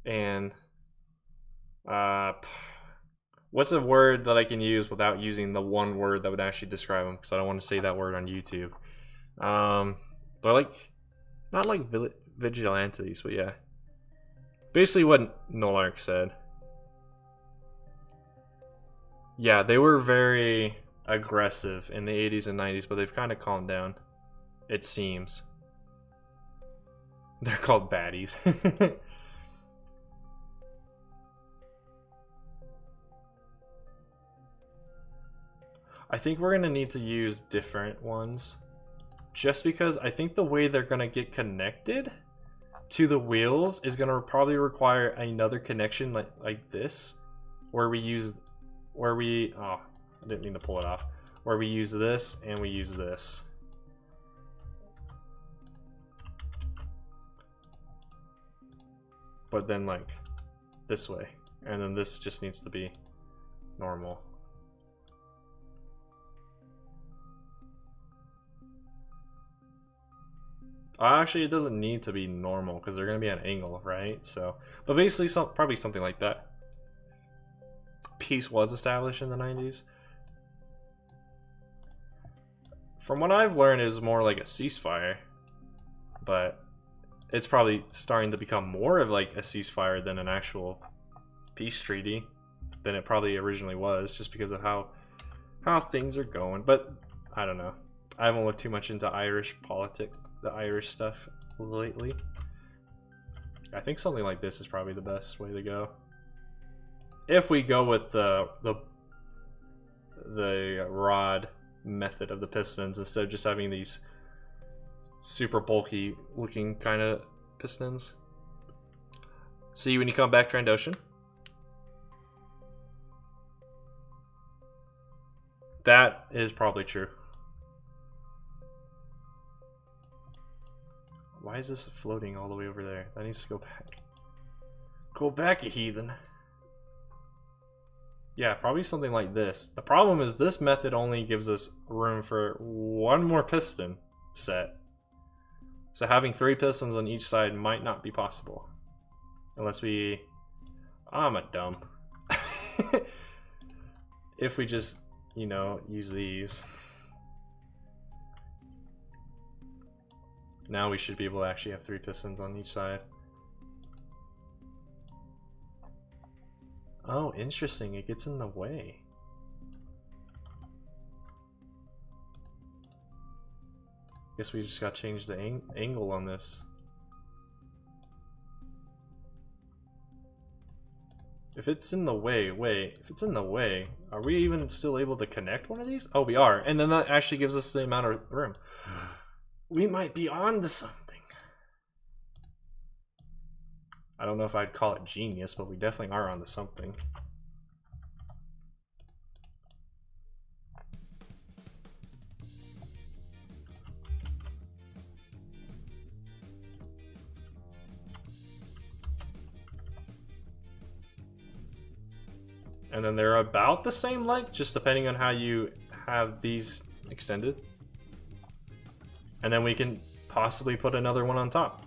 and what's a word that I can use without using the one word that would actually describe them, because I don't want to say that word on YouTube. But like, not like vigilantes, but yeah. Basically what Nolark said. Yeah, they were very aggressive in the 80s and 90s, but they've kind of calmed down, it seems. They're called baddies. I think we're going to need to use different ones, just because I think the way they're going to get connected to the wheels is going to probably require another connection like this, where we use, oh, I didn't mean to pull it off, where we use this and we use this. But then like this way, and then this just needs to be normal. Actually, it doesn't need to be normal because they're going to be at an angle, right? So, but basically, probably something like that. Peace was established in the 90s. From what I've learned, it was more like a ceasefire, but it's probably starting to become more of like a ceasefire than an actual peace treaty than it probably originally was, just because of how things are going. But I don't know. I haven't looked too much into Irish politics, the Irish stuff lately. I think something like this is probably the best way to go. If we go with the rod method of the pistons instead of just having these super bulky looking kind of pistons. See you when you come back, Trandoshan. That is probably true. Why is this floating all the way over there? That needs to go back. Go back, you heathen. Yeah, probably something like this. The problem is this method only gives us room for one more piston set. So having 3 pistons on each side might not be possible. Unless we... I'm a dumb. If we just, you know, use these. Now we should be able to actually have 3 pistons on each side. Oh, interesting. It gets in the way. Guess we just got to change the angle on this. If it's in the way, if it's in the way, are we even still able to connect one of these? Oh, we are. And then that actually gives us the amount of room. We might be on to something. I don't know if I'd call it genius, but we definitely are onto something. And then they're about the same length, just depending on how you have these extended. And then we can possibly put another one on top.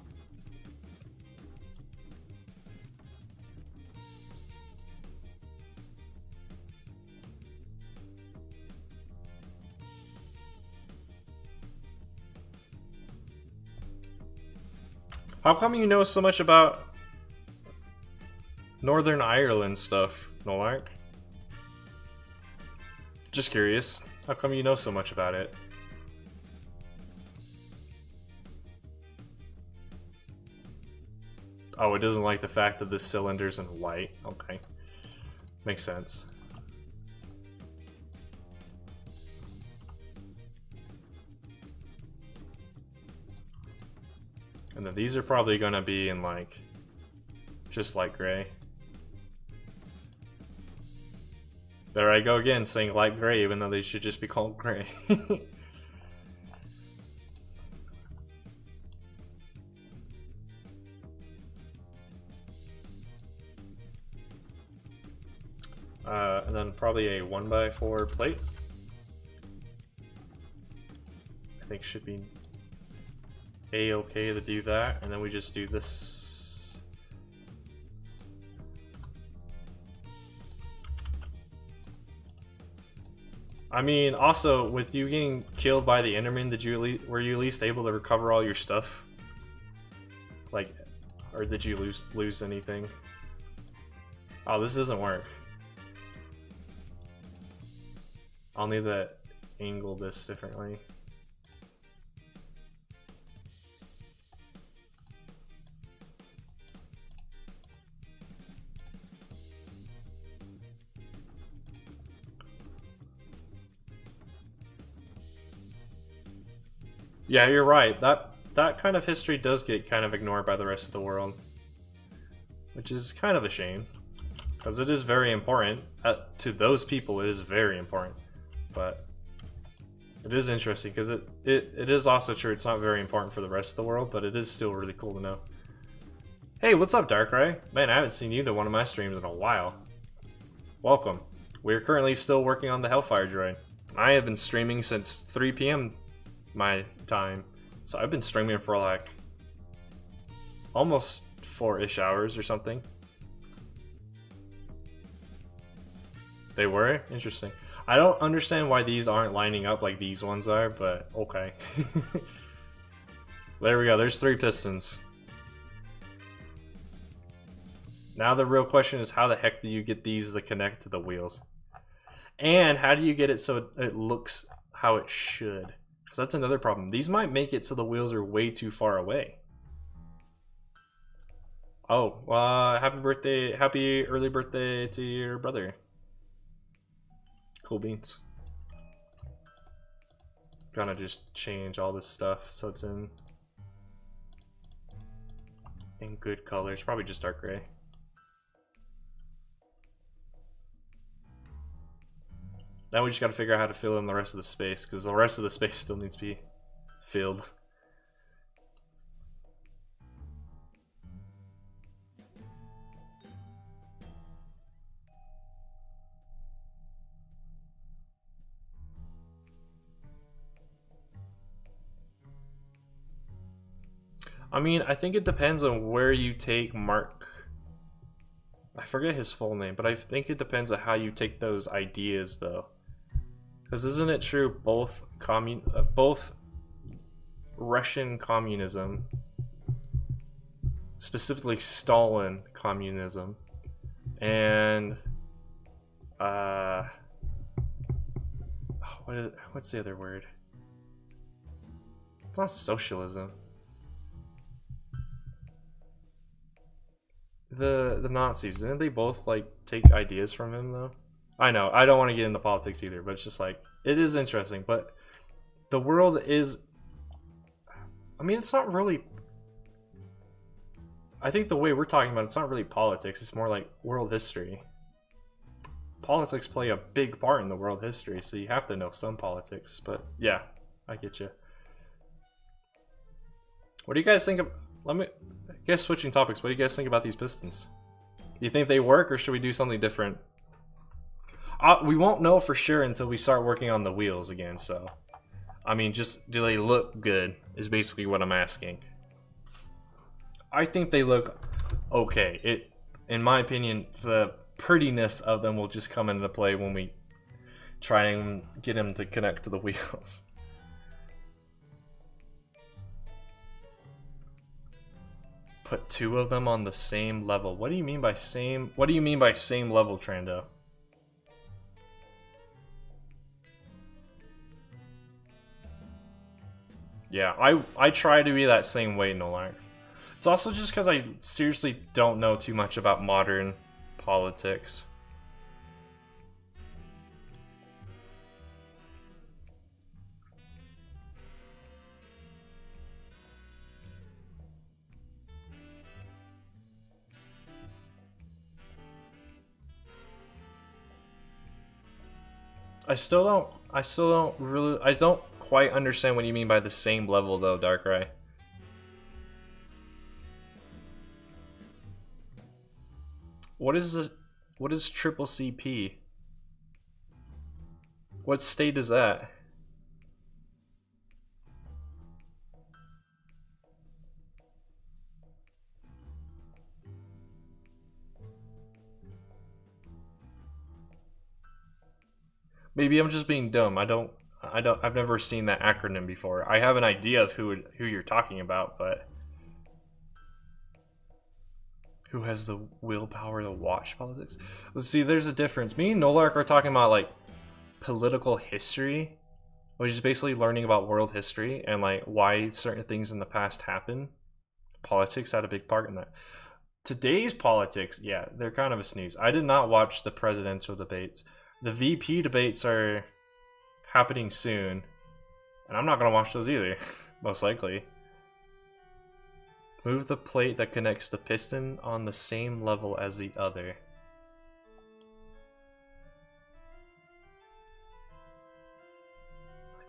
How come you know so much about Northern Ireland stuff, Nolark? Just curious. How come you know so much about it? Oh, it doesn't like the fact that this cylinder's in white. Okay. Makes sense. And then these are probably gonna be in like, just light gray. There I go again, saying light gray even though they should just be called gray. And then probably a 1x4 plate. I think should be a-okay to do that, and then we just do this. I mean, also with you getting killed by the Enderman, were you at least able to recover all your stuff? Like, or did you lose anything? Oh, this doesn't work. I'll need to angle this differently. Yeah, you're right. That kind of history does get kind of ignored by the rest of the world, which is kind of a shame, because it is very important. To those people, it is very important. But it is interesting because it is also true. It's not very important for the rest of the world, but it is still really cool to know. Hey, what's up, Darkrai? Man, I haven't seen you to one of my streams in a while. Welcome. We're currently still working on the Hailfire Droid. I have been streaming since 3 p.m. my time, so I've been streaming for like almost 4-ish hours or something. They were? Interesting. I don't understand why these aren't lining up like these ones are, but okay. There we go, there's 3 pistons. Now the real question is, how the heck do you get these to connect to the wheels? And how do you get it so it looks how it should? Because that's another problem. These might make it so the wheels are way too far away. Oh, happy early birthday to your brother. Cool beans. Gonna just change all this stuff so it's in good colors. Probably just dark gray. Now we just gotta figure out how to fill in the rest of the space, because the rest of the space still needs to be filled. I mean, I think it depends on where you take mark. I forget his full name, but I think it depends on how you take those ideas, though. Because isn't it true both Russian communism, specifically Stalin communism, and what's the other word? It's not socialism. The Nazis, didn't they both like take ideas from him though? I know, I don't want to get into politics either, but it's just like, it is interesting. But the world is, I mean, it's not really, I think the way we're talking about it's not really politics, it's more like world history. Politics play a big part in the world history, so you have to know some politics. But yeah, I get you. What do you guys think of, I guess switching topics, what do you guys think about these pistons? Do you think they work, or should we do something different? We won't know for sure until we start working on the wheels again, so. I mean, just, do they look good, is basically what I'm asking. I think they look okay. In my opinion, the prettiness of them will just come into play when we try and get them to connect to the wheels. Put two of them on the same level. What do you mean by same? What do you mean by same level, Trando? Yeah, I try to be that same way, Nolark. It's also just because I seriously don't know too much about modern politics. I still don't quite understand what you mean by the same level though, Darkrai. What is this? What is triple CP? What state is that? Maybe I'm just being dumb. I've never seen that acronym before. I have an idea of who you're talking about, but who has the willpower to watch politics? Let's see, there's a difference. Me and Nolark are talking about like political history, which is basically learning about world history and like why certain things in the past happen. Politics had a big part in that. Today's politics, yeah, they're kind of a snooze. I did not watch the presidential debates. The VP debates are happening soon, and I'm not going to watch those either, most likely. Move the plate that connects the piston on the same level as the other.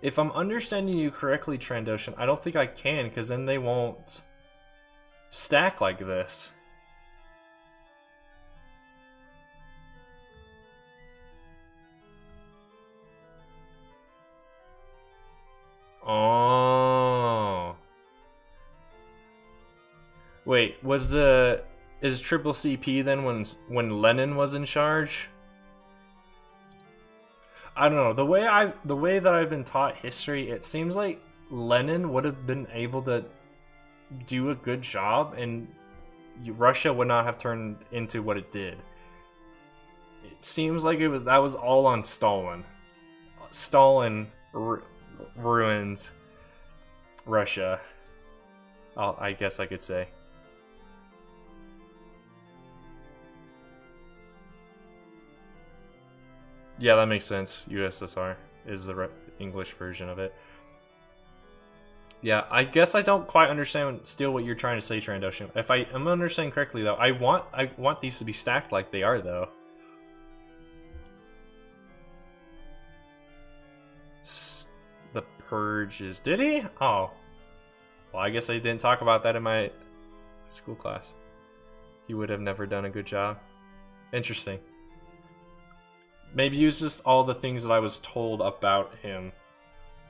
If I'm understanding you correctly, Trandoshan, I don't think I can, because then they won't stack like this. Oh. Wait, is triple CP then when Lenin was in charge? I don't know. The way that I've been taught history, it seems like Lenin would have been able to do a good job and Russia would not have turned into what it did. It seems like that was all on Stalin. Stalin ruins Russia. I guess I could say. Yeah, that makes sense. USSR is the English version of it. Yeah, I guess I don't quite understand still what you're trying to say, Trandoshan. If I am understanding correctly though, I want these to be stacked like they are though. The purges. Did he? Oh. Well, I guess I didn't talk about that in my school class. He would have never done a good job. Interesting. Maybe use just all the things that I was told about him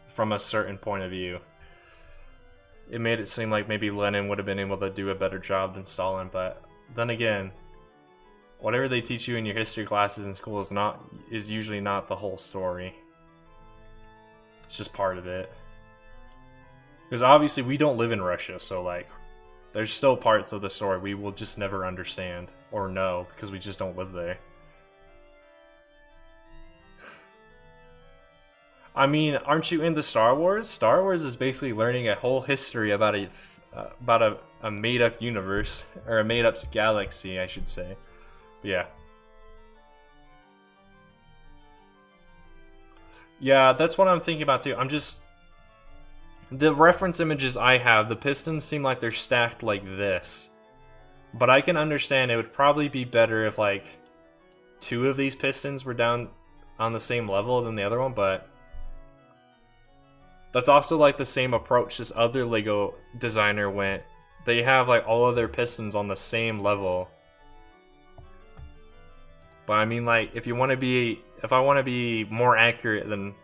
from a certain point of view. It made it seem like maybe Lenin would have been able to do a better job than Stalin, but then again, whatever they teach you in your history classes in school is usually not the whole story. It's just part of it. Because obviously we don't live in Russia, so like there's still parts of the story we will just never understand or know because we just don't live there. I mean, aren't you into Star Wars? Star Wars is basically learning a whole history about a made-up universe, or a made-up galaxy, I should say. But yeah. Yeah, that's what I'm thinking about too. The reference images I have, the pistons seem like they're stacked like this. But I can understand it would probably be better if like 2 of these pistons were down on the same level than the other one, but that's also like the same approach this other Lego designer went. They have like all of their pistons on the same level. But I mean, like, if I want to be more accurate than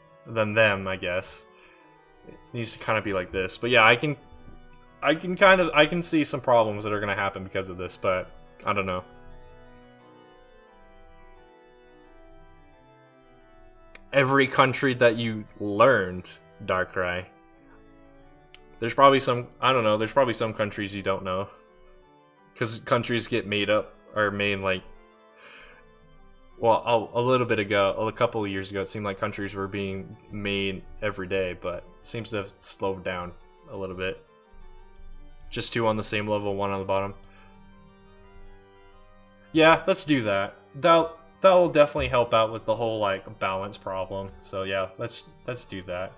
them, I guess it needs to kind of be like this. But yeah, I can see some problems that are gonna happen because of this, but I don't know. Every country that you learned, Darkrai. There's probably some, I don't know, there's probably some countries you don't know. Because countries get made up, or made like, well, a little bit ago, a couple of years ago, it seemed like countries were being made every day, but it seems to have slowed down a little bit. Just 2 on the same level, 1 on the bottom. Yeah, let's do that. That'll definitely help out with the whole like balance problem. So yeah, let's do that.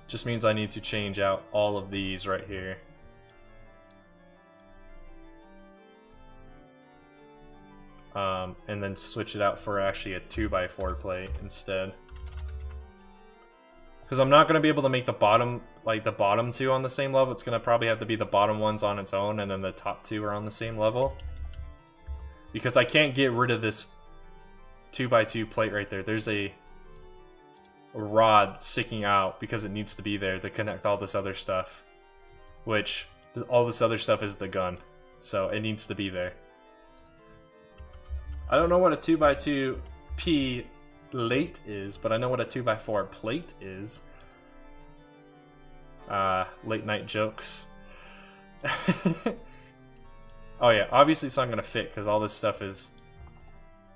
Just means I need to change out all of these right here. And then switch it out for actually a 2x4 plate instead. Because I'm not going to be able to make the bottom 2 on the same level. It's going to probably have to be the bottom ones on its own, and then the top 2 are on the same level. Because I can't get rid of this 2x2 plate right there. There's a rod sticking out because it needs to be there to connect all this other stuff. Which, all this other stuff is the gun. So it needs to be there. I don't know what a 2x2 P plate is, but I know what a 2x4 plate is. Late night jokes. Oh yeah, obviously it's not gonna fit because all this stuff is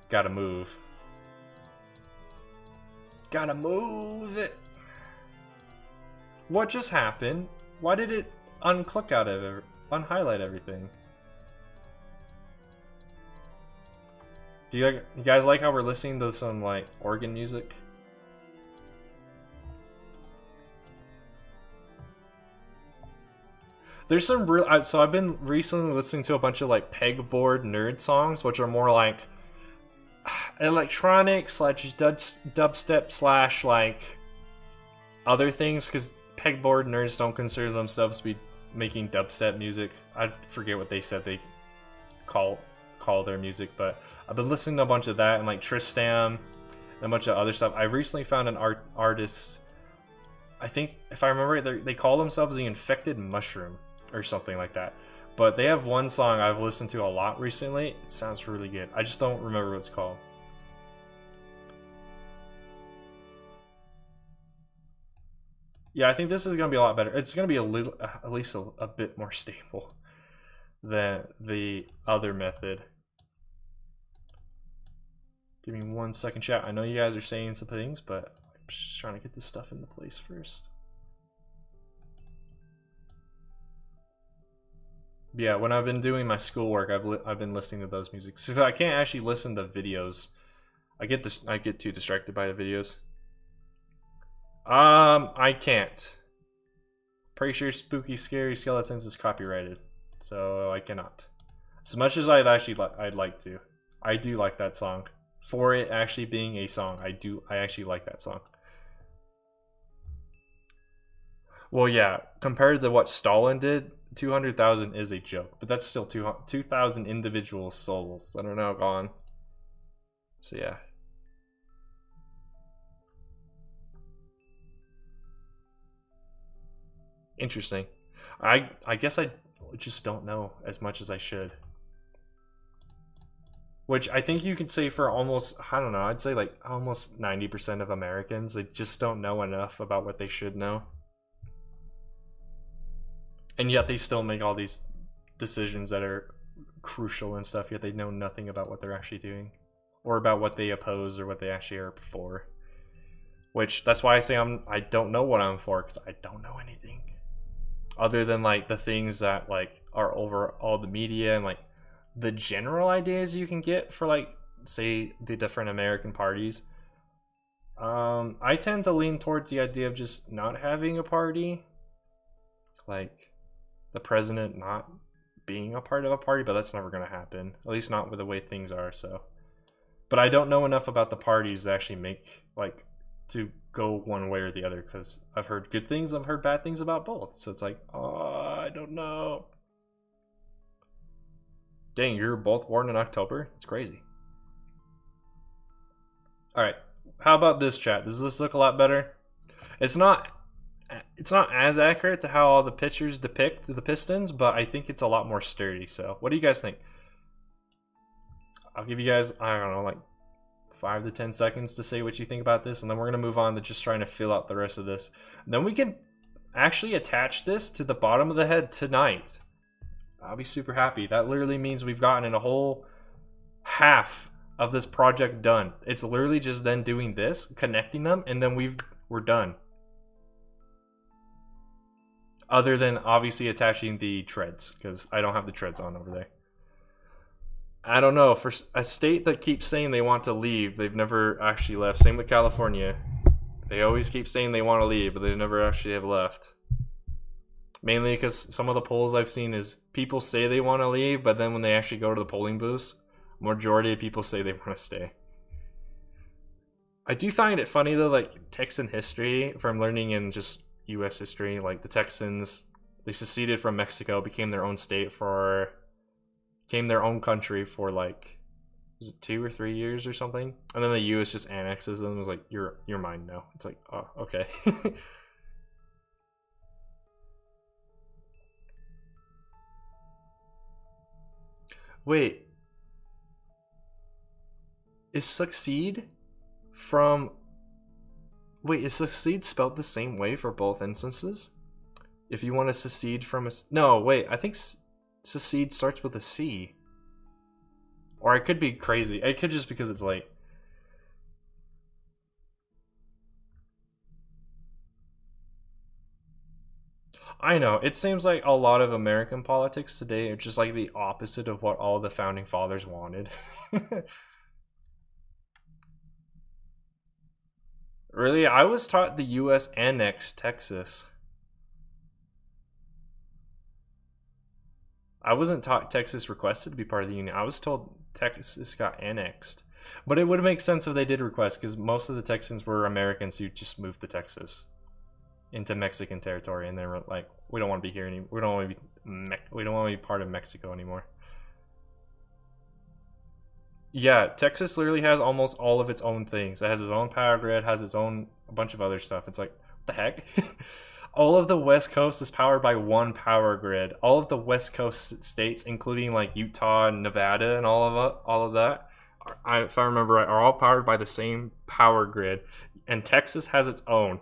gotta move. Gotta move it. What just happened? Why did it unclick out of unhighlight everything? Do you guys like how we're listening to some like organ music? There's some real. So I've been recently listening to a bunch of like pegboard nerd songs, which are more like electronic / dubstep / like other things, because pegboard nerds don't consider themselves to be making dubstep music. I forget what they said they call their music, but I've been listening to a bunch of that and like Tristam and a bunch of other stuff. I recently found an artist. I think if I remember right, they call themselves the Infected Mushroom or something like that. But they have one song I've listened to a lot recently. It sounds really good. I just don't remember what it's called. Yeah, I think this is going to be a lot better. It's going to be at least a bit more stable than the other method. Give me 1 second, chat. I know you guys are saying some things, but I'm just trying to get this stuff into place first. Yeah, when I've been doing my schoolwork, I've been listening to those music. So I can't actually listen to videos. I get too distracted by the videos. I can't. Pretty sure Spooky Scary Skeletons is copyrighted, so I cannot. As much as I'd like to. I do like that song. For it actually being a song, I actually like that song. Well, yeah, compared to what Stalin did, 200,000 is a joke, but that's still 2,000 individual souls that are now gone. So yeah. Interesting. I guess I just don't know as much as I should. which I think you could say for almost, I don't know, I'd say like almost 90% of Americans. They just don't know enough about what they should know. And yet they still make all these decisions that are crucial and stuff, yet they know nothing about what they're actually doing. Or about what they oppose or what they actually are for. Which, that's why I say I don't know what I'm for, because I don't know anything. Other than like the things that like are over all the media and like the general ideas you can get for like, say, the different American parties. I tend to lean towards the idea of just not having a party. Like, the president not being a part of a party, but that's never going to happen. At least not with the way things are, so. But I don't know enough about the parties to actually make, like, to go one way or the other, because I've heard good things, I've heard bad things about both. So it's like, oh, I don't know. Dang, you're both born in October? It's crazy. Alright, how about this, chat? Does this look a lot better? It's not as accurate to how all the pictures depict the Pistons, but I think it's a lot more sturdy. So what do you guys think? I'll give you guys, I don't know, like 5 to 10 seconds to say what you think about this, and then we're going to move on to just trying to fill out the rest of this. And then we can actually attach this to the bottom of the head tonight. I'll be super happy. That literally means we've gotten in a whole half of this project done. It's literally just then doing this, connecting them, and then we're done. Other than obviously attaching the treads, because I don't have the treads on over there. I don't know, for a state that keeps saying they want to leave, they've never actually left. Same with California. They always keep saying they want to leave, but they never actually have left. Mainly because some of the polls I've seen is people say they want to leave, but then when they actually go to the polling booths, majority of people say they want to stay. I do find it funny though, like Texan history, from learning in just US history, like the Texans, they seceded from Mexico, became their own state became their own country for like, was it 2 or 3 years or something? And then the US just annexes them and was like, you're mine now. It's like, oh, okay. Wait. Is succeed from... Wait, is succeed spelled the same way for both instances? If you want to secede from a... No, wait, I think secede starts with a C. Or I could be crazy. It could just because it's late. I know, it seems like a lot of American politics today are just like the opposite of what all the founding fathers wanted. Really? I was taught the US annexed Texas. I wasn't taught Texas requested to be part of the Union. I was told Texas got annexed. But it would make sense if they did request, because most of the Texans were Americans who just moved to Texas into Mexican territory, and they were like, we don't want to be here anymore. We don't want to be part of Mexico anymore. Yeah, Texas literally has almost all of its own things. It has its own power grid, has its own a bunch of other stuff. It's like, what the heck? All of the West Coast is powered by one power grid. All of the West Coast states, including like Utah and Nevada and all of that, if I remember right, are all powered by the same power grid. And Texas has its own.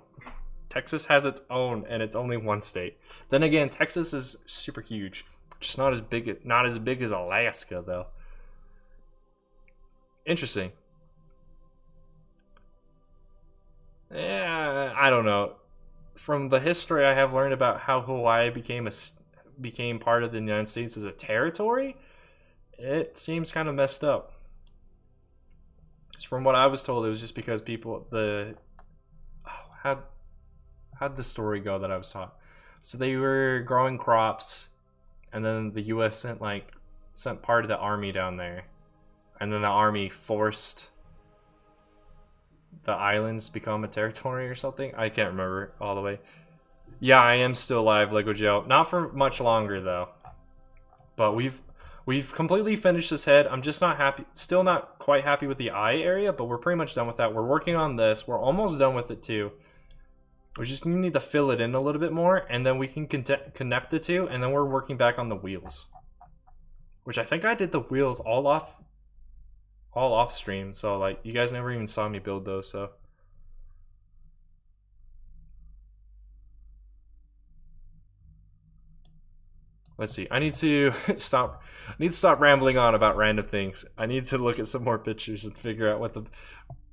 Texas has its own, and it's only one state. Then again, Texas is super huge. Just not as big as Alaska, though. Interesting. Yeah, I don't know. From the history I have learned about how Hawaii became part of the United States as a territory, it seems kind of messed up. Just from what I was told, it was just because how'd the story go that I was taught? So they were growing crops, and then the U.S. sent part of the army down there. And then the army forced the islands to become a territory or something. I can't remember all the way. Yeah, I am still alive, Lego Joe. Not for much longer though. But we've completely finished this head. I'm just not happy. Still not quite happy with the eye area, but we're pretty much done with that. We're working on this. We're almost done with it too. We just need to fill it in a little bit more, and then we can connect the two, and then we're working back on the wheels. Which I think I did the wheels all off. all off stream, so like you guys never even saw me build those, so. Let's see. I need to stop rambling on about random things. I need to look at some more pictures and figure out what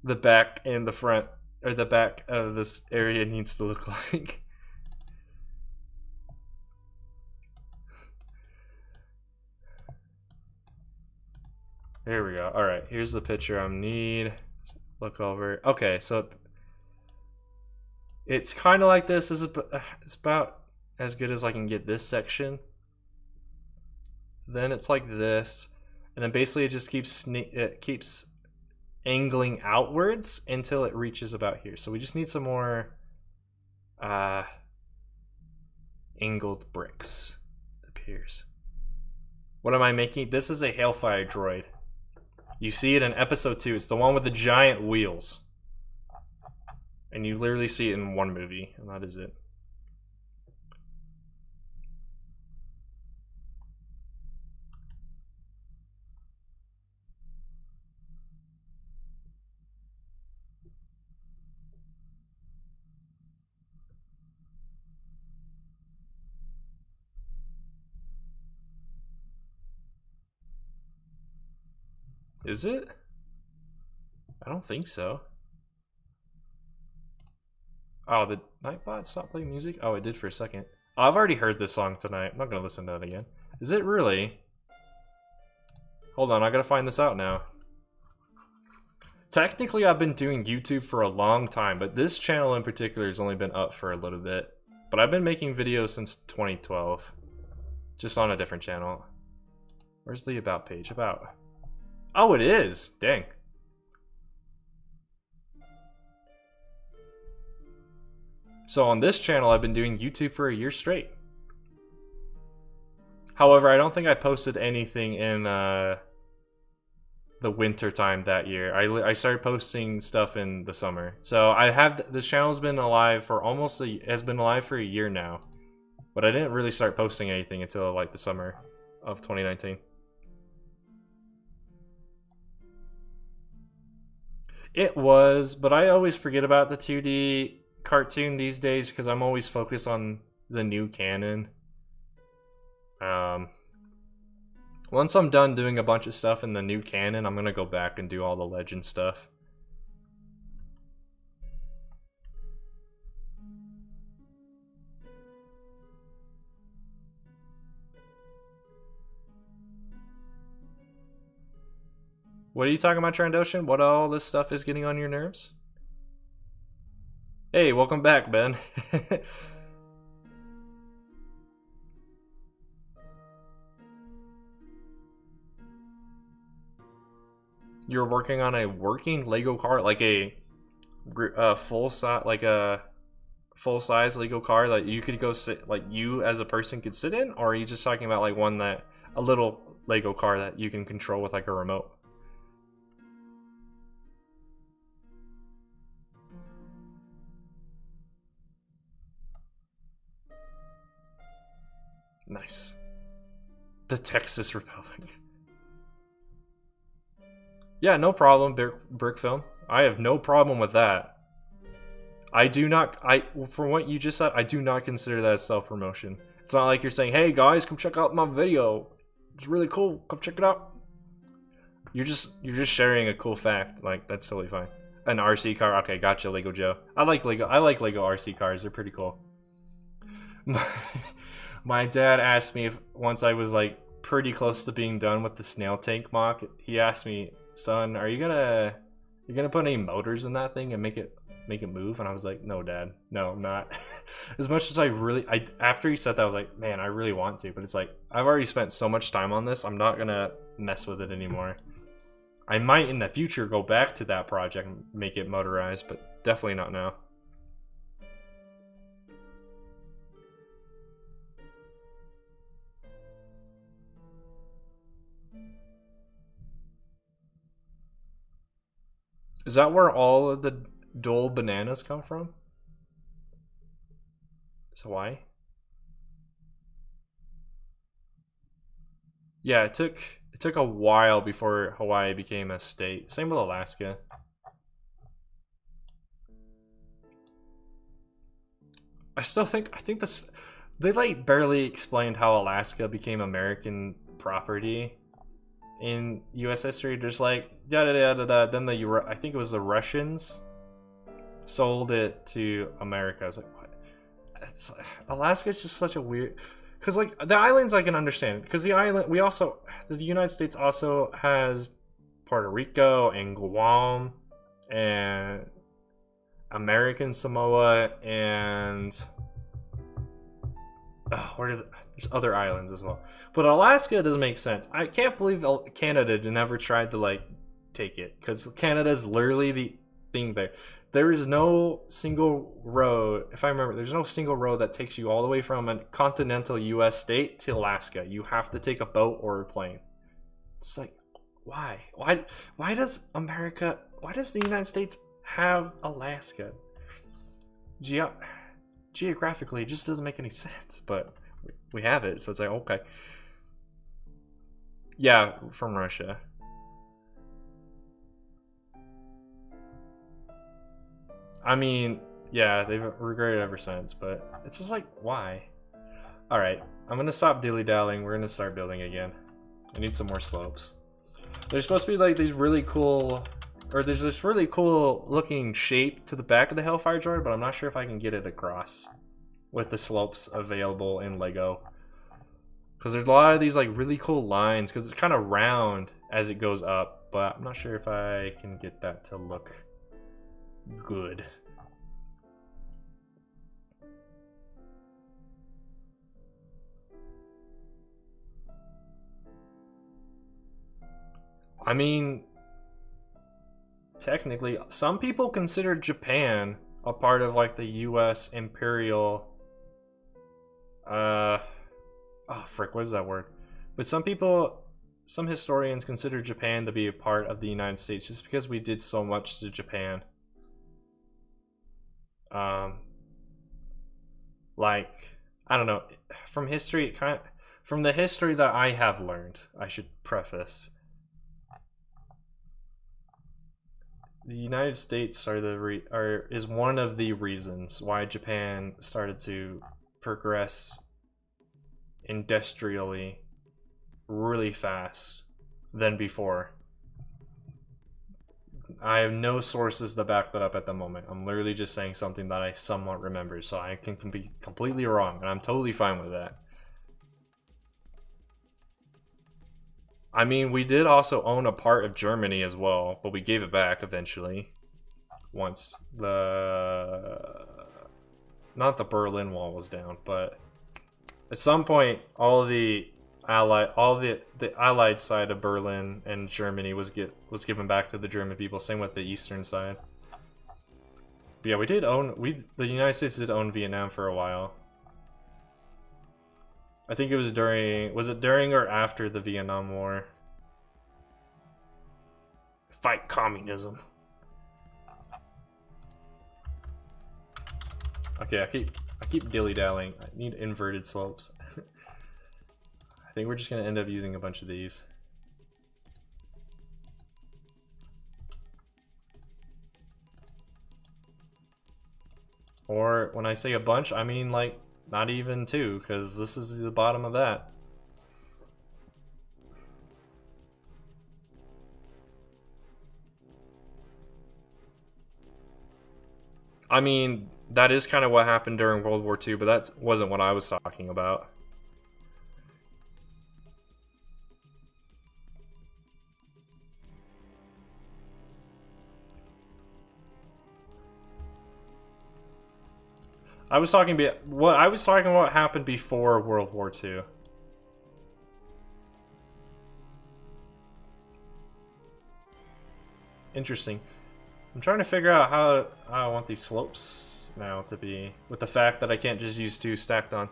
the back and the front, or the back of this area needs to look like. There we go. All right, here's the picture I need. Look over. Okay, so it's kind of like this. It's about as good as I can get this section. Then it's like this, and then basically it just keeps angling outwards until it reaches about here. So we just need some more angled bricks, it appears. What am I making? This is a Hailfire Droid. You see it in episode 2. It's the one with the giant wheels. And you literally see it in one movie, and that is it. Is it? I don't think so. Oh, the Nightbot stopped playing music? Oh, it did for a second. Oh, I've already heard this song tonight. I'm not gonna listen to that again. Is it really? Hold on, I gotta find this out now. Technically, I've been doing YouTube for a long time, but this channel in particular has only been up for a little bit. But I've been making videos since 2012. Just on a different channel. Where's the About page? About. Oh, it is! Dang. So on this channel, I've been doing YouTube for a year straight. However, I don't think I posted anything in the winter time that year. I started posting stuff in the summer. So I have this channel's been alive for has been alive for a year now. But I didn't really start posting anything until like the summer of 2019. It was, but I always forget about the 2D cartoon these days because I'm always focused on the new canon. Once I'm done doing a bunch of stuff in the new canon, I'm gonna go back and do all the legend stuff. What are you talking about, Trandoshan? What all this stuff is getting on your nerves? Hey, welcome back, Ben. You're working on a working Lego car, like a full size, like a full-size Lego car that you could go sit, like you as a person could sit in, or are you just talking about like a little Lego car that you can control with like a remote? Nice. The Texas Republic. Yeah, no problem, Brick Film. I have no problem with that. From what you just said, I do not consider that self-promotion. It's not like you're saying, hey guys, come check out my video. It's really cool, come check it out. You're just sharing a cool fact. Like, that's totally fine. An RC car, okay, gotcha, Lego Joe. I like Lego RC cars, they're pretty cool. My dad asked me if once I was like pretty close to being done with the snail tank mock, he asked me, son, are you gonna put any motors in that thing and make it move? And I was like, no, Dad, no, I'm not. As much as after he said that, I was like, man, I really want to, but it's like I've already spent so much time on this, I'm not gonna mess with it anymore. I might in the future go back to that project and make it motorized, but definitely not now. Is that where all of the Dole bananas come from? It's Hawaii? Yeah, it took It took a while before Hawaii became a state. Same with Alaska. I think this, they like barely explained how Alaska became American property in U.S. history. Just like da da da da da. Then I think it was the Russians sold it to America. I was like, what? Alaska is just such a weird. Because like the islands I can understand. Because the United States also has Puerto Rico and Guam and American Samoa and there's other islands as well. But Alaska doesn't make sense. I can't believe Canada never tried to like take it, because Canada is literally the thing there. There is no single road, if I remember, there's no single road that takes you all the way from a continental US state to Alaska. You have to take a boat or a plane. It's like, why? Why does the United States have Alaska? Geographically, it just doesn't make any sense, but we have it, so it's like, okay. Yeah, from Russia. I mean, yeah, they've regretted it ever since, but it's just like, why? Alright, I'm gonna stop dilly-dallying. We're gonna start building again. I need some more slopes. There's supposed to be like these really cool, or there's this really cool looking shape to the back of the Hailfire Droid, but I'm not sure if I can get it across with the slopes available in Lego. Because there's a lot of these like really cool lines, because it's kind of round as it goes up, but I'm not sure if I can get that to look good. I mean, technically, some people consider Japan a part of like the US imperial oh frick, what is that word? But some historians consider Japan to be a part of the United States just because we did so much to Japan. Like, I don't know, from history, from the history that I have learned, I should preface, the United States is one of the reasons why Japan started to progress industrially really fast than before. I have no sources to back that up at the moment. I'm literally just saying something that I somewhat remember, so I can be completely wrong, and I'm totally fine with that. I mean, we did also own a part of Germany as well, but we gave it back eventually. Once not the Berlin Wall was down, but at some point, all the Allied side of Berlin and Germany was given back to the German people. Same with the eastern side. But yeah, the United States did own Vietnam for a while. I think it was during or after the Vietnam War? Fight communism. Okay, I keep dilly-dallying. I need inverted slopes. I think we're just gonna end up using a bunch of these. Or when I say a bunch, I mean like not even two, because this is the bottom of that. I mean, that is kind of what happened during World War II, but that wasn't what I was talking about. I was talking about what happened before World War II. Interesting. I'm trying to figure out how I want these slopes now to be, with the fact that I can't just use two stacked on.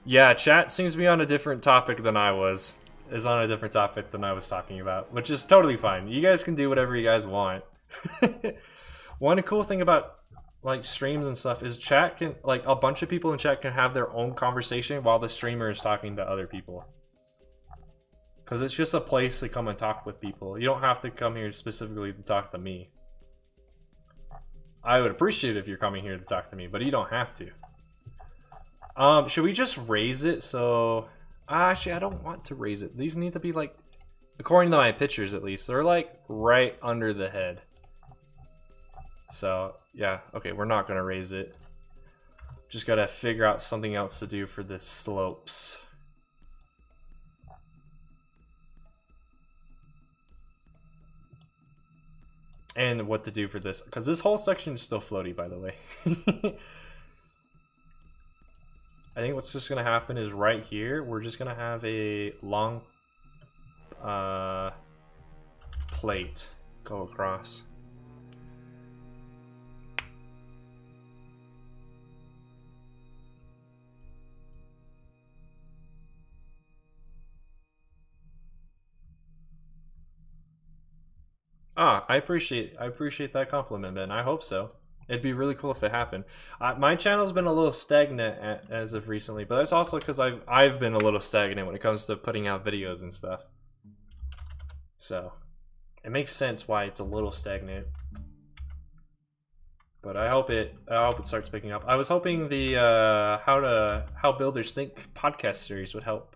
Yeah, chat seems to be on a different topic than I was. Is on a different topic than I was talking about, which is totally fine. You guys can do whatever you guys want. One cool thing about like streams and stuff is chat can, like, a bunch of people in chat can have their own conversation while the streamer is talking to other people. Because it's just a place to come and talk with people. You don't have to come here specifically to talk to me. I would appreciate it if you're coming here to talk to me, but you don't have to. Should we just raise it? So, actually, I don't want to raise it. These need to be like, according to my pictures at least, they're like right under the head. So, yeah, okay, we're not gonna raise it. Just gotta figure out something else to do for the slopes. And what to do for this, because this whole section is still floaty, by the way. I think what's just gonna happen is right here, we're just gonna have a long plate go across. Ah, I appreciate that compliment, Ben. I hope so. It'd be really cool if it happened. My channel's been a little stagnant as of recently, but that's also because I've been a little stagnant when it comes to putting out videos and stuff. So it makes sense why it's a little stagnant. But I hope it starts picking up. I was hoping the How Builders Think podcast series would help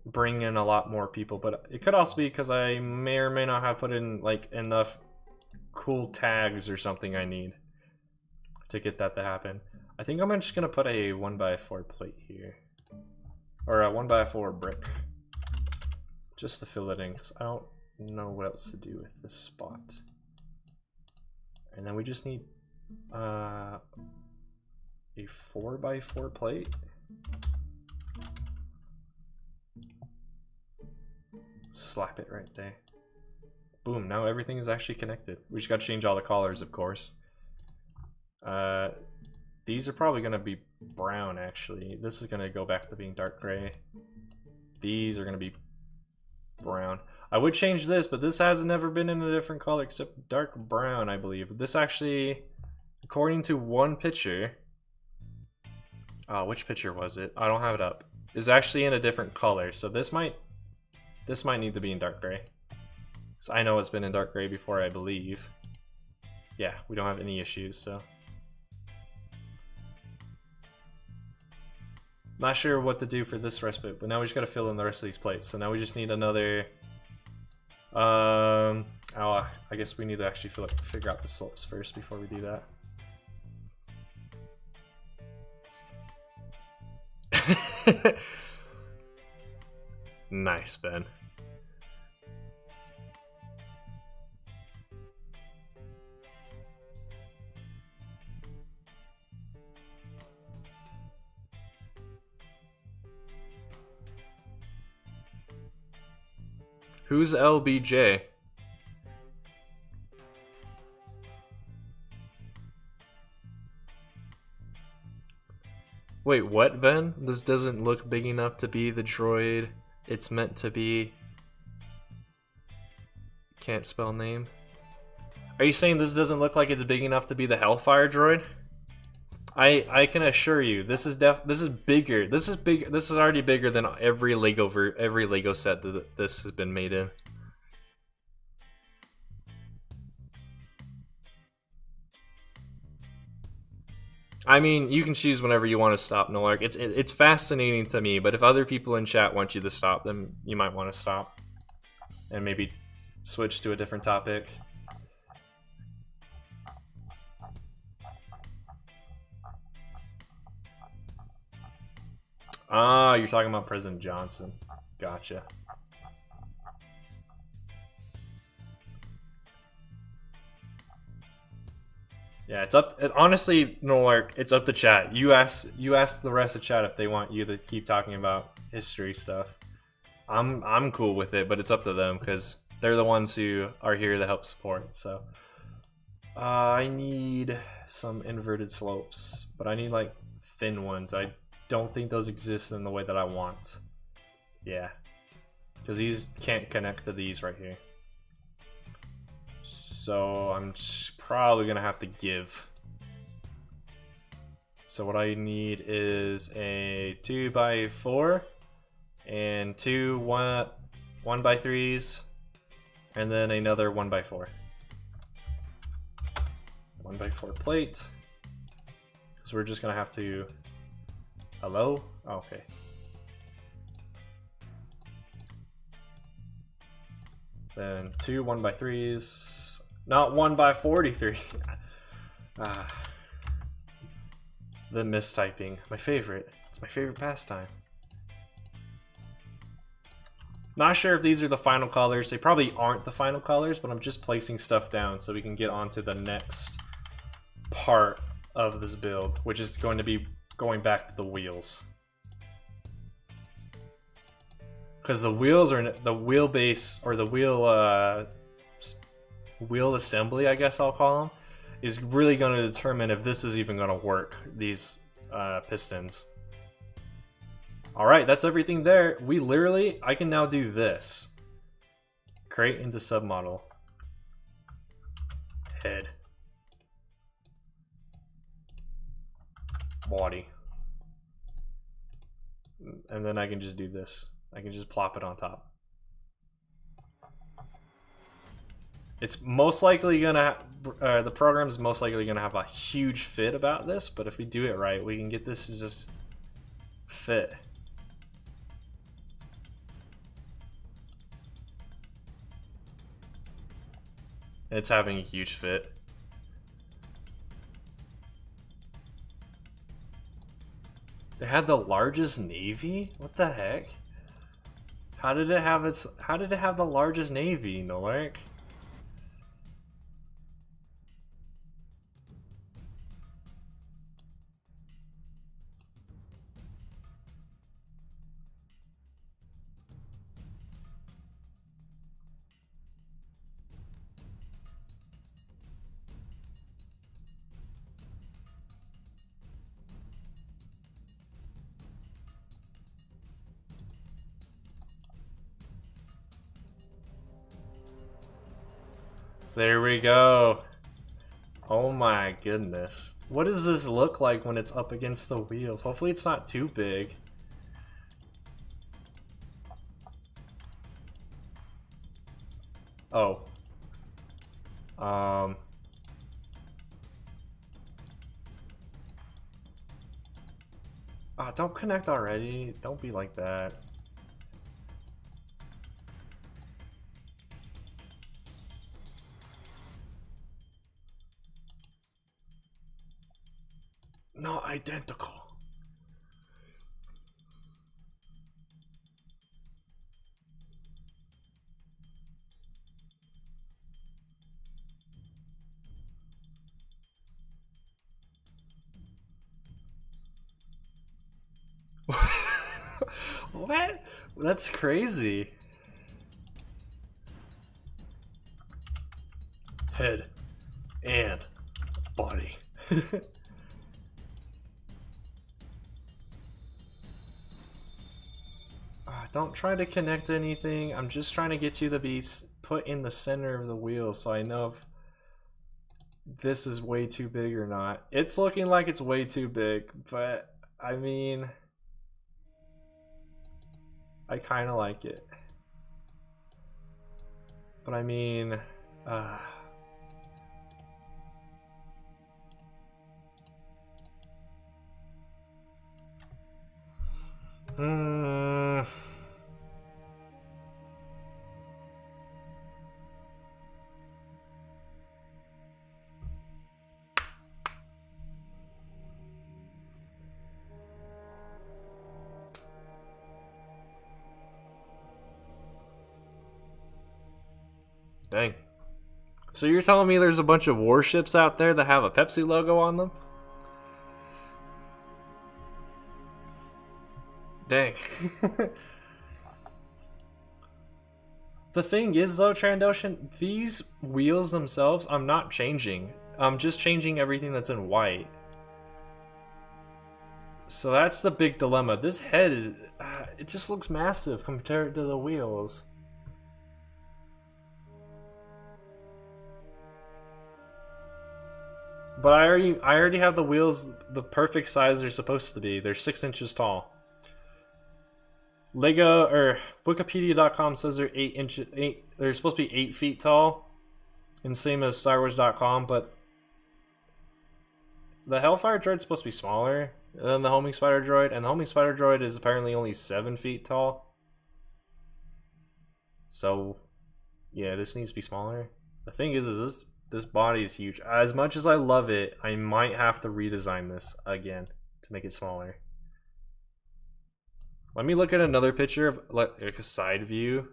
bring in a lot more people, but it could also be because I may or may not have put in like enough cool tags or something I need to get that to happen. I think I'm just gonna put a 1x4 plate here, or a 1x4 brick, just to fill it in, because I don't know what else to do with this spot. And then we just need a 4x4 plate. Slap it right there. Boom, now everything is actually connected. We just got to change all the colors, of course. These are probably going to be brown, actually. This is going to go back to being dark gray. These are going to be brown. I would change this, but this has never been in a different color except dark brown, I believe. This actually, according to one picture... which picture was it? I don't have it up. Is actually in a different color, so this might need to be in dark gray. So I know it's been in dark gray before, I believe. Yeah, we don't have any issues, so. Not sure what to do for this respite, but now we just gotta fill in the rest of these plates. So now we just need another, I guess we need to actually figure out the slopes first before we do that. Nice, Ben. Who's LBJ? Wait, what, Ben? This doesn't look big enough to be the droid it's meant to be. Can't spell name. Are you saying this doesn't look like it's big enough to be the Hailfire Droid? I can assure you, this is bigger. This is big. This is already bigger than every Lego set that this has been made in. I mean, you can choose whenever you want to stop, Nolark. It's fascinating to me, but if other people in chat want you to stop, then you might want to stop and maybe switch to a different topic. Ah, you're talking about President Johnson. Gotcha. Yeah, it's up. Honestly, Nolark, it's up to chat. You ask the rest of chat if they want you to keep talking about history stuff. I'm cool with it, but it's up to them because they're the ones who are here to help support. So I need some inverted slopes, but I need like thin ones. I don't think those exist in the way that I want. Yeah, because these can't connect to these right here. So I'm probably gonna have to give. So what I need is a 2x4 and two 1x3s, and then another 1x4. 1x4 plate. So we're just gonna have to. Hello? Oh, okay. Then two 1x3s, not 1x43. The mistyping, my favorite. It's my favorite pastime. Not sure if these are the final colors. They probably aren't the final colors, but I'm just placing stuff down so we can get on to the next part of this build, which is going to be going back to the wheels. Because the wheels are the wheelbase, or the wheel assembly, I guess I'll call them, is really going to determine if this is even going to work, these pistons. Alright, that's everything there. I can now do this. Create into submodel. Head. Body. And then I can just do this. I can just plop it on top. It's most likely gonna, the program's most likely gonna have a huge fit about this, but if we do it right, we can get this to just fit. It's having a huge fit. It had the largest navy? What the heck? How did it have the largest navy, Nolark? There we go. Oh my goodness. What does this look like when it's up against the wheels? Hopefully it's not too big. Oh. Ah, don't connect already. Don't be like that. Not identical. What? That's crazy. Head and body. Don't try to connect anything. I'm just trying to get you to be put in the center of the wheel so I know if this is way too big or not. It's looking like it's way too big, but I mean, I kind of like it. But I mean, dang. So you're telling me there's a bunch of warships out there that have a Pepsi logo on them? Dang. The thing is though, Trandoshan, these wheels themselves, I'm not changing. I'm just changing everything that's in white. So that's the big dilemma. This head is, it just looks massive compared to the wheels. But I already have the wheels the perfect size they're supposed to be. They're 6 inches tall. Lego or Wikipedia.com says they're they're supposed to be 8 feet tall, and same as StarWars.com, but the Hailfire Droid's supposed to be smaller than the Homing Spider Droid, and the Homing Spider Droid is apparently only 7 feet tall. So, yeah, this needs to be smaller. The thing is this body is huge. As much as I love it, I might have to redesign this again to make it smaller. Let me look at another picture of like a side view.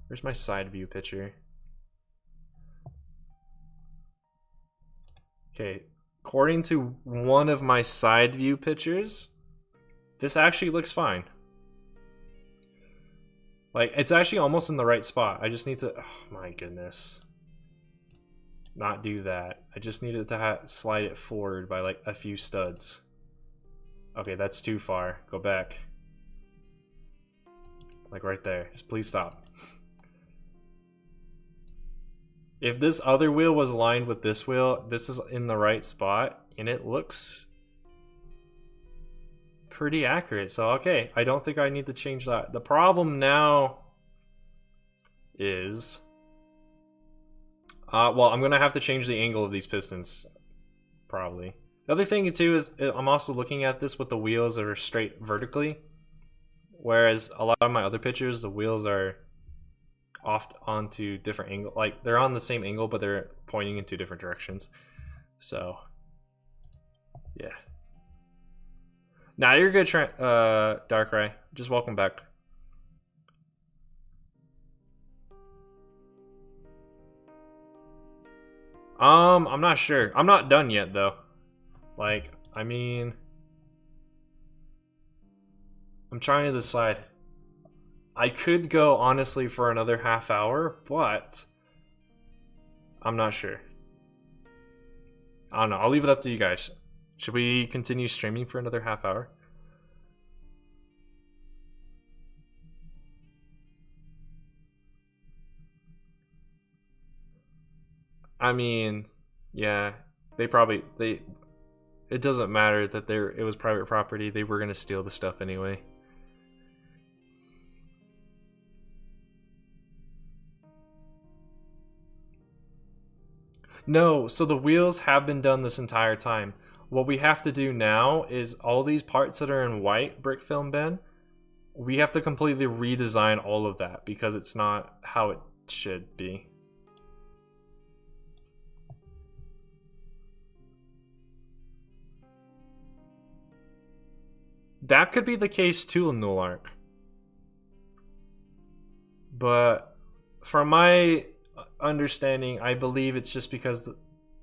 Where's my side view picture? Okay, according to one of my side view pictures, this actually looks fine. Like, it's actually almost in the right spot. I just need to, oh my goodness. Not do that. I just needed to slide it forward by like a few studs. Okay, that's too far. Go back. Like right there. Just please stop. If this other wheel was aligned with this wheel, this is in the right spot, and it looks pretty accurate. So, okay, I don't think I need to change that. The problem now is... well, I'm going to have to change the angle of these pistons, probably. The other thing, too, is I'm also looking at this with the wheels that are straight vertically, whereas a lot of my other pictures, the wheels are off onto different angle. Like, they're on the same angle, but they're pointing in two different directions. So, yeah. Now you're good, Darkrai. Just welcome back. I'm not sure. I'm not done yet, though. Like, I mean, I'm trying to decide. I could go, honestly, for another half hour, but I'm not sure. I don't know. I'll leave it up to you guys. Should we continue streaming for another half hour? I mean, yeah, it doesn't matter that it was private property. They were gonna steal the stuff anyway. No, so the wheels have been done this entire time. What we have to do now is all these parts that are in white brick film bin, we have to completely redesign all of that because it's not how it should be. That could be the case too in Nulark. But from my understanding, I believe it's just because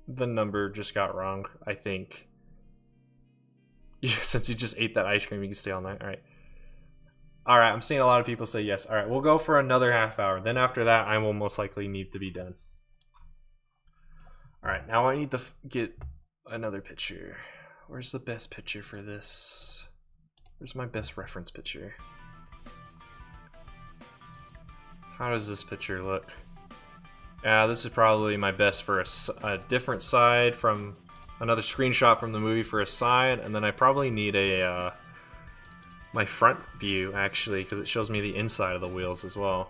the number just got wrong, I think. Since you just ate that ice cream, you can stay all night. Alright. Alright, I'm seeing a lot of people say yes. Alright, we'll go for another half hour. Then after that, I will most likely need to be done. Alright, now I need to get another picture. Where's the best picture for this? Where's my best reference picture? How does this picture look? Yeah, this is probably my best for a different side from another screenshot from the movie for a side, and then I probably need a my front view actually because it shows me the inside of the wheels as well.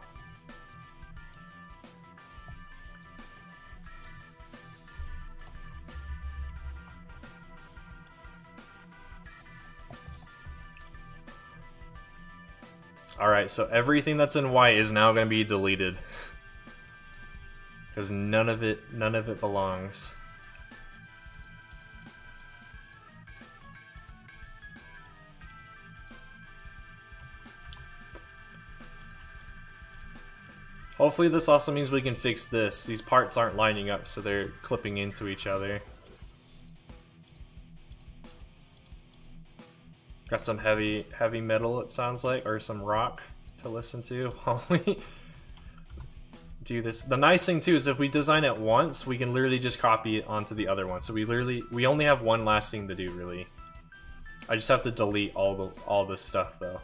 Alright, so everything that's in white is now going to be deleted. Because none of it belongs. Hopefully this also means we can fix this. These parts aren't lining up, so they're clipping into each other. Got some heavy metal, it sounds like, or some rock to listen to while we do this. The nice thing too is if we design it once, we can literally just copy it onto the other one. So we only have one last thing to do, really. I just have to delete all this stuff though.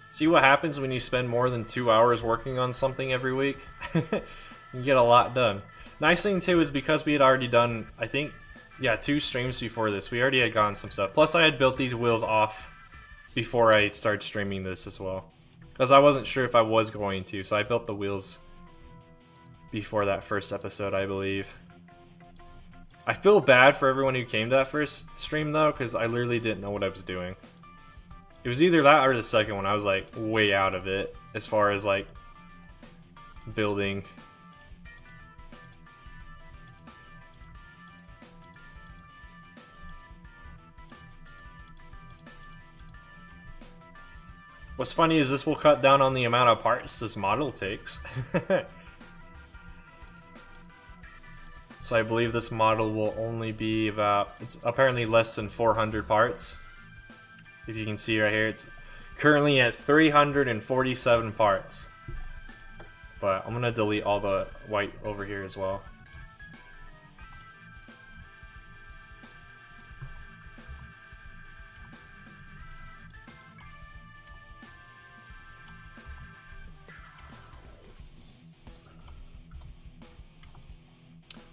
See what happens when you spend more than 2 hours working on something every week? You get a lot done. Nice thing too is because we had already done, I think, yeah, 2 streams before this. We already had gotten some stuff. Plus I had built these wheels off before I started streaming this as well. Because I wasn't sure if I was going to, so I built the wheels before that first episode, I believe. I feel bad for everyone who came to that first stream though, because I literally didn't know what I was doing. It was either that or the second one. I was like way out of it as far as like building. What's funny is this will cut down on the amount of parts this model takes. So I believe this model will only be about, it's apparently less than 400 parts. If you can see right here, it's currently at 347 parts. But I'm gonna delete all the white over here as well.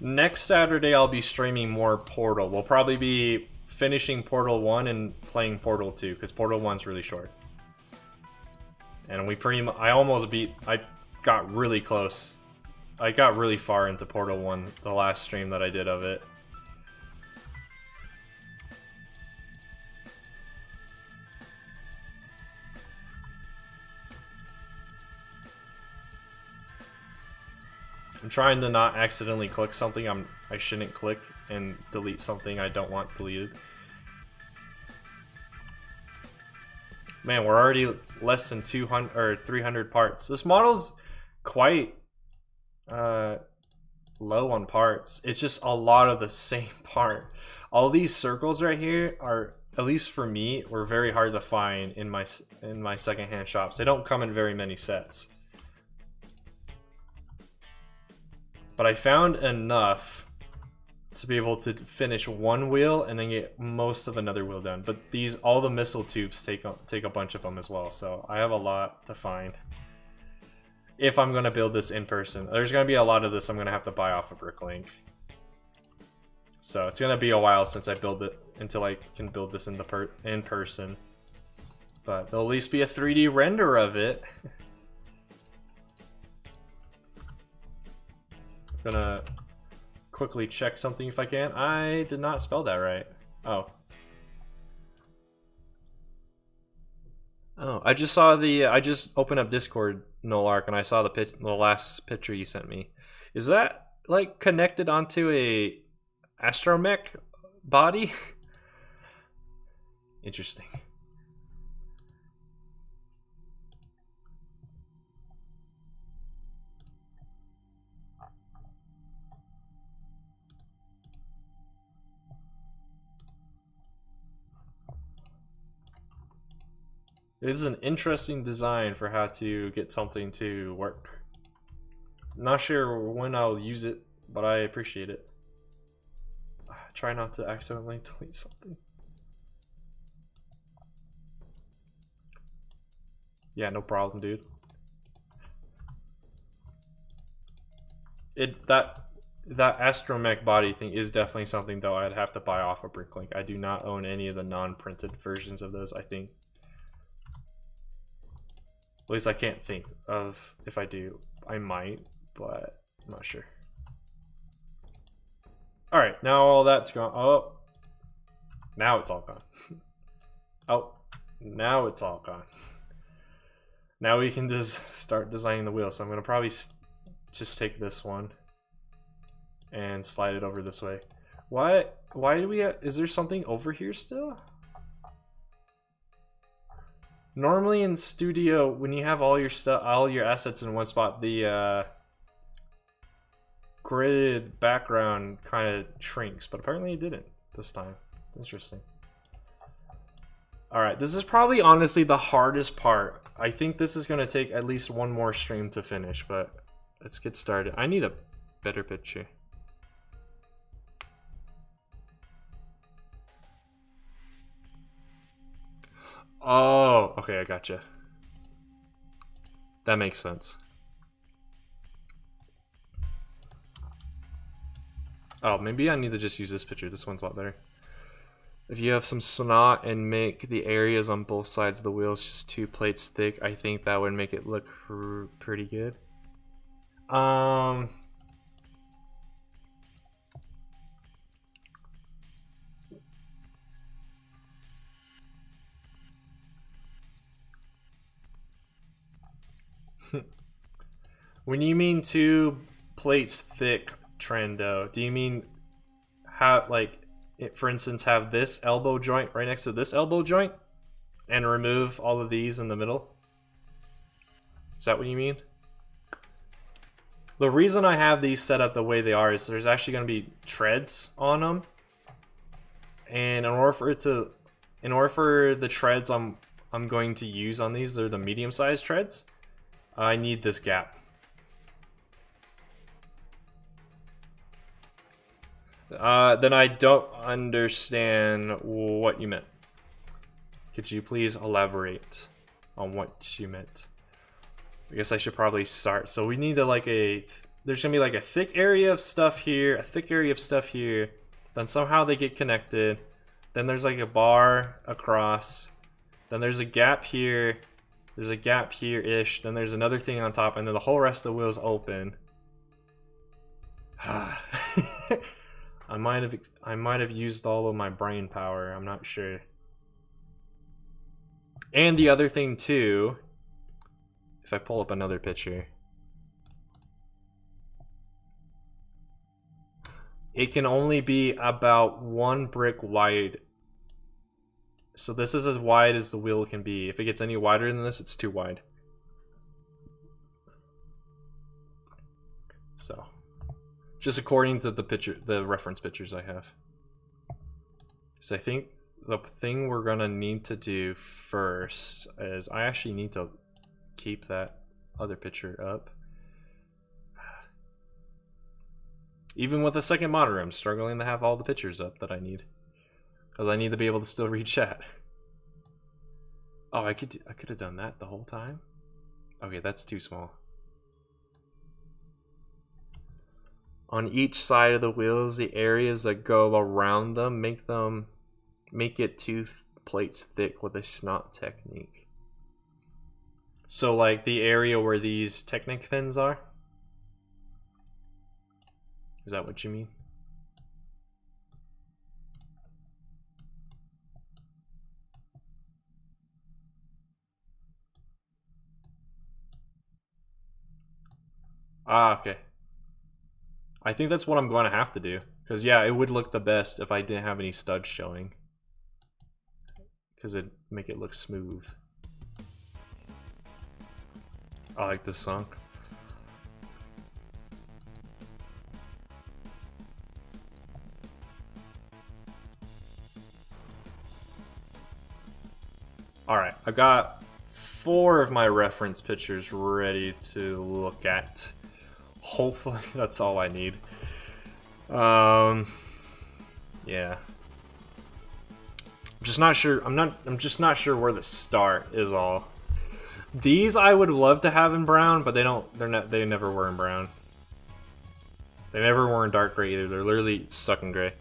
Next Saturday I'll be streaming more Portal. We'll probably be finishing Portal 1 and playing Portal 2, because Portal 1's really short. And we pretty much, I got really close. I got really far into Portal 1 the last stream that I did of it. I'm trying to not accidentally click something I shouldn't click and delete something I don't want deleted. Man, we're already less than 200 or 300 parts. This model's quite low on parts. It's just a lot of the same part. All these circles right here are, at least for me, were very hard to find in my secondhand shops. They don't come in very many sets. But I found enough to be able to finish one wheel and then get most of another wheel done. But these, all the missile tubes take a bunch of them as well, so I have a lot to find. If I'm gonna build this in person, there's gonna be a lot of this I'm gonna have to buy off of Bricklink. So it's gonna be a while since I build it until I can build this in person. But there'll at least be a 3D render of it. Gonna quickly check something if I can. I did not spell that right. Oh. Oh, I just saw the, I just opened up Discord, Nolark, and I saw the last picture you sent me. Is that like connected onto a astromech body? Interesting. It is an interesting design for how to get something to work. Not sure when I'll use it, but I appreciate it. Try not to accidentally delete something. Yeah, no problem, dude. That astromech body thing is definitely something though I'd have to buy off of Bricklink. I do not own any of the non-printed versions of those, I think. At least I can't think of if I do. I might, but I'm not sure. Alright, now all that's gone. Oh, now it's all gone. Oh, now it's all gone. Now we can just start designing the wheel. So I'm going to probably just take this one and slide it over this way. Why do we have, is there something over here still? Normally in Studio, when you have all your stuff, all your assets in one spot, the gridded background kind of shrinks, but apparently it didn't this time. Interesting. Alright, this is probably honestly the hardest part. I think this is going to take at least one more stream to finish, but let's get started. I need a better picture. Oh, okay, I gotcha. That makes sense. Oh, maybe I need to just use this picture. This one's a lot better. If you have some snot and make the areas on both sides of the wheels just 2 plates thick, I think that would make it look pretty good. When you mean 2 plates thick, Trendo, do you mean how, like, for instance, have this elbow joint right next to this elbow joint and remove all of these in the middle? Is that what you mean? The reason I have these set up the way they are is there's actually going to be treads on them, and in order for the treads I'm going to use on these, they're the medium-sized treads, I need this gap. Then I don't understand what you meant. Could you please elaborate on what you meant? I guess I should probably start. So we need to there's gonna be like a thick area of stuff here, a thick area of stuff here. Then somehow they get connected. Then there's like a bar across. Then there's a gap here. There's a gap here-ish. Then there's another thing on top, and then the whole rest of the wheel's open. I might have used all of my brain power. I'm not sure. And the other thing too, if I pull up another picture, it can only be about 1 brick wide. So this is as wide as the wheel can be. If it gets any wider than this, it's too wide. So, just according to the reference pictures I have. So I think the thing we're gonna need to do first is I actually need to keep that other picture up. Even with a second monitor, I'm struggling to have all the pictures up that I need, because I need to be able to still read chat. Oh, I could have done that the whole time. Okay, that's too small. On each side of the wheels, the areas that go around them, make it 2 plates thick with a snot technique. So like the area where these Technic fins are? Is that what you mean? Ah, okay. I think that's what I'm going to have to do. Because, yeah, it would look the best if I didn't have any studs showing. Because it'd make it look smooth. I like this song. Alright, I've got 4 of my reference pictures ready to look at. Hopefully that's all I need. Yeah. I'm just not sure. I'm just not sure where to start is all. These I would love to have in brown, but they never were in brown. They never were in dark gray either. They're literally stuck in gray.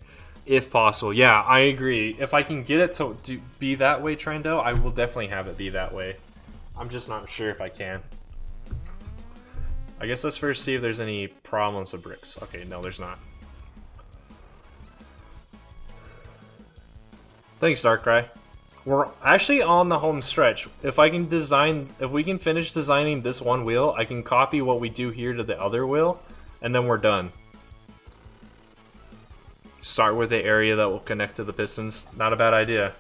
If possible. Yeah, I agree. If I can get it to be that way, Trendo, I will definitely have it be that way. I'm just not sure if I can. I guess let's first see if there's any problems with bricks. Okay, no, there's not. Thanks, Darkrai. We're actually on the home stretch. If we can finish designing this one wheel, I can copy what we do here to the other wheel, and then we're done. Start with the area that will connect to the pistons. Not a bad idea.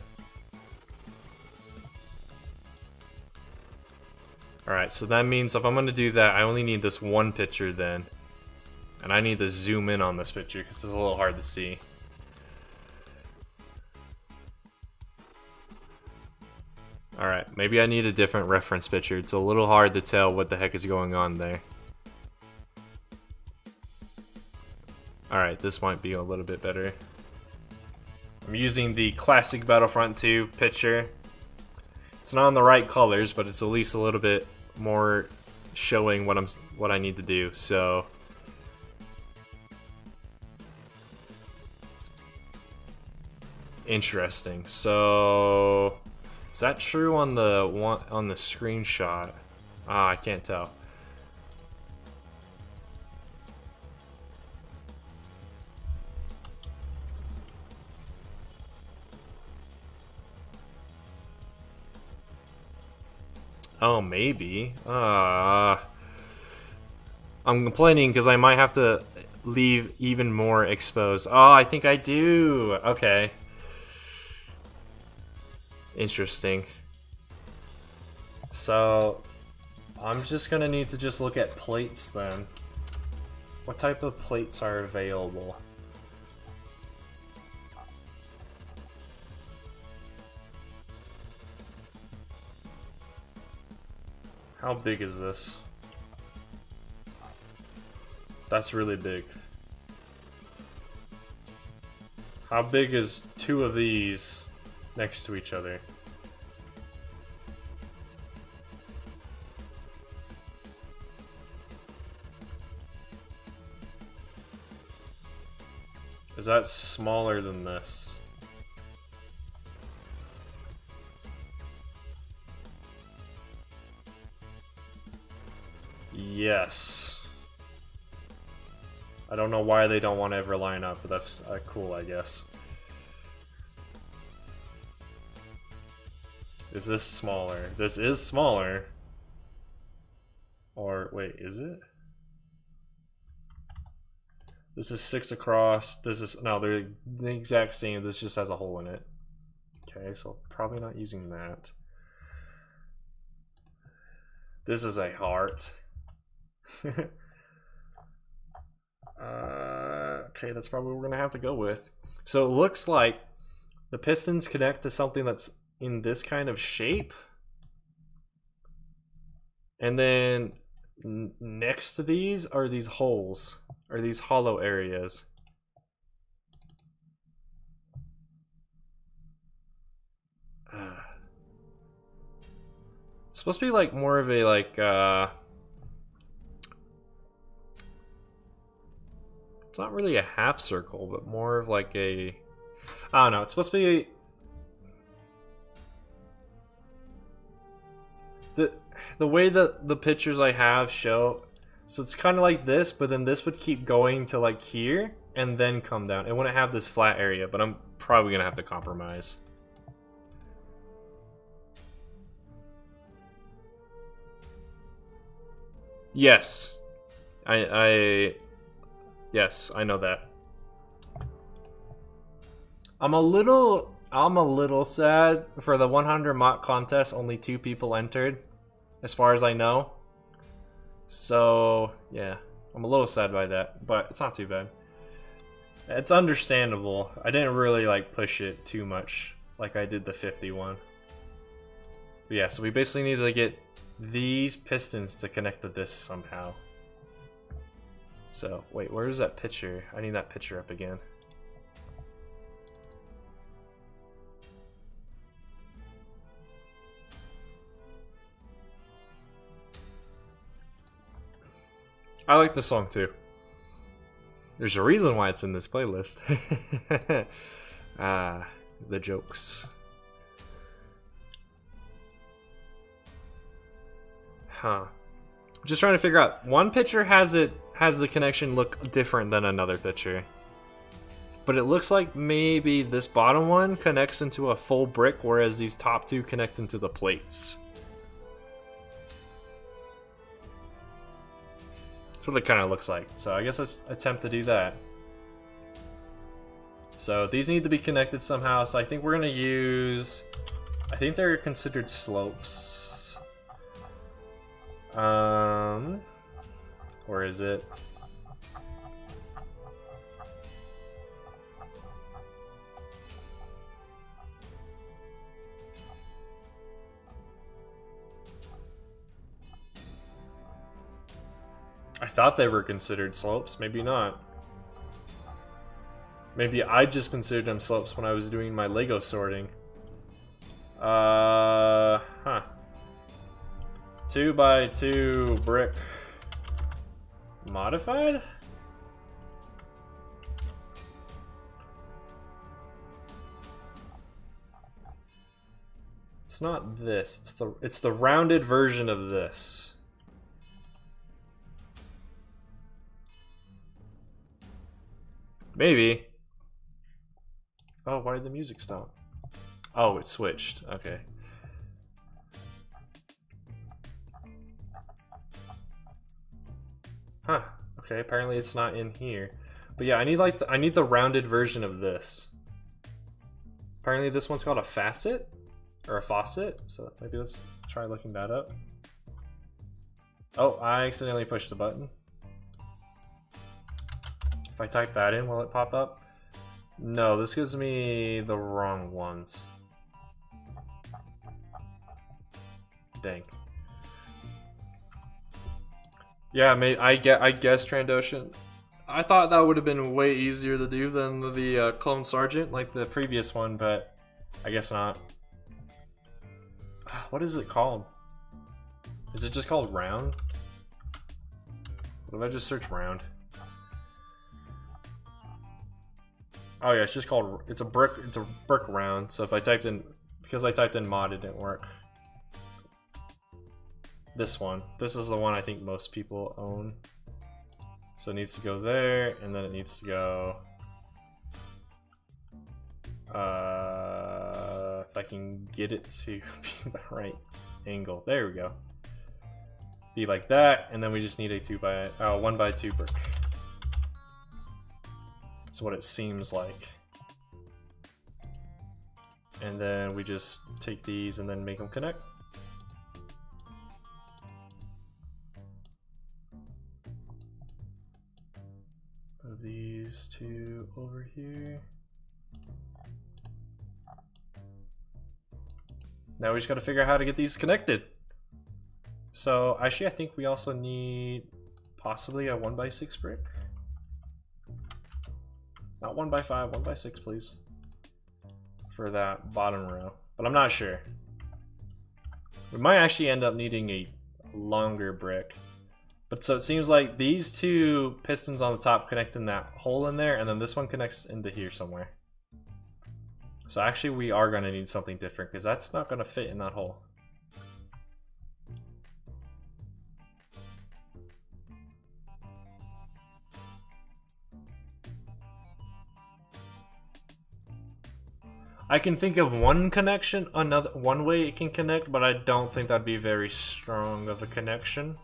Alright, so that means if I'm going to do that, I only need this one picture then. And I need to zoom in on this picture because it's a little hard to see. Alright, maybe I need a different reference picture. It's a little hard to tell what the heck is going on there. Alright, this might be a little bit better. I'm using the classic Battlefront 2 picture. It's not in the right colors, but it's at least a little bit more showing what I need to do. So Interesting. So is that true on the one on the screenshot? Ah, I can't tell. Oh, maybe. I'm complaining because I might have to leave even more exposed. Oh, I think I do. Okay. Interesting. So, I'm just gonna need to just look at plates then. What type of plates are available? How big is this? That's really big. How big is 2 of these next to each other? Is that smaller than this? Yes. I don't know why they don't want to ever line up, but that's cool, I guess. Is this smaller? This is smaller. Or, wait, is it? This is 6 across. This is, no, they're the exact same. This just has a hole in it. Okay, so probably not using that. This is a heart. Okay, that's probably what we're gonna have to go with. So it looks like the pistons connect to something that's in this kind of shape. And then next to these are these holes, or these hollow areas. It's supposed to be like more of a like it's not really a half circle, but more of like a, I don't know, it's supposed to be the way that the pictures I have show, so it's kind of like this, but then this would keep going to like here and then come down. It wouldn't have this flat area, but I'm probably gonna have to compromise. Yes, yes, I know that. I'm a little sad for the 100 mock contest. Only 2 people entered, as far as I know. So yeah, I'm a little sad by that, but it's not too bad. It's understandable. I didn't really like push it too much like I did the 51. But yeah, so we basically need to get these pistons to connect to this somehow. So wait, where is that picture? I need that picture up again. I like this song too. There's a reason why it's in this playlist. The jokes. Huh. Just trying to figure out. One picture has the connection look different than another picture. But it looks like maybe this bottom one connects into a full brick, whereas these top 2 connect into the plates. That's what it kind of looks like. So I guess let's attempt to do that. So these need to be connected somehow. So I think we're going to use, I think they're considered slopes. Or is it? I thought they were considered slopes, maybe not. Maybe I just considered them slopes when I was doing my Lego sorting. Huh. 2x2 brick. Modified? It's not this. It's the rounded version of this. Maybe. Oh, why did the music stop? Oh, it switched. Okay. Huh. Okay, apparently it's not in here. But yeah, I need the rounded version of this. Apparently this one's called a facet or a faucet. So maybe let's try looking that up. Oh, I accidentally pushed the button. If I type that in, will it pop up? No, this gives me the wrong ones. Dang. Yeah, I guess Trandoshan. I thought that would have been way easier to do than the Clone Sergeant, like the previous one, but I guess not. What is it called? Is it just called round? What if I just search round? Oh yeah, it's just called, it's a brick round. So if I typed in, because I typed in mod, it didn't work. This one. This is the one I think most people own. So it needs to go there, and then it needs to go... if I can get it to be the right angle. There we go. Be like that, and then we just need a 1x2 brick. That's what it seems like. And then we just take these and then make them connect. These two over here. Now we just gotta figure out how to get these connected. So actually I think we also need possibly a 1x6 brick. Not 1x5, 1x6 please. For that bottom row. But I'm not sure. We might actually end up needing a longer brick. But so it seems like these two pistons on the top connect in that hole in there, and then this one connects into here somewhere. So actually we are going to need something different, because that's not going to fit in that hole. I can think of one connection, one way it can connect, but I don't think that'd be very strong of a connection.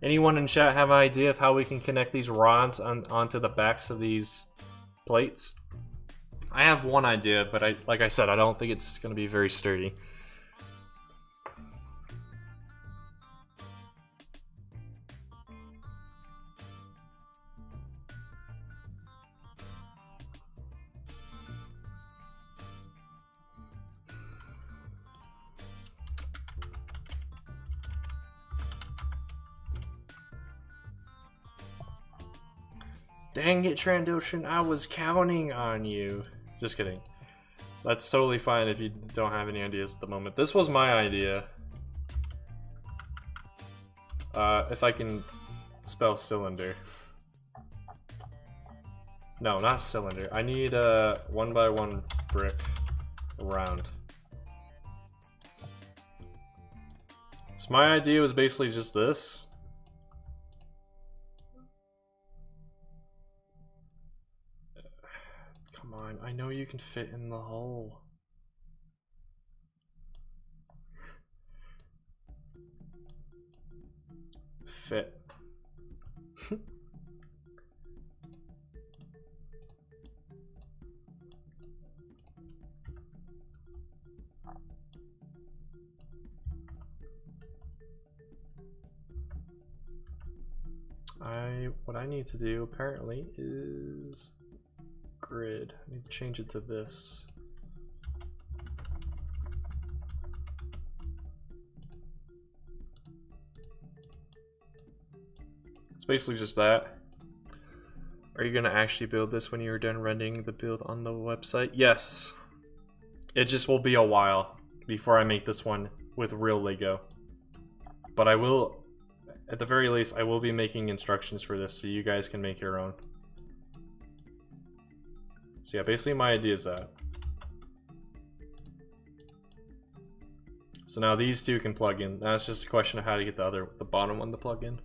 Anyone in chat have an idea of how we can connect these rods onto the backs of these plates? I have one idea, but like I said, I don't think it's going to be very sturdy. Dang it, Trandoshan, I was counting on you. Just kidding. That's totally fine if you don't have any ideas at the moment. This was my idea. If I can spell cylinder. No, not cylinder. I need a 1x1 brick round. So my idea was basically just this. I know you can fit in the hole. Fit. What I need to do apparently is grid. I need to change it to this. It's basically just that. Are you gonna actually build this when you're done rendering the build on the website? Yes. It just will be a while before I make this one with real Lego. But I will, at the very least, I will be making instructions for this so you guys can make your own. So yeah, basically my idea is that. So now these two can plug in. Now it's just a question of how to get the bottom one to plug in.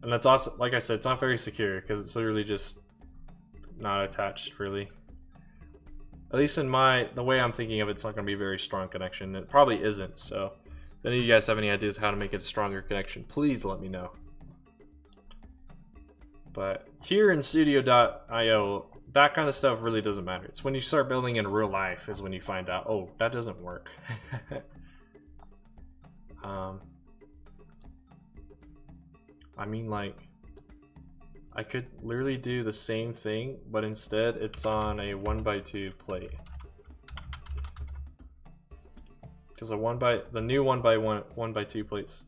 And that's also, like I said, it's not very secure because it's literally just not attached really. At least in the way I'm thinking of it, it's not going to be a very strong connection. It probably isn't, so if any of you guys have any ideas how to make it a stronger connection, please let me know. But here in Studio.io, that kind of stuff really doesn't matter. It's when you start building in real life is when you find out, oh, that doesn't work. I mean, like, I could literally do the same thing, but instead it's on a 1x2 plate. Because the new 1x2 plates,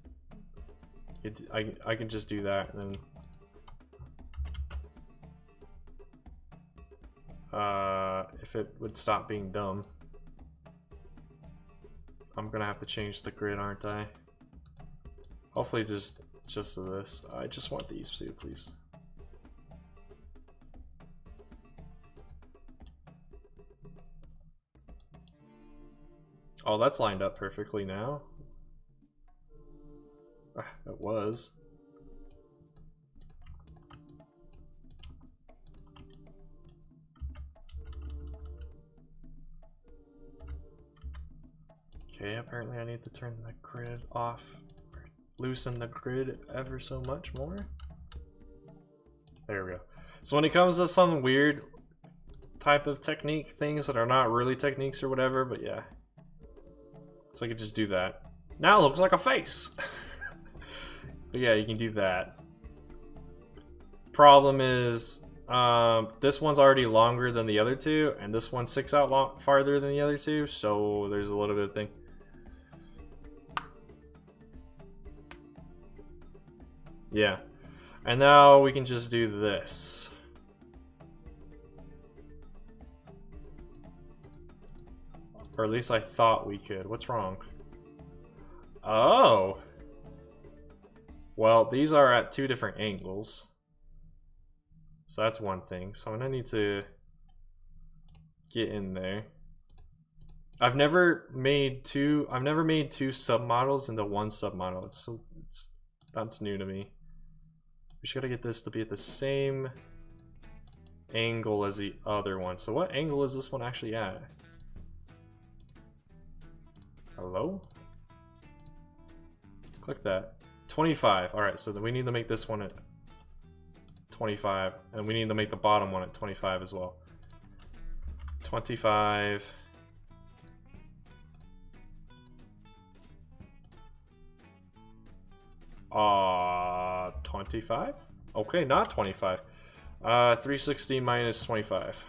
I can just do that and then if it would stop being dumb, I'm gonna have to change the grid, aren't I? Hopefully just to this. I just want these two, please. Oh, that's lined up perfectly now. It was. Okay, apparently I need to turn the grid off. Loosen the grid ever so much more. There we go. So when it comes to some weird type of technique, things that are not really techniques or whatever, but yeah. So I could just do that. Now it looks like a face. But yeah, you can do that. Problem is, this one's already longer than the other two, and this one sticks out farther than the other two, so there's a little bit of thing. Yeah, and now we can just do this. Or at least I thought we could. What's wrong? Oh! Well, these are at two different angles. So that's one thing. So I'm gonna need to get in there. I've never made two submodels into one submodel. That's new to me. We just gotta get this to be at the same angle as the other one. So what angle is this one actually at? Hello? Click that. 25. Alright, so then we need to make this one at 25. And we need to make the bottom one at 25 as well. 25. Uh, 25? Okay, not 25. 360 minus 25.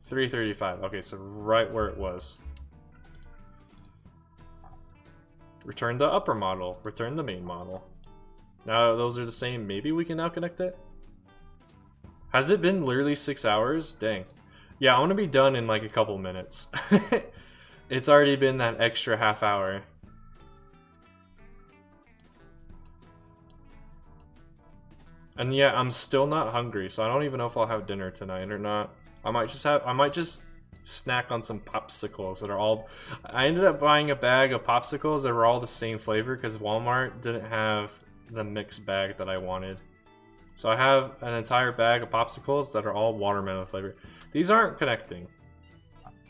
335. Okay, so right where it was. Return the upper model. Return the main model. Now those are the same. Maybe we can now connect it? Has it been literally 6 hours? Dang. Yeah, I want to be done in like a couple minutes. It's already been that extra half hour. And yeah, I'm still not hungry, so I don't even know if I'll have dinner tonight or not. I might just snack on some popsicles that are all... I ended up buying a bag of popsicles that were all the same flavor because Walmart didn't have the mixed bag that I wanted. So I have an entire bag of popsicles that are all watermelon flavor. These aren't connecting.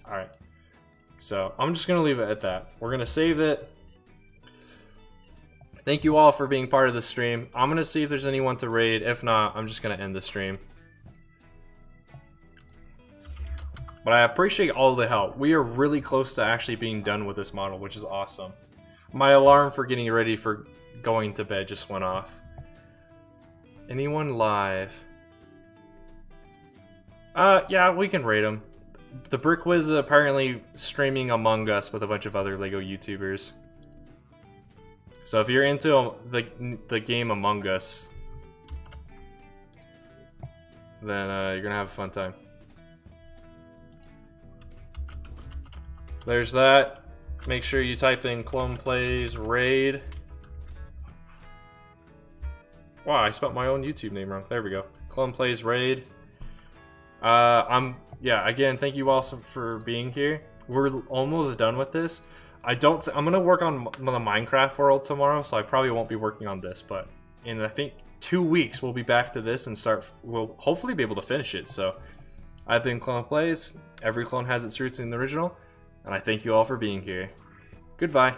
Alright. So I'm just going to leave it at that. We're going to save it. Thank you all for being part of the stream. I'm going to see if there's anyone to raid. If not, I'm just going to end the stream. But I appreciate all the help. We are really close to actually being done with this model, which is awesome. My alarm for getting ready for going to bed just went off. Anyone live? Yeah, we can raid them. The Brick Wiz is apparently streaming Among Us with a bunch of other LEGO YouTubers. So if you're into the game Among Us, then you're gonna have a fun time. There's that. Make sure you type in ClonePlays raid. Wow, I spelled my own YouTube name wrong. There we go. ClonePlays raid. Yeah, again, thank you all for being here. We're almost done with this. I'm gonna work on the Minecraft world tomorrow, so I probably won't be working on this, but in I think 2 weeks we'll be back to this and we'll hopefully be able to finish it. So I've been ClonePlays. Every clone has its roots in the original, and I thank you all for being here. Goodbye.